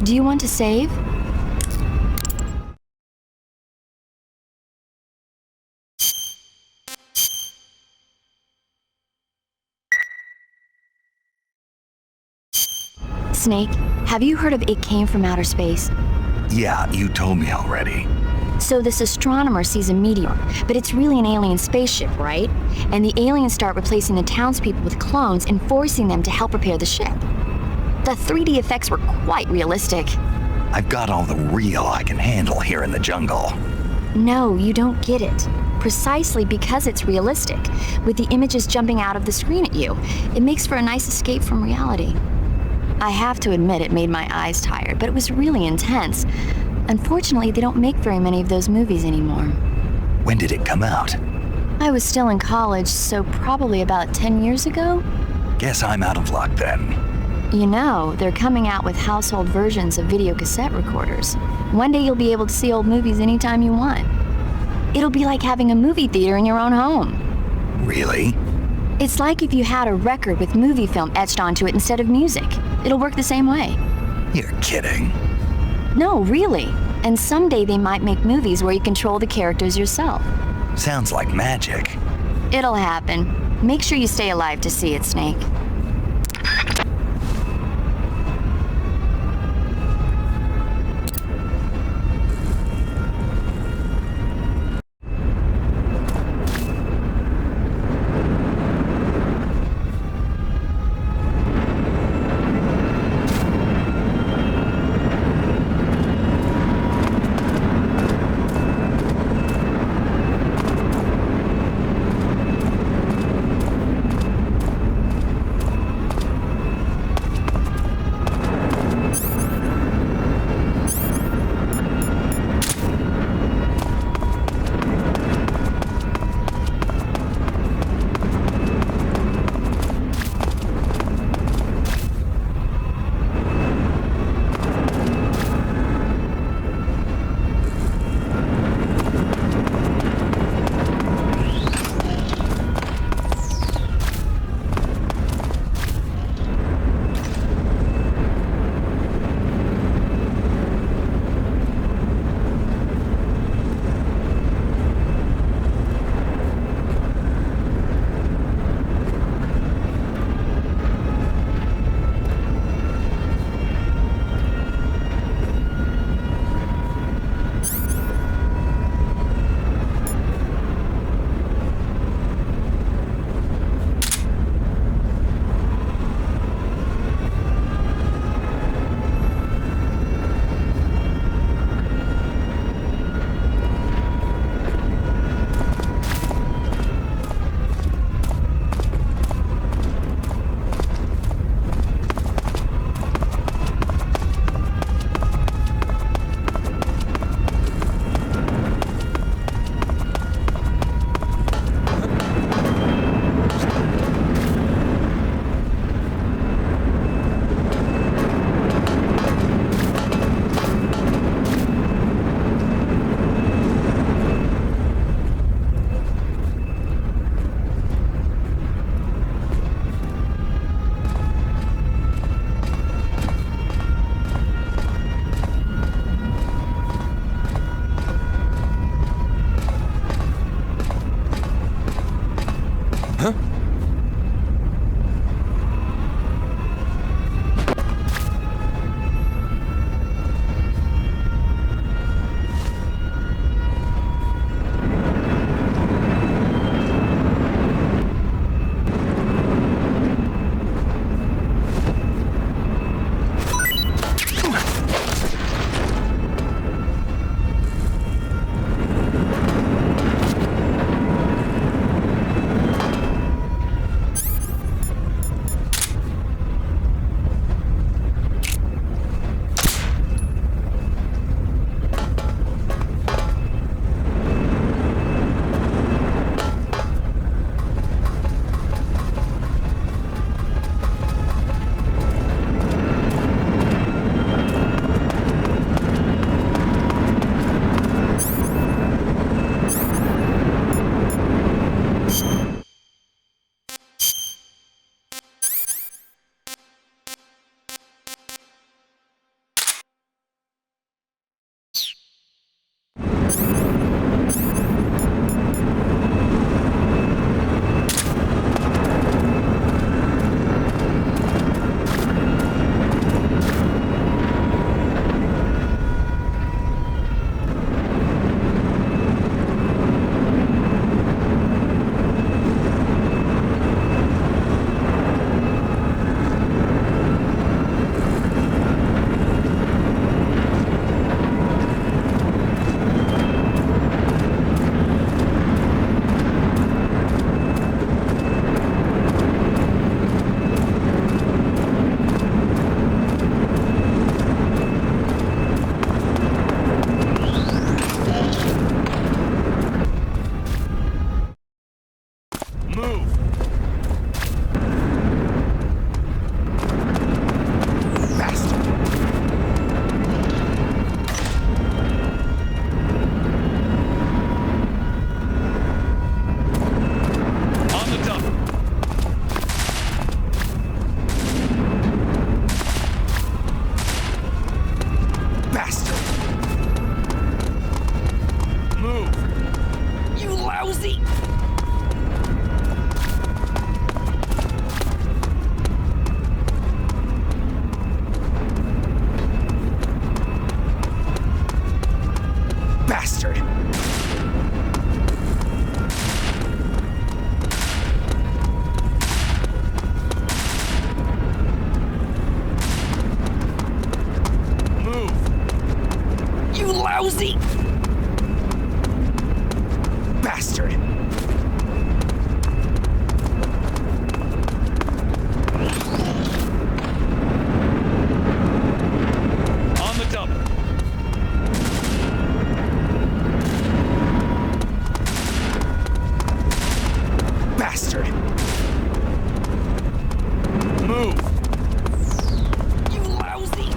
Do you want to save? Snake, have you heard of It Came from Outer Space? Yeah, you told me already. So this astronomer sees a meteor, but it's really an alien spaceship, right? And the aliens start replacing the townspeople with clones and forcing them to help repair the ship. The 3D effects were quite realistic. I've got all the real I can handle here in the jungle. No, you don't get it. Precisely because it's realistic, with the images jumping out of the screen at you, it makes for a nice escape from reality. I have to admit it made my eyes tired, but it was really intense. Unfortunately, they don't make very many of those movies anymore. When did it come out? I was still in college, so probably about 10 years ago? Guess I'm out of luck then. You know, they're coming out with household versions of video cassette recorders. One day you'll be able to see old movies anytime you want. It'll be like having a movie theater in your own home. Really? It's like if you had a record with movie film etched onto it instead of music. It'll work the same way. You're kidding. No, really. And someday they might make movies where you control the characters yourself. Sounds like magic. It'll happen. Make sure you stay alive to see it, Snake. Move! Bastard! On the dump. Bastard! Move! You lousy! Bastard! Move! You lousy! Bastard! On the dump. Bastard! Move! You lousy!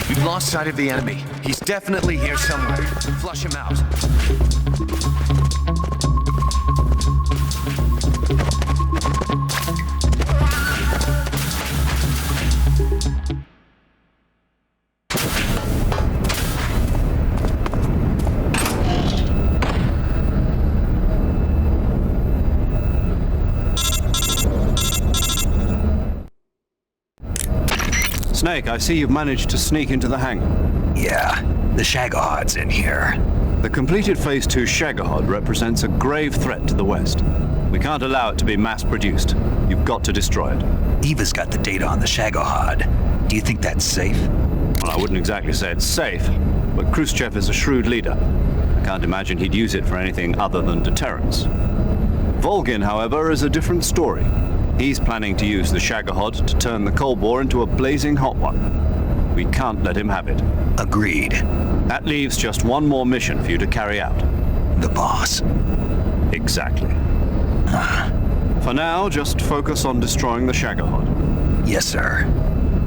We've lost sight of the enemy. He's definitely here somewhere. Flush him out. Snake, I see you've managed to sneak into the hangar. Yeah, the Shagohod's in here. The completed Phase 2 Shagohod represents a grave threat to the West. We can't allow it to be mass-produced. You've got to destroy it. Eva's got the data on the Shagohod. Do you think that's safe? Well, I wouldn't exactly say it's safe, but Khrushchev is a shrewd leader. I can't imagine he'd use it for anything other than deterrence. Volgin, however, is a different story. He's planning to use the Shagohod to turn the Cold War into a blazing hot one. We can't let him have it. Agreed. That leaves just one more mission for you to carry out. The boss. Exactly. For now, just focus on destroying the Shagohod. Yes, sir.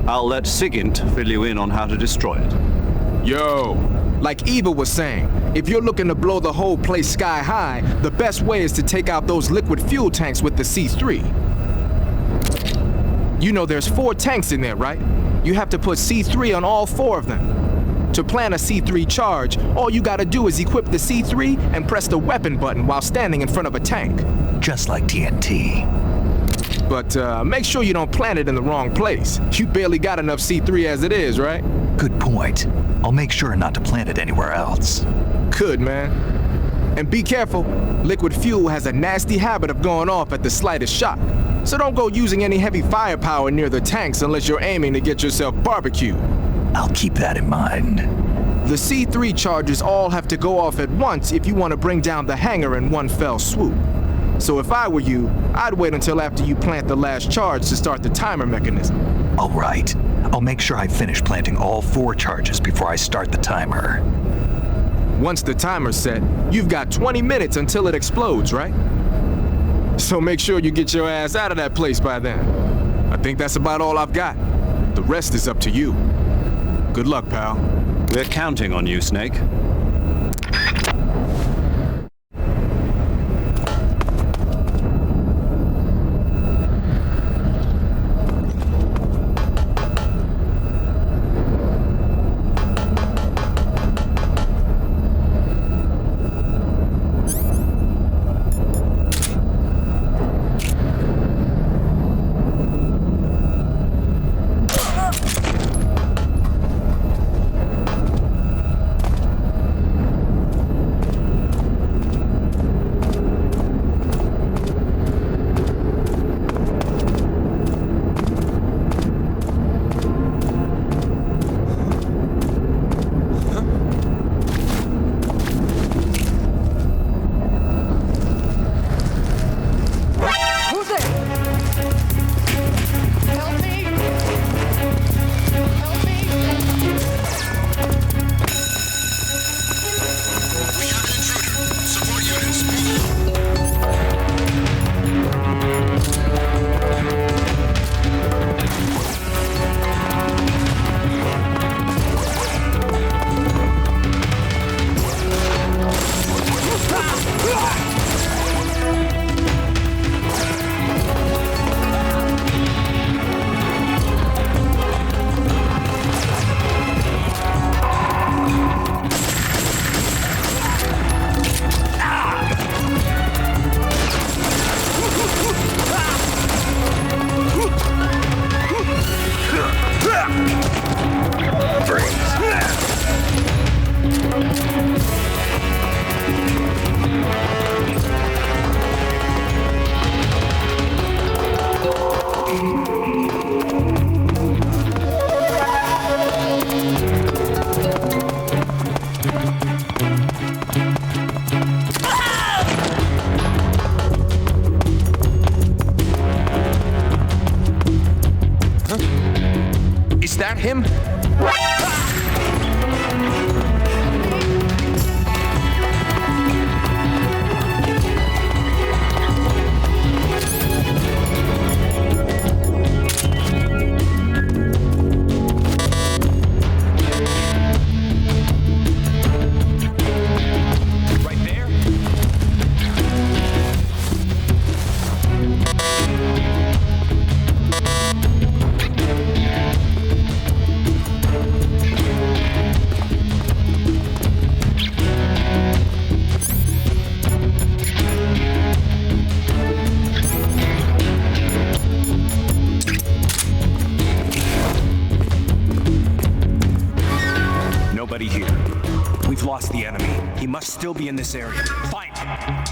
I'll let Sigint fill you in on how to destroy it. Yo, like Eva was saying, if you're looking to blow the whole place sky high, the best way is to take out those liquid fuel tanks with the C3. You know there's 4 tanks in there, right? You have to put C3 on all 4 of them. To plan a C3 charge, all you gotta do is equip the C3 and press the weapon button while standing in front of a tank. Just like TNT. But make sure you don't plant it in the wrong place. You barely got enough C3 as it is, right? Good point. I'll make sure not to plant it anywhere else. Good, man. And be careful. Liquid fuel has a nasty habit of going off at the slightest shock. So don't go using any heavy firepower near the tanks unless you're aiming to get yourself barbecued. I'll keep that in mind. The C3 charges all have to go off at once if you want to bring down the hangar in one fell swoop. So if I were you, I'd wait until after you plant the last charge to start the timer mechanism. All right. I'll make sure I finish planting all 4 charges before I start the timer. Once the timer's set, you've got 20 minutes until it explodes, right? So make sure you get your ass out of that place by then. I think that's about all I've got. The rest is up to you. Good luck, pal. We're counting on you, Snake. Is that him? still be in this area. Find him.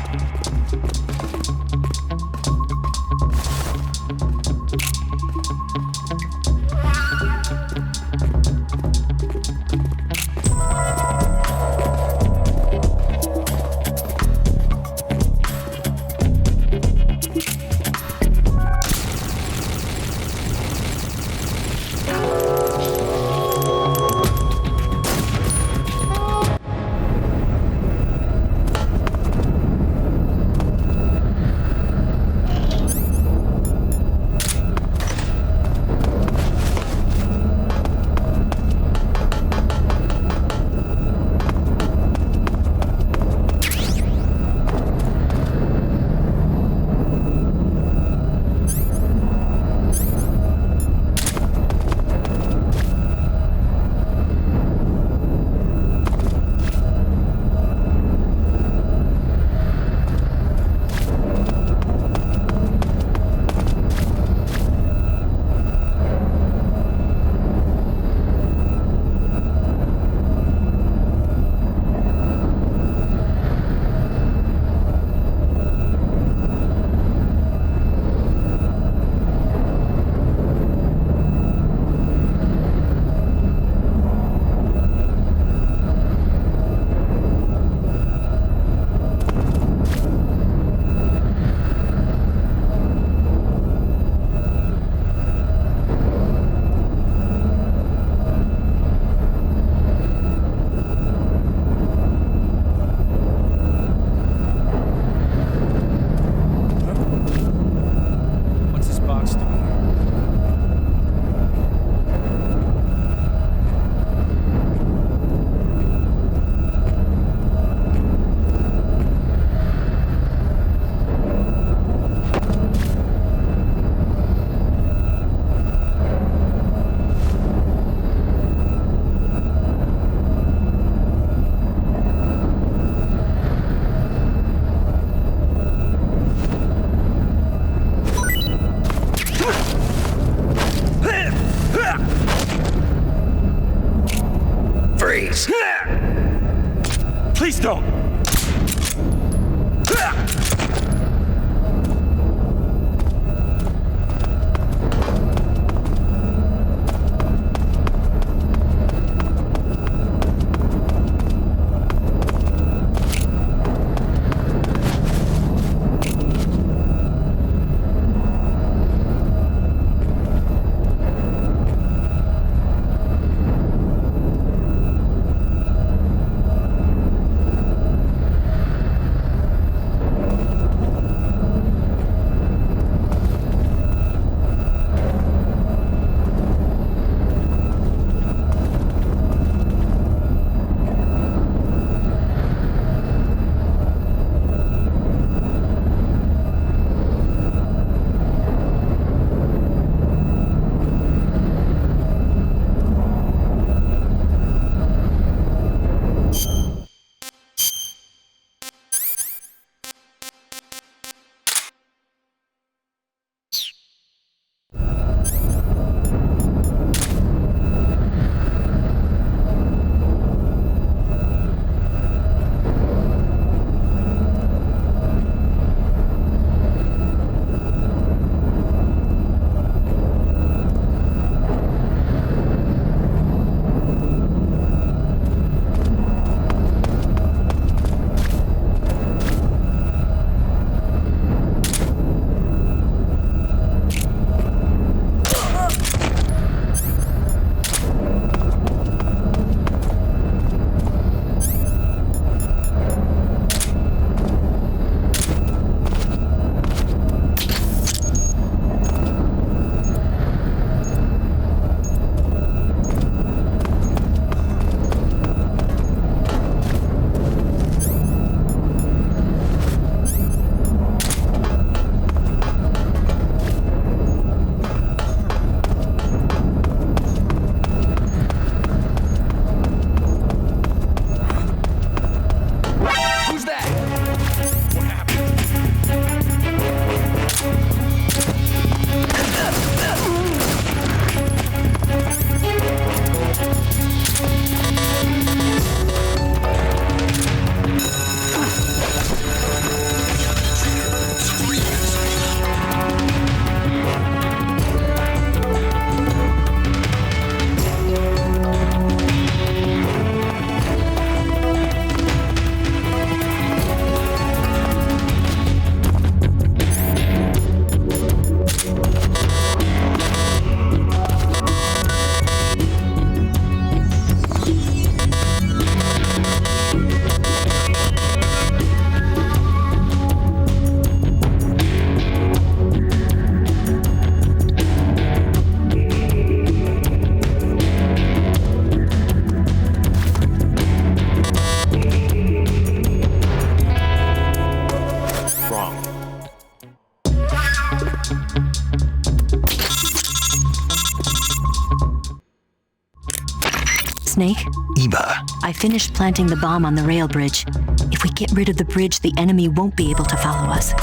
Snake? Eva. I finished planting the bomb on the rail bridge. If we get rid of the bridge, the enemy won't be able to follow us.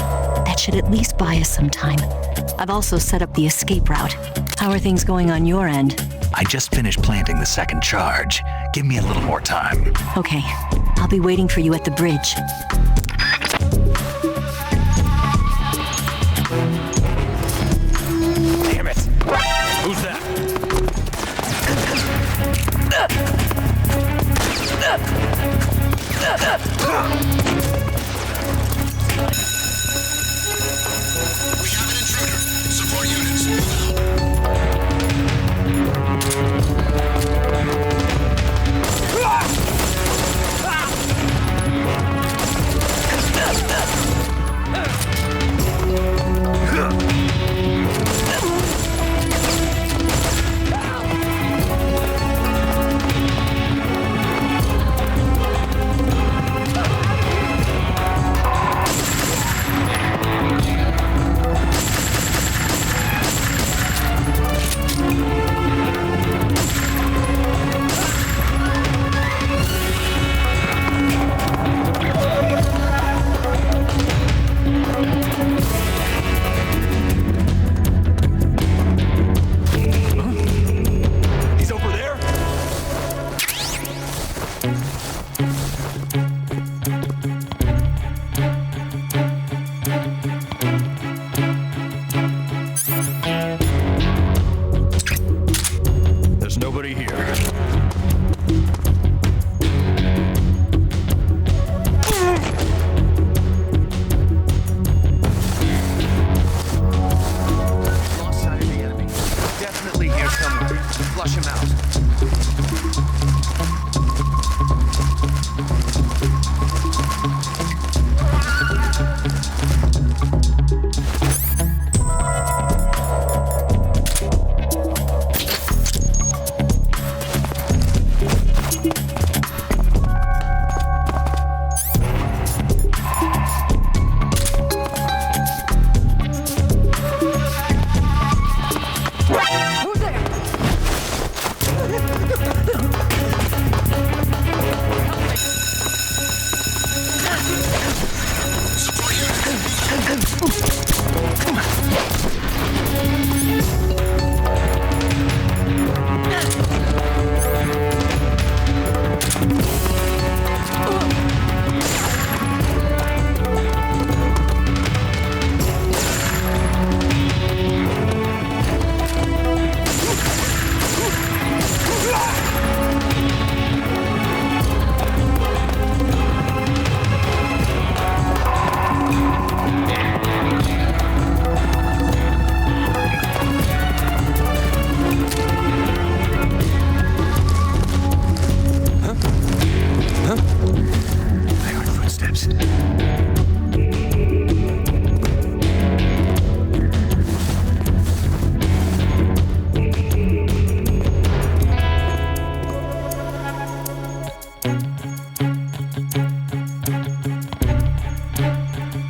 That should at least buy us some time. I've also set up the escape route. How are things going on your end? I just finished planting the second charge. Give me a little more time. Okay. I'll be waiting for you at the bridge. Damn it! Who's that? We have an intruder. Support units, move He's over there? There's nobody here. Lost sight of the enemy. Definitely here somewhere. Flush him out.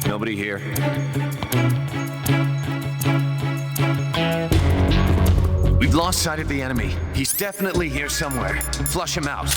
Nobody here. We've lost sight of the enemy. He's definitely here somewhere. Flush him out.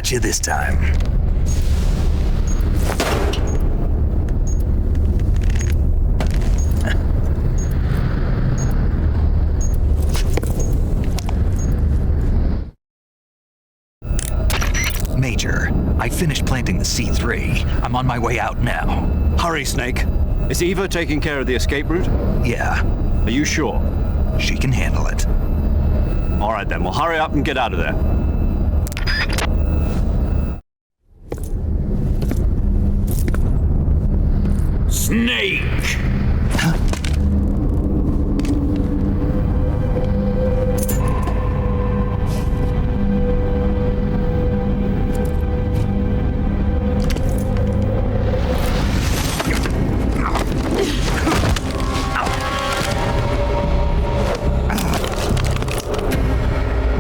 Got you this time. Major, I finished planting the C3. I'm on my way out now. Hurry, Snake. Is Eva taking care of the escape route? Yeah. Are you sure? She can handle it. All right then, well hurry up and get out of there. snake!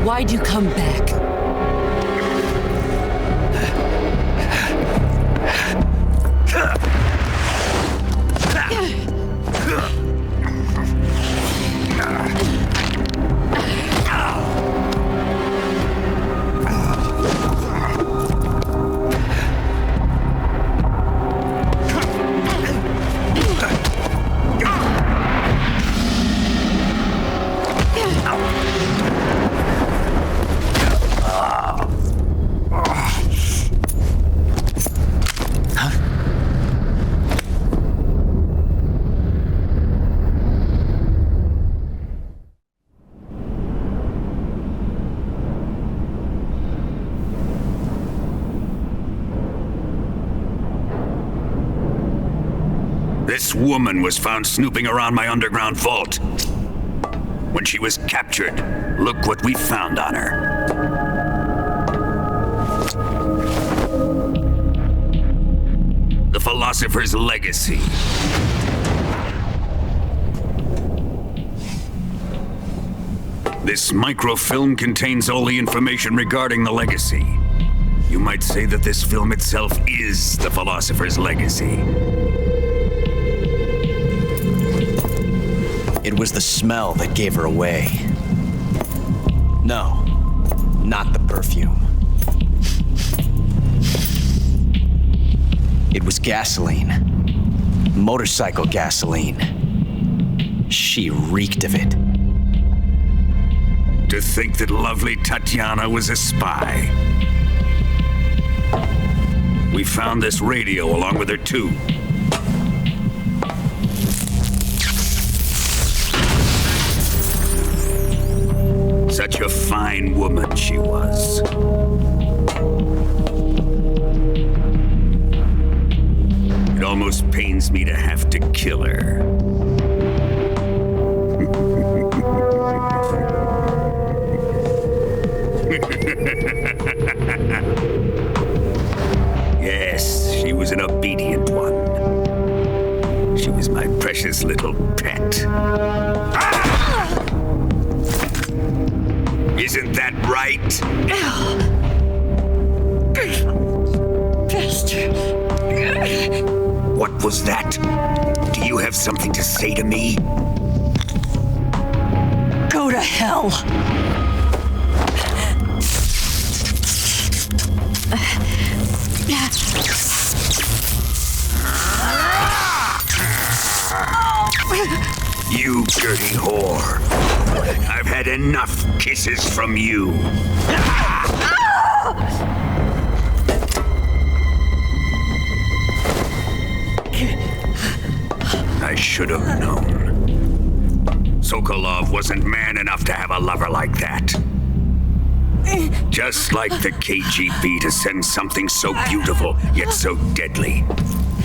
Why'd you come back? This woman was found snooping around my underground vault. When she was captured, look what we found on her. The Philosopher's Legacy. This microfilm contains all the information regarding the legacy. You might say that this film itself is the Philosopher's Legacy. It was the smell that gave her away. No, not the perfume. It was gasoline. Motorcycle gasoline. She reeked of it. To think that lovely Tatiana was a spy. We found this radio along with her too. Such a fine woman she was. It almost pains me to have to kill her. Yes, she was an obedient one. She was my precious little pet. Isn't that right? Bastard. What was that? Do you have something to say to me? Go to hell. You dirty whore. I've had enough kisses from you. I should have known. Sokolov wasn't man enough to have a lover like that. Just like the KGB to send something so beautiful, yet so deadly.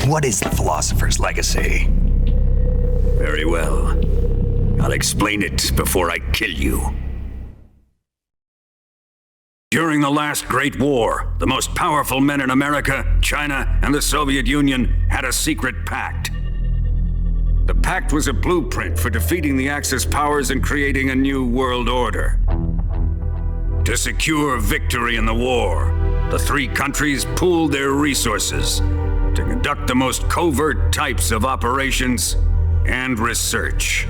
What is the Philosopher's Legacy? Very well. I'll explain it before I kill you. During the last Great War, the most powerful men in America, China, and the Soviet Union had a secret pact. The pact was a blueprint for defeating the Axis powers and creating a new world order. To secure victory in the war, the three countries pooled their resources to conduct the most covert types of operations and research.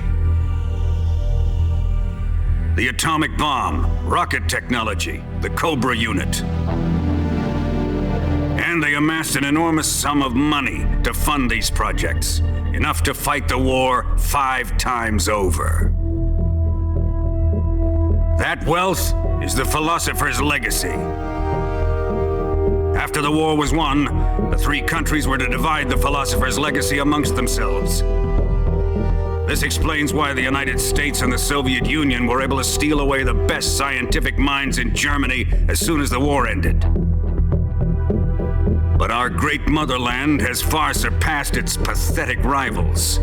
The atomic bomb, rocket technology, the Cobra unit. And they amassed an enormous sum of money to fund these projects, enough to fight the war 5 times over. That wealth is the Philosopher's Legacy. After the war was won, the three countries were to divide the Philosopher's Legacy amongst themselves. This explains why the United States and the Soviet Union were able to steal away the best scientific minds in Germany as soon as the war ended. But our great motherland has far surpassed its pathetic rivals.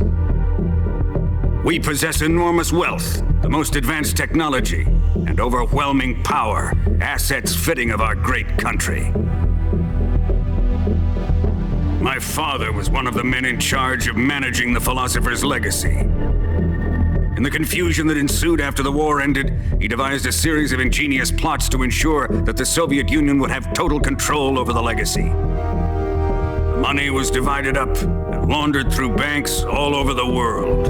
We possess enormous wealth, the most advanced technology, and overwhelming power, assets fitting of our great country. My father was one of the men in charge of managing the Philosopher's legacy. In the confusion that ensued after the war ended, he devised a series of ingenious plots to ensure that the Soviet Union would have total control over the legacy. The money was divided up and laundered through banks all over the world.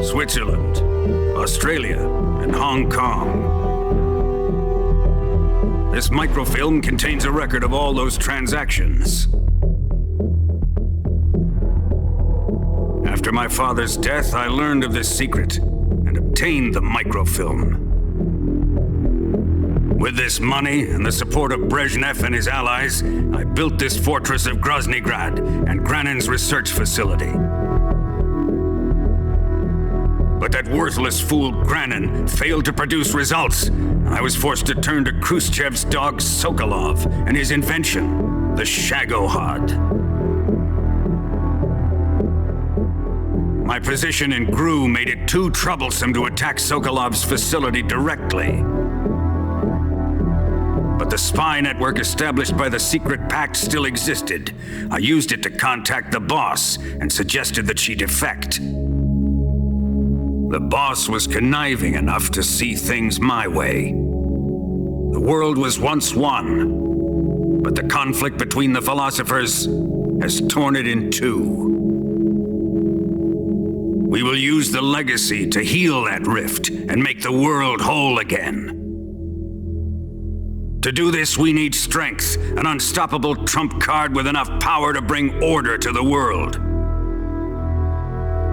Switzerland, Australia, and Hong Kong. This microfilm contains a record of all those transactions. After my father's death, I learned of this secret and obtained the microfilm. With this money and the support of Brezhnev and his allies, I built this fortress of Groznygrad and Granin's research facility. But that worthless fool Granin failed to produce results, and I was forced to turn to Khrushchev's dog Sokolov and his invention, the Shagohod. My position in GRU made it too troublesome to attack Sokolov's facility directly. But the spy network established by the secret pact still existed. I used it to contact the boss and suggested that she defect. The boss was conniving enough to see things my way. The world was once one, but the conflict between the philosophers has torn it in two. We will use the legacy to heal that rift and make the world whole again. To do this, we need strength, an unstoppable trump card with enough power to bring order to the world.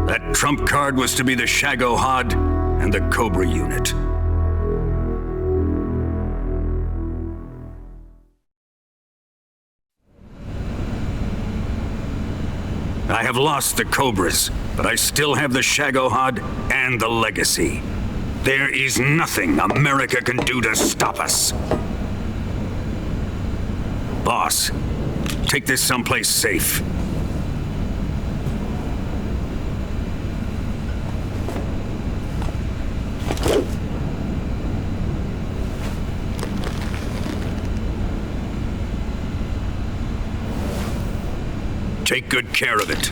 That trump card was to be the Shagohod and the Cobra unit. I have lost the Cobras, but I still have the Shagohod and the legacy. There is nothing America can do to stop us. Boss, take this someplace safe. Take good care of it.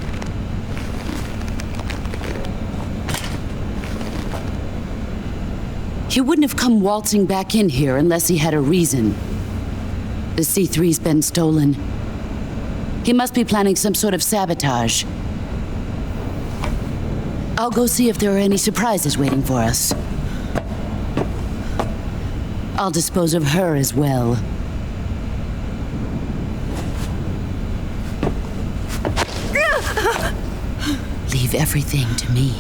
He wouldn't have come waltzing back in here unless he had a reason. The C3's been stolen. He must be planning some sort of sabotage. I'll go see if there are any surprises waiting for us. I'll dispose of her as well. Leave everything to me.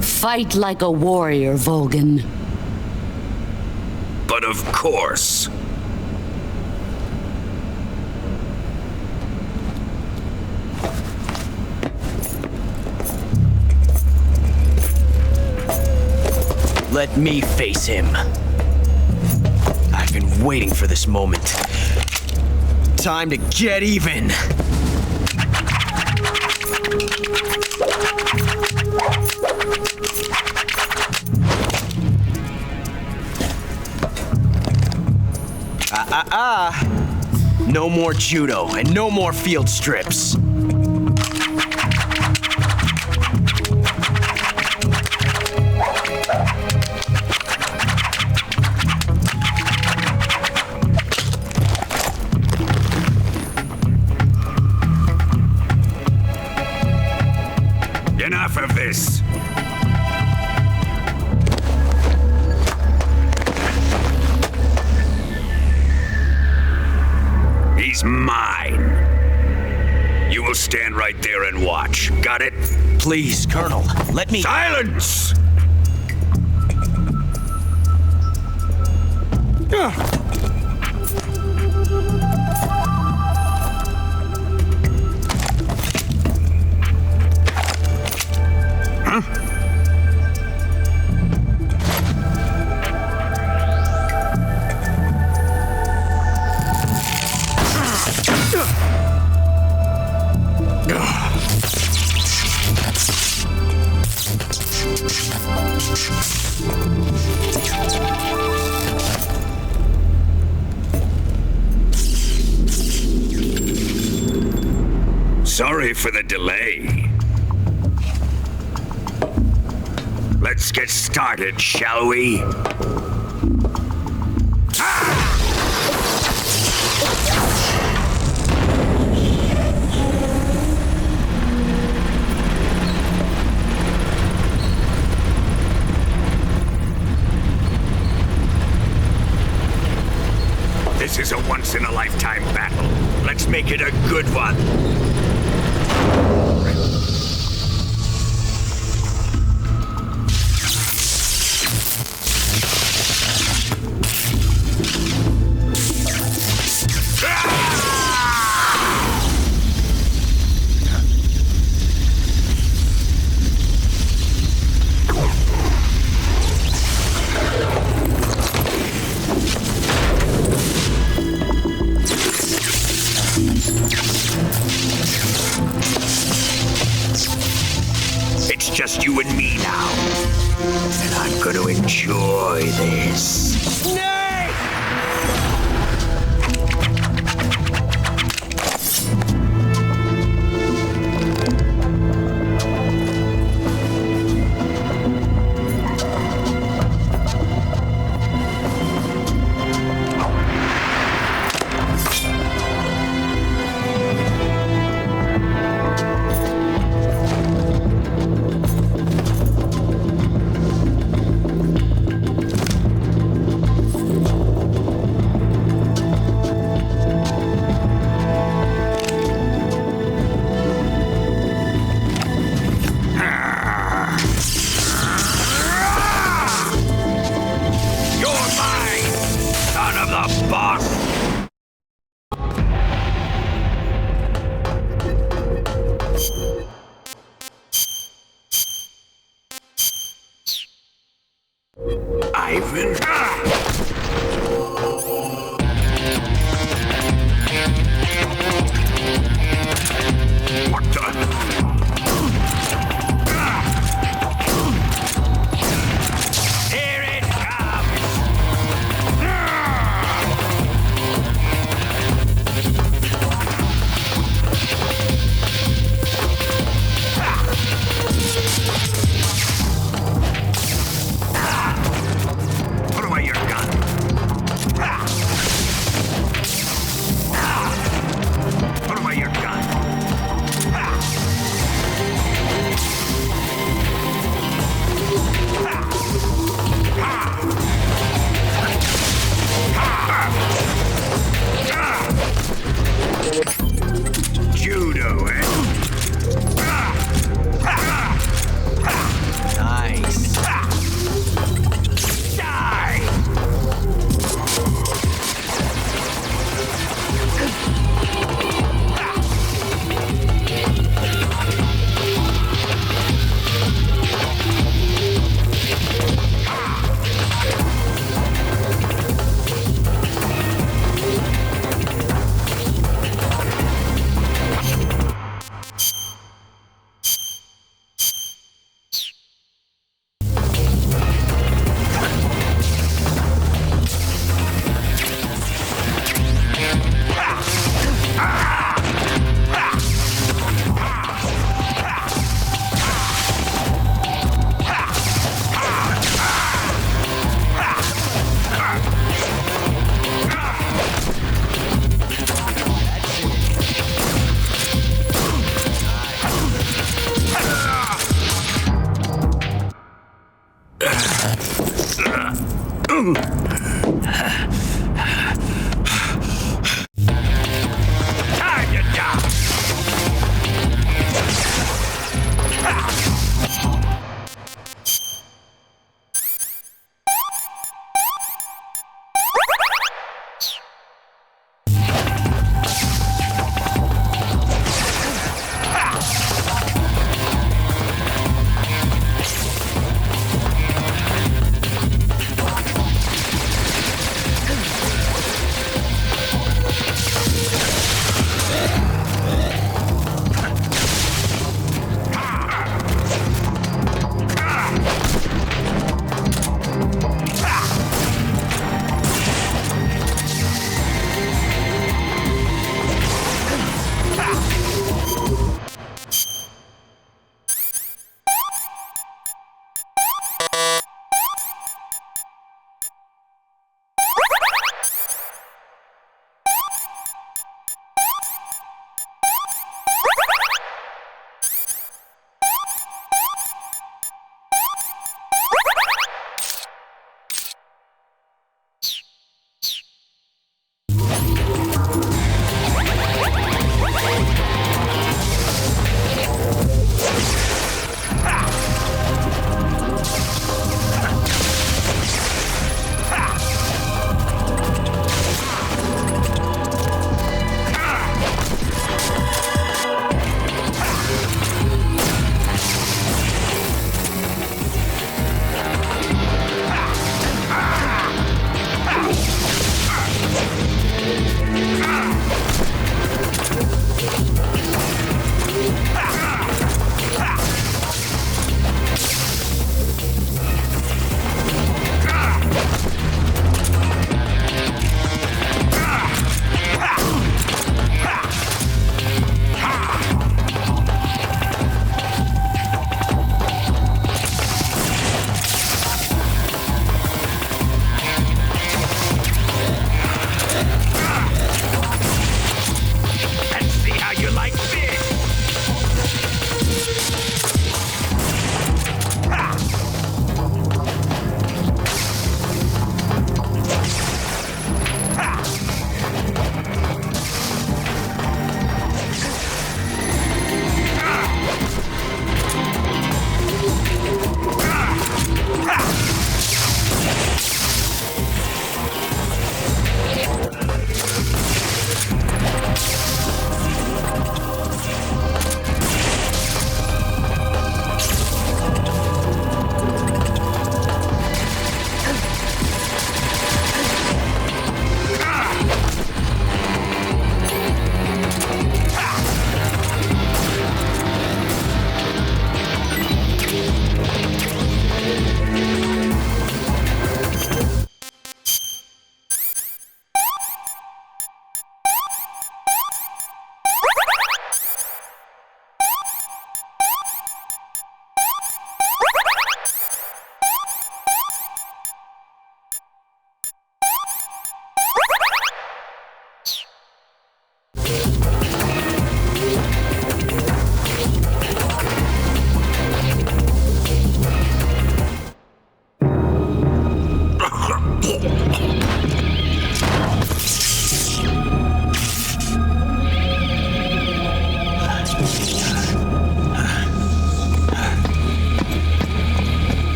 Fight like a warrior, Volgin. But of course. Let me face him. I've been waiting for this moment. Time to get even. No more judo and no more field strips. Enough of this. He's mine. You will stand right there and watch. Got it? Please, Colonel, let me— Silence! Sorry for the delay. Let's get started, shall we? This is a once-in-a-lifetime battle. Let's make it a good one. It's just you and me now. And I'm going to enjoy this. Ivan. What Here it Put away your gun. Put away your gun. Judo, eh? Nice. Die! Time to die!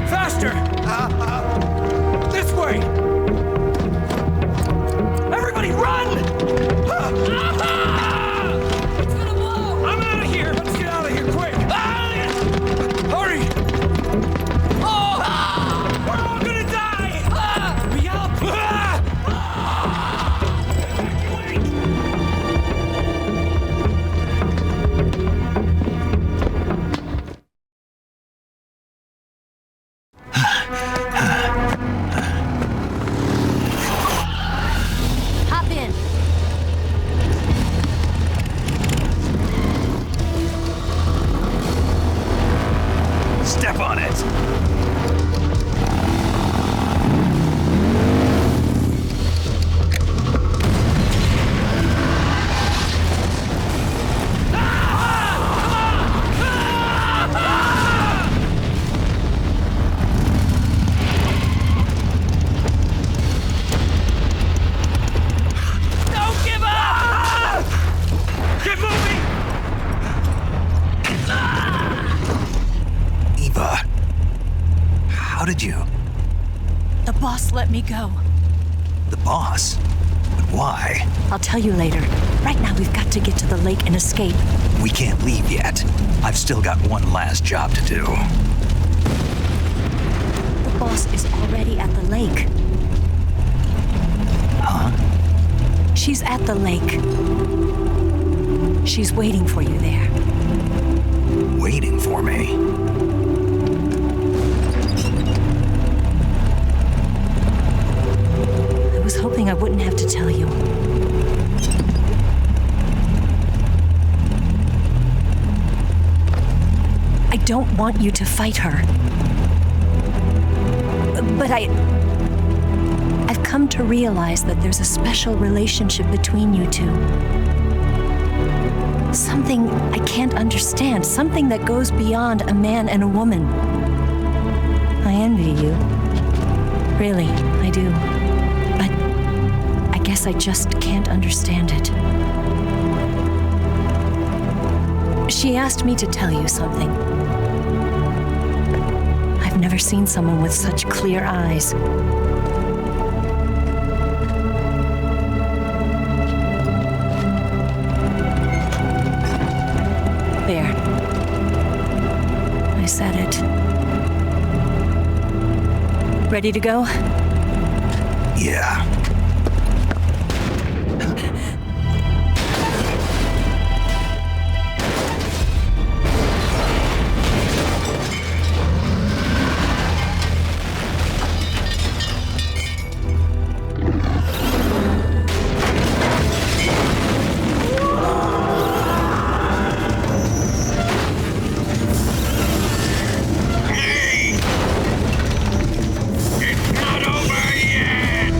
Faster! This way! Everybody run! It's gonna blow! I'm out of here! Let's get out of here quick! Hurry! Oh! We're all gonna die! We help! Hop in. Step on it. Don't give up! Get moving! Eva, how did you? The boss let me go. The boss? But why? I'll tell you later. Right now, we've got to get to the lake and escape. We can't leave yet. I've still got one last job to do. The boss is already at the lake. Huh? She's at the lake. She's waiting for you there. Waiting for me? I was hoping I wouldn't have to tell you. I don't want you to fight her. But I've come to realize that there's a special relationship between you two. Something I can't understand, something that goes beyond a man and a woman. I envy you. Really, I do. But I guess I just can't understand it. She asked me to tell you something. I've never seen someone with such clear eyes. There. I said it. Ready to go? Yeah. It's not over yet!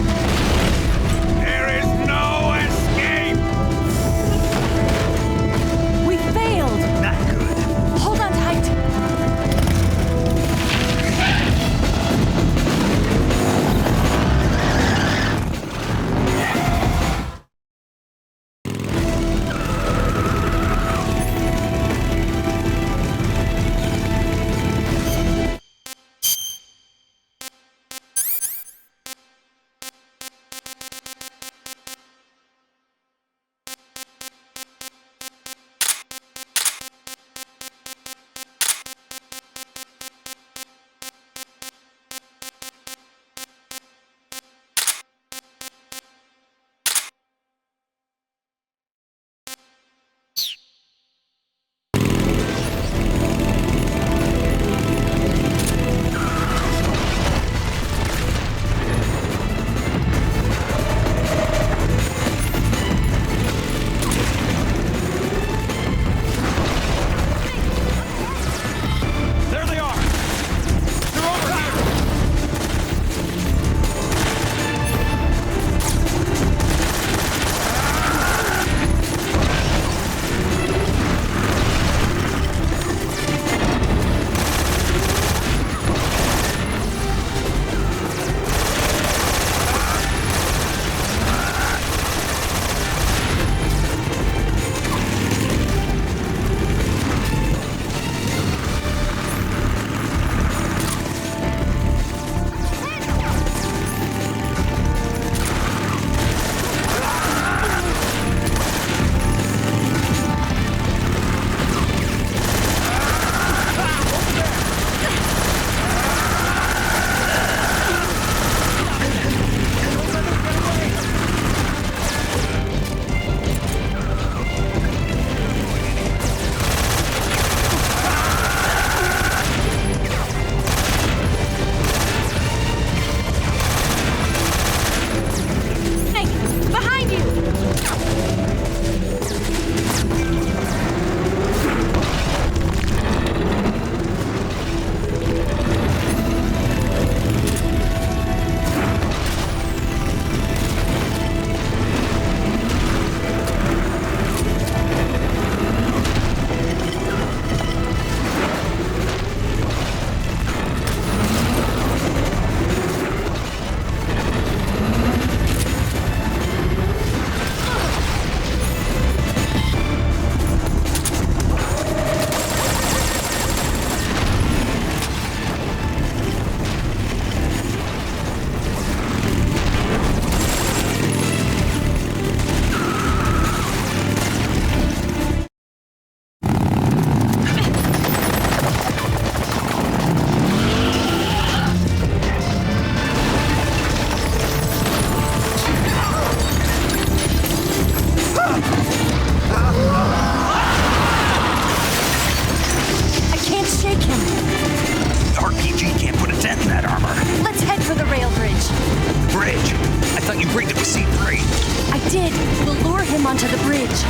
did. We'll lure him onto the bridge.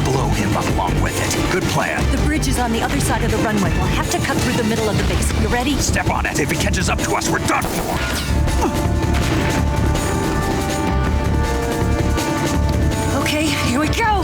Blow him up along with it. Good plan. The bridge is on the other side of the runway. We'll have to cut through the middle of the base. You ready? Step on it. If he catches up to us, we're done for. Okay, here we go!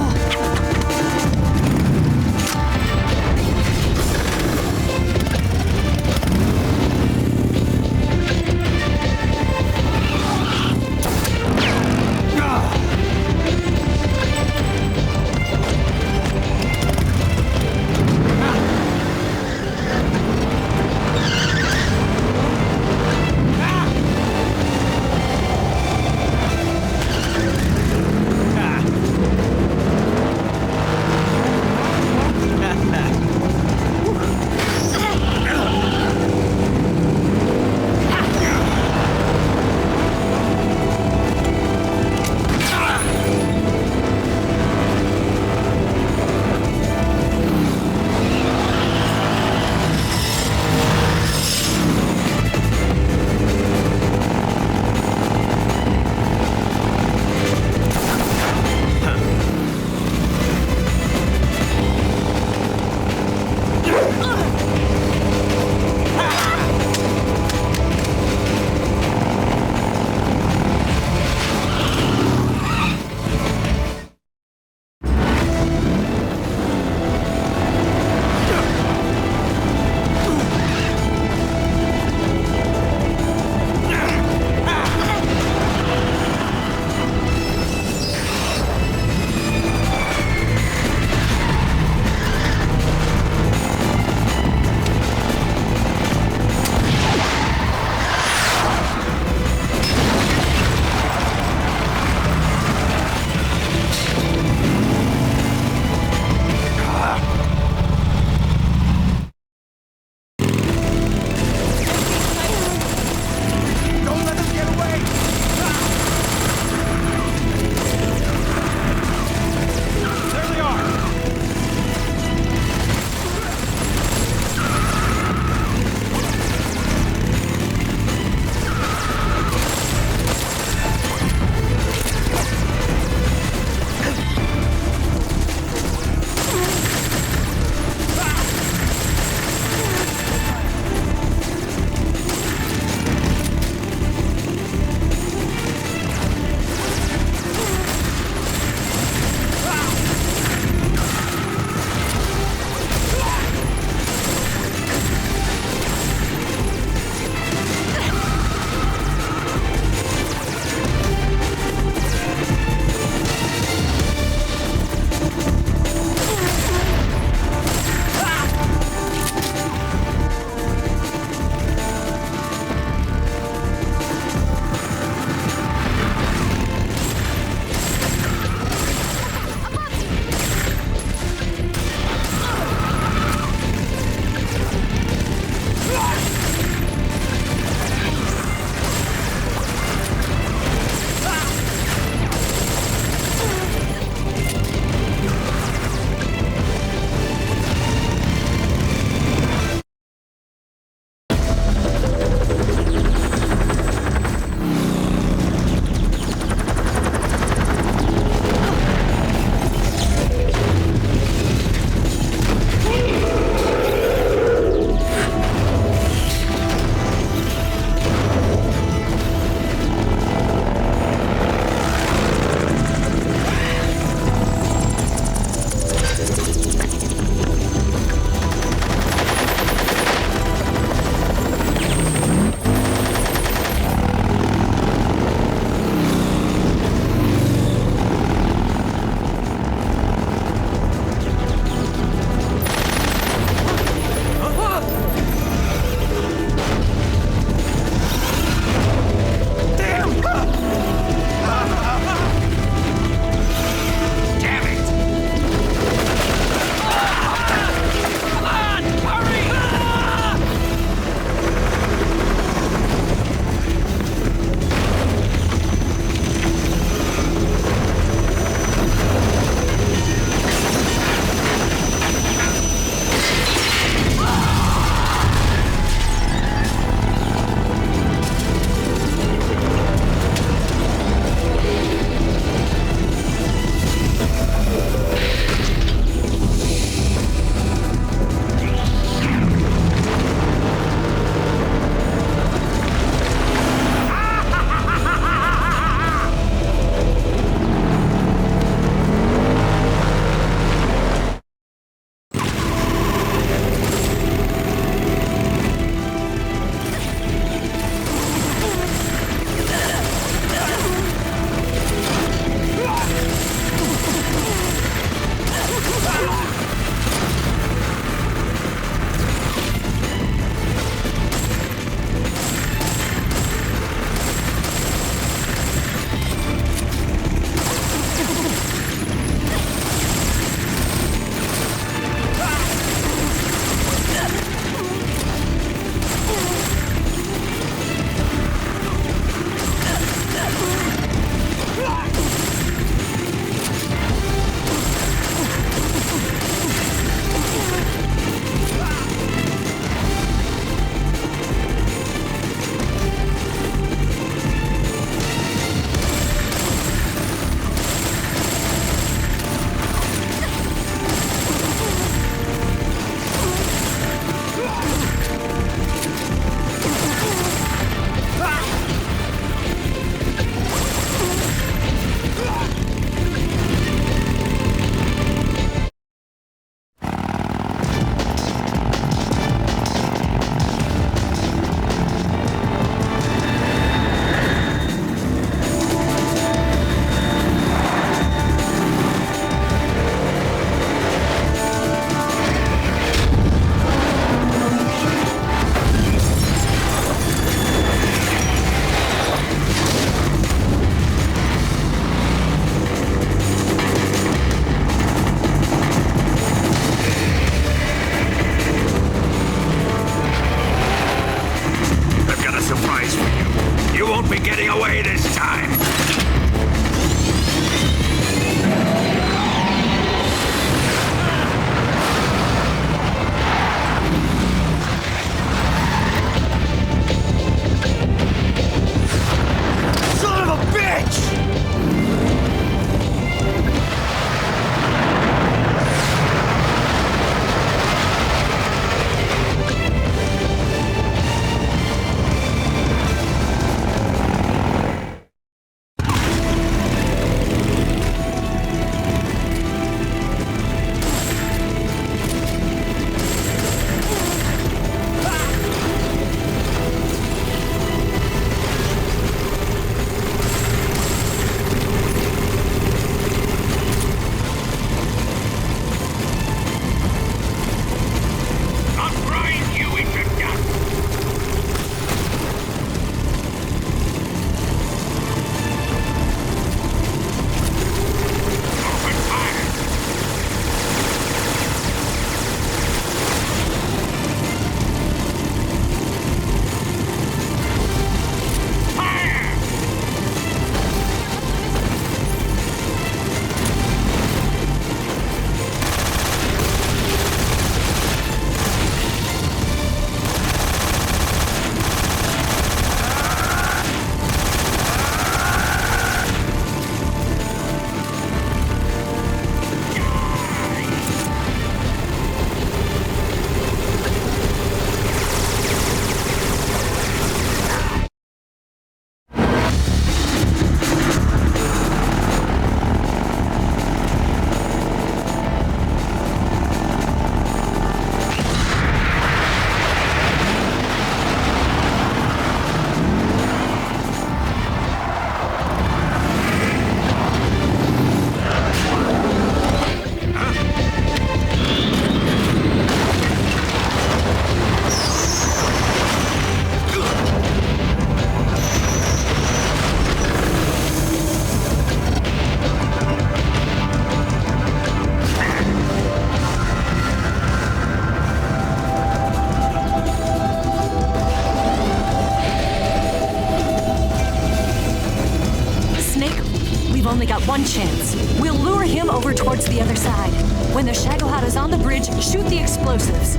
chance. We'll lure him over towards the other side. When the Shagohod is on the bridge, shoot the explosives.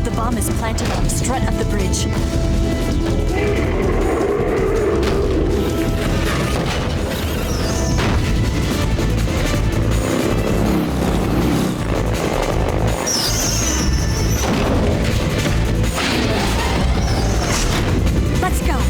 The bomb is planted on the strut of the bridge. Let's go.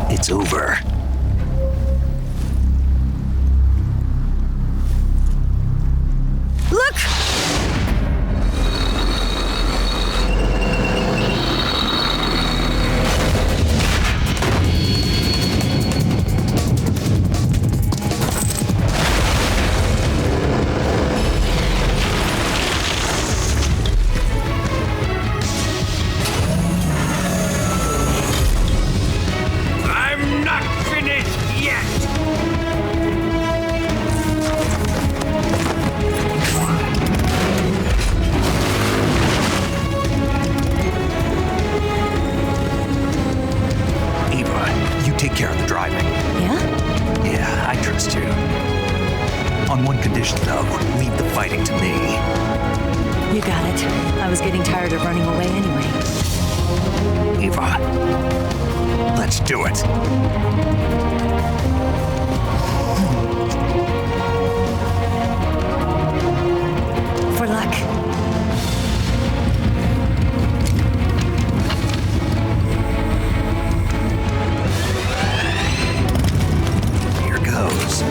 It's over. Look! I'm not finished yet! Eva, you take care of the driving. Yeah? Yeah, I trust you. On one condition, though, leave the fighting to me. You got it. I was getting tired of running away anyway. Eva, let's do it. For luck. Here goes.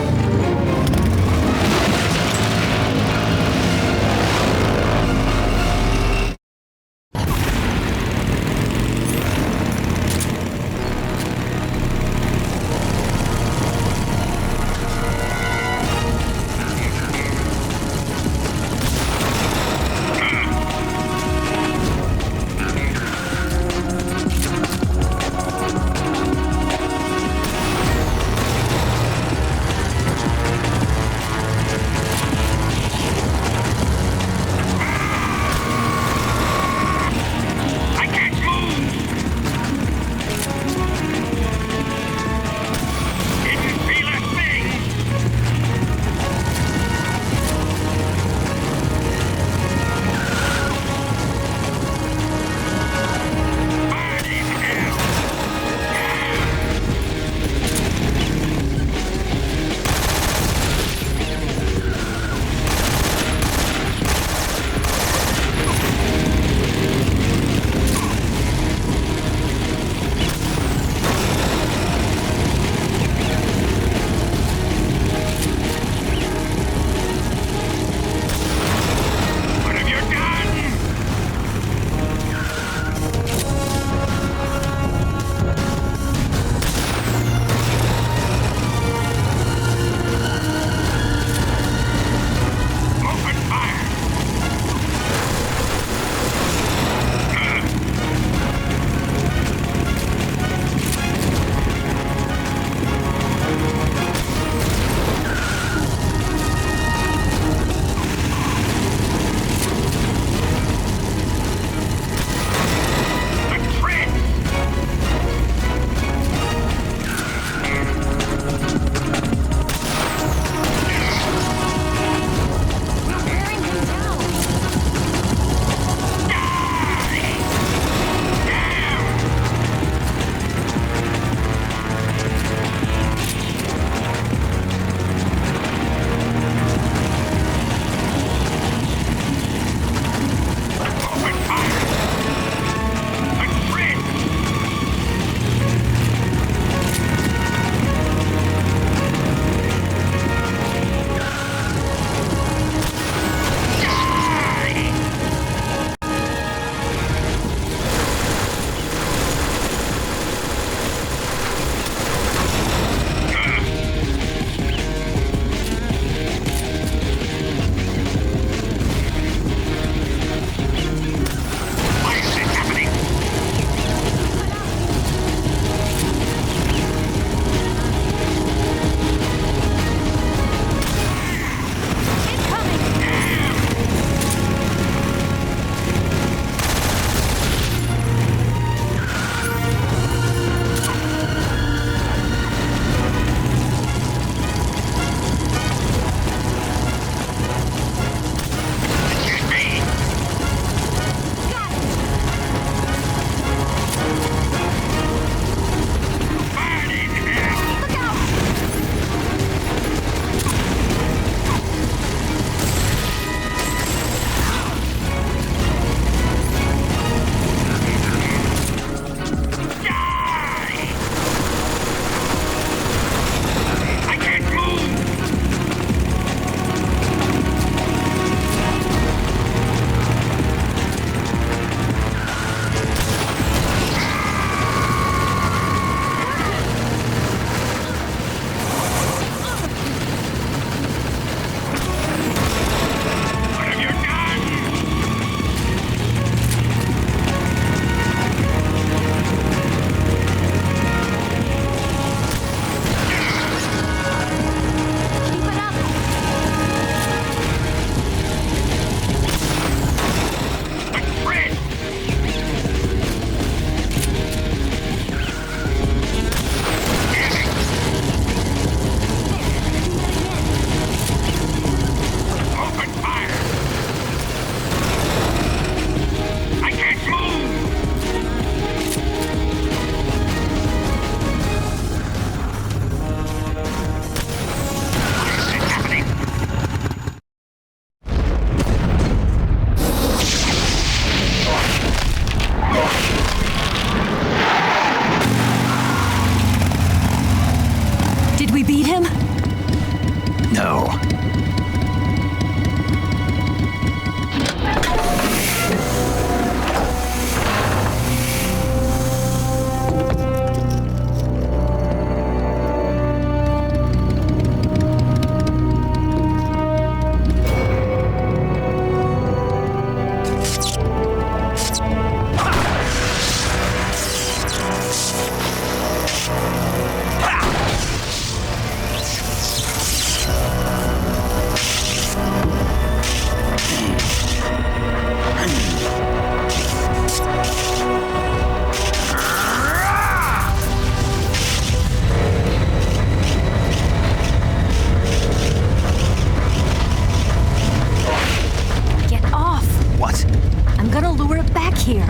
back here.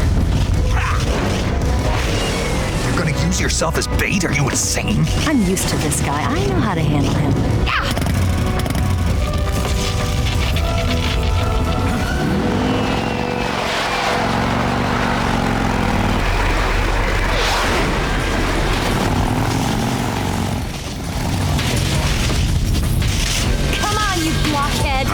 You're gonna use yourself as bait? Are you insane? I'm used to this guy. I know how to handle him. Come on, you blockhead!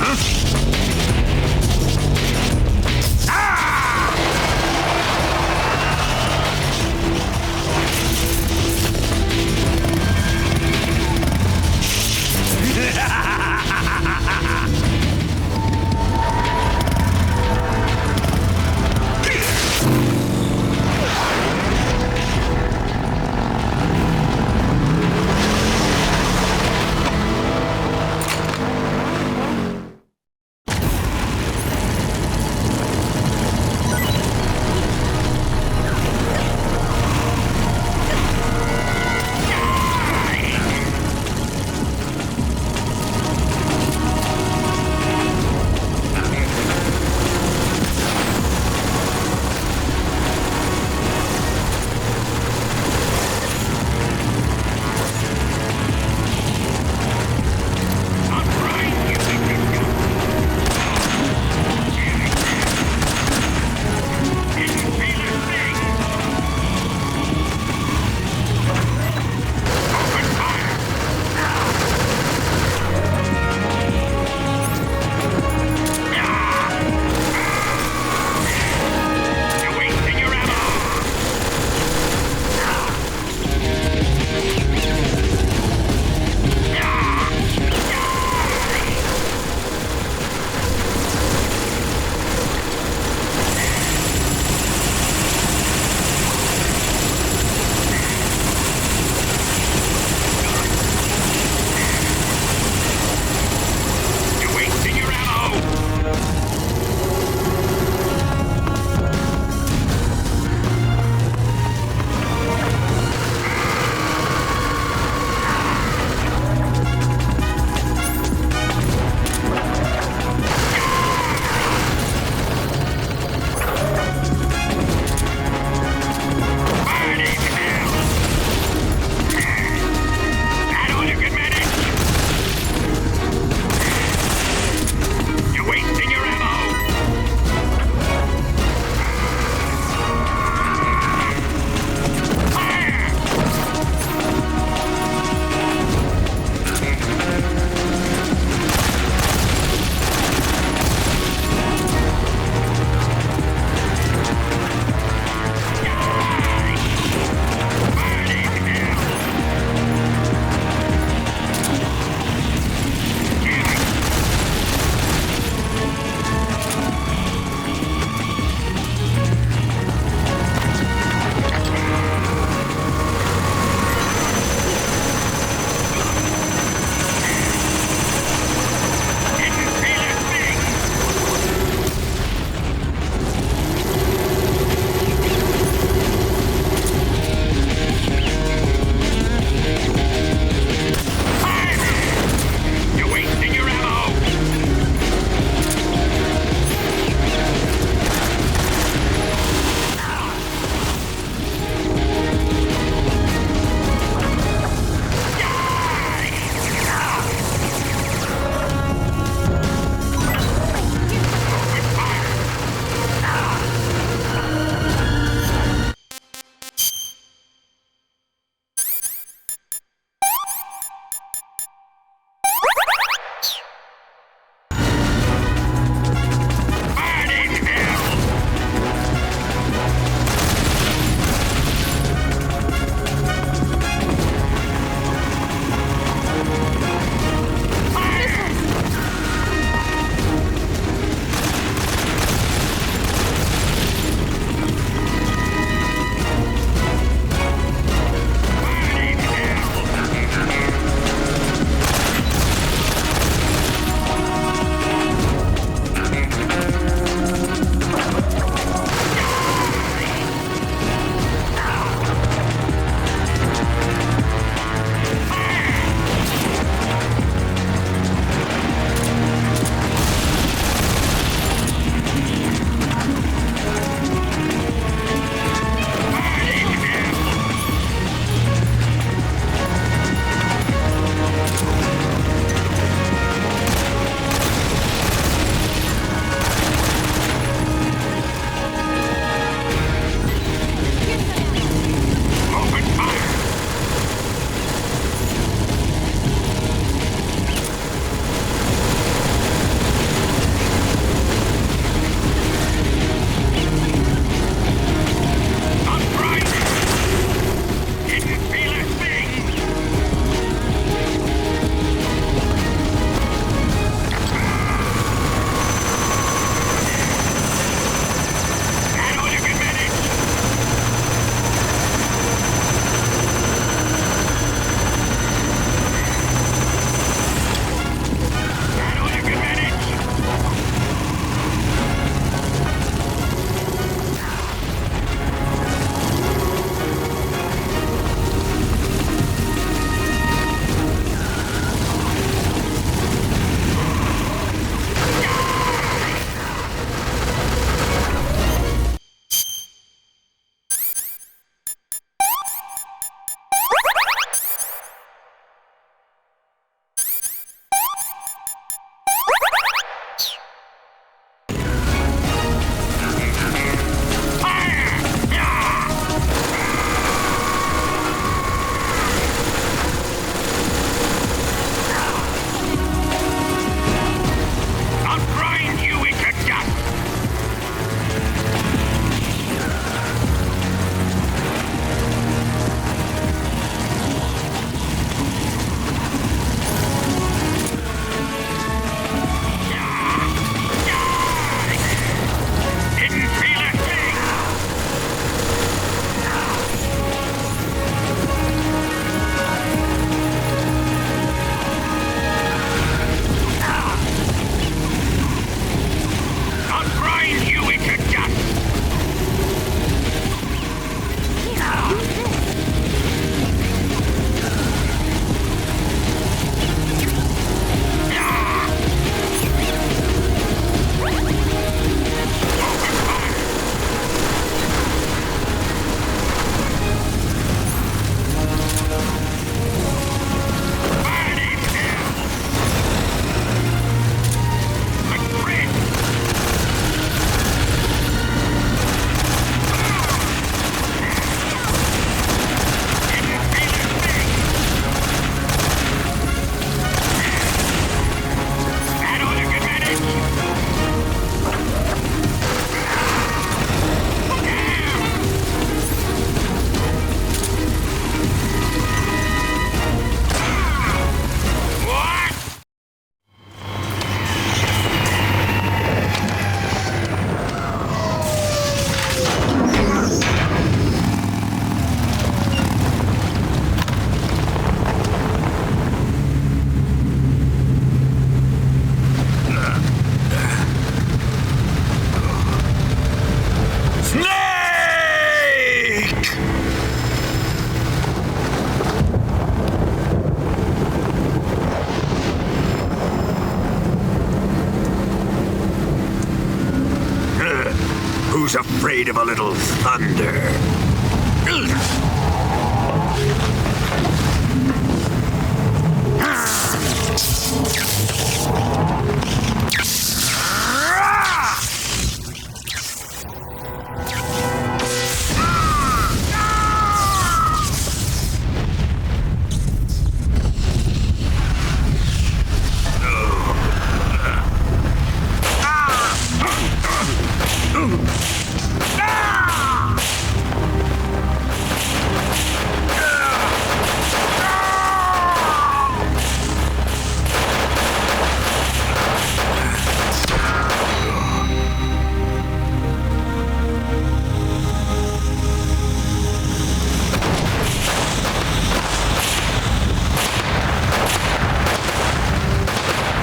Who's afraid of a little thunder?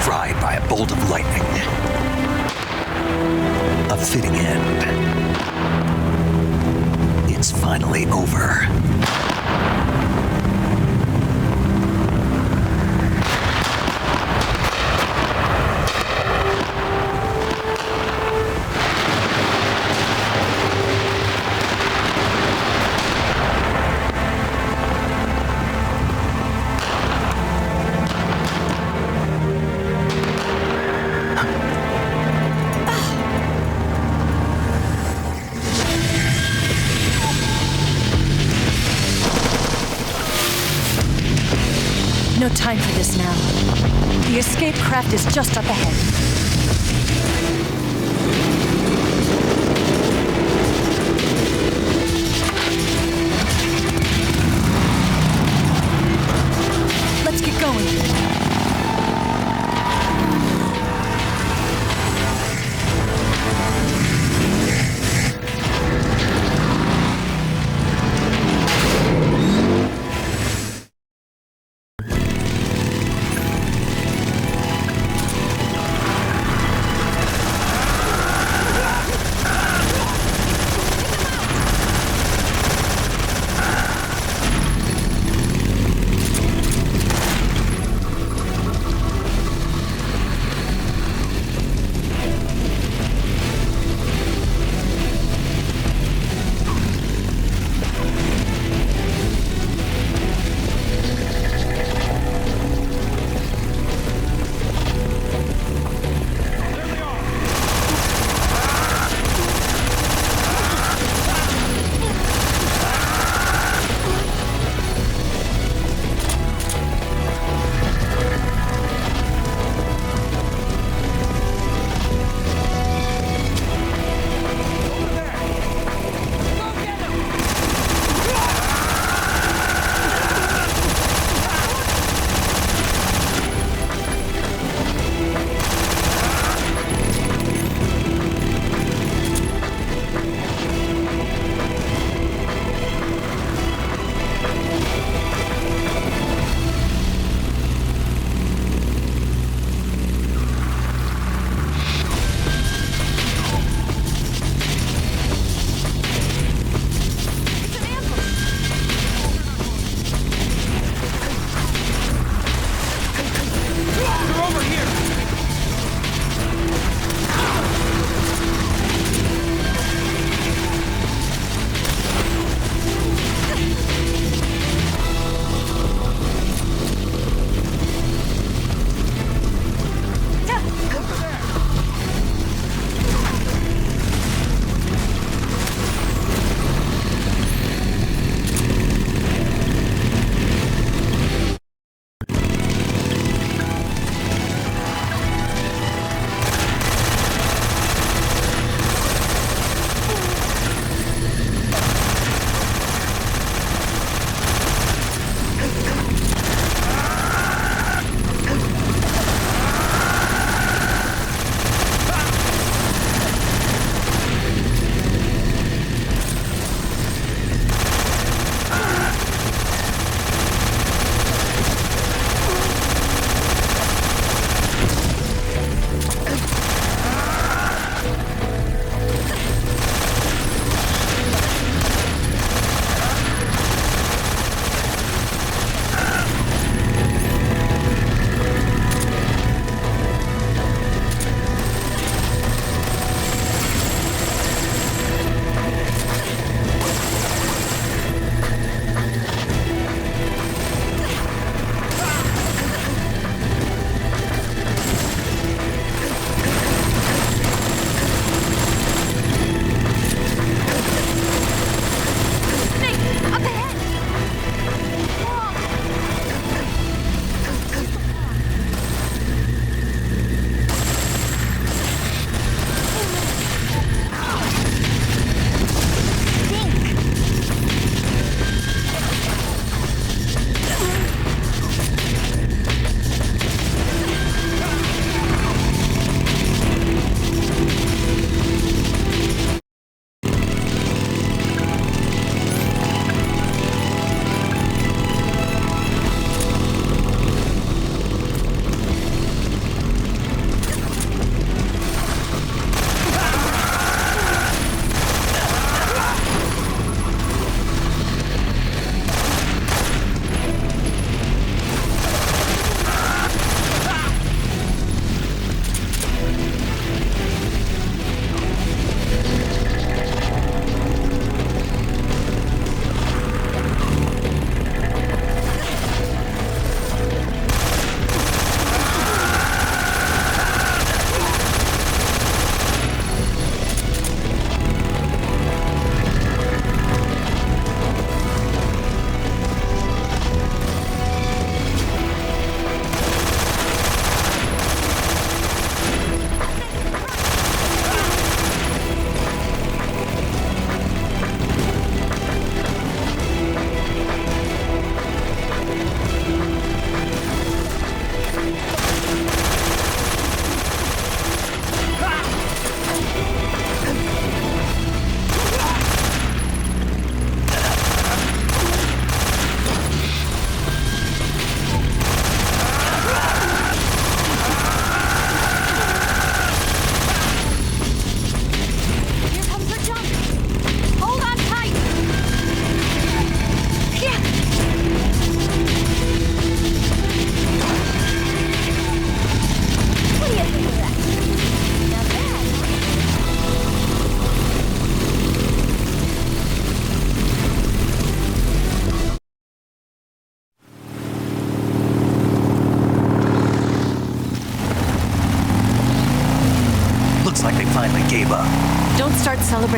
Fried by a bolt of lightning. A fitting end. It's finally over. No time for this now. The escape craft is just up ahead. Let's get going.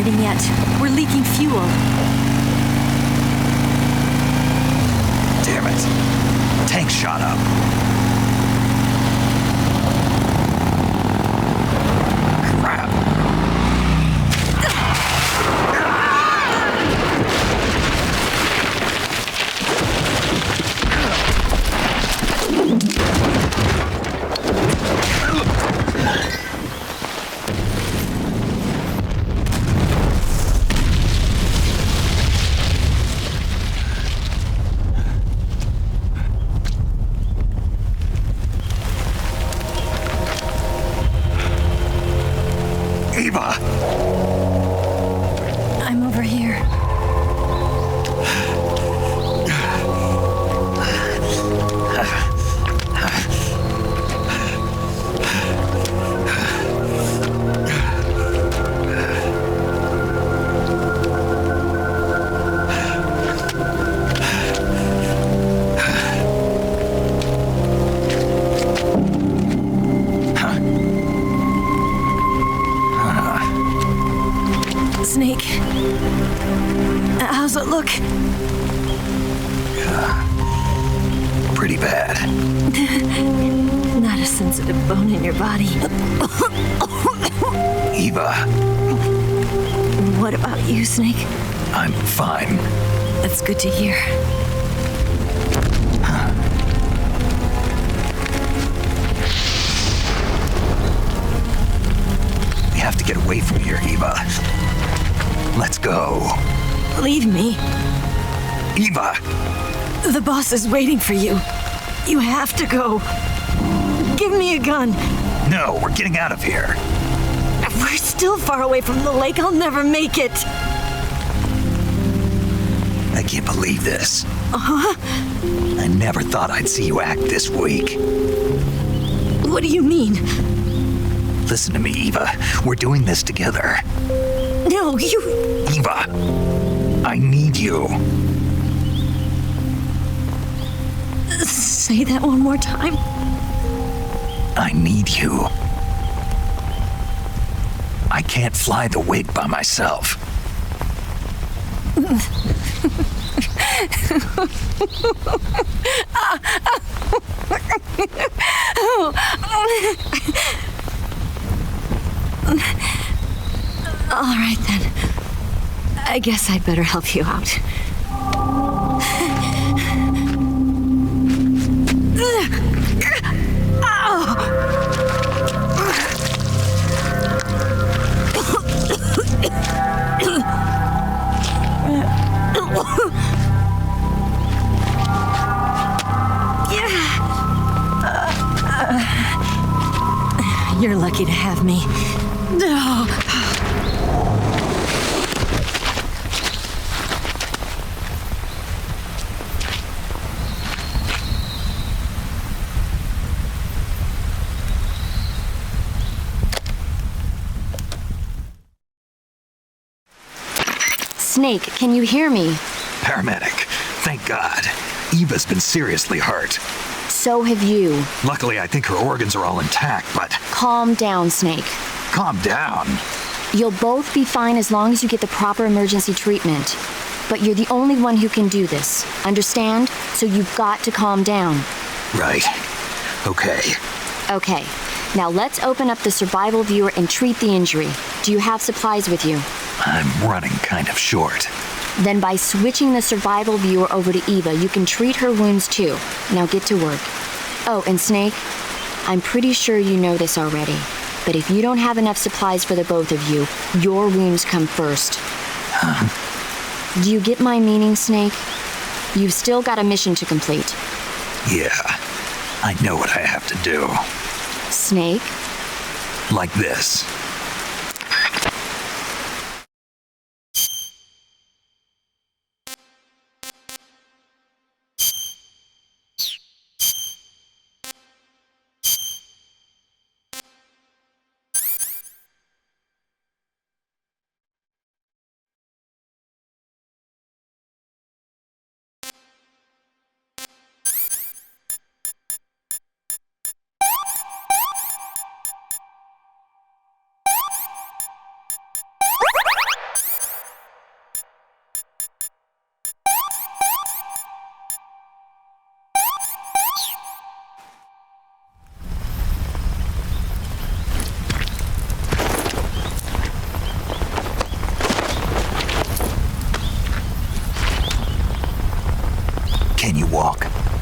operating yet. We're leaking fuel. Damn it. Tank shot up. Crap. Eva! I'm over here. Snake. How's it look? Pretty bad. Not a sensitive bone in your body. Eva, What about you, Snake? I'm fine. That's good to hear. We have to get away from here, Eva. Let's go. Leave me. Eva! The boss is waiting for you. You have to go. Give me a gun. No, we're getting out of here. We're still far away from the lake. I'll never make it. I can't believe this. Uh-huh. I never thought I'd see you act this weak. What do you mean? Listen to me, Eva. We're doing this together. No, you... Eva, I need you. Say that one more time. I need you. I can't fly the wig by myself. All right, then. I guess I'd better help you out. You're lucky to have me. No. Snake, can you hear me? Paramedic, thank God. Eva's been seriously hurt. So have you. Luckily, I think her organs are all intact, but... Calm down, Snake. Calm down. You'll both be fine as long as you get the proper emergency treatment. But you're the only one who can do this. Understand? So you've got to calm down. Right. Okay. Okay. Now let's open up the survival viewer and treat the injury. Do you have supplies with you? I'm running kind of short. Then by switching the survival viewer over to Eva, you can treat her wounds too. Now get to work. Oh, and Snake, I'm pretty sure you know this already, but if you don't have enough supplies for the both of you, your wounds come first. Do you get my meaning, Snake? You've still got a mission to complete. Yeah, I know what I have to do. Snake? Like this.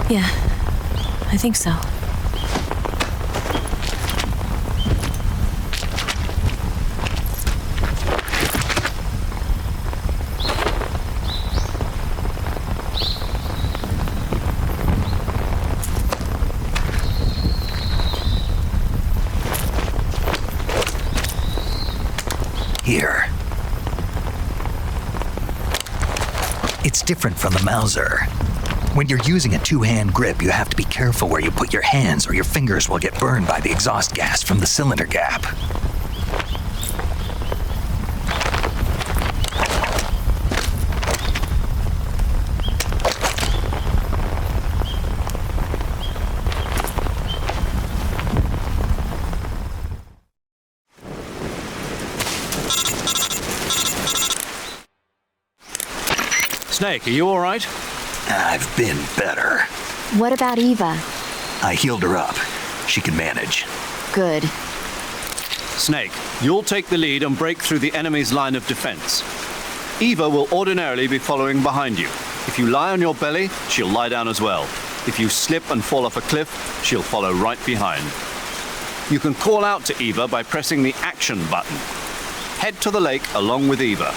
Yeah, I think so. Here. It's different from the Mauser. When you're using a two-hand grip, you have to be careful where you put your hands or your fingers will get burned by the exhaust gas from the cylinder gap. Snake, are you all right? I've been better. What about Eva? I healed her up. She can manage. Good. Snake, you'll take the lead and break through the enemy's line of defense. Eva will ordinarily be following behind you. If you lie on your belly, she'll lie down as well. If you slip and fall off a cliff, she'll follow right behind. You can call out to Eva by pressing the action button. Head to the lake along with Eva.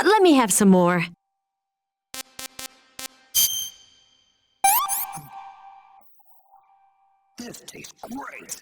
Let me have some more. This tastes great.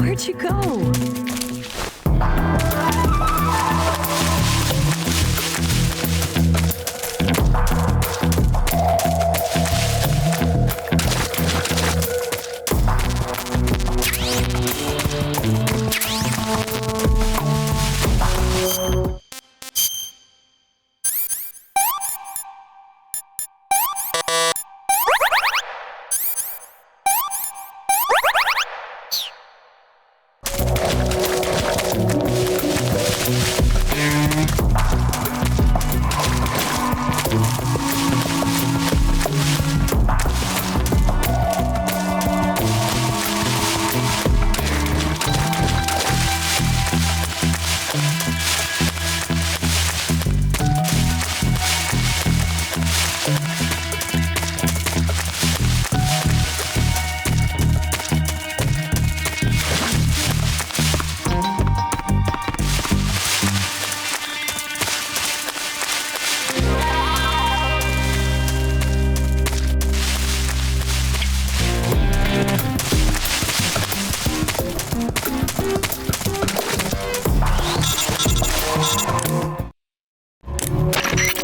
Where'd you go?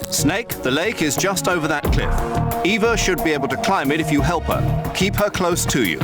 Snake, the lake is just over that cliff. Eva should be able to climb it if you help her. Keep her close to you.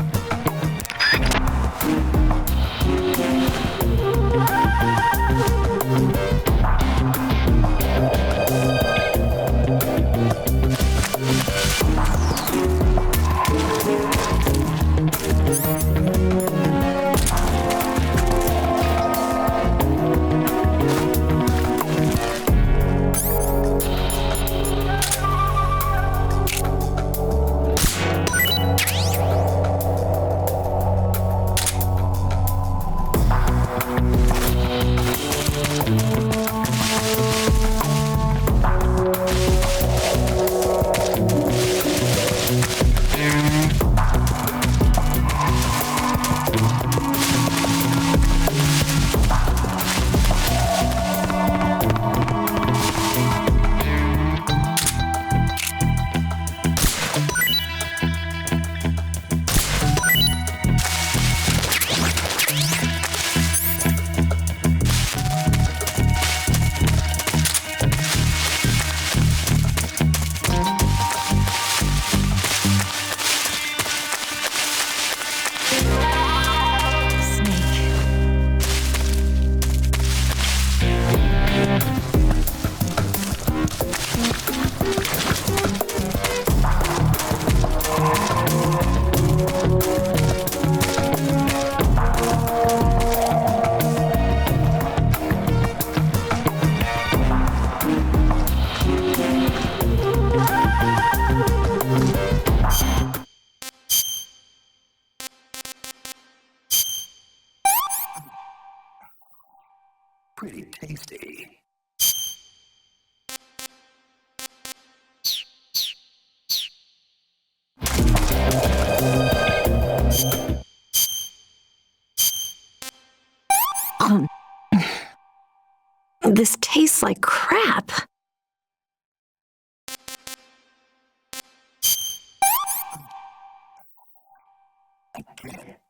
This tastes like crap.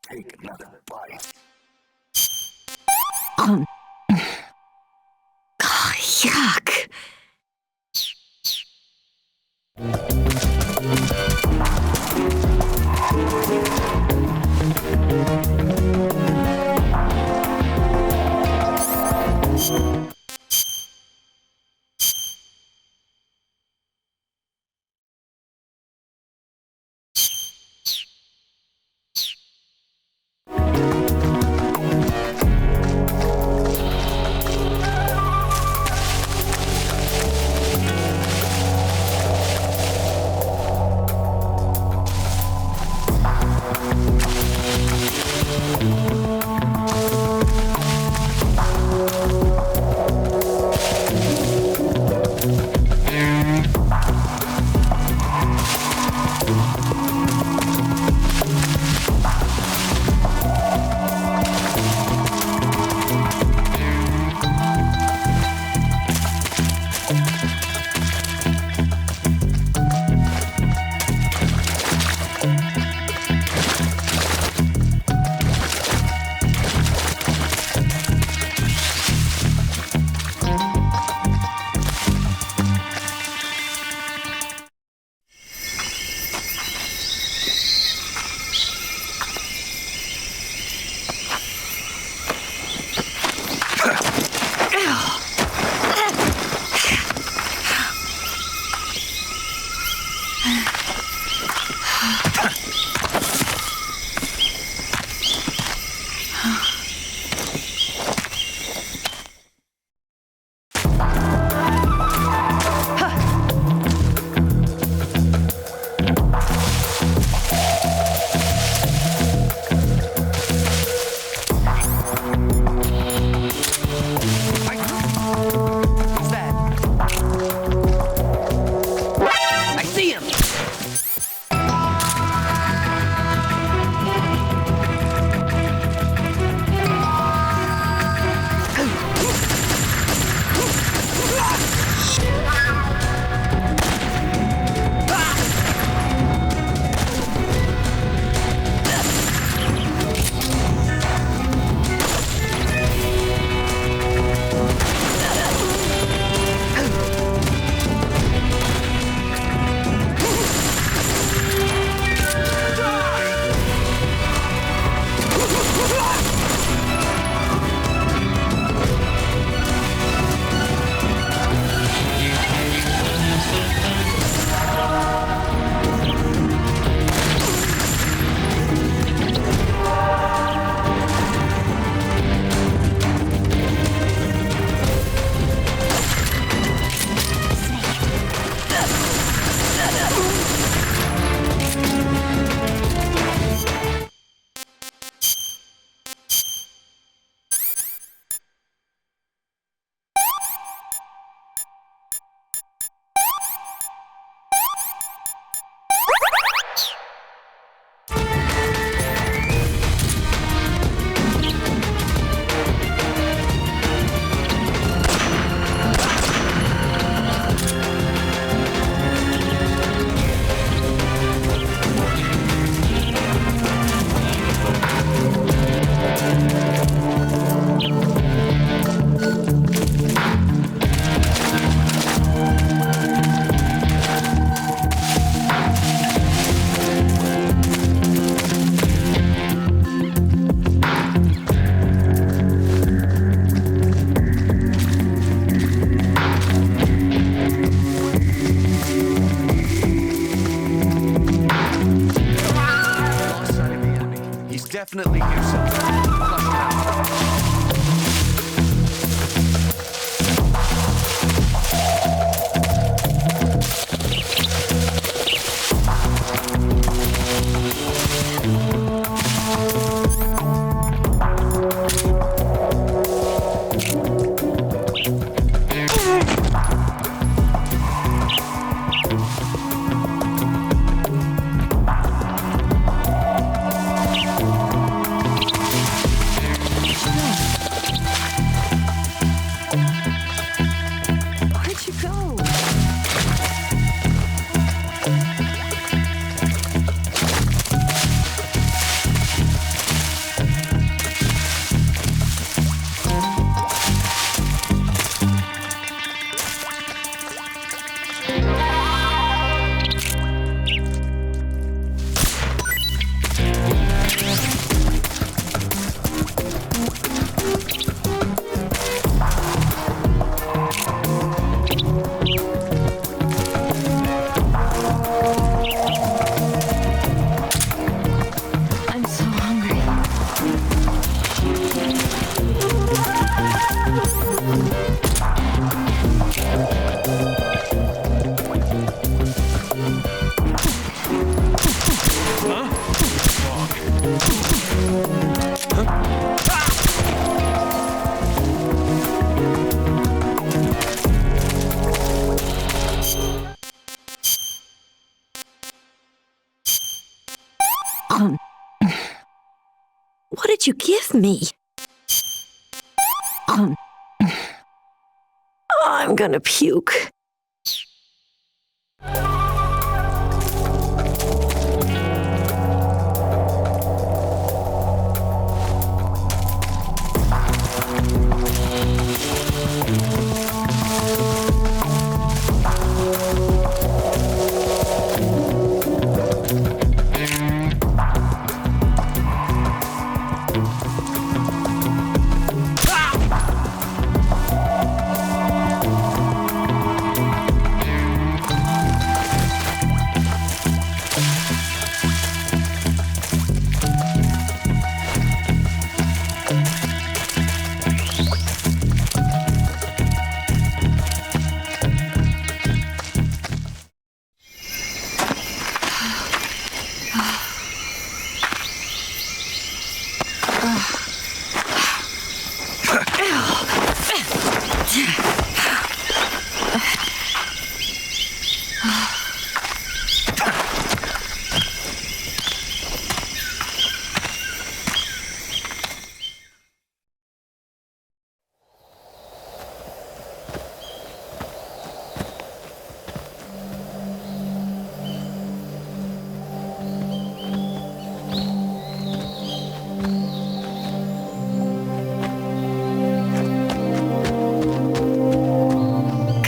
Take another bite. Oh, yuck. definitely hear something. Flush it out. did you give me? I'm gonna puke.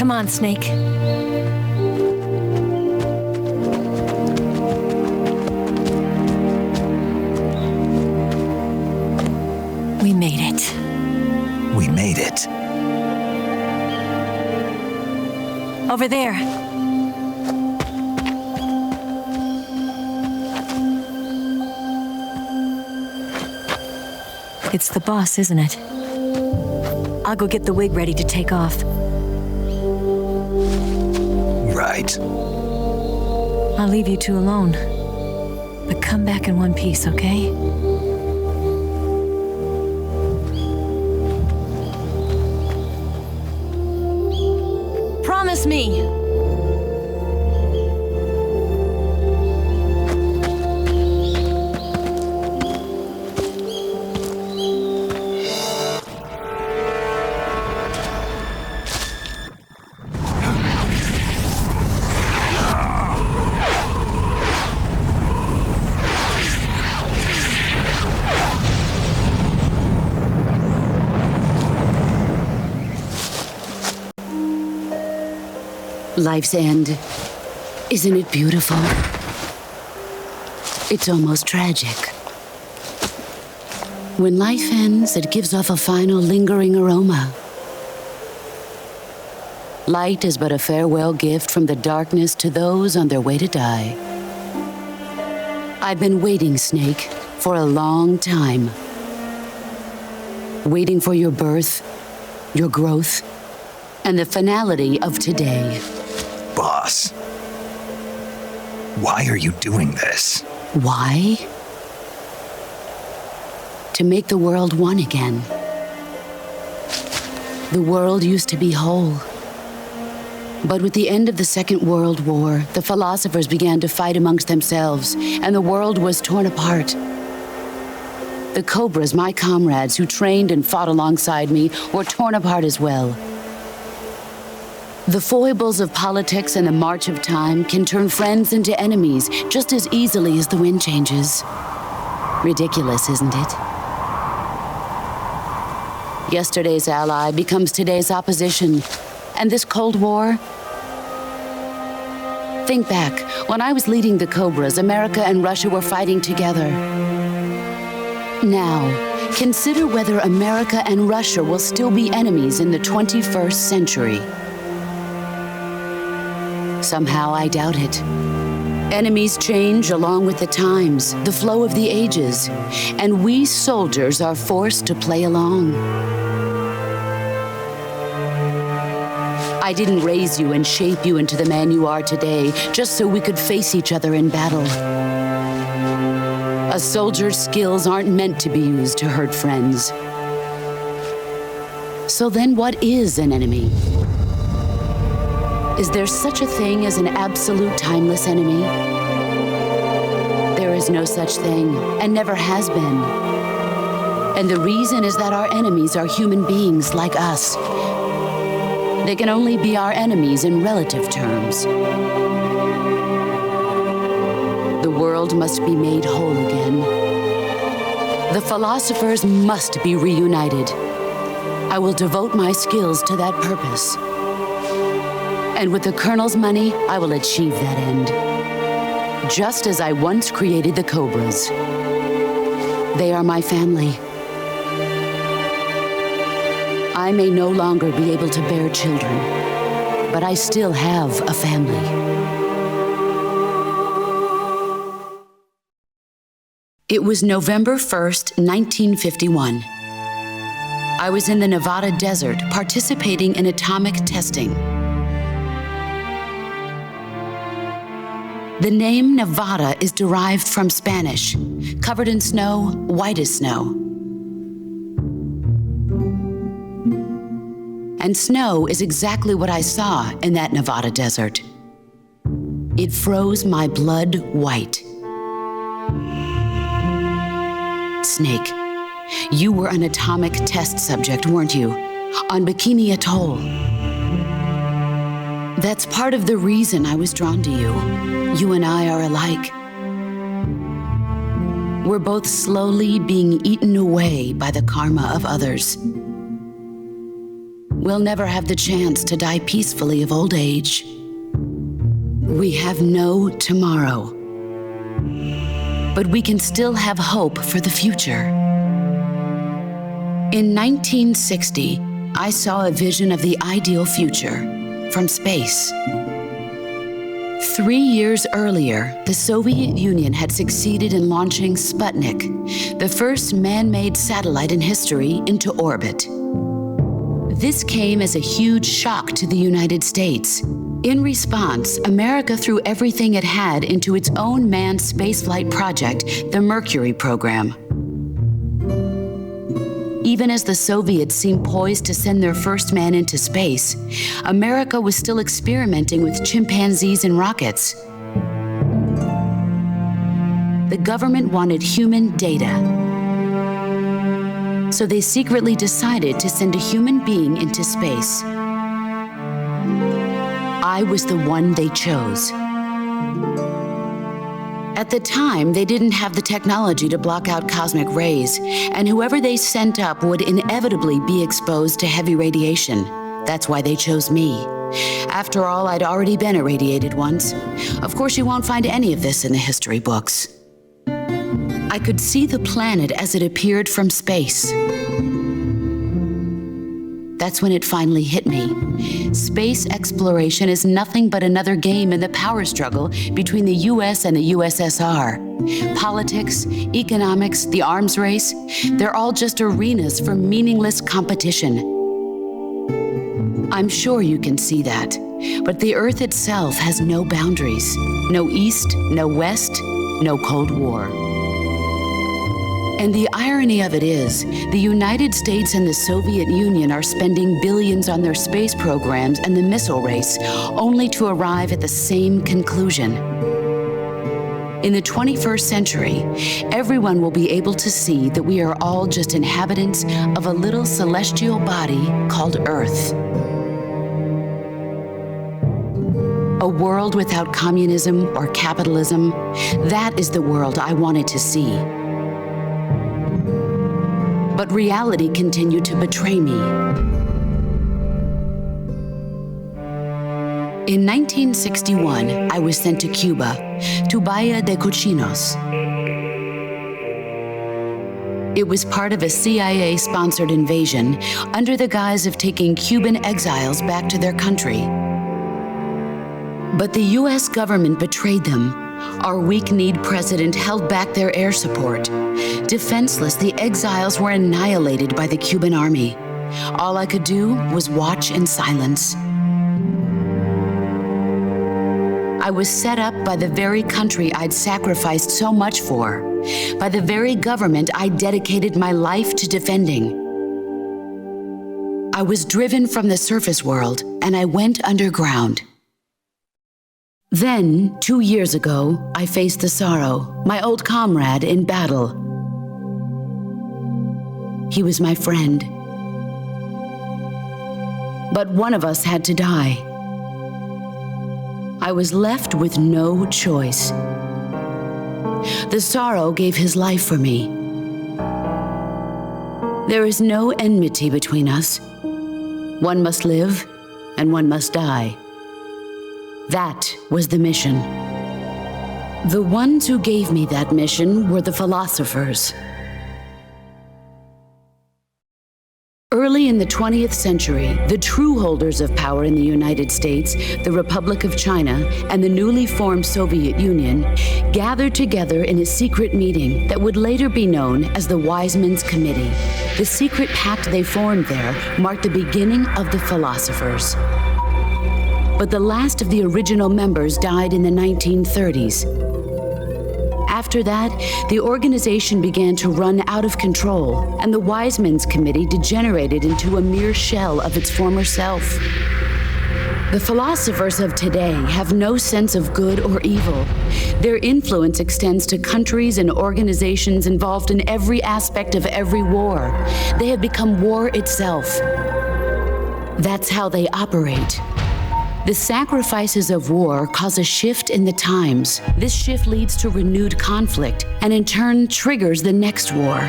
Come on, Snake. We made it. We made it. Over there. It's the boss, isn't it? I'll go get the wig ready to take off. Right. I'll leave you two alone. But come back in one piece, okay? Promise me! Life's end. Isn't it beautiful? It's almost tragic. When life ends, it gives off a final lingering aroma. Light is but a farewell gift from the darkness to those on their way to die. I've been waiting, Snake, for a long time. Waiting for your birth, your growth, and the finality of today. Boss, why are you doing this? Why? To make the world one again. The world used to be whole. But with the end of the Second World War, the philosophers began to fight amongst themselves, and the world was torn apart. The Cobras, my comrades who trained and fought alongside me, were torn apart as well. The foibles of politics and the march of time can turn friends into enemies just as easily as the wind changes. Ridiculous, isn't it? Yesterday's ally becomes today's opposition. And this Cold War? Think back. When I was leading the Cobras, America and Russia were fighting together. Now, consider whether America and Russia will still be enemies in the 21st century. Somehow I doubt it. Enemies change along with the times, the flow of the ages, and we soldiers are forced to play along. I didn't raise you and shape you into the man you are today just so we could face each other in battle. A soldier's skills aren't meant to be used to hurt friends. So then what is an enemy? Is there such a thing as an absolute timeless enemy? There is no such thing, and never has been. And the reason is that our enemies are human beings like us. They can only be our enemies in relative terms. The world must be made whole again. The philosophers must be reunited. I will devote my skills to that purpose. And with the Colonel's money, I will achieve that end. Just as I once created the Cobras. They are my family. I may no longer be able to bear children, but I still have a family. It was November 1st, 1951. I was in the Nevada desert participating in atomic testing. The name Nevada is derived from Spanish, covered in snow, white as snow. And snow is exactly what I saw in that Nevada desert. It froze my blood white. Snake, you were an atomic test subject, weren't you? On Bikini Atoll. That's part of the reason I was drawn to you. You and I are alike. We're both slowly being eaten away by the karma of others. We'll never have the chance to die peacefully of old age. We have no tomorrow. But we can still have hope for the future. In 1960, I saw a vision of the ideal future from space. 3 years earlier, the Soviet Union had succeeded in launching Sputnik, the first man-made satellite in history, into orbit. This came as a huge shock to the United States. In response, America threw everything it had into its own manned spaceflight project, the Mercury program. Even as the Soviets seemed poised to send their first man into space, America was still experimenting with chimpanzees and rockets. The government wanted human data. So they secretly decided to send a human being into space. I was the one they chose. At the time, they didn't have the technology to block out cosmic rays, and whoever they sent up would inevitably be exposed to heavy radiation. That's why they chose me. After all, I'd already been irradiated once. Of course, you won't find any of this in the history books. I could see the planet as it appeared from space. That's when it finally hit me. Space exploration is nothing but another game in the power struggle between the US and the USSR. Politics, economics, the arms race, they're all just arenas for meaningless competition. I'm sure you can see that, but the Earth itself has no boundaries. No East, no West, no Cold War. And the irony of it is, the United States and the Soviet Union are spending billions on their space programs and the missile race, only to arrive at the same conclusion. In the 21st century, everyone will be able to see that we are all just inhabitants of a little celestial body called Earth. A world without communism or capitalism, that is the world I wanted to see. But reality continued to betray me. In 1961, I was sent to Cuba, to Bahia de Cochinos. It was part of a CIA-sponsored invasion under the guise of taking Cuban exiles back to their country. But the US government betrayed them. Our weak-kneed president held back their air support. Defenseless, the exiles were annihilated by the Cuban army. All I could do was watch in silence. I was set up by the very country I'd sacrificed so much for, by the very government I dedicated my life to defending. I was driven from the surface world, and I went underground. Then, 2 years ago, I faced the Sorrow, my old comrade in battle. He was my friend. But one of us had to die. I was left with no choice. The Sorrow gave his life for me. There is no enmity between us. One must live, and one must die. That was the mission. The ones who gave me that mission were the philosophers. Early in the 20th century, the true holders of power in the United States, the Republic of China, and the newly formed Soviet Union gathered together in a secret meeting that would later be known as the Wiseman's Committee. The secret pact they formed there marked the beginning of the philosophers. But the last of the original members died in the 1930s. After that, the organization began to run out of control, and the Wiseman's Committee degenerated into a mere shell of its former self. The philosophers of today have no sense of good or evil. Their influence extends to countries and organizations involved in every aspect of every war. They have become war itself. That's how they operate. The sacrifices of war cause a shift in the times. This shift leads to renewed conflict and in turn triggers the next war.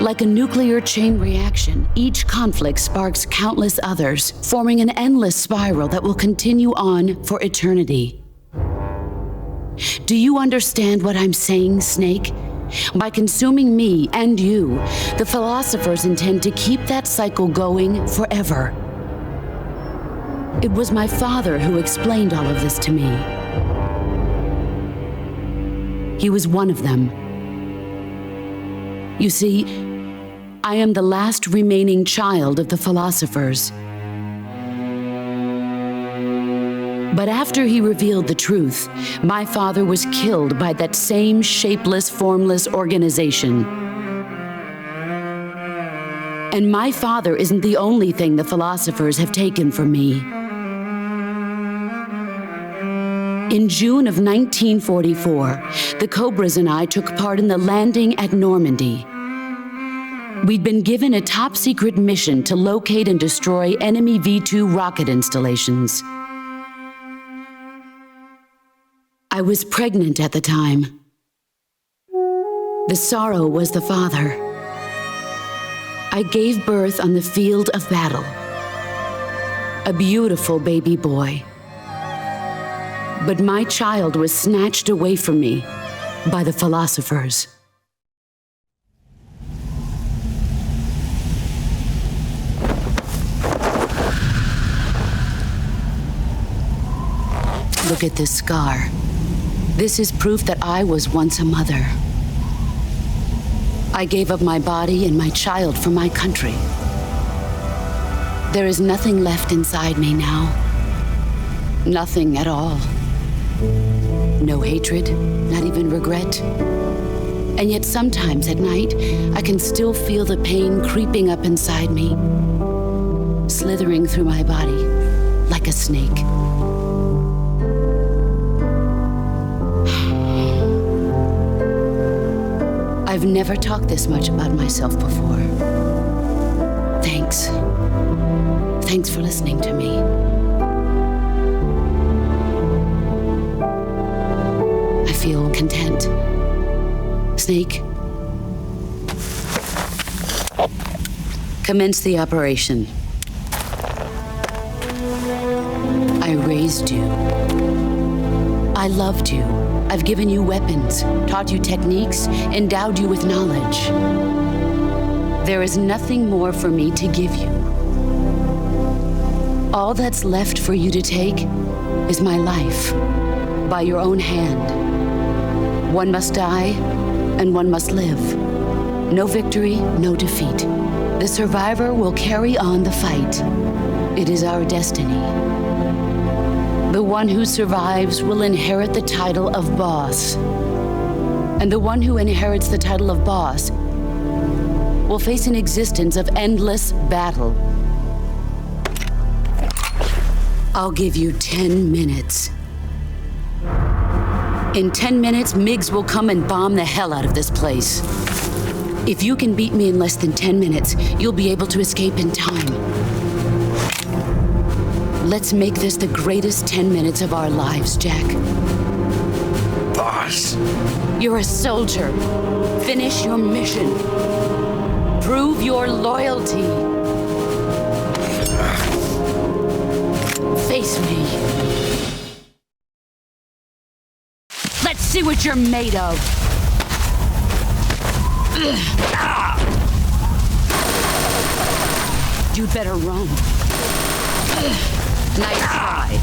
Like a nuclear chain reaction, each conflict sparks countless others, forming an endless spiral that will continue on for eternity. Do you understand what I'm saying, Snake? By consuming me and you, the philosophers intend to keep that cycle going forever. It was my father who explained all of this to me. He was one of them. You see, I am the last remaining child of the philosophers. But after he revealed the truth, my father was killed by that same shapeless, formless organization. And my father isn't the only thing the philosophers have taken from me. In June of 1944, the Cobras and I took part in the landing at Normandy. We'd been given a top-secret mission to locate and destroy enemy V-2 rocket installations. I was pregnant at the time. The Sorrow was the father. I gave birth on the field of battle. A beautiful baby boy. But my child was snatched away from me by the philosophers. Look at this scar. This is proof that I was once a mother. I gave up my body and my child for my country. There is nothing left inside me now. Nothing at all. No hatred, not even regret. And yet sometimes at night, I can still feel the pain creeping up inside me, slithering through my body like a snake. I've never talked this much about myself before. Thanks. Thanks for listening to me. I feel content. Snake, commence the operation. I raised you. I loved you. I've given you weapons, taught you techniques, endowed you with knowledge. There is nothing more for me to give you. All that's left for you to take is my life, by your own hand. One must die, and one must live. No victory, no defeat. The survivor will carry on the fight. It is our destiny. The one who survives will inherit the title of boss. And the one who inherits the title of boss will face an existence of endless battle. I'll give you 10 minutes. In 10 minutes, MiGs will come and bomb the hell out of this place. If you can beat me in less than 10 minutes, you'll be able to escape in time. Let's make this the greatest 10 minutes of our lives, Jack. Boss. You're a soldier. Finish your mission. Prove your loyalty. Face me. Let's see what you're made of. You'd better run. Nice try.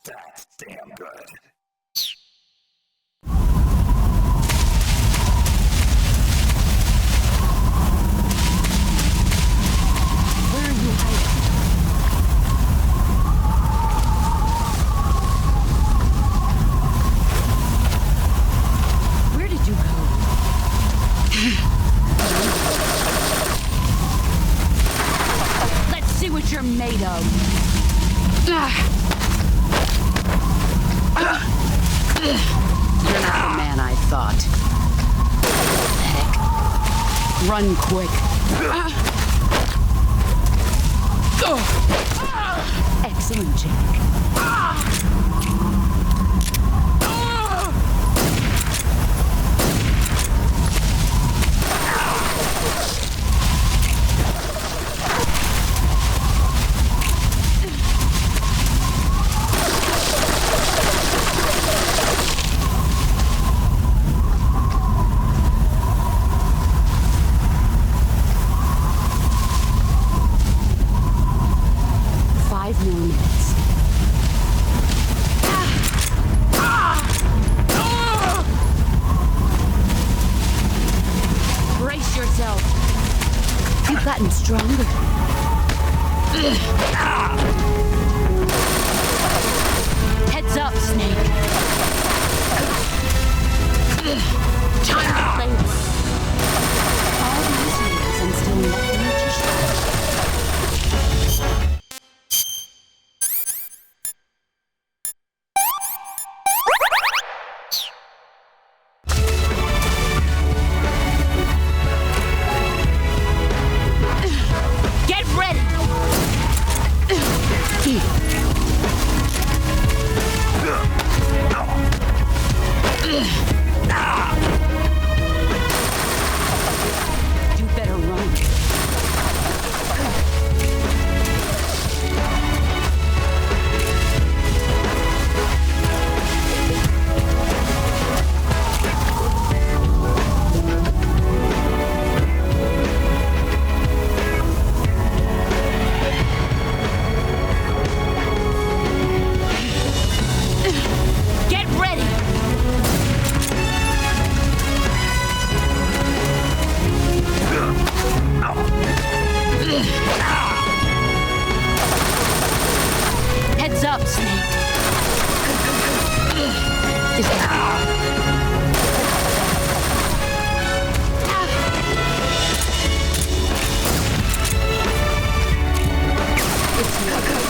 That's damn good. Where are you hiding? Where did you go? Let's see what you're made of. You're not the man I thought. Heck. Run quick. Excellent, Jack. You've gotten stronger. Heads up, Snake. Time to play with. All these years and still nothing to show. You better run. Get ready! Heads up, Snake. Is that... It's not good.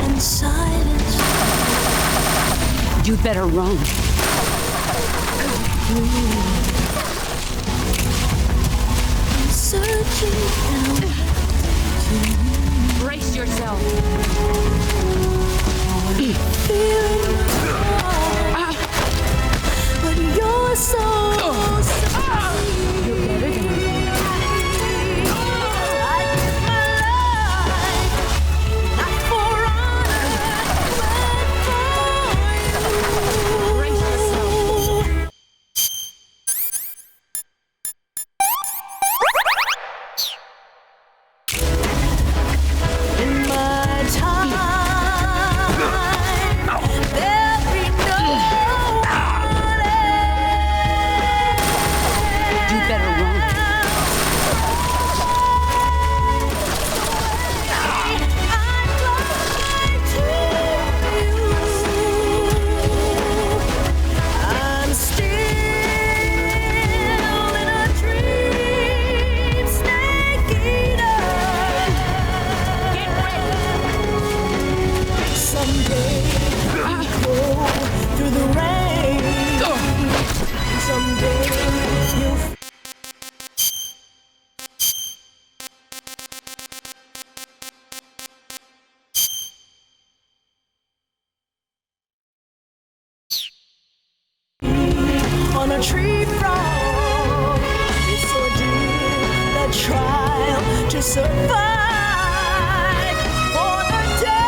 And silence. You better run. I'm searching and Brace yourself. feeling but you're so You're better than in my time. tree frog. It's ordeal, the trial to survive. For the day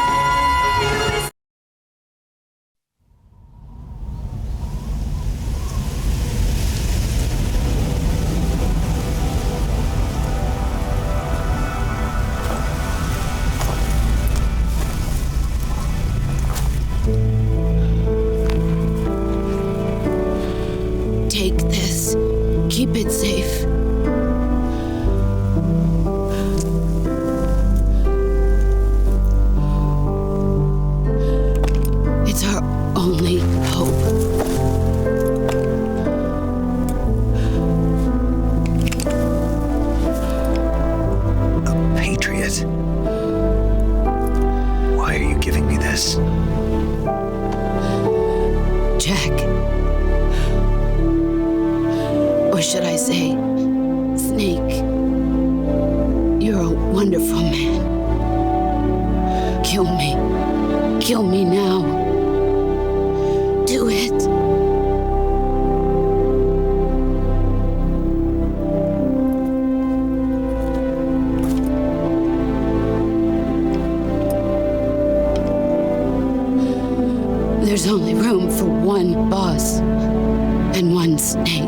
we Take this. Keep it safe. It's our only hope. A patriot? Why are you giving me this? Jack. Or should I say, Snake? You're a wonderful man. Kill me. Kill me now. Do it. There's only room for one boss and one snake.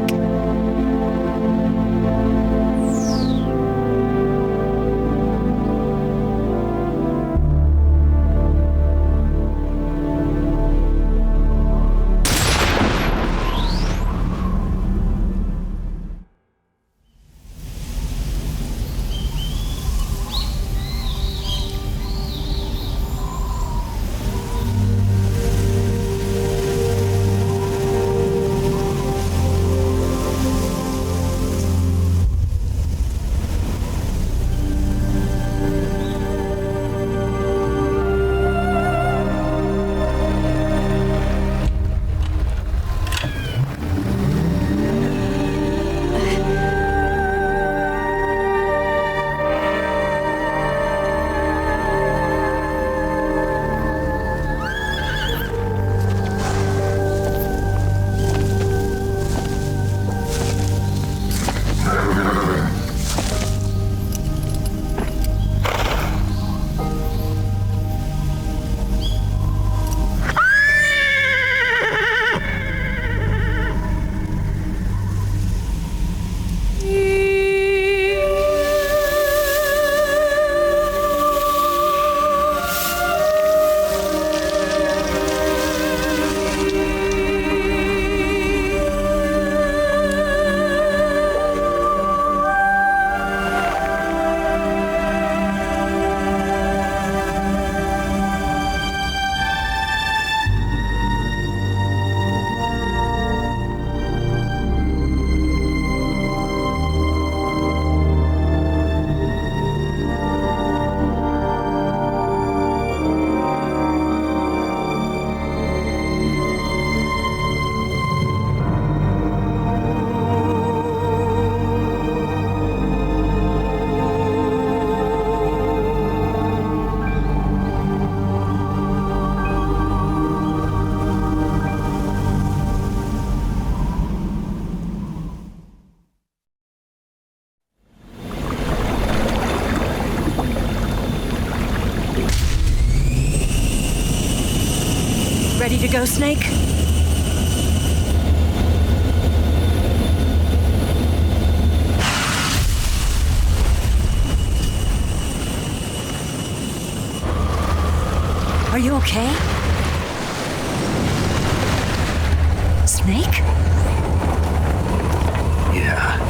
Ready to go, Snake? Are you okay? Snake? Yeah.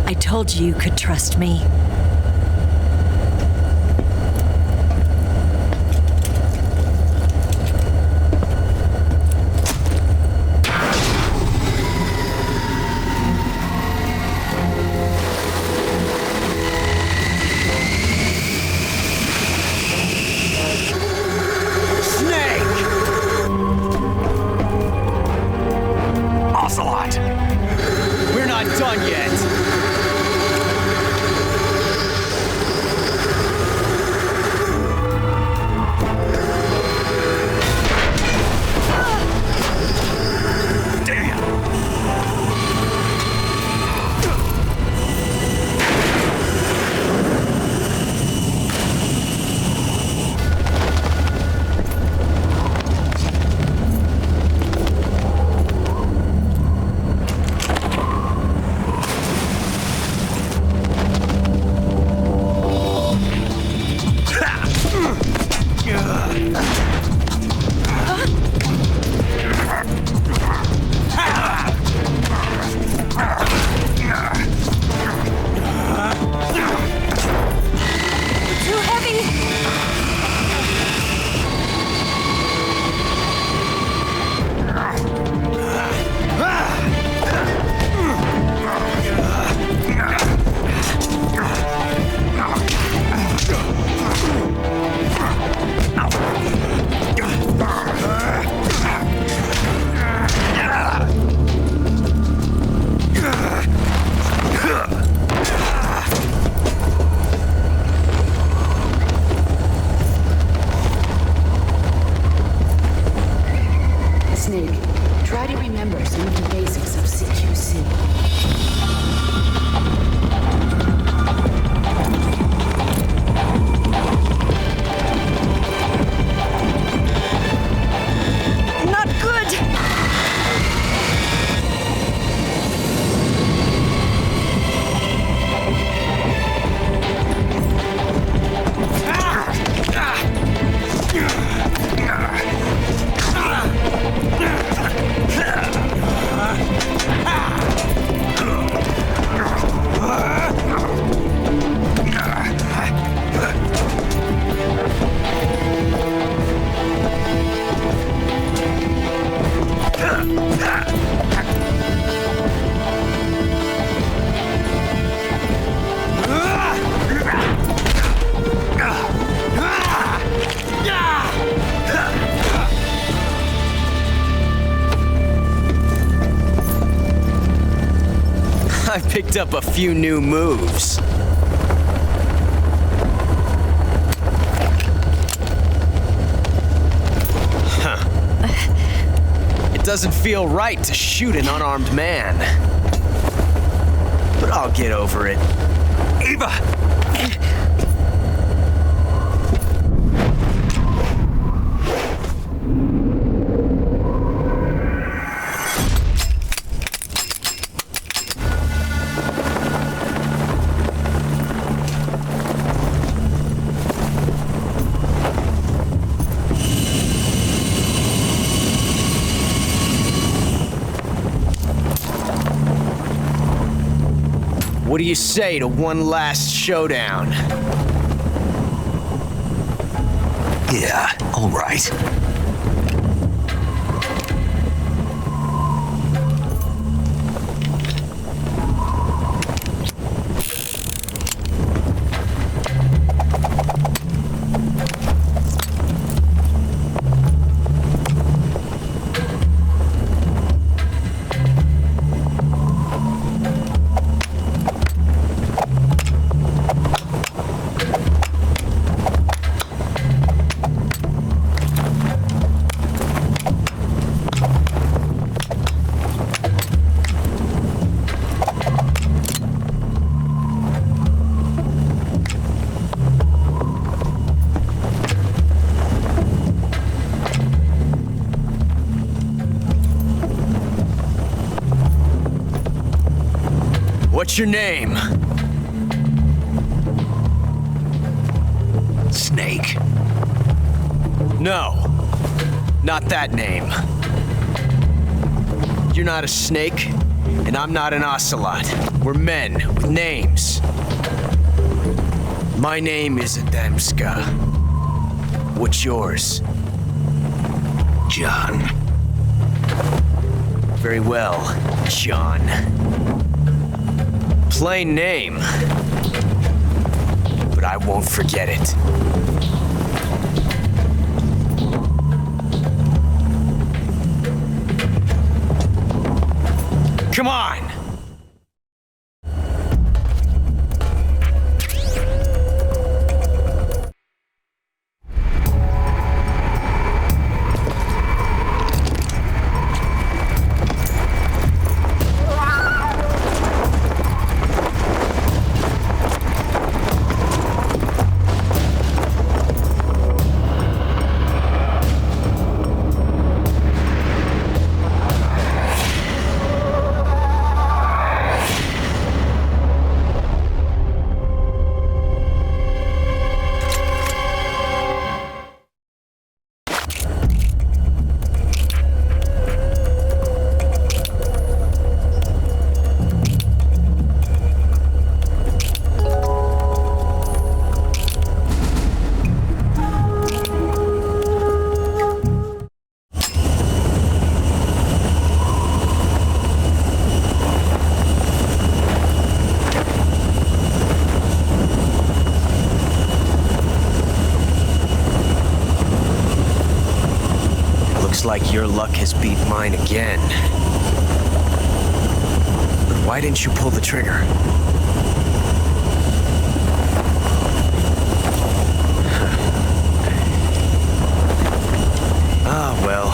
I told you you could trust me. Picked up a few new moves. Huh. It doesn't feel right to shoot an unarmed man. But I'll get over it. Ava! What do you say to one last showdown? Yeah, all right. What's your name? Snake. No, not that name. You're not a snake, and I'm not an ocelot. We're men with names. My name is Adamska. What's yours? John. Very well, John. Plain name, but I won't forget it. Come on! Looks like your luck has beat mine again. But why didn't you pull the trigger? Ah, well.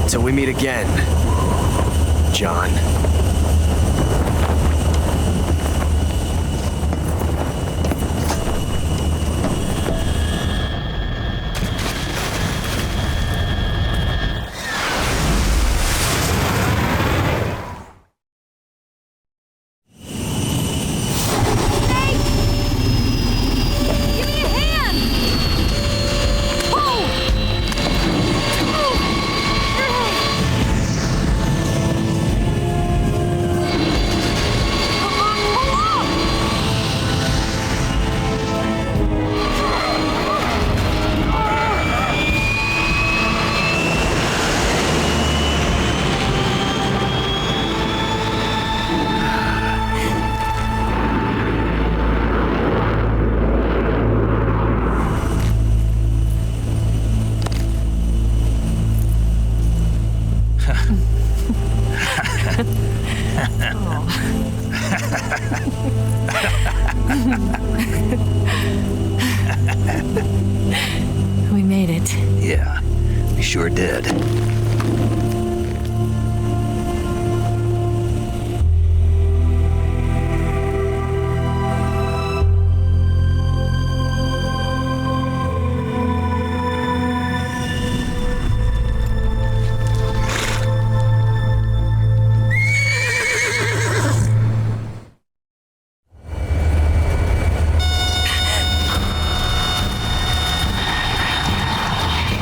Till we meet again, John. We made it. Yeah, we sure did.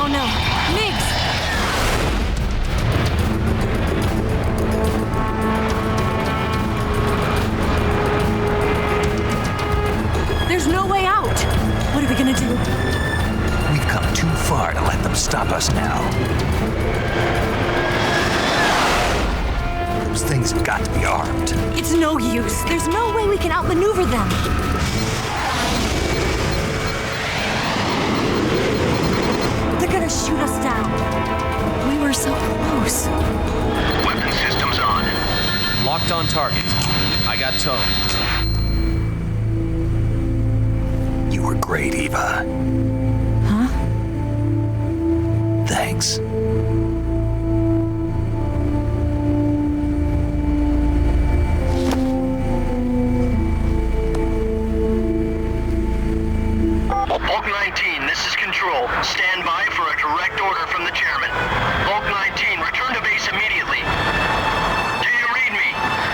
Oh no, Miggs! There's no way out. What are we gonna do? We've come too far to let them stop us now. Those things have got to be armed. It's no use. There's no way we can outmaneuver them. They're gonna shoot us down. We were so close. Weapon systems on. Locked on target. I got towed. You were great, Eva. Huh? Thanks. Bulk 19, this is Control. Stand by for a direct order from the chairman. Bulk 19, return to base immediately. Do you read me?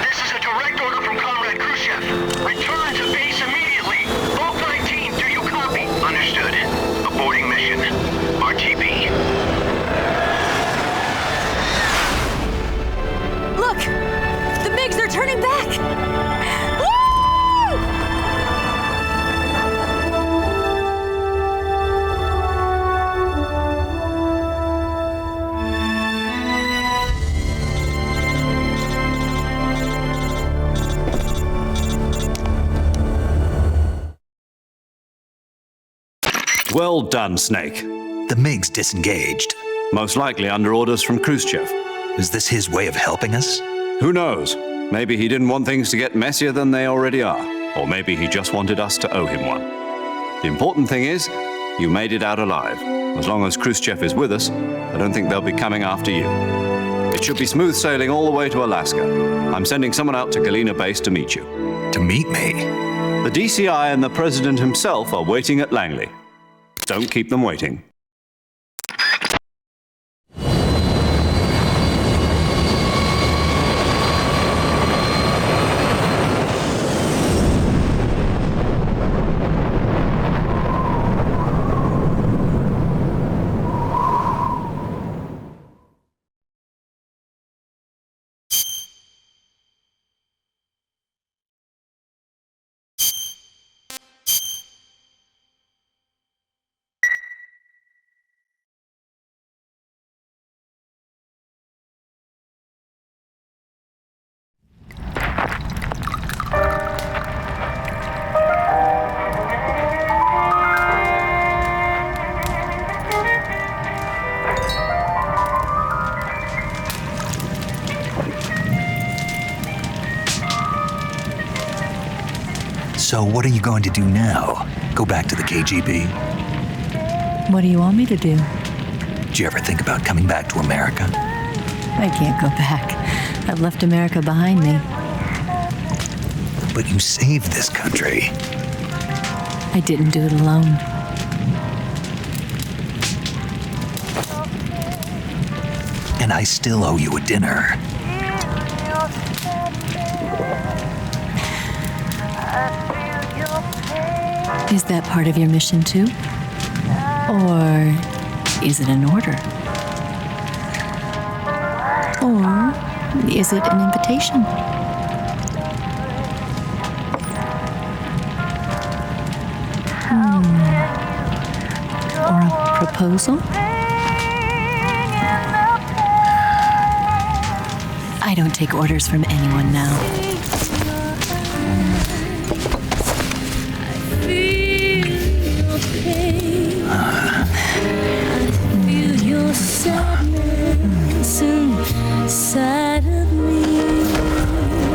This is a direct order from Comrade Khrushchev. Return to base immediately. Bulk 19, do you copy? Understood. Aborting mission. RTB. Look! The MiGs are turning back! Woo! Well done, Snake. The MiGs disengaged. Most likely under orders from Khrushchev. Is this his way of helping us? Who knows? Maybe he didn't want things to get messier than they already are. Or maybe he just wanted us to owe him one. The important thing is, you made it out alive. As long as Khrushchev is with us, I don't think they'll be coming after you. It should be smooth sailing all the way to Alaska. I'm sending someone out to Galena Base to meet you. To meet me? The DCI and the President himself are waiting at Langley. Don't keep them waiting. So what are you going to do now? Go back to the KGB? What do you want me to do? Did you ever think about coming back to America? I can't go back. I've left America behind me. But you saved this country. I didn't do it alone. And I still owe you a dinner. Is that part of your mission too? Or is it an order? Or is it an invitation? Or a proposal? I don't take orders from anyone now. Sadness inside of me.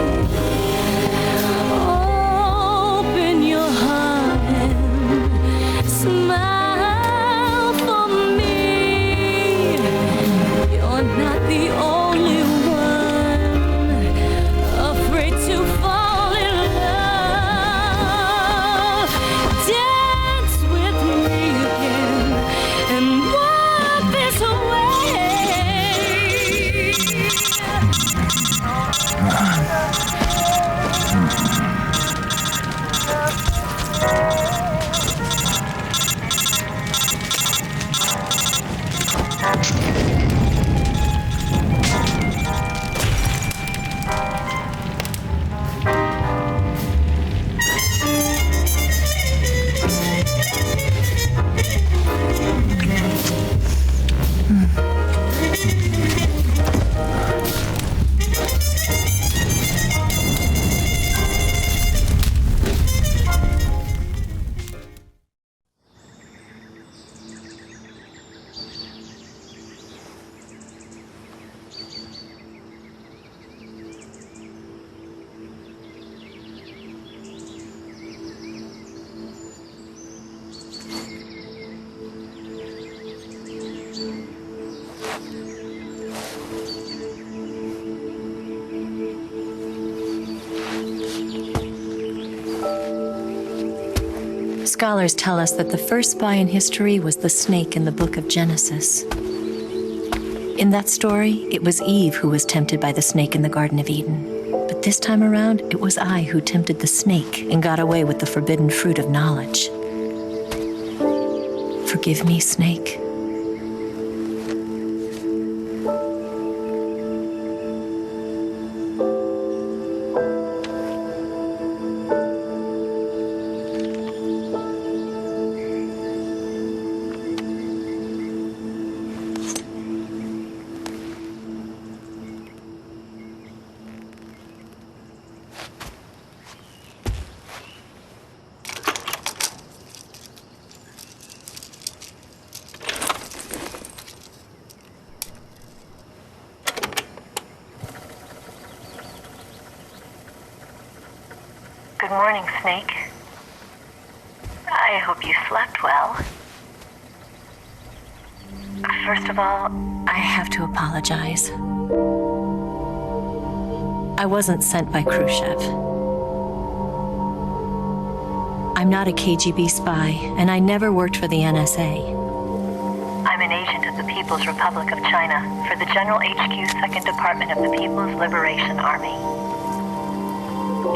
Scholars tell us that the first spy in history was the snake in the book of Genesis. In that story, it was Eve who was tempted by the snake in the Garden of Eden. But this time around, it was I who tempted the snake and got away with the forbidden fruit of knowledge. Forgive me, snake. Good morning, Snake. I hope you slept well. First of all, I have to apologize. I wasn't sent by Khrushchev. I'm not a KGB spy, and I never worked for the NSA. I'm an agent of the People's Republic of China for the General HQ 2nd Department of the People's Liberation Army.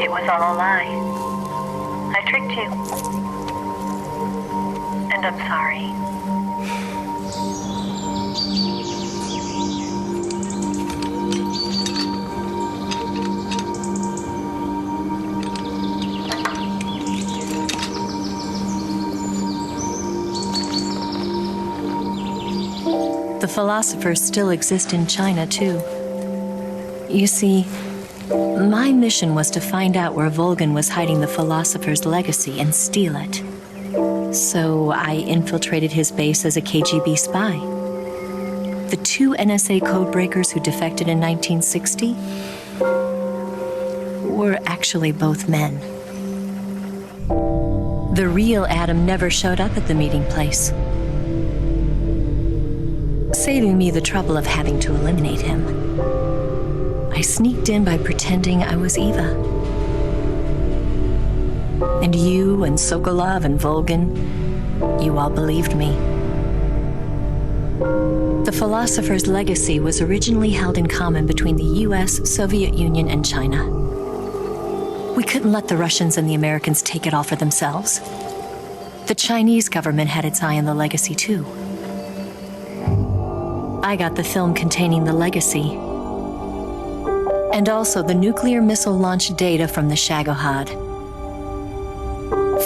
It was all a lie. I tricked you. And I'm sorry. The philosophers still exist in China, too. You see, my mission was to find out where Volgin was hiding the philosopher's legacy and steal it. So I infiltrated his base as a KGB spy. The two NSA codebreakers who defected in 1960 were actually both men. The real Adam never showed up at the meeting place, saving me the trouble of having to eliminate him. I sneaked in by pretending I was Eva. And you and Sokolov and Volgin, you all believed me. The philosopher's legacy was originally held in common between the US, Soviet Union, and China. We couldn't let the Russians and the Americans take it all for themselves. The Chinese government had its eye on the legacy, too. I got the film containing the legacy, and also the nuclear missile launch data from the Shagohod.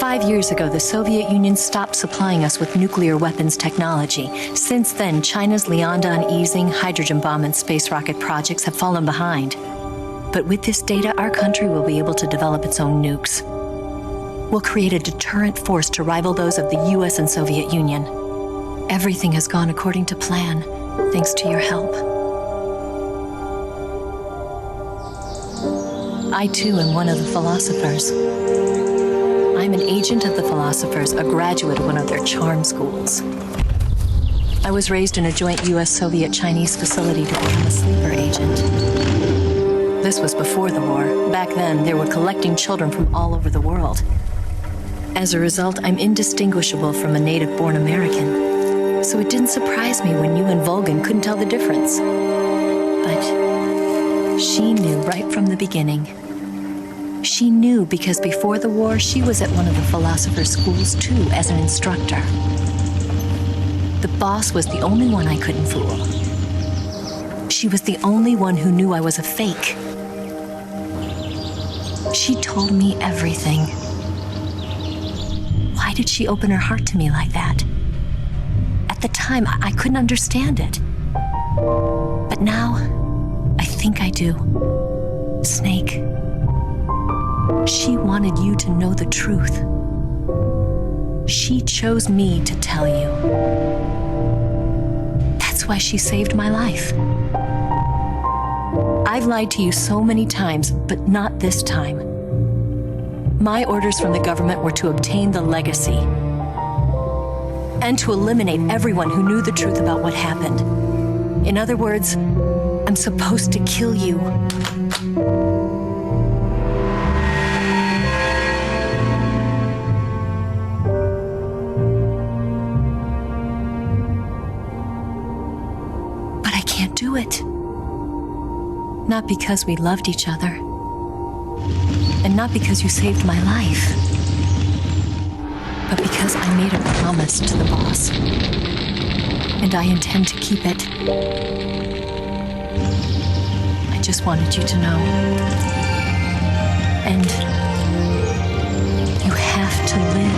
5 years ago, the Soviet Union stopped supplying us with nuclear weapons technology. Since then, China's Liaodong easing, hydrogen bomb, and space rocket projects have fallen behind. But with this data, our country will be able to develop its own nukes. We'll create a deterrent force to rival those of the US and Soviet Union. Everything has gone according to plan, thanks to your help. I, too, am one of the philosophers. I'm an agent of the philosophers, a graduate of one of their charm schools. I was raised in a joint US-Soviet-Chinese facility to become a sleeper agent. This was before the war. Back then, they were collecting children from all over the world. As a result, I'm indistinguishable from a native-born American. So it didn't surprise me when you and Volgin couldn't tell the difference. But she knew right from the beginning. She knew because before the war, she was at one of the philosopher's schools too, as an instructor. The boss was the only one I couldn't fool. She was the only one who knew I was a fake. She told me everything. Why did she open her heart to me like that? At the time, I couldn't understand it. But now, I think I do. Snake. She wanted you to know the truth. She chose me to tell you. That's why she saved my life. I've lied to you so many times, but not this time. My orders from the government were to obtain the legacy and to eliminate everyone who knew the truth about what happened. In other words, I'm supposed to kill you. Not because we loved each other. And not because you saved my life. But because I made a promise to the boss. And I intend to keep it. I just wanted you to know. And you have to live.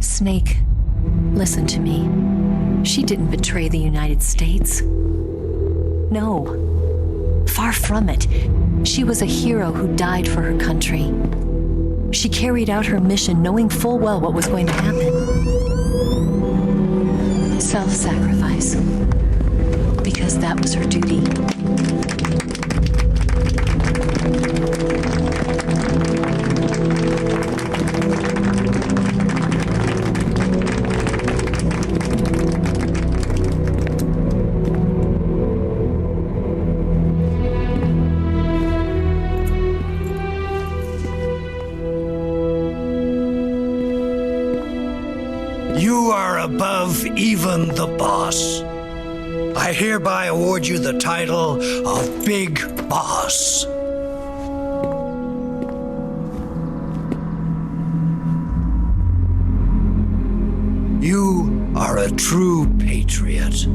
Snake, listen to me. She didn't betray the United States. No. Far from it. She was a hero who died for her country. She carried out her mission knowing full well what was going to happen. Self-sacrifice. Because that was her duty. You are above even the boss. I hereby award you the title of Big Boss. You are a true patriot.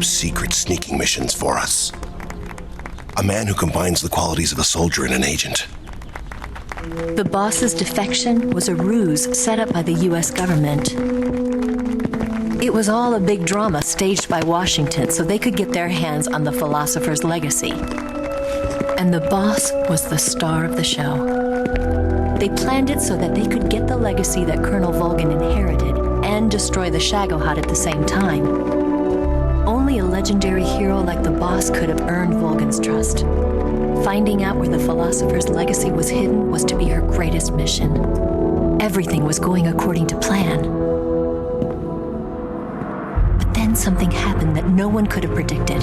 Secret sneaking missions for us. A man who combines the qualities of a soldier and an agent. The boss's defection was a ruse set up by the U.S. government. It was all a big drama staged by Washington so they could get their hands on the philosopher's legacy. And the boss was the star of the show. They planned it so that they could get the legacy that Colonel Volgin inherited and destroy the Shagohod at the same time. Only a legendary hero like the boss could have earned Volgin's trust. Finding out where the philosopher's legacy was hidden was to be her greatest mission. Everything was going according to plan. But then something happened that no one could have predicted.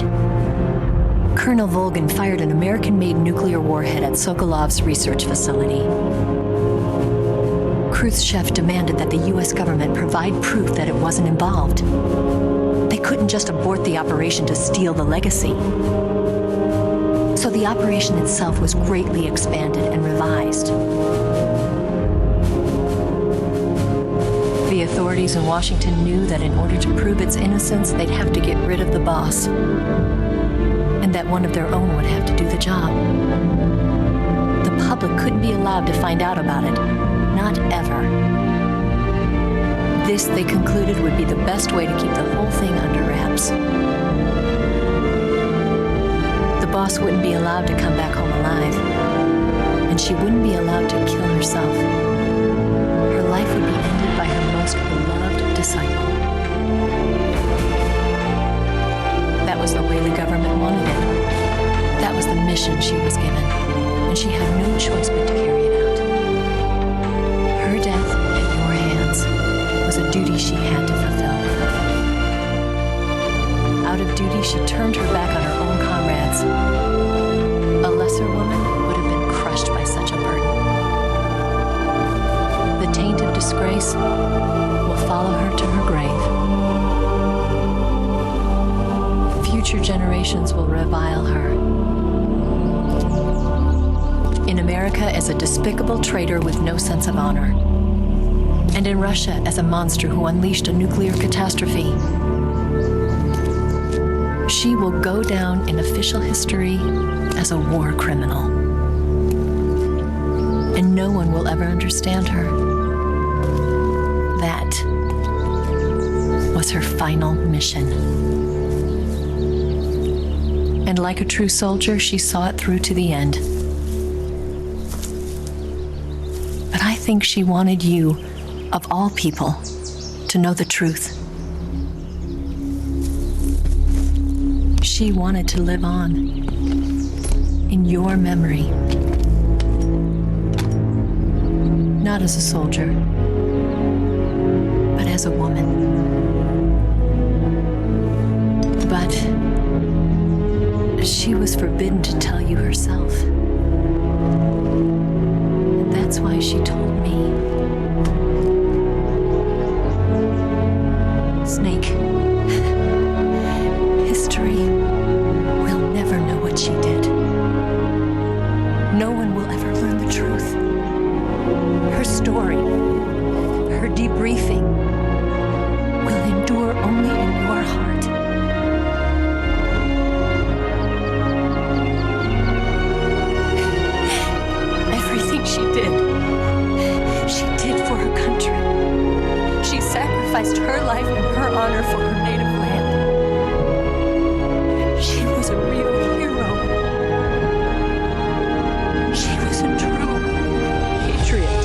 Colonel Volgin fired an American-made nuclear warhead at Sokolov's research facility. Khrushchev demanded that the U.S. government provide proof that it wasn't involved. They couldn't just abort the operation to steal the legacy. So the operation itself was greatly expanded and revised. The authorities in Washington knew that in order to prove its innocence, they'd have to get rid of the boss. And that one of their own would have to do the job. The public couldn't be allowed to find out about it. Not ever. This, they concluded, would be the best way to keep the whole thing under wraps. The boss wouldn't be allowed to come back home alive, and she wouldn't be allowed to kill herself. Her life would be ended by her most beloved disciple. That was the way the government wanted it. That was the mission she was given, and she had no choice but to carry it out. Her death at your hands was a duty she had to fulfill. Out of duty, she turned her back on her own comrades. A lesser woman disgrace will follow her to her grave. Future generations will revile her. In America as a despicable traitor with no sense of honor. And in Russia as a monster who unleashed a nuclear catastrophe. She will go down in official history as a war criminal. And no one will ever understand her. That was her final mission. And like a true soldier, she saw it through to the end. But I think she wanted you, of all people, to know the truth. She wanted to live on in your memory. Not as a soldier, but as a woman. But she was forbidden to tell you herself. And that's why she told me. Snake, history will never know what she did. No one will ever learn the truth. Her story, her debriefing, will endure only in your heart. Everything she did for her country. She sacrificed her life and her honor for her native land. She was a real hero. She was a true patriot.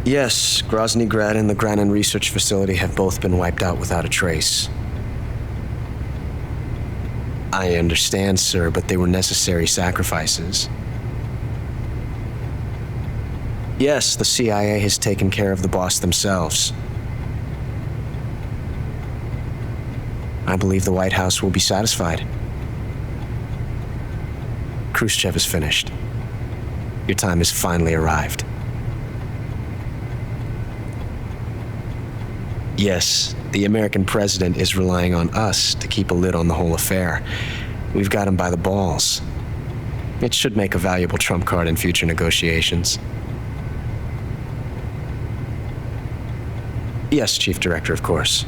Yes, Grozny Grad and the Granin Research Facility have both been wiped out without a trace. I understand, sir, but they were necessary sacrifices. Yes, the CIA has taken care of the boss themselves. I believe the White House will be satisfied. Khrushchev is finished. Your time has finally arrived. Yes, the American president is relying on us to keep a lid on the whole affair. We've got him by the balls. It should make a valuable trump card in future negotiations. Yes, Chief Director, of course.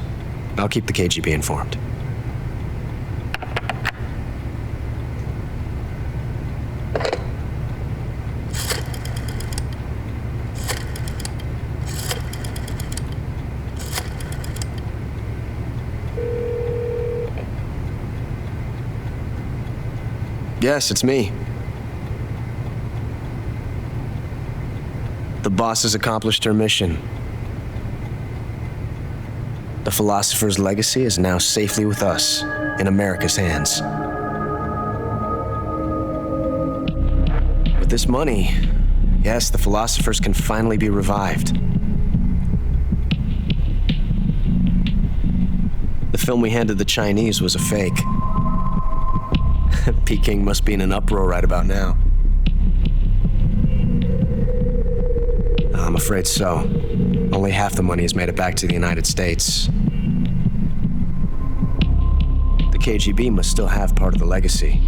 I'll keep the KGB informed. Yes, it's me. The boss has accomplished her mission. The philosopher's legacy is now safely with us, in America's hands. With this money, yes, the philosophers can finally be revived. The film we handed the Chinese was a fake. Peking must be in an uproar right about now. I'm afraid so. Only half the money has made it back to the United States. The KGB must still have part of the legacy.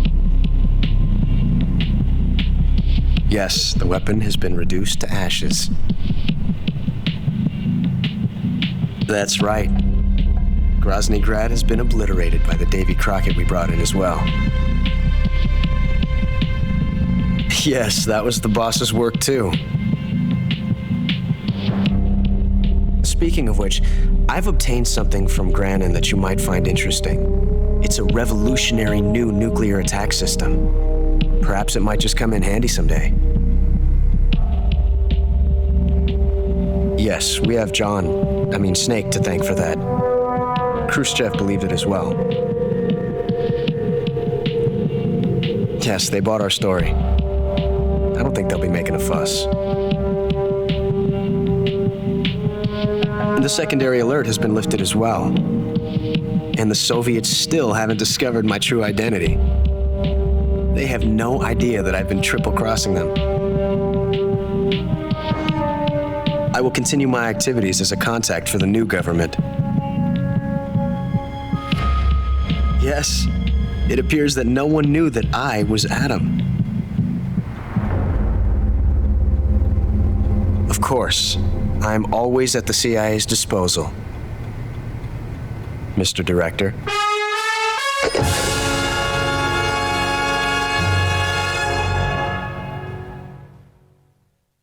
Yes, the weapon has been reduced to ashes. That's right. Grozny Grad has been obliterated by the Davy Crockett we brought in as well. Yes, that was the boss's work too. Speaking of which, I've obtained something from Granin that you might find interesting. It's a revolutionary new nuclear attack system. Perhaps it might just come in handy someday. Yes, we have Snake to thank for that. Khrushchev believed it as well. Yes, they bought our story. I don't think they'll be making a fuss. The secondary alert has been lifted as well. And the Soviets still haven't discovered my true identity. They have no idea that I've been triple-crossing them. I will continue my activities as a contact for the new government. Yes, it appears that no one knew that I was Adam. Of course, I'm always at the CIA's disposal, Mr. Director.